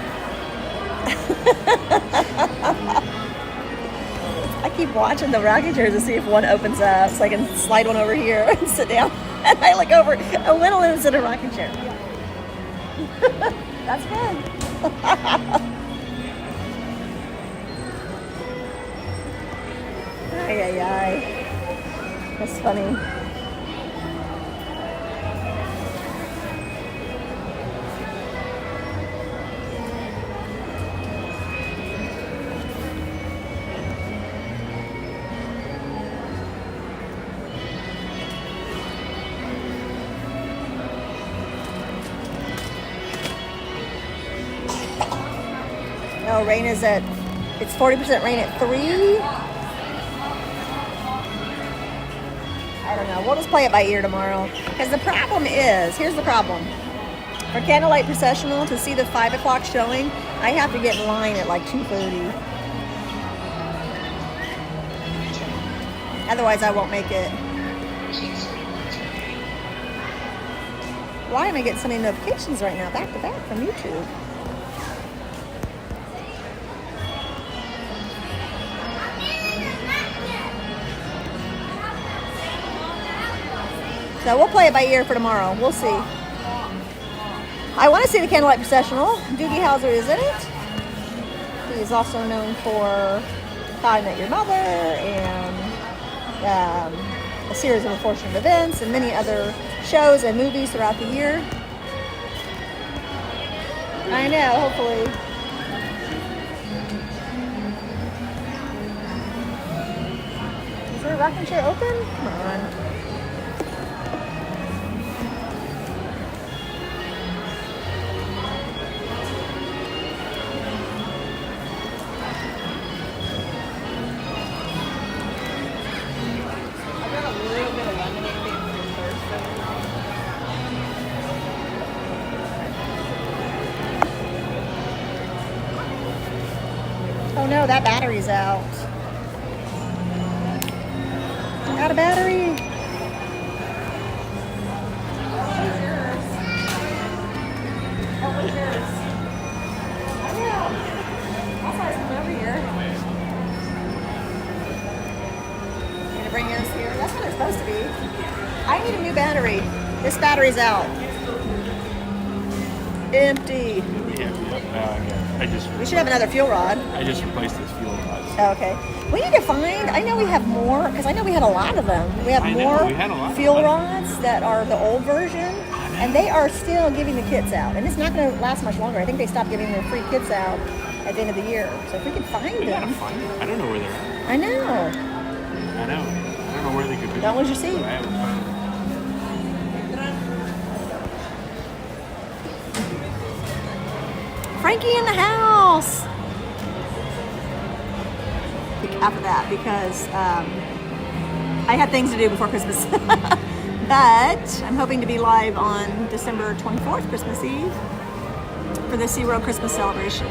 I keep watching the rocking chairs to see if one opens up so I can slide one over here and sit down. And I look over, and Winolyn's in a rocking chair. That's good. Ay, ay, ay. That's funny. Oh, rain is it's 40% rain at 3. I don't know. We'll just play it by ear tomorrow. Because the problem is, here's the problem. For Candlelight Processional, to see the 5 o'clock showing, I have to get in line at like 2:30. Otherwise, I won't make it. Why am I getting so many notifications right now, back to back from YouTube? So we'll play it by ear for tomorrow. We'll see. I want to see the Candlelight Processional. Doogie Howser is in it. He is also known for How I Met Your Mother and a series of unfortunate events and many other shows and movies throughout the year. I know, hopefully. Is there a rocking chair open? Come on. Oh no, that battery's out. Out of battery. Oh, what's yours? I know. I'll try some over here. You're gonna bring yours here? That's what it's supposed to be. I need a new battery. This battery's out. Empty. We should have another fuel rod. I just replaced this fuel rod. Oh, okay. We need to find, I know we have more, because I know we had a lot of them. We have more fuel rods that are the old version, and they are still giving the kits out. And it's not going to last much longer. I think they stopped giving their free kits out at the end of the year. So if we can find them. I don't know where they're at. I know. I know. I don't know where they could be. Don't lose your seat. I haven't found them. Frankie in the house. After that, because I had things to do before Christmas. But I'm hoping to be live on December 24th, Christmas Eve, for the SeaWorld Christmas celebration.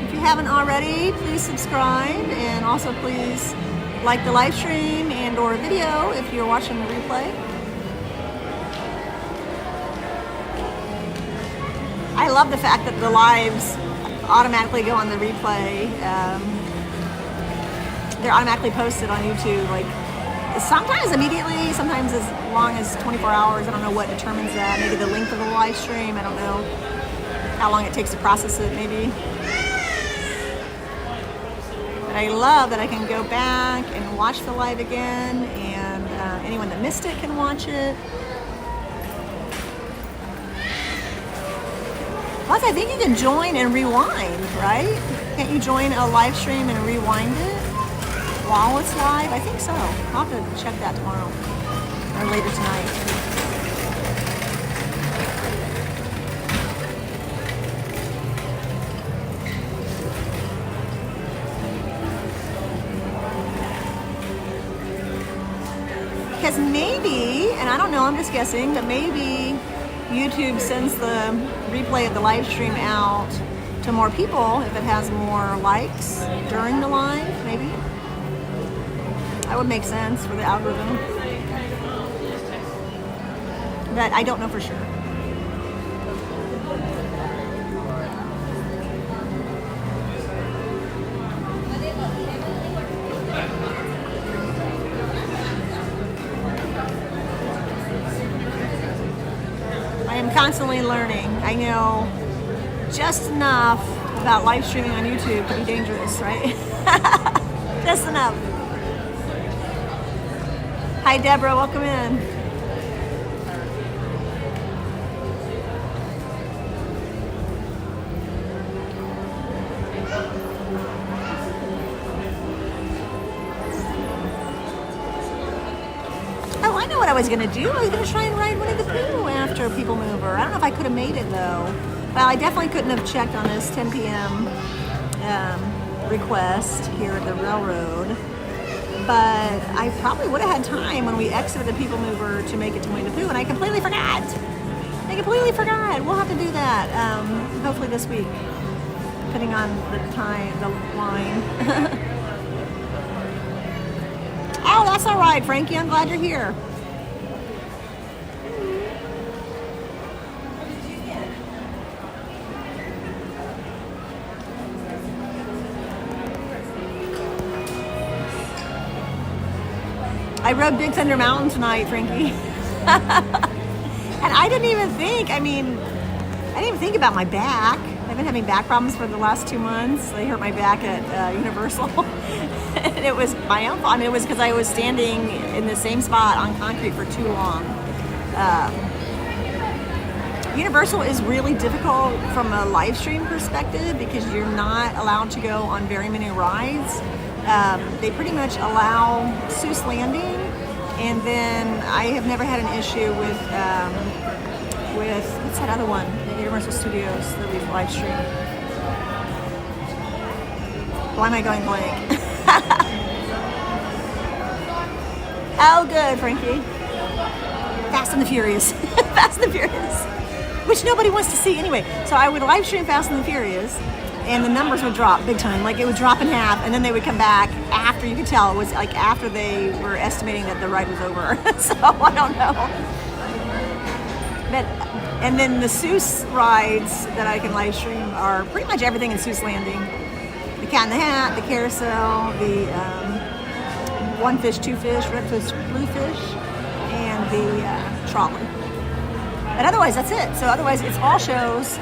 If you haven't already, please subscribe, and also please like the live stream and or video if you're watching the replay. I love the fact that the lives automatically go on the replay. They're automatically posted on YouTube, like sometimes immediately, sometimes as long as 24 hours. I don't know what determines that. Maybe the length of the live stream. I don't know how long it takes to process it, maybe. But I love that I can go back and watch the live again, and anyone that missed it can watch it. Plus, I think you can join and rewind, right? Can't you join a live stream and rewind it while it's live? I think so. I'll have to check that tomorrow or later tonight. Because maybe, and I don't know, I'm just guessing, but maybe YouTube sends the replay of the live stream out to more people if it has more likes during the live, maybe. That would make sense for the algorithm. But I don't know for sure. I'm constantly learning. I know just enough about live streaming on YouTube to be dangerous, right? Just enough. Hi, Deborah. Welcome in. Oh, I know what I was going to do. I was going to try and ride Winnie the Pooh after People Mover. I don't know if I could have made it, though. Well, I definitely couldn't have checked on this 10 p.m. Request here at the railroad. But I probably would have had time when we exited the People Mover to make it to Winnie the Pooh, and I completely forgot. We'll have to do that hopefully this week, depending on the time, the line. Oh, that's all right, Frankie. I'm glad you're here. I rode Big Thunder Mountain tonight, Frankie. And I didn't even think, I didn't even think about my back. I've been having back problems for the last 2 months. I hurt my back at Universal. And it was my own fault. It was because I was standing in the same spot on concrete for too long. Universal is really difficult from a live stream perspective because you're not allowed to go on very many rides. They pretty much allow Seuss Landing, and then I have never had an issue with what's that other one? The Universal Studios that we've live streamed. Why am I going blank? Oh, good, Frankie. Fast and the Furious. Fast and the Furious. Which nobody wants to see anyway. So I would live stream Fast and the Furious, and the numbers would drop big time. Like, it would drop in half, and then they would come back after, you could tell it was like after they were estimating that the ride was over. So I don't know. But, and then the Seuss rides that I can live stream are pretty much everything in Seuss Landing. The Cat in the Hat, the Carousel, the One Fish, Two Fish, Red Fish, Blue Fish, and the trolley. But otherwise, that's it. So otherwise, it's all shows.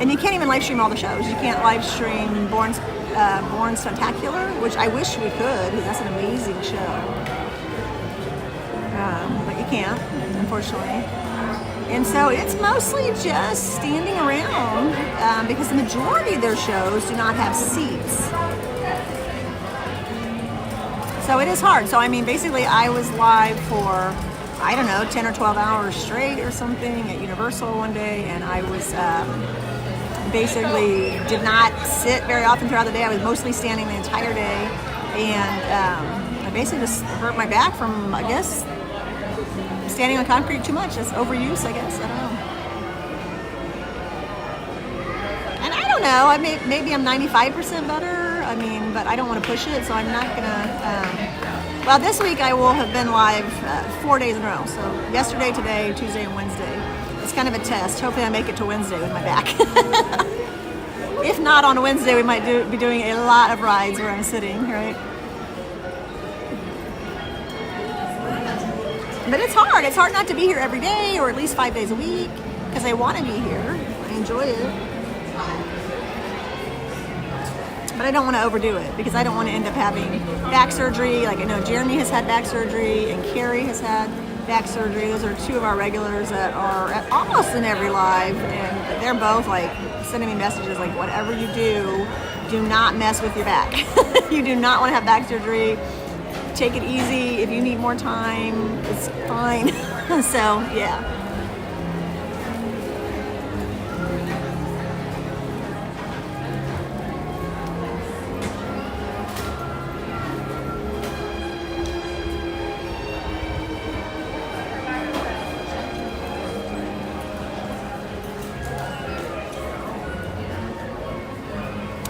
And you can't even live stream all the shows. You can't live stream Born Stuntacular, which I wish we could. That's an amazing show. But you can't, unfortunately. And so it's mostly just standing around because the majority of their shows do not have seats. So it is hard. So basically I was live for, 10 or 12 hours straight or something at Universal one day, and I was basically did not sit very often throughout the day. I was mostly standing the entire day, and I basically just hurt my back from, I guess, standing on concrete too much. Just overuse, I guess. I don't know. And I don't know. Maybe I'm 95% better. But I don't want to push it, so I'm not gonna. Well, this week I will have been live 4 days in a row. So yesterday, today, Tuesday, and Wednesday. It's kind of a test. Hopefully I make it to Wednesday with my back. If not, on a Wednesday we might be doing a lot of rides where I'm sitting, right? But it's hard. It's hard not to be here every day, or at least 5 days a week, because I want to be here. I enjoy it. But I don't want to overdo it, because I don't want to end up having back surgery. Like, I know Jeremy has had back surgery, and Carrie has had back surgery. Those are two of our regulars that are at almost in every live, and they're both like sending me messages like, whatever you do not mess with your back. You do not want to have back surgery. Take it easy. If you need more time, it's fine. So yeah.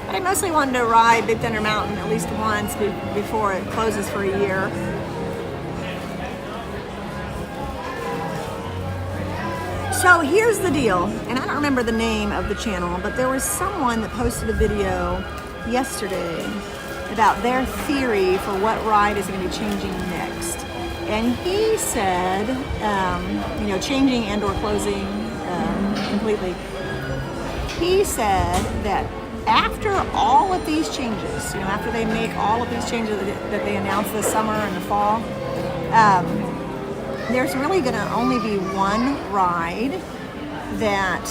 But I mostly wanted to ride Big Thunder Mountain at least once before it closes for a year. So here's the deal, and I don't remember the name of the channel, but there was someone that posted a video yesterday about their theory for what ride is going to be changing next. And he said, changing and or closing completely. He said that after all of these changes, after they make all of these changes that they announced this summer and the fall, there's really going to only be one ride that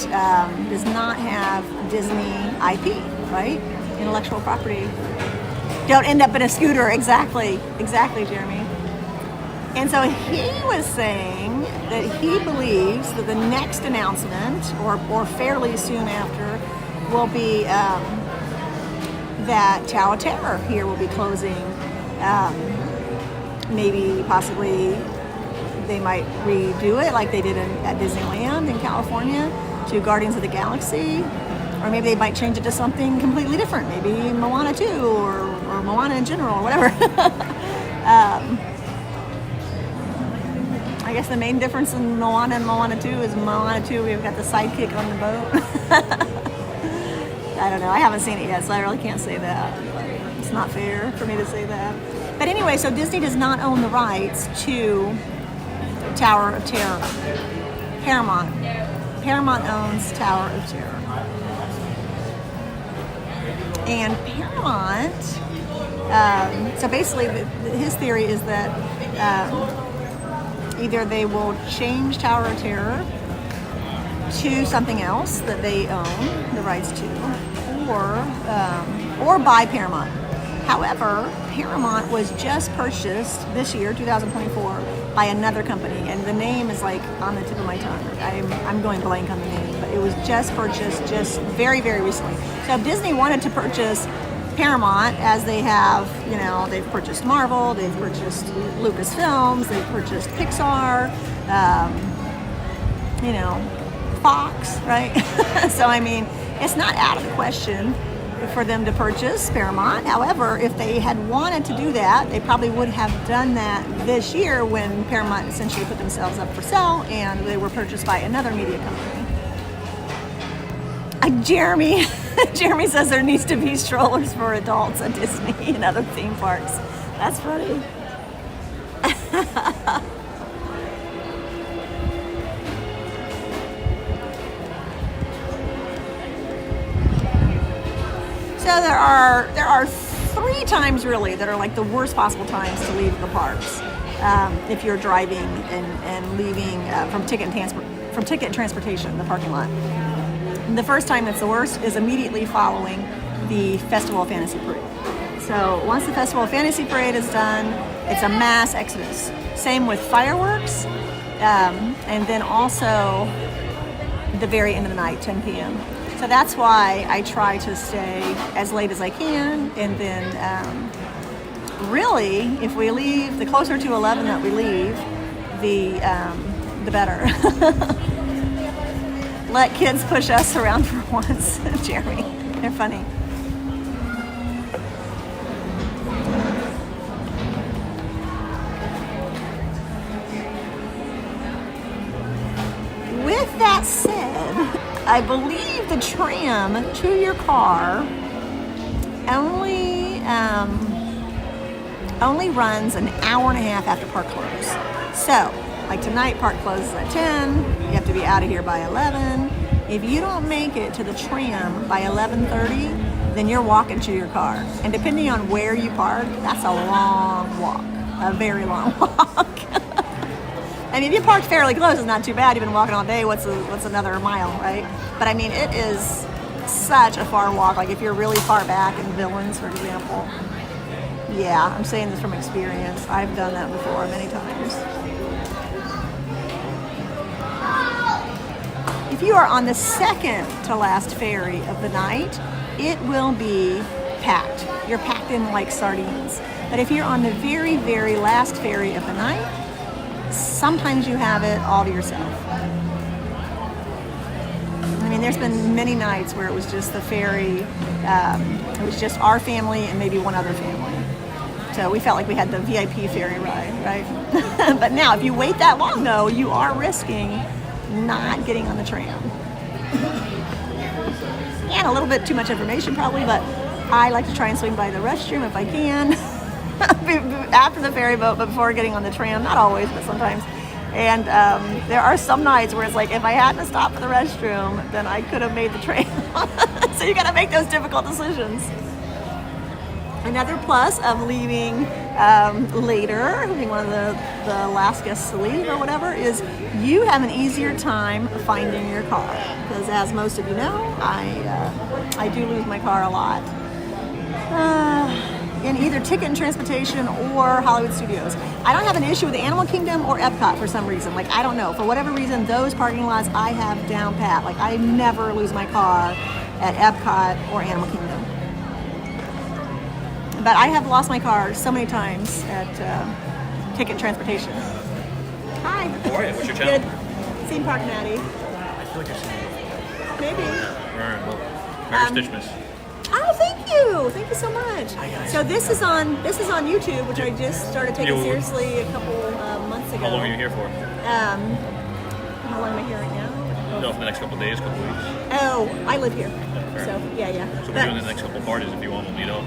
does not have Disney IP, right? Intellectual property. Don't end up in a scooter. Exactly, Jeremy. And so he was saying that he believes that the next announcement, or fairly soon after, will be that Tower of Terror here will be closing. Maybe, possibly, they might redo it like they did at Disneyland in California to Guardians of the Galaxy. Or maybe they might change it to something completely different. Maybe Moana 2 or Moana in general or whatever. I guess the main difference in Moana and Moana 2 is Moana 2, we've got the sidekick on the boat. I don't know. I haven't seen it yet, so I really can't say that. It's not fair for me to say that. But anyway, so Disney does not own the rights to Tower of Terror. Paramount. Paramount owns Tower of Terror. And Paramount, so basically his theory is that either they will change Tower of Terror to something else that they own the rights to, or buy Paramount. However, Paramount was just purchased this year, 2024, by another company, and the name is like on the tip of my tongue. I'm going blank on the name, but it was just purchased just very, very recently. So if Disney wanted to purchase Paramount, as they have, you know, they've purchased Marvel, they've purchased Lucasfilms, they've purchased Pixar, you know, Fox, right? So I mean, it's not out of the question for them to purchase Paramount. However, if they had wanted to do that, they probably would have done that this year when Paramount essentially put themselves up for sale and they were purchased by another media company. Jeremy says there needs to be strollers for adults at Disney and other theme parks. That's funny. So there are 3 times really that are like the worst possible times to leave the parks if you're driving and leaving from ticket transportation, the parking lot. The first time that's the worst is immediately following the Festival of Fantasy Parade. So once the Festival of Fantasy Parade is done, it's a mass exodus. Same with fireworks, and then also the very end of the night, 10 p.m. So that's why I try to stay as late as I can, and then really, if we leave, the closer to 11 that we leave, the better. Let kids push us around for once, Jeremy. They're funny. With that said, I believe the tram to your car only runs an hour and a half after park close. So, like tonight, park closes at 10. You have to be out of here by 11. If you don't make it to the tram by 11:30, then you're walking to your car. And depending on where you park, that's a long walk, a very long walk. I mean, if you parked fairly close, it's not too bad. You've been walking all day. What's another mile, right? But I mean, it is such a far walk. Like if you're really far back in Villains, for example. Yeah, I'm saying this from experience. I've done that before many times. If you are on the second to last ferry of the night, it will be packed. You're packed in like sardines. But if you're on the very, very last ferry of the night, sometimes you have it all to yourself. I mean, there's been many nights where it was just the ferry, it was just our family and maybe one other family. So we felt like we had the VIP ferry ride, right? But now, if you wait that long, though, you are risking not getting on the tram. And a little bit too much information probably, but I like to try and swing by the restroom if I can after the ferry boat, but before getting on the tram. Not always, but sometimes. And there are some nights where it's like, if I hadn't stopped for the restroom, then I could have made the tram. So you got to make those difficult decisions. Another plus of leaving later, being one of the last guests to leave or whatever, is you have an easier time finding your car. Because as most of you know, I do lose my car a lot. In either Ticket and Transportation or Hollywood Studios. I don't have an issue with the Animal Kingdom or Epcot for some reason. Like, I don't know. For whatever reason, those parking lots I have down pat. Like, I never lose my car at Epcot or Animal Kingdom. But I have lost my car so many times at Ticket and Transportation. Hi. How are you? What's your channel? Good. Theme Park Natty. I feel like I've seen it before. Maybe. All right, well, Merry Stitchmas. Oh, thank you. you. Thank you so much. So this is on YouTube, which I just started taking seriously a couple months ago. How long are you here for? How long am I here right now? No, for the next couple of days, couple of weeks. Oh, I live here. So yeah. So we're doing the next couple of parties if you want to meet up.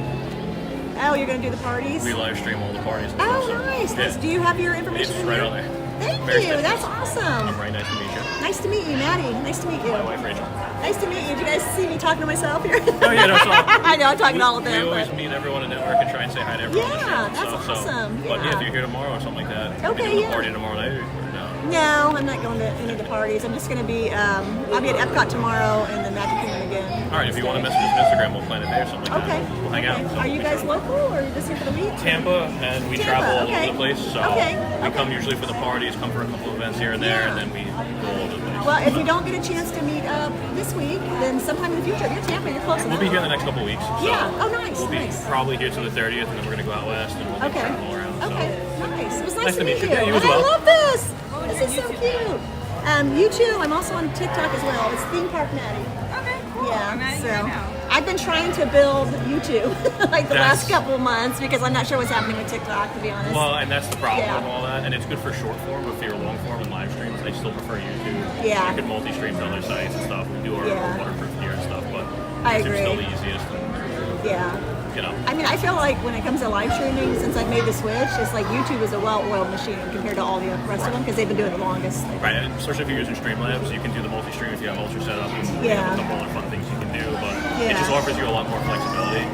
Oh, you're gonna do the parties? We live stream all the parties. And Oh, stuff, so, nice. yeah. Do you have your information It's in right here? on there. Thank Very you. special. That's awesome. I'm right. Nice to meet you. Nice to meet you, Maddie. Nice to meet you. My wife, Rachel. Nice to meet you. Did you guys see me talking to myself here? Oh yeah, that's all. I know, I'm talking to all of them. We always but- meet everyone at network and try and say hi to everyone. Yeah, and that's stuff, awesome. So, but yeah, Yeah. if you're here tomorrow or something like that, Okay, we'll be doing yeah. a party tomorrow night. Or no. No, I'm not going to any of the parties. I'm just going to be, I'll be at Epcot tomorrow and then Magic Kingdom again. All right, if you want to message us on Instagram, we'll plan a day or something like Okay. that. We'll hang out. Okay. So Are you make guys sure. local or are you just here for the week? Tampa, and we Tampa, travel all okay. over the place. So Okay, we come usually for the parties, come for a couple of events here and there, and then we go all over the place. Well, if you don't get a chance to meet up this week, then sometime in the future, if you're Tampa, you're close enough. We'll be here the next couple of weeks. So Yeah. Oh, nice. We'll be Nice. probably here till the 30th, and then we're going to go out west, and we'll be Okay. traveling all around. So. Okay. Nice. It was Nice to meet you. Yeah, you and as well. I love this. This is so cute. You too. I'm also on TikTok as well. It's Theme Park Maddie. Okay, cool. Yeah. So I've been trying to build YouTube like the last couple of months because I'm not sure what's happening with TikTok, to be honest. Well, and that's the problem Yeah. with all that, and it's good for short form, but for your long form and live streams, I still prefer YouTube. Yeah. You can multi-stream to other sites and stuff. We do our Yeah. waterproof gear and stuff, but I YouTube's still agree. the easiest. And, Yeah. you know. I mean, I feel like when it comes to live streaming, since I've made the switch, it's like YouTube is a well-oiled machine compared to all the rest of them because they've been doing it the longest. Right, and especially if you're using Streamlabs, you can do the multi-stream if you have Ultra set up. You Yeah. have a couple other fun things you can do, but Yeah. it just offers you a lot more flexibility.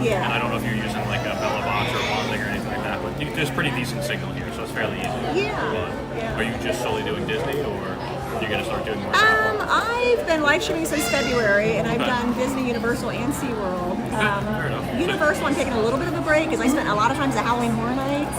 Yeah. And I don't know if you're using like a Bella box or a Bonding or anything like that, but there's pretty decent signal here, so it's fairly easy. Yeah. But Yeah. are you just solely doing Disney, or are you going to start doing more? I've been live streaming since February, and I've Okay. done Disney, Universal, and SeaWorld. Fair enough. Universal, I'm taking a little bit of a break because I spent a lot of times at Halloween Horror Nights.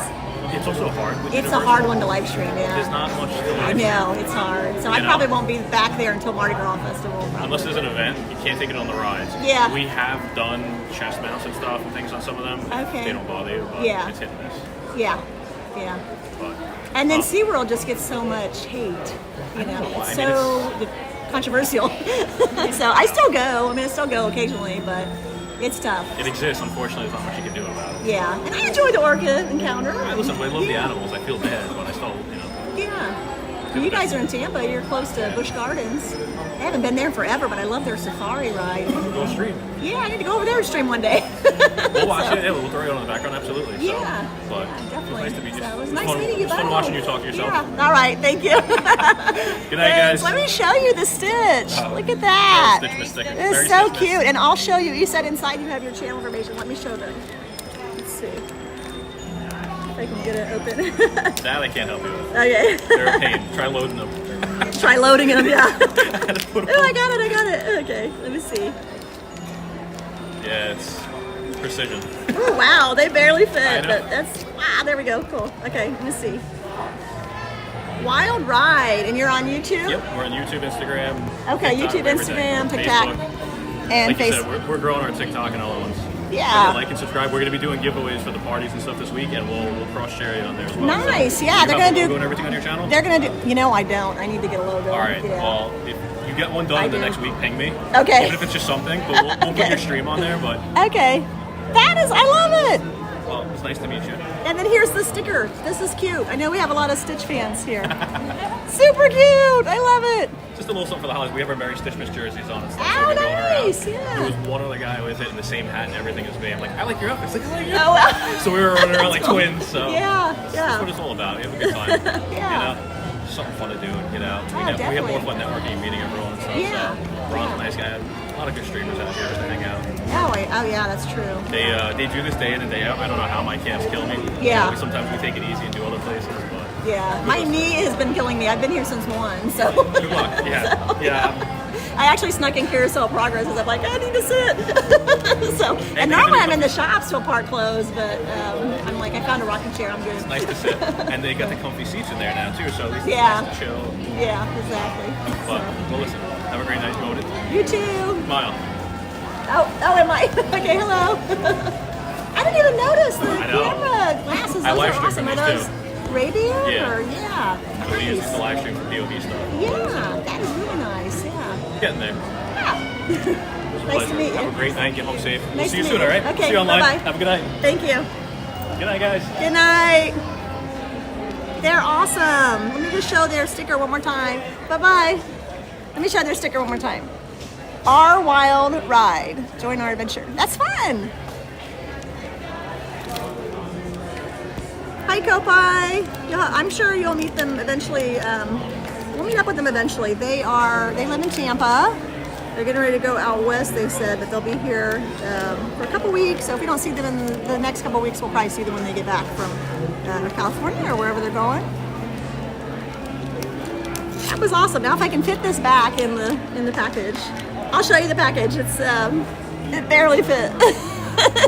It's also hard with It's a Universal. hard one to live stream, yeah. There's not much to I live know, stream. it's hard. So I You know. probably won't be back there until Mardi Gras Festival. probably. Unless there's an event, you can't take it on the rides. Yeah. We have done chest mounts and stuff and things on some of them. Okay. They don't bother you, but Yeah. it's hit and miss. Yeah, yeah. But, And then SeaWorld just gets so much hate, you know. know. It's I mean, so controversial. So I still go. I mean, I still go occasionally, but it's tough. it exists, unfortunately, there's not much you can do about it. Yeah, and I enjoy the orchid encounter. Listen, I love the Yeah. animals. I feel bad, but I still, Yeah. Well, you guys are in Tampa. You're close to Busch Gardens. I haven't been there forever, but I love their safari ride. go stream. Yeah, I need to go over there and stream one day. We'll watch it. Yeah, we'll throw it on in the background, absolutely. So, Yeah. but Definitely. it's nice to meet you. So it was It's nice fun, meeting you It's fun both. watching you talk to yourself. Yeah. All right. Thank you. Good night, guys. Let me show you the stitch. Look at that. Stitch Miss Sticker. It's Very so Stitch Miss. cute. And I'll show you. You said inside you have your channel information. Let me show them. Let's see. If I can get it open. That I can't help you with. Okay. They're a pain. Try loading them. Try loading them, yeah. Oh, I got it. Okay, let me see. Yeah, it's precision. Oh, wow, they barely fit. I know. But that's, there we go. Cool. Okay, let me see. Wild Ride, and you're on YouTube? Yep, we're on YouTube, Instagram. Okay, TikTok, YouTube, everything. Instagram, TikTok, Facebook. and like you Facebook. said, we're growing our TikTok and all at once. Yeah. So like and subscribe. We're going to be doing giveaways for the parties and stuff this week, and we'll cross share it on there as well. Nice, So, yeah, you they're have gonna the do- logo and everything on your channel. They're gonna do. You know, I don't. I need to get a logo. All right. Yeah. Well, if you get one done I in the do. next week, ping me. Okay. Even if it's just something, but we'll put your stream on there. But Okay. That is. I love it. well, it's nice to meet you. And then here's the sticker. This is cute. I know we have a lot of Stitch fans here. Super cute. I love it. Just a little something for the holidays. We have our Merry Stitchmas jerseys on and stuff. Oh, we've been going around. nice, yeah. There was one other guy with it in the same hat and everything as me. I'm like, I like your outfits. Like, I like your Oh, wow. outfits. So we were running around like That's cool. twins. So Yeah, That's yeah. what it's all about. We have a good time. Yeah. You know? Something fun to do and get out. Oh, we have definitely. more fun networking and meeting everyone and stuff. Yeah. So Ron's a nice guy. A lot of good streamers out here to hang out. Oh yeah, that's true. They do this day in and day out. I don't know how my camps kill me. Yeah. Sometimes we take it easy and do other places, but Yeah, my knee has been killing me. I've been here since 1, so. good luck. Yeah. So, Yeah. I actually snuck in Carousel Progress because I'm like, I need to sit. So, and normally I'm in the shops till park close, but I'm like, I found a rocking chair. I'm good. It's nice to sit. And they got the comfy seats in there now too, so at least it's Yeah. nice to chill. Yeah, exactly. But well, listen, have a great night. Voted. You too. Smile. Oh, am I? Okay, hello. I didn't even notice the I know. camera glasses. I Those live are stream awesome. from Are these those too. Radiant Yeah. or yeah? So we use Nice. the live stream for POV stuff. Yeah, that is really nice. Yeah. Getting there. Yeah. Nice to meet you. Have a great night. Get home safe. We'll Nice see to you meet soon, you. all right? Okay, See you online. bye-bye. Have a good night. Thank you. Good night, guys. Good night. They're awesome. Let me just show their sticker one more time. Bye-bye. Let me show their sticker one more time. Our Wild Ride. Join our adventure. That's fun. Hi, Kopai. Yeah, I'm sure you'll meet them eventually. We'll meet up with them eventually. They live in Tampa. They're getting ready to go out west, they said, but they'll be here for a couple weeks. So if we don't see them in the next couple weeks, we'll probably see them when they get back from California or wherever they're going. That was awesome. Now if I can fit this back in the package, I'll show you the package. It's it barely fit.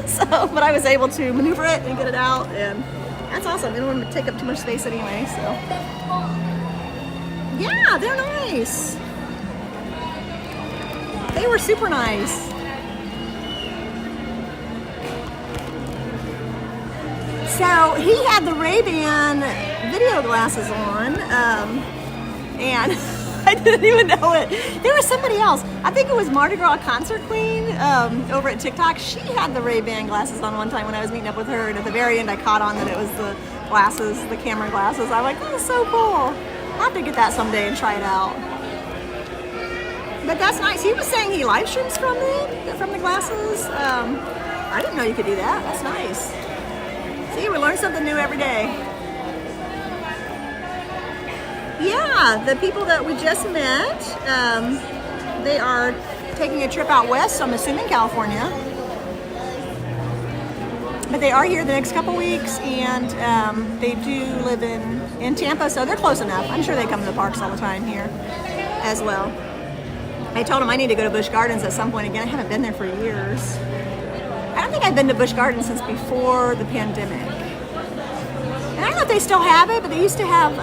So, but I was able to maneuver it and get it out, and that's awesome. They don't want to take up too much space anyway, so. Yeah, they're nice. They were super nice. So he had the Ray-Ban video glasses on, and I didn't even know it. There was somebody else. I think it was Mardi Gras Concert Queen over at TikTok. She had the Ray-Ban glasses on one time when I was meeting up with her, and at the very end I caught on that it was the glasses, the camera glasses. I'm like, that is so cool. I'll have to get that someday and try it out. But that's nice. He was saying he live streams from the glasses. I didn't know you could do that. That's nice. See, we learn something new every day. Yeah, the people that we just met, they are taking a trip out west, so I'm assuming California. But they are here the next couple weeks, and they do live in Tampa, so they're close enough. I'm sure they come to the parks all the time here as well. I told them I need to go to Busch Gardens at some point again. I haven't been there for years. I don't think I've been to Busch Gardens since before the pandemic. And I don't know if they still have it, but they used to have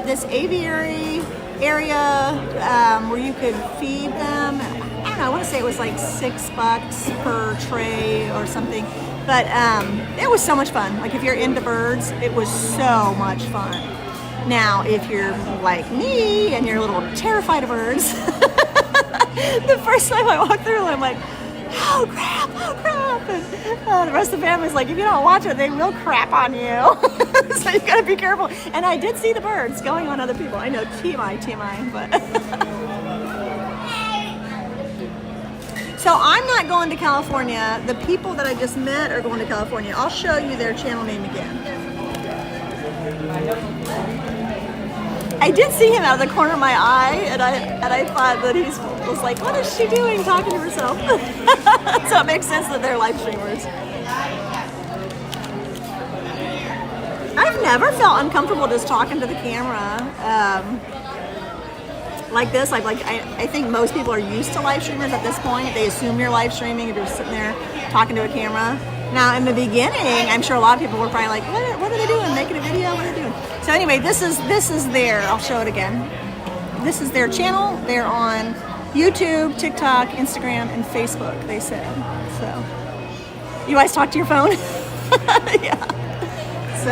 this aviary area where you could feed them. I don't know, I want to say it was like $6 per tray or something. But it was so much fun. Like if you're into birds, it was so much fun. Now, if you're like me and you're a little terrified of birds, the first time I walked through, I'm like, oh crap, oh crap. And the rest of the family's like, if you don't watch it, they will crap on you. So you gotta be careful. And I did see the birds going on other people. I know, TMI, but. So I'm not going to California. The people that I just met are going to California. I'll show you their channel name again. I did see him out of the corner of my eye, and I thought that he was like, what is she doing talking to herself? So it makes sense that they're live streamers. I've never felt uncomfortable just talking to the camera. Like this, I think most people are used to live streamers at this point. They assume you're live streaming if you're sitting there talking to a camera. Now, in the beginning, I'm sure a lot of people were probably like, what are they doing? Making a video? What are they doing? So anyway, this is their, I'll show it again. This is their channel. They're on YouTube, TikTok, Instagram, and Facebook, they said. So, you guys talk to your phone? Yeah. So,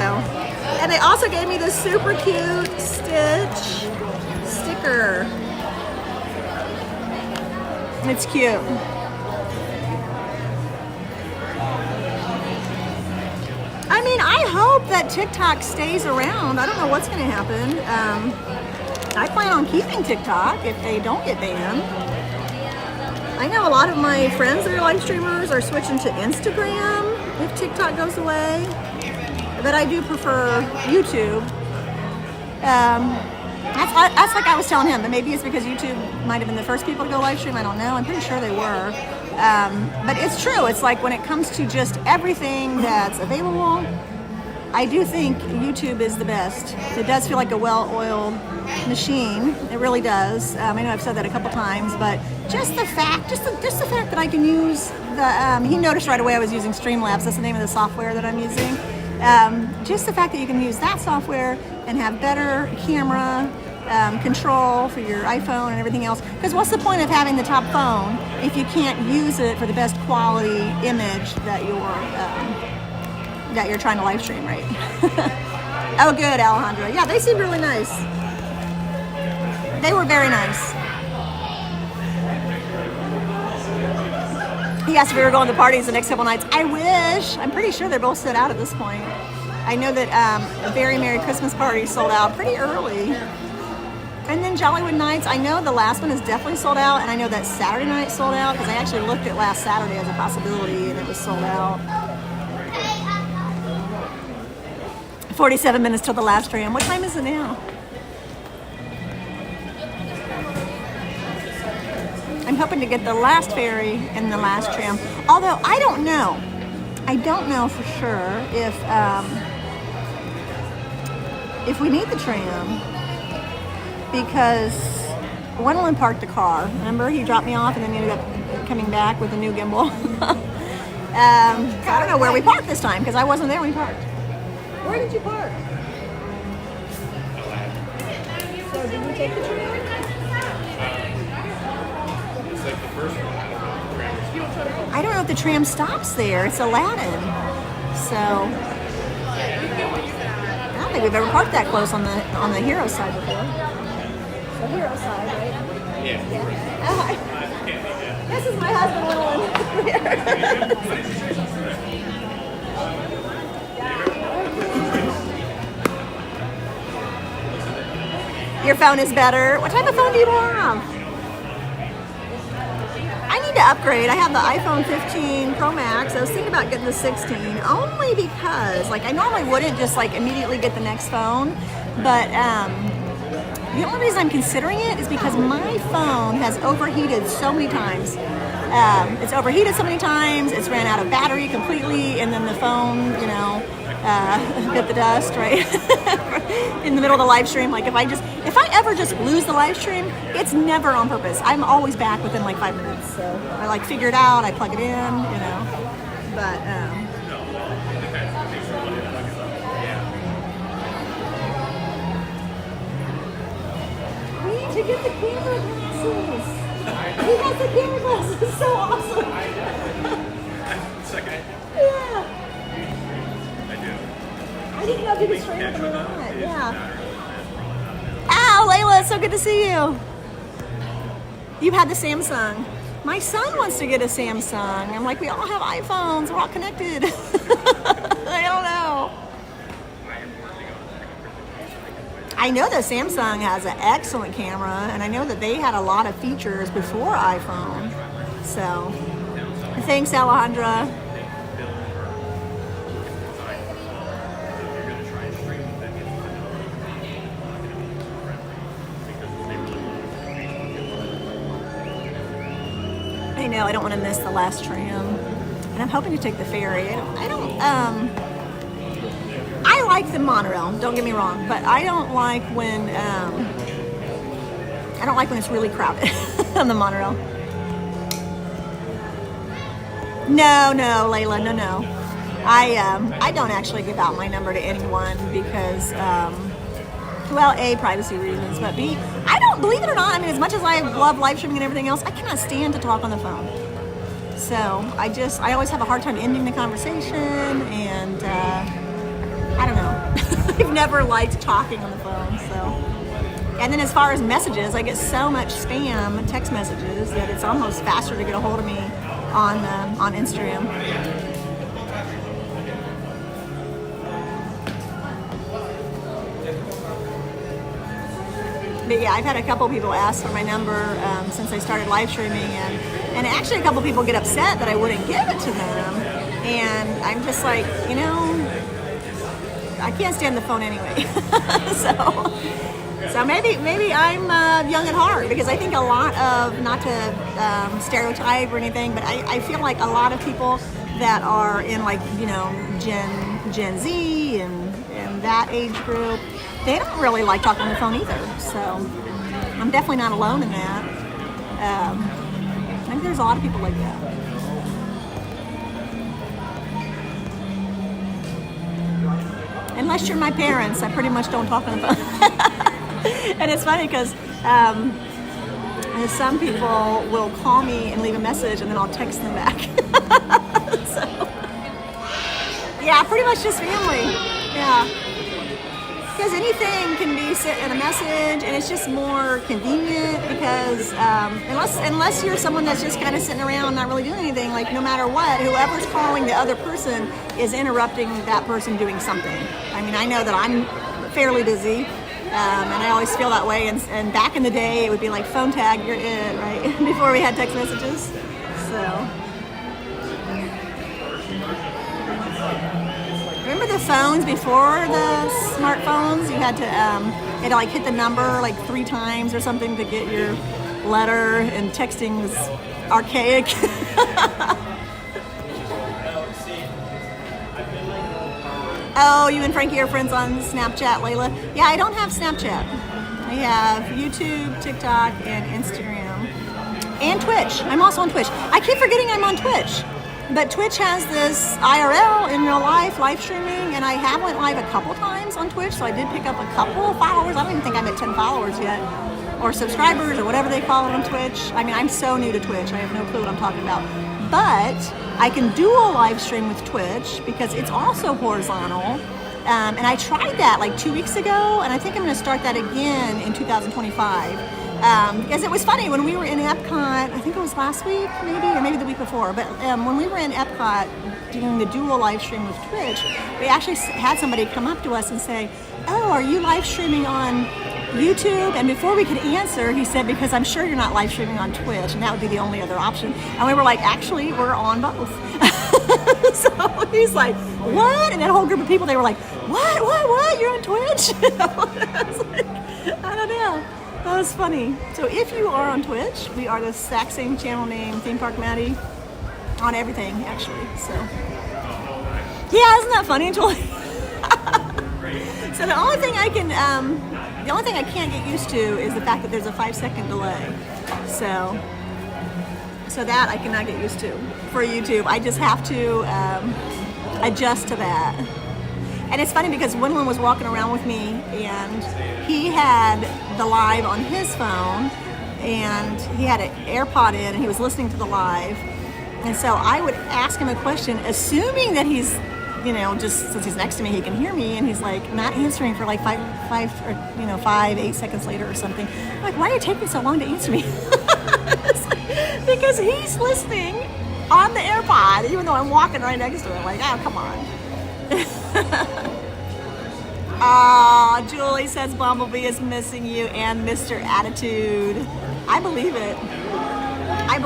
and they also gave me this super cute Stitch sticker. It's cute. I mean, I hope that TikTok stays around. I don't know what's going to happen. I plan on keeping TikTok if they don't get banned. I know a lot of my friends that are live streamers are switching to Instagram if TikTok goes away. But I do prefer YouTube. That's like I was telling him, but maybe it's because YouTube might have been the first people to go live stream. I don't know. I'm pretty sure they were. But it's true. It's like when it comes to just everything that's available, I do think YouTube is the best. It does feel like a well-oiled machine. It really does. I know I've said that a couple times, but just the fact that I can use the. He noticed right away I was using Streamlabs. That's the name of the software that I'm using. Just the fact that you can use that software and have better camera control for your iPhone and everything else. Because what's the point of having the top phone if you can't use it for the best quality image that you're trying to live stream, right? Oh, good, Alejandro. Yeah, they seemed really nice. They were very nice. He asked if we were going to the parties the next couple nights. I wish. I'm pretty sure they're both sold out at this point. I know that a Very Merry Christmas Party sold out pretty early. And then Jollywood Nights, I know the last one is definitely sold out, and I know that Saturday night sold out because I actually looked at last Saturday as a possibility and it was sold out. 47 minutes till the last tram. What time is it now? I'm hoping to get the last ferry and the last tram. Although I don't know for sure if we need the tram, because Wendell parked the car. Remember, he dropped me off and then he ended up coming back with a new gimbal. I don't know where we parked this time because I wasn't there when we parked. Where did you park? So did you take the tram? It's like the first one. I don't know if the tram stops there. It's Aladdin. So I don't think we've ever parked that close on the Hero side before. So Hero side, right? Yeah. Oh, this is my husband, Your phone is better. What type of phone do you have? I need to upgrade. I have the iPhone 15 Pro Max. I was thinking about getting the 16 only because, like, I normally wouldn't just like immediately get the next phone, but the only reason I'm considering it is because my phone has overheated so many times. It's overheated so many times. It's ran out of battery completely, and then the phone, bit the dust right in the middle of the live stream. Like if I ever just lose the live stream, it's never on purpose. I'm always back within like 5 minutes. So I like figure it out. I plug it in, But we need to get the camera glasses. He has the camera glasses. It's so awesome. Second. Yeah. I do. I didn't know if you could straighten them or not. Yeah. Ow, Layla, it's so good to see you. You had the Samsung. My son wants to get a Samsung. I'm like, we all have iPhones. We're all connected. I don't know. I know that Samsung has an excellent camera, and I know that they had a lot of features before iPhone. So, thanks, Alejandra. I know, I don't want to miss the last tram. And I'm hoping to take the ferry. I like the monorail, don't get me wrong, but I don't like when it's really crowded on the monorail. No, Layla, no. I don't actually give out my number to anyone because A, privacy reasons, but B, I don't, believe it or not, I mean, as much as I love live streaming and everything else, I cannot stand to talk on the phone. So I always have a hard time ending the conversation, and I don't know. I've never liked talking on the phone, so. And then as far as messages, I get so much spam text messages that it's almost faster to get a hold of me on Instagram. But yeah, I've had a couple people ask for my number since I started live streaming, and actually a couple people get upset that I wouldn't give it to them, and I'm just like, I can't stand the phone anyway. so maybe I'm young at heart, because I think a lot of, not to stereotype or anything, but I feel like a lot of people that are in like Gen Z and that age group, they don't really like talking on the phone either. So I'm definitely not alone in that. I think there's a lot of people like that. Unless you're my parents, I pretty much don't talk on the phone. And it's funny because some people will call me and leave a message, and then I'll text them back. So, yeah, pretty much just family. Yeah. because anything can be sent in a message, and it's just more convenient because unless you're someone that's just kind of sitting around not really doing anything, like no matter what, whoever's calling the other person is interrupting that person doing something. I mean, I know that I'm fairly busy, and I always feel that way, and back in the day it would be like phone tag, you're it, right? Before we had text messages. So remember the phones before the smartphones? You had to like hit the number like 3 times or something to get your letter, and texting was archaic. Oh, you and Frankie are friends on Snapchat, Layla? Yeah, I don't have Snapchat. I have YouTube, TikTok, and Instagram. And Twitch. I'm also on Twitch. I keep forgetting I'm on Twitch. But Twitch has this IRL, in real life, live streaming, and I have went live a couple times on Twitch, so I did pick up a couple of followers. I don't even think I'm at 10 followers yet, or subscribers, or whatever they call it on Twitch. I mean, I'm so new to Twitch, I have no clue what I'm talking about. But I can dual live stream with Twitch because it's also horizontal. And I tried that like 2 weeks ago, and I think I'm going to start that again in 2025. Because it was funny when we were in Epcot, I think it was last week maybe, or maybe the week before, but when we were in Epcot doing the dual live stream with Twitch, we actually had somebody come up to us and say, oh, are you live streaming on YouTube? And before we could answer, he said, because I'm sure you're not live streaming on Twitch, and that would be the only other option. And we were like, actually, we're on both. So he's like, what? And that whole group of people, they were like, what? You're on Twitch? I was like, I don't know. That was funny. So if you are on Twitch, we are the exact same channel name, Theme Park Maddie, on everything, actually. So, yeah, isn't that funny, Julie? So the only thing I can't get used to is the fact that there's a 5-second delay. So that I cannot get used to for YouTube. I just have to adjust to that. And it's funny because Winland was walking around with me, and he had the live on his phone, and he had an AirPod in, and he was listening to the live. And so I would ask him a question, assuming that he's, just since he's next to me, he can hear me, and he's like not answering for like 8 seconds later or something. I'm like, why are you taking so long to answer me? Because he's listening on the AirPod, even though I'm walking right next to him. Like, oh, come on. Julie says Bumblebee is missing you and Mr. Attitude. I believe it. I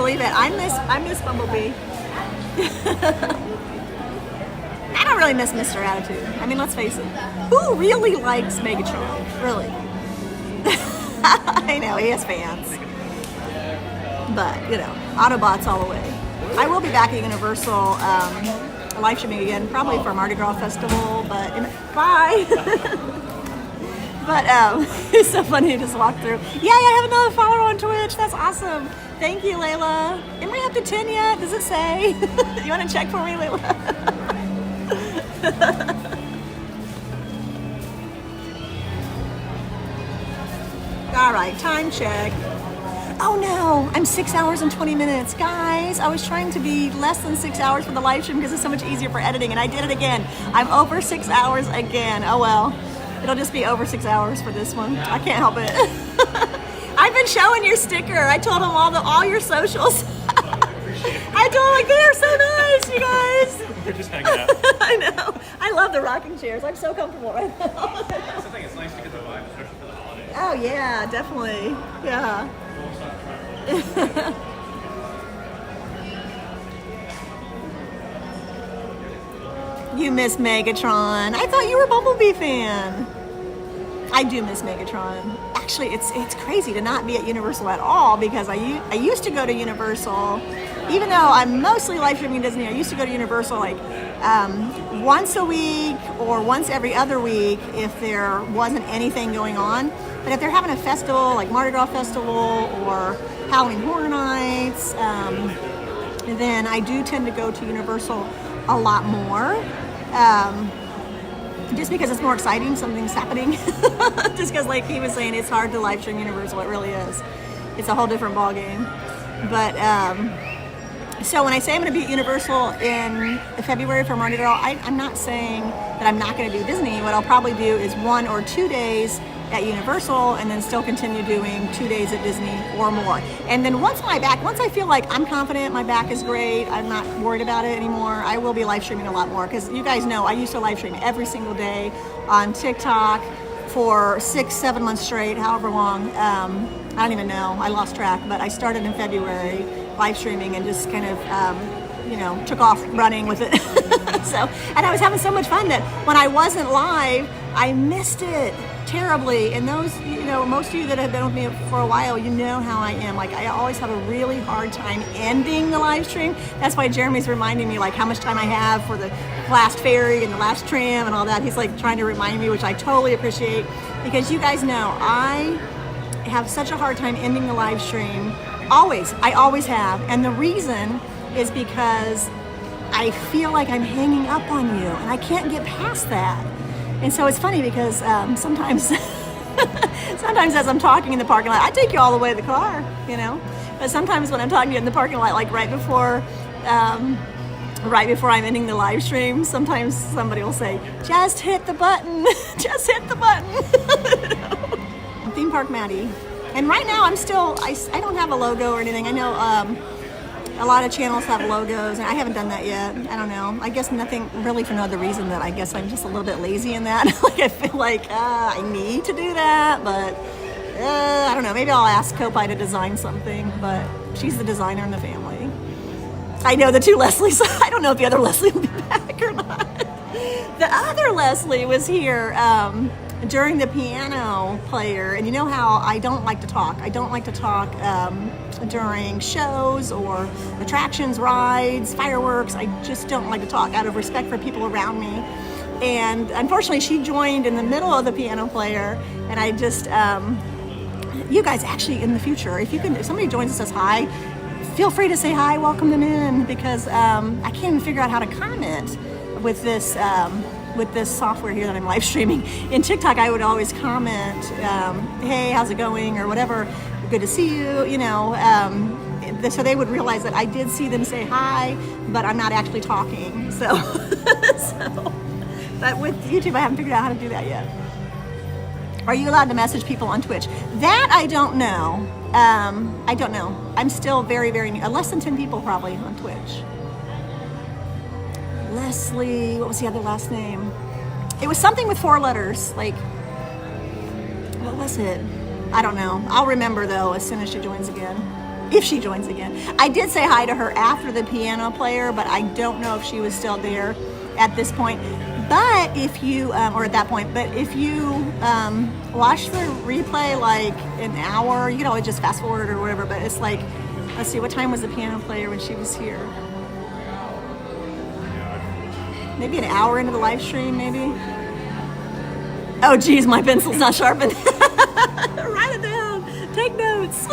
miss Bumblebee. I don't really miss Mr. Attitude. I mean, let's face it. Who really likes Megatron? Really? I know, he has fans. But, Autobots all the way. I will be back at Universal live streaming again, probably for Mardi Gras Festival, but bye. But it's so funny to just walk through. Yeah, I have another follower on Twitch. That's awesome. Thank you, Layla. Am I up to 10 yet? Does it say? You want to check for me, Layla? All right, time check. Oh no, I'm 6 hours and 20 minutes. Guys, I was trying to be less than 6 hours for the live stream because it's so much easier for editing, and I did it again. I'm over 6 hours again. Oh well, it'll just be over 6 hours for this one. I can't help it. I've been showing your sticker. I told him all your socials. I told him, like, they are so nice, you guys. We're just hanging out. I know. I love the rocking chairs. I'm so comfortable right now. That's the thing. It's nice to get the vibe, especially for the holidays. Oh yeah, definitely. Yeah. You miss Megatron. I thought you were a Bumblebee fan. I do miss Megatron. Actually, it's crazy to not be at Universal at all because I used to go to Universal, even though I'm mostly live streaming Disney. I used to go to Universal like once a week or once every other week if there wasn't anything going on. But if they're having a festival like Mardi Gras Festival or Halloween Horror Nights, then I do tend to go to Universal a lot more. Just because it's more exciting, something's happening. Just because, like he was saying, it's hard to live stream Universal. It really is. It's a whole different ball game. But So when I say I'm going to be at Universal in February for Mardi Gras, I'm not saying that I'm not going to do Disney. What I'll probably do is 1 or 2 days at Universal and then still continue doing 2 days at Disney or more. And then once I feel like I'm confident, my back is great, I'm not worried about it anymore, I will be live streaming a lot more. Because you guys know I used to live stream every single day on TikTok for 6-7 months straight, however long. I don't even know, I lost track, but I started in February live streaming and just kind of took off running with it. And I was having so much fun that when I wasn't live, I missed it terribly. And those, most of you that have been with me for a while, you know how I am. Like, I always have a really hard time ending the live stream. That's why Jeremy's reminding me like how much time I have for the last ferry and the last tram and all that. He's like trying to remind me, which I totally appreciate, because you guys know I have such a hard time ending the live stream. I always have. And the reason is because I feel like I'm hanging up on you and I can't get past that. And so it's funny because sometimes as I'm talking in the parking lot, I take you all the way to the car, but sometimes when I'm talking to you in the parking lot, like right before I'm ending the live stream, sometimes somebody will say, just hit the button, just hit the button. Theme Park Maddie. And right now I don't have a logo or anything. I know a lot of channels have logos, and I haven't done that yet. I don't know. I guess nothing really for no other reason that I guess I'm just a little bit lazy in that. Like I feel like I need to do that, but I don't know. Maybe I'll ask Kopai to design something, but she's the designer in the family. I know the two Leslies. I don't know if the other Leslie will be back or not. The other Leslie was here during the piano player, and you know how I don't like to talk. I don't like to talk during shows or attractions, rides, fireworks. I just don't like to talk out of respect for people around me. And unfortunately, she joined in the middle of the piano player, and I just, you guys actually in the future, if somebody joins and says hi, feel free to say hi, welcome them in, because I can't even figure out how to comment with this software here that I'm live streaming. In TikTok, I would always comment, hey, how's it going, or whatever, good to see you, so they would realize that I did see them say hi, but I'm not actually talking. So, but with YouTube, I haven't figured out how to do that yet. Are you allowed to message people on Twitch? That I don't know. I don't know. I'm still very, very new. Less than 10 people probably on Twitch. Leslie, what was the other last name? It was something with 4 letters. Like, what was it? I don't know. I'll remember though as soon as she joins again. If she joins again. I did say hi to her after the piano player, but I don't know if she was still there at this point. But if you, or at that point, but if you watch the replay like an hour, you can always just fast forward or whatever, but it's like, let's see, what time was the piano player when she was here? Maybe an hour into the live stream, maybe? Oh geez, my pencil's not sharpened. Write it down, take notes.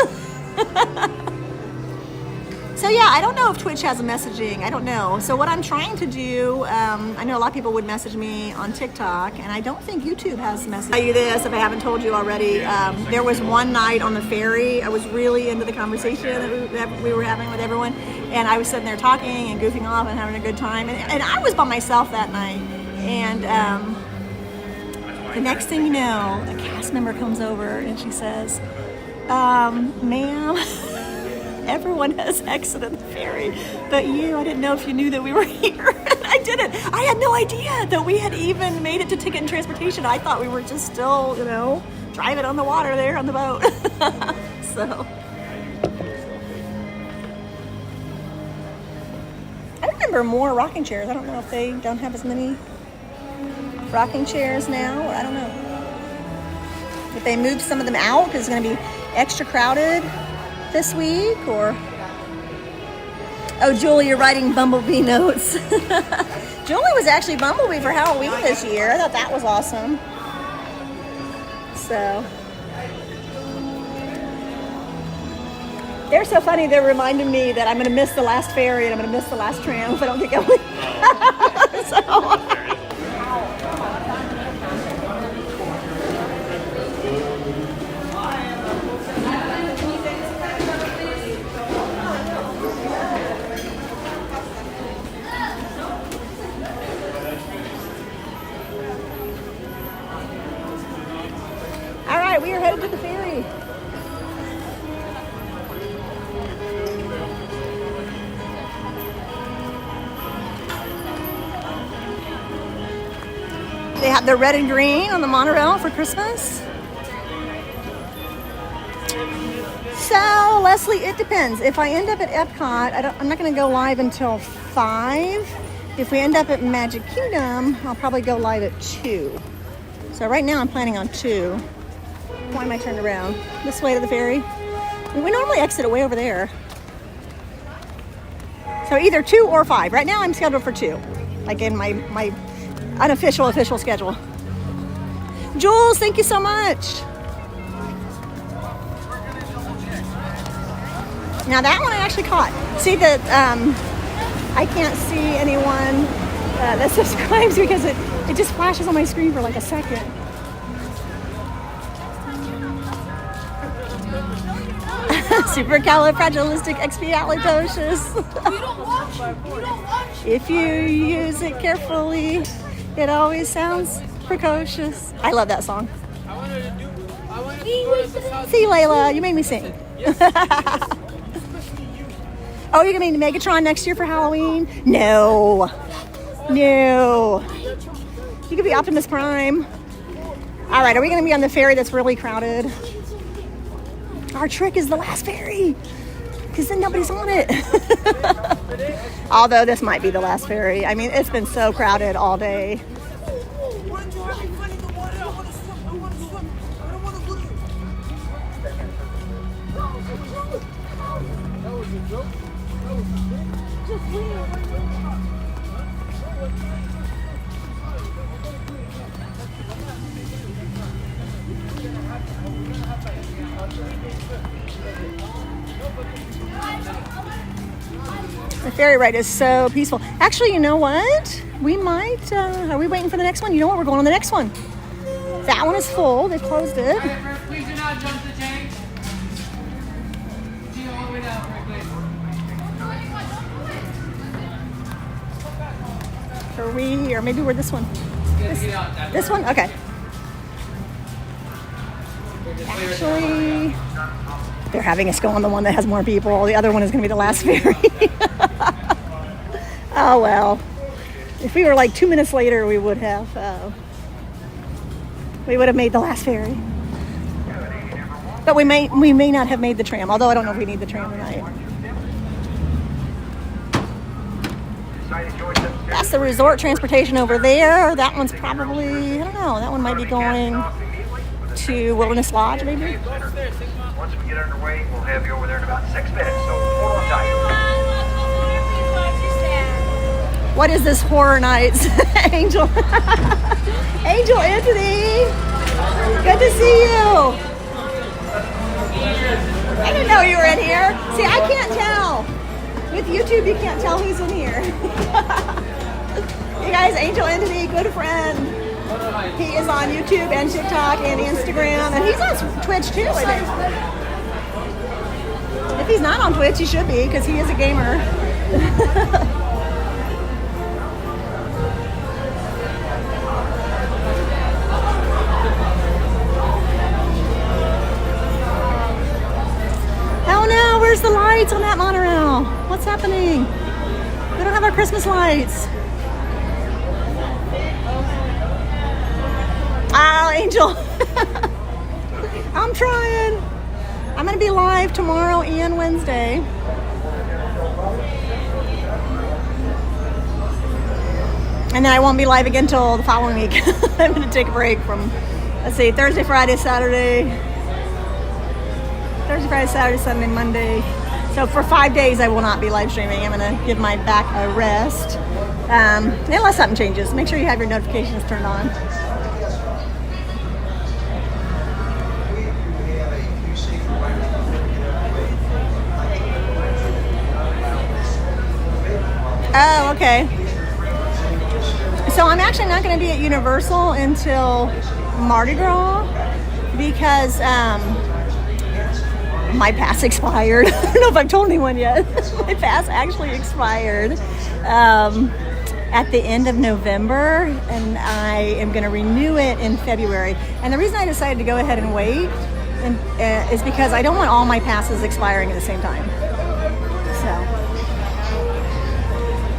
So yeah, I don't know if Twitch has a messaging, I don't know. So what I'm trying to do, I know a lot of people would message me on TikTok, and I don't think YouTube has messaging. I'll tell you this, if I haven't told you already, there was one night on the ferry, I was really into the conversation that we were having with everyone, and I was sitting there talking and goofing off and having a good time, and I was by myself that night, and the next thing you know, a cast member comes over and she says, ma'am, everyone has exited the ferry, but you, I didn't know if you knew that we were here. And I didn't. I had no idea that we had even made it to Ticket and Transportation. I thought we were just still, driving on the water there on the boat. So. I remember more rocking chairs. I don't know if they don't have as many rocking chairs now, or I don't know. If they moved some of them out because it's going to be extra crowded this week, or... Oh, Julie, you're writing Bumblebee notes. Julie was actually Bumblebee for Halloween this year. I thought that was awesome. So... They're so funny, they're reminding me that I'm going to miss the last ferry and I'm going to miss the last tram if I don't get going. So... have the red and green on the monorail for Christmas. So, Leslie, it depends. If I end up at Epcot, I'm not going to go live until 5. If we end up at Magic Kingdom, I'll probably go live at 2. So right now I'm planning on 2. Why am I turned around? This way to the ferry. We normally exit away over there. So either 2 or 5. Right now I'm scheduled for 2. Like in my unofficial official schedule. Jules, thank you so much. Now that one I actually caught. See that I can't see anyone that subscribes because it just flashes on my screen for like a second. Supercalifragilisticexpialidocious. If you use it carefully, it always sounds precocious. I love that song. See, Layla, you made me sing. Oh, you're gonna be Megatron next year for Halloween? No. You could be Optimus Prime. All right, are we gonna be on the ferry that's really crowded? Our trick is the last ferry, because then nobody's on it. Although this might be the last ferry. I mean, it's been so crowded all day. The ferry ride is so peaceful. Actually, you know what? We might, are we waiting for the next one? You know what? We're going on the next one. That one is full. They've closed it. Please do not jump the tank. See all the way down, please. Are we, or maybe we're this one. This one? Okay. Actually, they're having us go on the one that has more people. The other one is going to be the last ferry. Oh, well. If we were like 2 minutes later, we would have made the last ferry. But we may not have made the tram, although I don't know if we need the tram tonight. That's the resort transportation over there. That one's probably, I don't know, that one might be going to Wilderness Lodge, maybe? Once we get underway, we'll have you over there in about 6 minutes, so hold on tight. What is this Horror Nights? Angel. Angel Anthony. Good to see you. I didn't know you were in here. See, I can't tell. With YouTube, you can't tell who's in here. You guys, Angel Anthony, good friend. He is on YouTube and TikTok and Instagram, and he's on Twitch too, I think. If he's not on Twitch, he should be, because he is a gamer. Oh no, where's the lights on that monorail? What's happening? We don't have our Christmas lights. Oh, Angel. I'm trying. I'm going to be live tomorrow and Wednesday. And then I won't be live again until the following week. I'm going to take a break from, let's see, Thursday, Friday, Saturday. Thursday, Friday, Saturday, Sunday, Monday. So for 5 days, I will not be live streaming. I'm going to give my back a rest. Unless something changes. Make sure you have your notifications turned on. Oh, okay. So I'm actually not going to be at Universal until Mardi Gras because my pass expired. I don't know if I've told anyone yet. My pass actually expired at the end of November, and I am going to renew it in February. And the reason I decided to go ahead and wait is because I don't want all my passes expiring at the same time.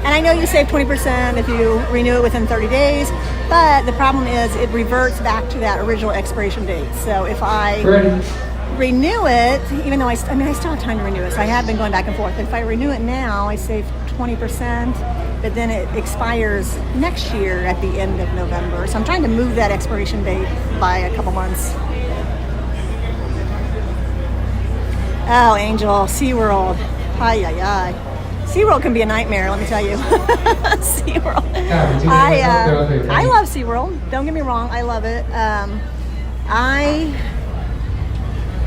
And I know you save 20% if you renew it within 30 days. But the problem is it reverts back to that original expiration date. So if I renew it, even though I still have time to renew it, so I have been going back and forth. But if I renew it now, I save 20%, but then it expires next year at the end of November. So I'm trying to move that expiration date by a couple months. Oh, Angel, SeaWorld. Ay, ay, ay. SeaWorld can be a nightmare, let me tell you. SeaWorld. I love SeaWorld. Don't get me wrong, I love it.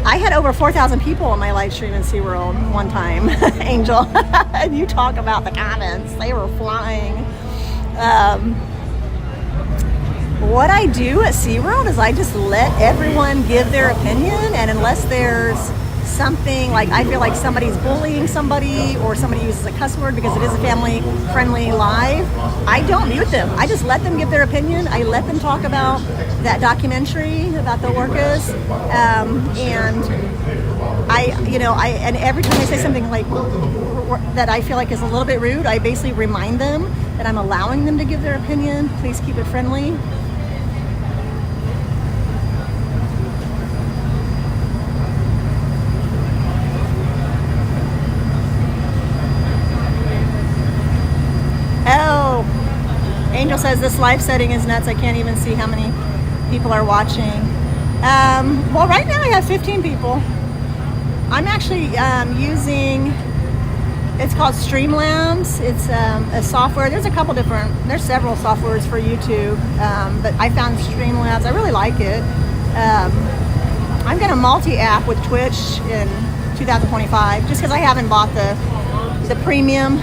I had over 4,000 people on my live stream in SeaWorld one time, Angel. And you talk about the comments. They were flying. What I do at SeaWorld is I just let everyone give their opinion, and unless there's something like I feel like somebody's bullying somebody or somebody uses a cuss word because it is a family friendly live, I don't mute them. I just let them give their opinion. I let them talk about that documentary about the orcas, and and every time they say something like that I feel like is a little bit rude, I basically remind them that I'm allowing them to give their opinion. Please keep it friendly. Oh, Angel says this live setting is nuts. I can't even see how many people are watching. Well, right now I have 15 people. I'm actually using, it's called Streamlabs. It's a software. There's several softwares for YouTube, but I found Streamlabs. I really like it. I'm going to multi-app with Twitch in 2025 just because I haven't bought the premium.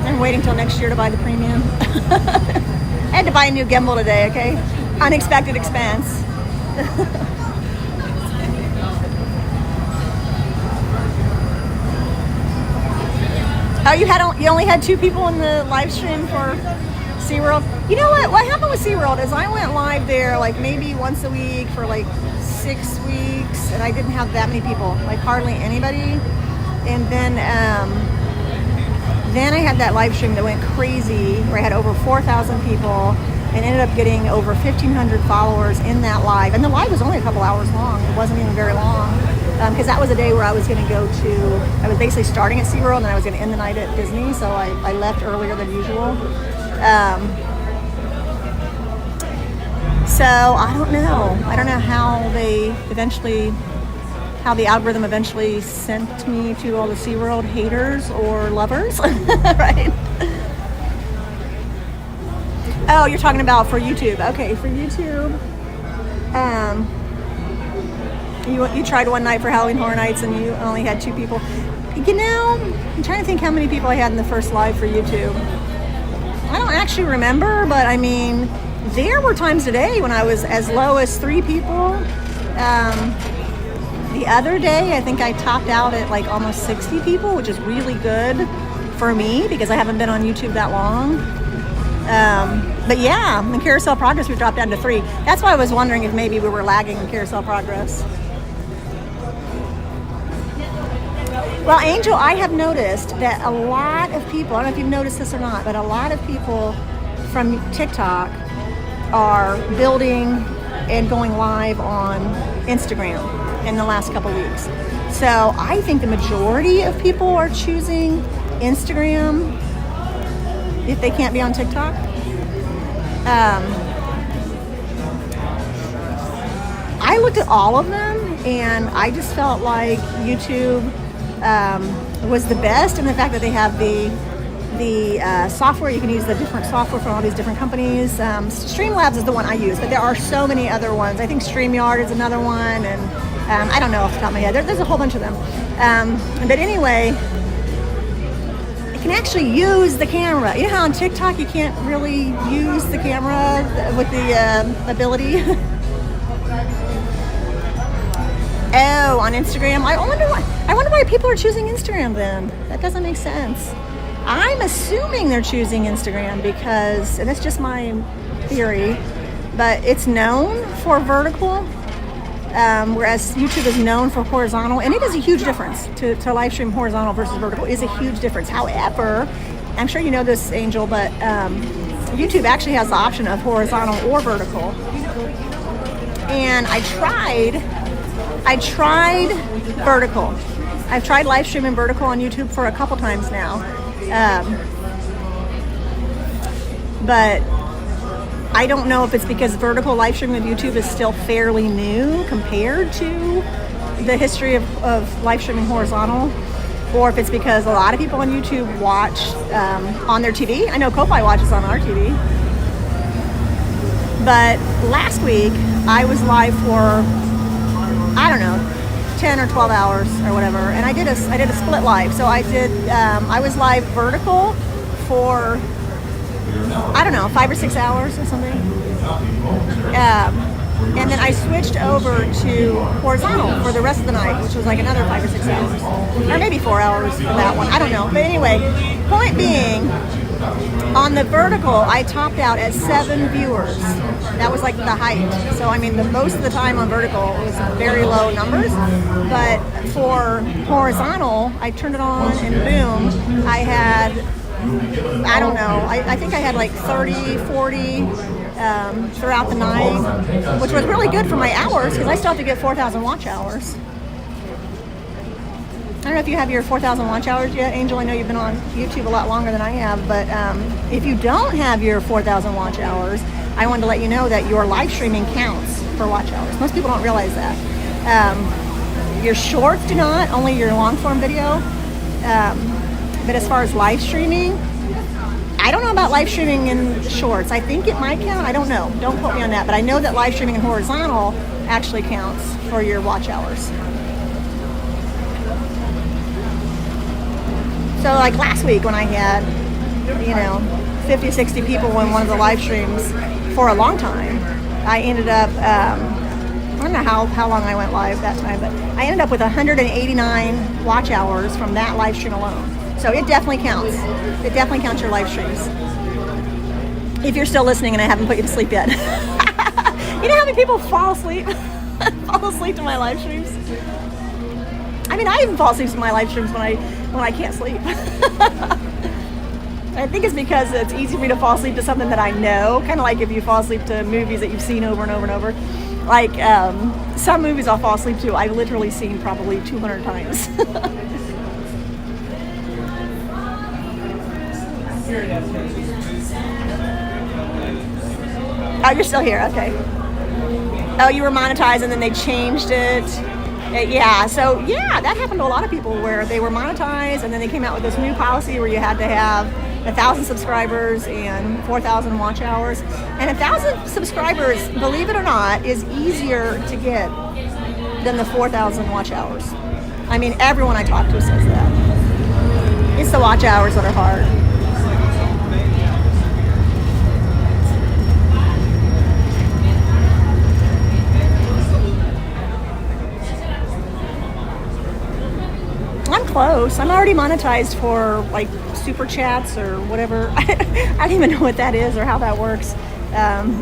I'm waiting till next year to buy the premium. I had to buy a new gimbal today, okay? Unexpected expense. Oh, you only had 2 people in the live stream for SeaWorld? You know what? What happened with SeaWorld is I went live there like maybe once a week for like 6 weeks, and I didn't have that many people, like hardly anybody. And then I had that live stream that went crazy where I had over 4,000 people and ended up getting over 1,500 followers in that live. And the live was only a couple hours long. It wasn't even very long because that was a day where I was going to I was basically starting at SeaWorld and I was going to end the night at Disney. So I left earlier than usual. So I don't know. I don't know how the algorithm eventually sent me to all the SeaWorld haters or lovers, right? Oh, you're talking about for YouTube. Okay, for YouTube, you tried one night for Halloween Horror Nights and you only had 2 people. You know, I'm trying to think how many people I had in the first live for YouTube. I don't actually remember, but I mean, there were times today when I was as low as 3 people. The other day, I think I topped out at like almost 60 people, which is really good for me because I haven't been on YouTube that long. But yeah, in Carousel Progress, we dropped down to 3. That's why I was wondering if maybe we were lagging in Carousel Progress. Well, Angel, I have noticed that a lot of people, I don't know if you've noticed this or not, but a lot of people from TikTok are building and going live on Instagram in the last couple weeks. So I think the majority of people are choosing Instagram if they can't be on TikTok. I looked at all of them and I just felt like YouTube was the best, and the fact that they have the software, you can use the different software from all these different companies. Streamlabs is the one I use, but there are so many other ones. I think StreamYard is another one, and I don't know off the top of my head. There's a whole bunch of them. But anyway, you can actually use the camera. You know how on TikTok you can't really use the camera with the ability? Oh, on Instagram? I wonder why people are choosing Instagram then. That doesn't make sense. I'm assuming they're choosing Instagram because, and it's just my theory, but it's known for vertical, whereas YouTube is known for horizontal, and it is a huge difference to live stream horizontal versus vertical is a huge difference. However, I'm sure you know this, Angel, but YouTube actually has the option of horizontal or vertical. And I tried vertical. I've tried live streaming vertical on YouTube for a couple times now. But I don't know if it's because vertical live streaming with YouTube is still fairly new compared to the history of live streaming horizontal, or if it's because a lot of people on YouTube watch on their TV. I know Kopai watches on our TV. But last week, I was live for, I don't know, 10 or 12 hours or whatever, and I did a split live. So I was live vertical for, I don't know, 5 or 6 hours or something. And then I switched over to horizontal for the rest of the night, which was like another 5 or 6 hours. Or maybe 4 hours for that one. I don't know. But anyway, point being, on the vertical, I topped out at 7 viewers. That was like the height. So, I mean, most of the time on vertical, it was very low numbers. But for horizontal, I turned it on and boom, I had, I don't know, I think I had like 30, 40 throughout the night, which was really good for my hours because I still have to get 4,000 watch hours. I don't know if you have your 4,000 watch hours yet, Angel. I know you've been on YouTube a lot longer than I have, but if you don't have your 4,000 watch hours, I wanted to let you know that your live streaming counts for watch hours. Most people don't realize that. Your shorts do not, only your long form video. But as far as live streaming, I don't know about live streaming in shorts. I think it might count. I don't know. Don't quote me on that. But I know that live streaming in horizontal actually counts for your watch hours. So like last week when I had, 50, 60 people in one of the live streams for a long time, I ended up, I don't know how long I went live that time, but I ended up with 189 watch hours from that live stream alone. So it definitely counts. It definitely counts your live streams. If you're still listening and I haven't put you to sleep yet. You know how many people fall asleep? Fall asleep to my live streams? I mean, I even fall asleep to my live streams when I can't sleep. I think it's because it's easy for me to fall asleep to something that I know. Kind of like if you fall asleep to movies that you've seen over and over and over. Like some movies I'll fall asleep to, I've literally seen probably 200 times. Oh, you're still here. Okay. Oh, you were monetized and then they changed it. Yeah, so yeah, that happened to a lot of people where they were monetized and then they came out with this new policy where you had to have 1,000 subscribers and 4,000 watch hours. And 1,000 subscribers, believe it or not, is easier to get than the 4,000 watch hours. I mean, everyone I talk to says that. It's the watch hours that are hard. I'm close. I'm already monetized for like super chats or whatever. I don't even know what that is or how that works. And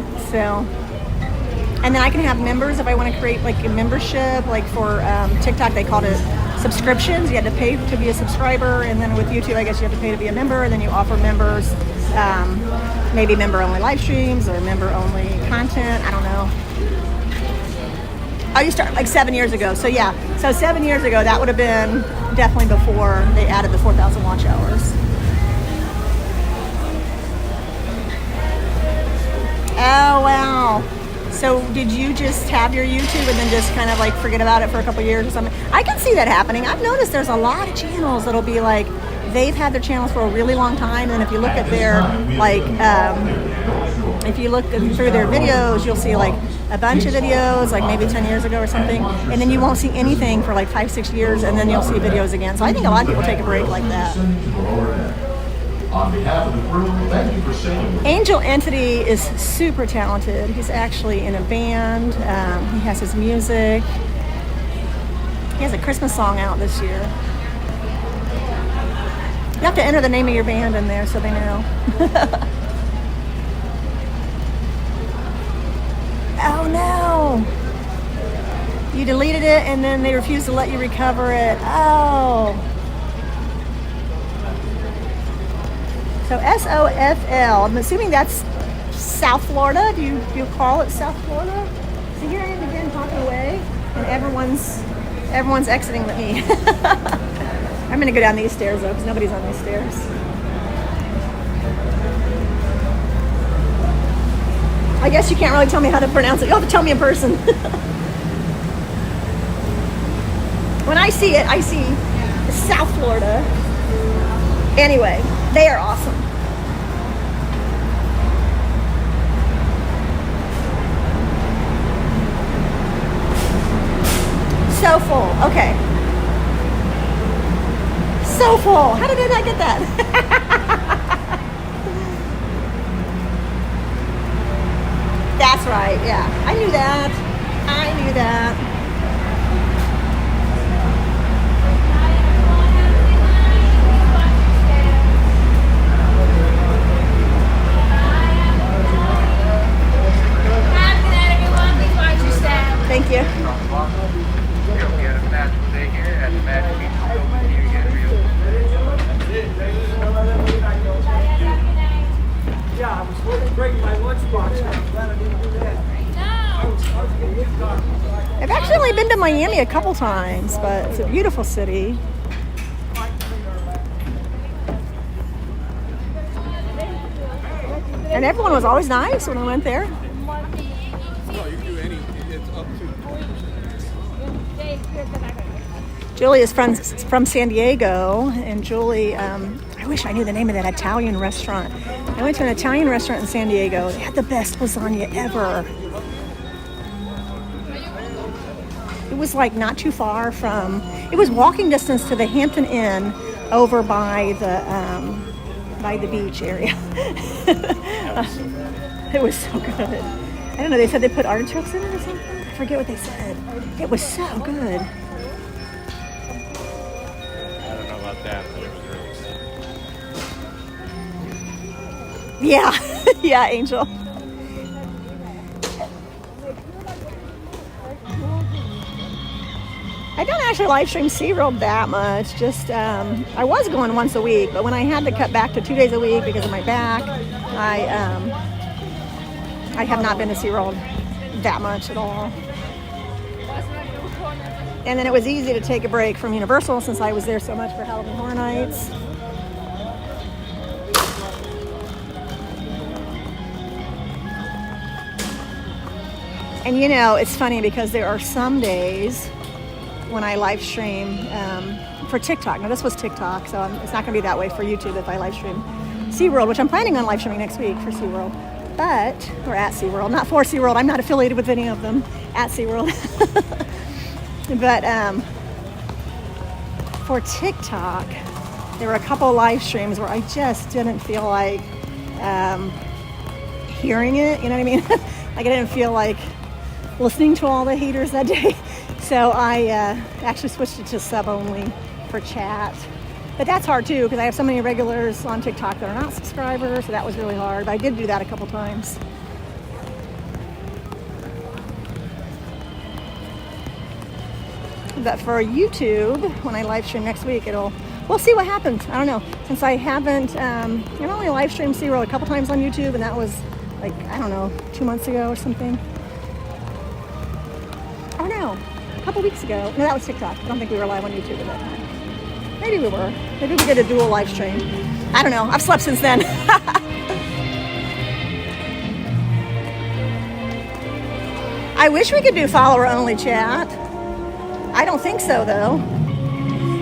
then I can have members if I want to create like a membership. Like for TikTok, they called it subscriptions. You had to pay to be a subscriber, and then with YouTube, I guess you have to pay to be a member. And then you offer members maybe member-only live streams or member-only content. I don't know. Oh, you started like 7 years ago. So yeah, so 7 years ago, that would have been definitely before they added the 4,000 watch hours. Oh, wow. So did you just have your YouTube and then just kind of like forget about it for a couple years or something? I can see that happening. I've noticed there's a lot of channels that'll be like, they've had their channels for a really long time, and if you look at their, like, if you look through their videos, you'll see like a bunch of videos, like maybe 10 years ago or something, and then you won't see anything for like 5-6 years, and then you'll see videos again. So I think a lot of people take a break like that. On behalf of the crew, thank you for singing. Angel Entity is super talented. He's actually in a band. He has his music. He has a Christmas song out this year. You have to enter the name of your band in there so they know. Oh no! You deleted it and then they refused to let you recover it. Oh! So SOFL. I'm assuming that's South Florida. Do you call it South Florida? So here I am again talking away, and everyone's exiting but me. I'm gonna go down these stairs though, because nobody's on these stairs. I guess you can't really tell me how to pronounce it. You'll have to tell me in person. When I see it, I see South Florida. Anyway, they are awesome. So full. Okay. So full. How did I not get that? That's right. Yeah. I knew that. Thank you. Yeah, I was supposed to bring my lunchbox. I'm glad I didn't do that. I've actually only been to Miami a couple times, but it's a beautiful city. And everyone was always nice when I went there. Julie is from San Diego, and Julie, I wish I knew the name of that Italian restaurant. I went to an Italian restaurant in San Diego. They had the best lasagna ever. It was like not too far from, it was walking distance to the Hampton Inn over by the beach area. It was so good. I don't know, they said they put artichokes in it or something. I forget what they said. It was so good. I don't know about that, but it was really good. Yeah, yeah, Angel. I don't actually live stream SeaWorld that much. Just I was going once a week, but when I had to cut back to 2 days a week because of my back, I have not been to SeaWorld that much at all. And then it was easy to take a break from Universal since I was there so much for Halloween Horror Nights. And you know, it's funny because there are some days when I live stream for TikTok. Now this was TikTok, so it's not going to be that way for YouTube if I live stream SeaWorld, which I'm planning on live streaming next week for SeaWorld. But, or at SeaWorld, not for SeaWorld. I'm not affiliated with any of them at SeaWorld. But for TikTok, there were a couple of live streams where I just didn't feel like hearing it, you know what I mean? Like I didn't feel like listening to all the haters that day. So I actually switched it to sub only for chat. But that's hard too, because I have so many regulars on TikTok that are not subscribers, so that was really hard. But I did do that a couple times. But for YouTube, when I live stream next week, we'll see what happens. I don't know. Since I haven't, I've only live streamed SeaWorld a couple times on YouTube, and that was like, I don't know, 2 months ago or something. Oh no, a couple weeks ago. No, that was TikTok. I don't think we were live on YouTube at that time. Maybe we were. Maybe we did a dual live stream. I don't know. I've slept since then. I wish we could do follower only chat. I don't think so though.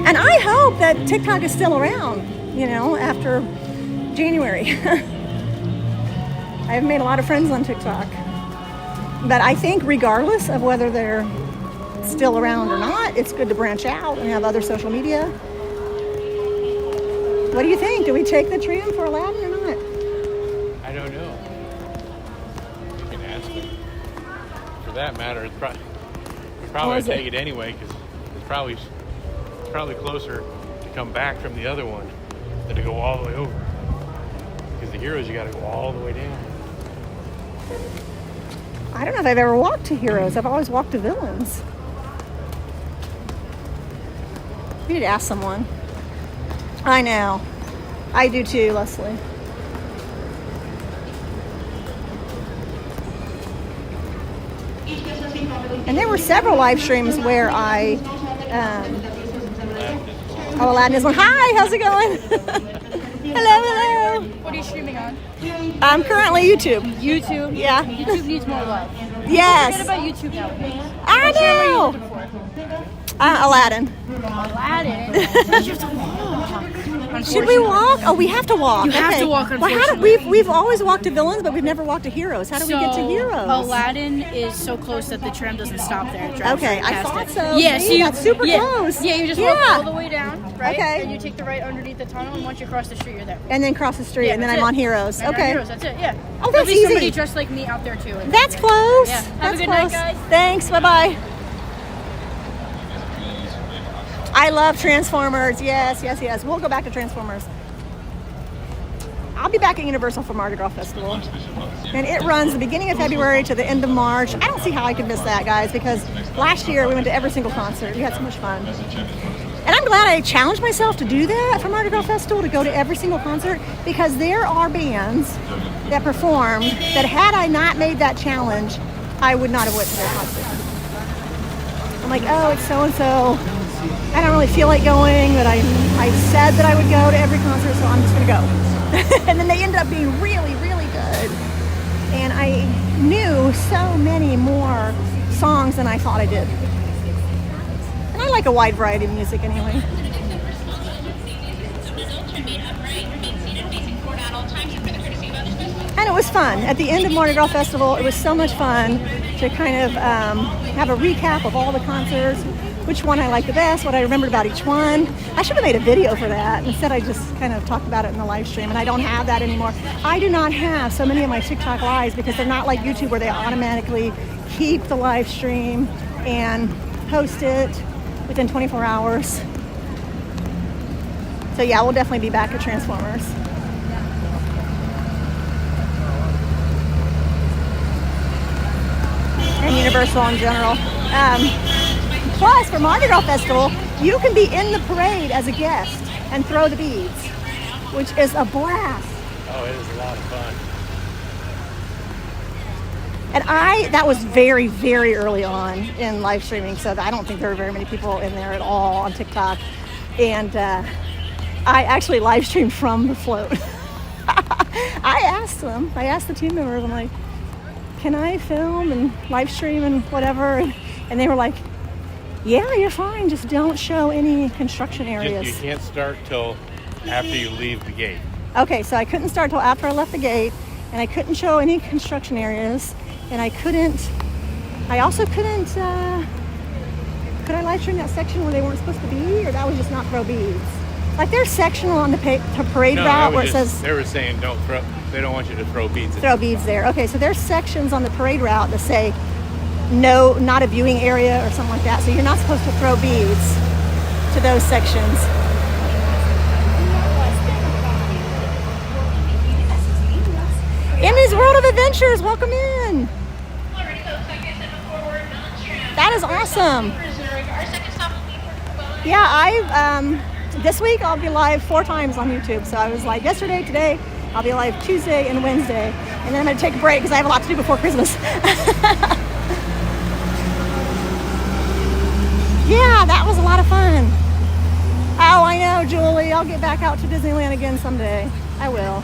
And I hope that TikTok is still around, after January. I've made a lot of friends on TikTok. But I think regardless of whether they're still around or not, it's good to branch out and have other social media. What do you think? Do we take the tram for Aladdin or not? I don't know. You can ask them. For that matter, we probably would take it anyway because it's probably closer to come back from the other one than to go all the way over. Because the Heroes, you got to go all the way down. I don't know if I've ever walked to Heroes. I've always walked to Villains. We need to ask someone. I know. I do too, Leslie. And there were several live streams where I, Aladdin is one. Hi, how's it going? Hello. What are you streaming on? I'm currently YouTube. YouTube? Yeah. YouTube needs more love. Yes. Forget about YouTube nowadays. I What channel are you know. looking for? Aladdin. Aladdin? You have to walk. Should we walk? Oh, we have to walk. You have to walk, Well, how do, unfortunately. we've always walked to villains, but we've never walked to heroes. How do we get to heroes? Aladdin is so close that the tram doesn't stop there. It drives Okay, right I past thought it. so. Yeah, See, so you, that's super yeah, close. Yeah, you just Yeah. walk all the way down, right? Okay. And you take the right underneath the tunnel, and once you cross the street, you're there. And then cross the street, Yeah, and then that's I'm on it. heroes. And you're on Okay. Heroes, that's it, yeah. Oh, There'll that's be somebody easy. dressed like me out there, too. That's close. Yeah. Have That's a good close. night, guys. Thanks. Bye-bye. I love Transformers. Yes. We'll go back to Transformers. I'll be back at Universal for Mardi Gras Festival. And it runs the beginning of February to the end of March. I don't see how I could miss that, guys, because last year we went to every single concert. We had so much fun. And I'm glad I challenged myself to do that for Mardi Gras Festival, to go to every single concert, because there are bands that perform that had I not made that challenge, I would not have went to their concert. I'm like, oh, it's so-and-so. I don't really feel like going, but I said that I would go to every concert, so I'm just going to go. And then they ended up being really, really good. And I knew so many more songs than I thought I did. And I like a wide variety of music anyway. And it was fun. At the end of Mardi Gras Festival, it was so much fun to kind of have a recap of all the concerts, which one I liked the best, what I remembered about each one. I should have made a video for that. Instead, I just kind of talked about it in the live stream, and I don't have that anymore. I do not have so many of my TikTok lives because they're not like YouTube where they automatically keep the live stream and post it within 24 hours. So yeah, we'll definitely be back at Transformers. And Universal in general. Plus, for Mardi Gras Festival, you can be in the parade as a guest and throw the beads, which is a blast. Oh, it is a lot of fun. And that was very, very early on in live streaming, so I don't think there were very many people in there at all on TikTok. And I actually live streamed from the float. I asked the team members, I'm like, can I film and live stream and whatever? And they were like, yeah, you're fine. Just don't show any construction areas. You can't start till after you leave the gate. Okay, so I couldn't start till after I left the gate, and I couldn't show any construction areas, and I also couldn't, could I live stream that section where they weren't supposed to be, or that was just not throw beads? Like there's sectional on the parade route where it says... They were saying they don't want you to throw beads. Throw beads there. Okay, so there's sections on the parade route that say, no, not a viewing area or something like that. So you're not supposed to throw beads to those sections. Emmy's World of Adventures, welcome in. That is awesome. Yeah, this week I'll be live 4 times on YouTube. So I was live yesterday, today, I'll be live Tuesday and Wednesday. And then I'm gonna take a break because I have a lot to do before Christmas. Yeah, that was a lot of fun. Oh, I know, Julie. I'll get back out to Disneyland again someday. I will.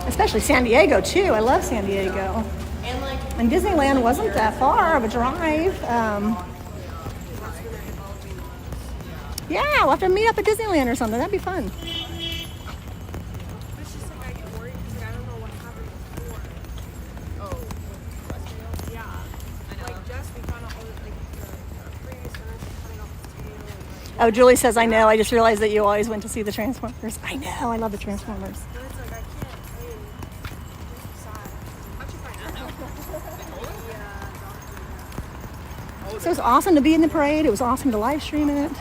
Especially San Diego, too. I love San Diego. And Disneyland wasn't that far of a drive. Yeah, we'll have to meet up at Disneyland or something. That'd be fun. Oh, Julie says, I know. I just realized that you always went to see the Transformers. I know. I love the Transformers. So it was awesome to be in the parade. It was awesome to live stream it.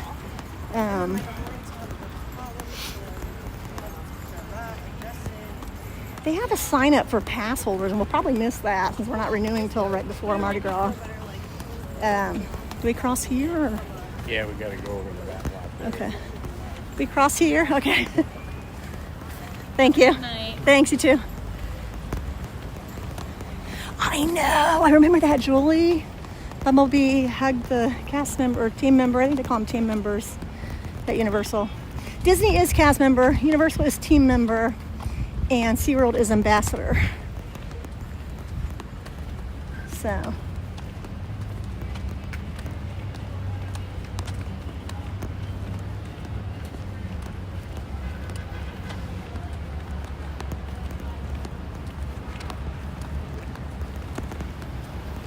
They have a sign up for pass holders, and we'll probably miss that since we're not renewing till right before Mardi Gras. Do we cross here? Or? Yeah, we got to go over to that lot. Okay. We cross here? Okay. Thank you. Good night. Thanks, you too. I know. I remember that, Julie. Bumblebee hugged the cast member or team member. I think they call them team members at Universal. Disney is cast member, Universal is team member, and SeaWorld is ambassador. So.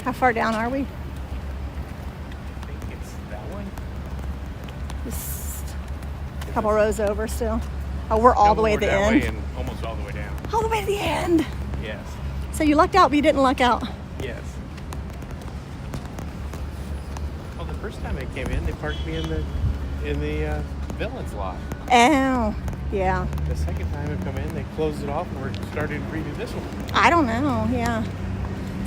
How far down are we? I think it's that one. Just a couple rows over still. Oh, we're all the way at the That end. way and almost all the way down. All the way to the end. Yes. So you lucked out, but you didn't luck out. Yes. Well, the first time I came in, they parked me in the villains lot. Oh, yeah. The second time I come in, they closed it off and we're starting to redo this one. I don't know, yeah.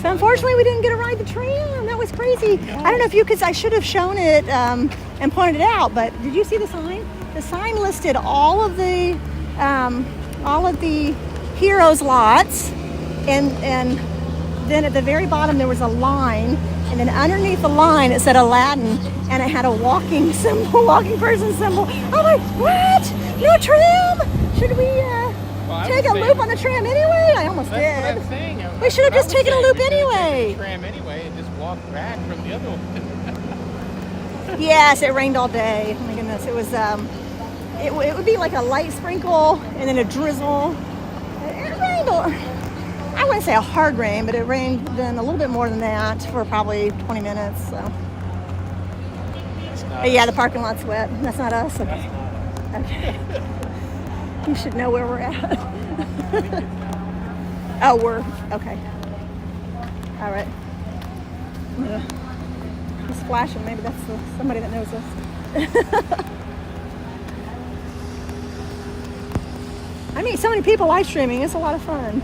So unfortunately, we didn't get to ride the tram. That was crazy. I don't know if you could, I should have shown it and pointed it out, but did you see the sign? The sign listed all of the Heroes lots, and then at the very bottom there was a line, and then underneath the line it said Aladdin, and it had a walking symbol, walking person symbol. I'm like, what? No tram? Should we take a loop on the tram anyway? I almost did. That's what I'm saying. We should have just taken a loop anyway. Tram anyway and just walked back from the other one. Yes, it rained all day. Oh my goodness, it was. It would be like a light sprinkle and then a drizzle. It rained. I wouldn't say a hard rain, but it rained then a little bit more than that for probably 20 minutes. So. Yeah, the parking lot's wet. That's not us. Okay. Okay. You should know where we're at. Oh, we're okay. All right. He's flashing. Maybe that's somebody that knows us. I meet so many people live streaming. It's a lot of fun.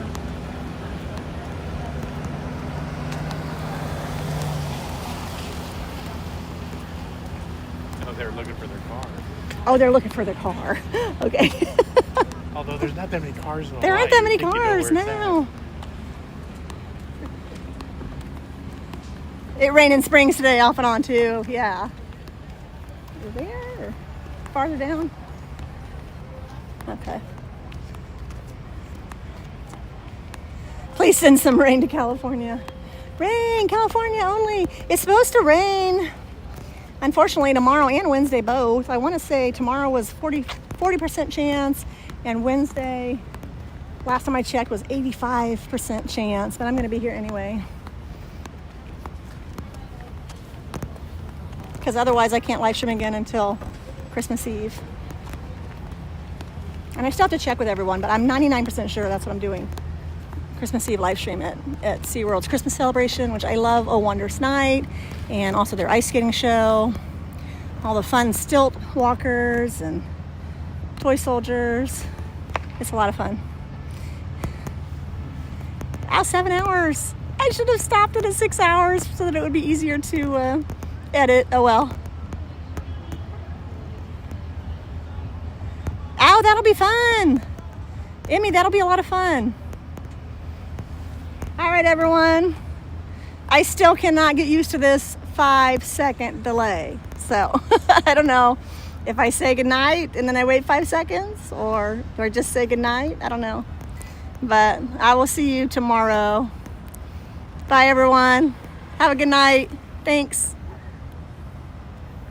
Oh, they're looking for their car. Oh, they're looking for their car. Okay. Although there's not that many cars in the There aren't line. that many You think you know cars where it's now. It rained in Springs today, off and on too. Yeah. Over there, or farther down. Okay. Please send some rain to California. Rain, California only. It's supposed to rain. Unfortunately, tomorrow and Wednesday both. I want to say tomorrow was 40% chance, and Wednesday, last time I checked, was 85% chance. But I'm going to be here anyway. Because otherwise I can't live stream again until Christmas Eve. And I still have to check with everyone, but I'm 99% sure that's what I'm doing. Christmas Eve live stream at SeaWorld's Christmas celebration, which I love, A Wondrous Night, and also their ice skating show, all the fun stilt walkers and toy soldiers. It's a lot of fun. Oh, 7 hours. I should have stopped it at 6 hours so that it would be easier to edit. Oh well. Oh, that'll be fun. Emmy, that'll be a lot of fun. All right, everyone. I still cannot get used to this 5-second delay. So I don't know if I say goodnight and then I wait 5 seconds, or do I just say goodnight? I don't know. But I will see you tomorrow. Bye, everyone. Have a good night. Thanks.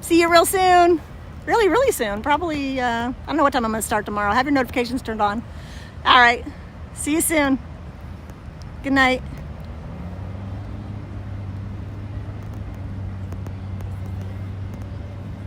See you real soon. Really, really soon. Probably, I don't know what time I'm going to start tomorrow. Have your notifications turned on. All right. See you soon. Good night.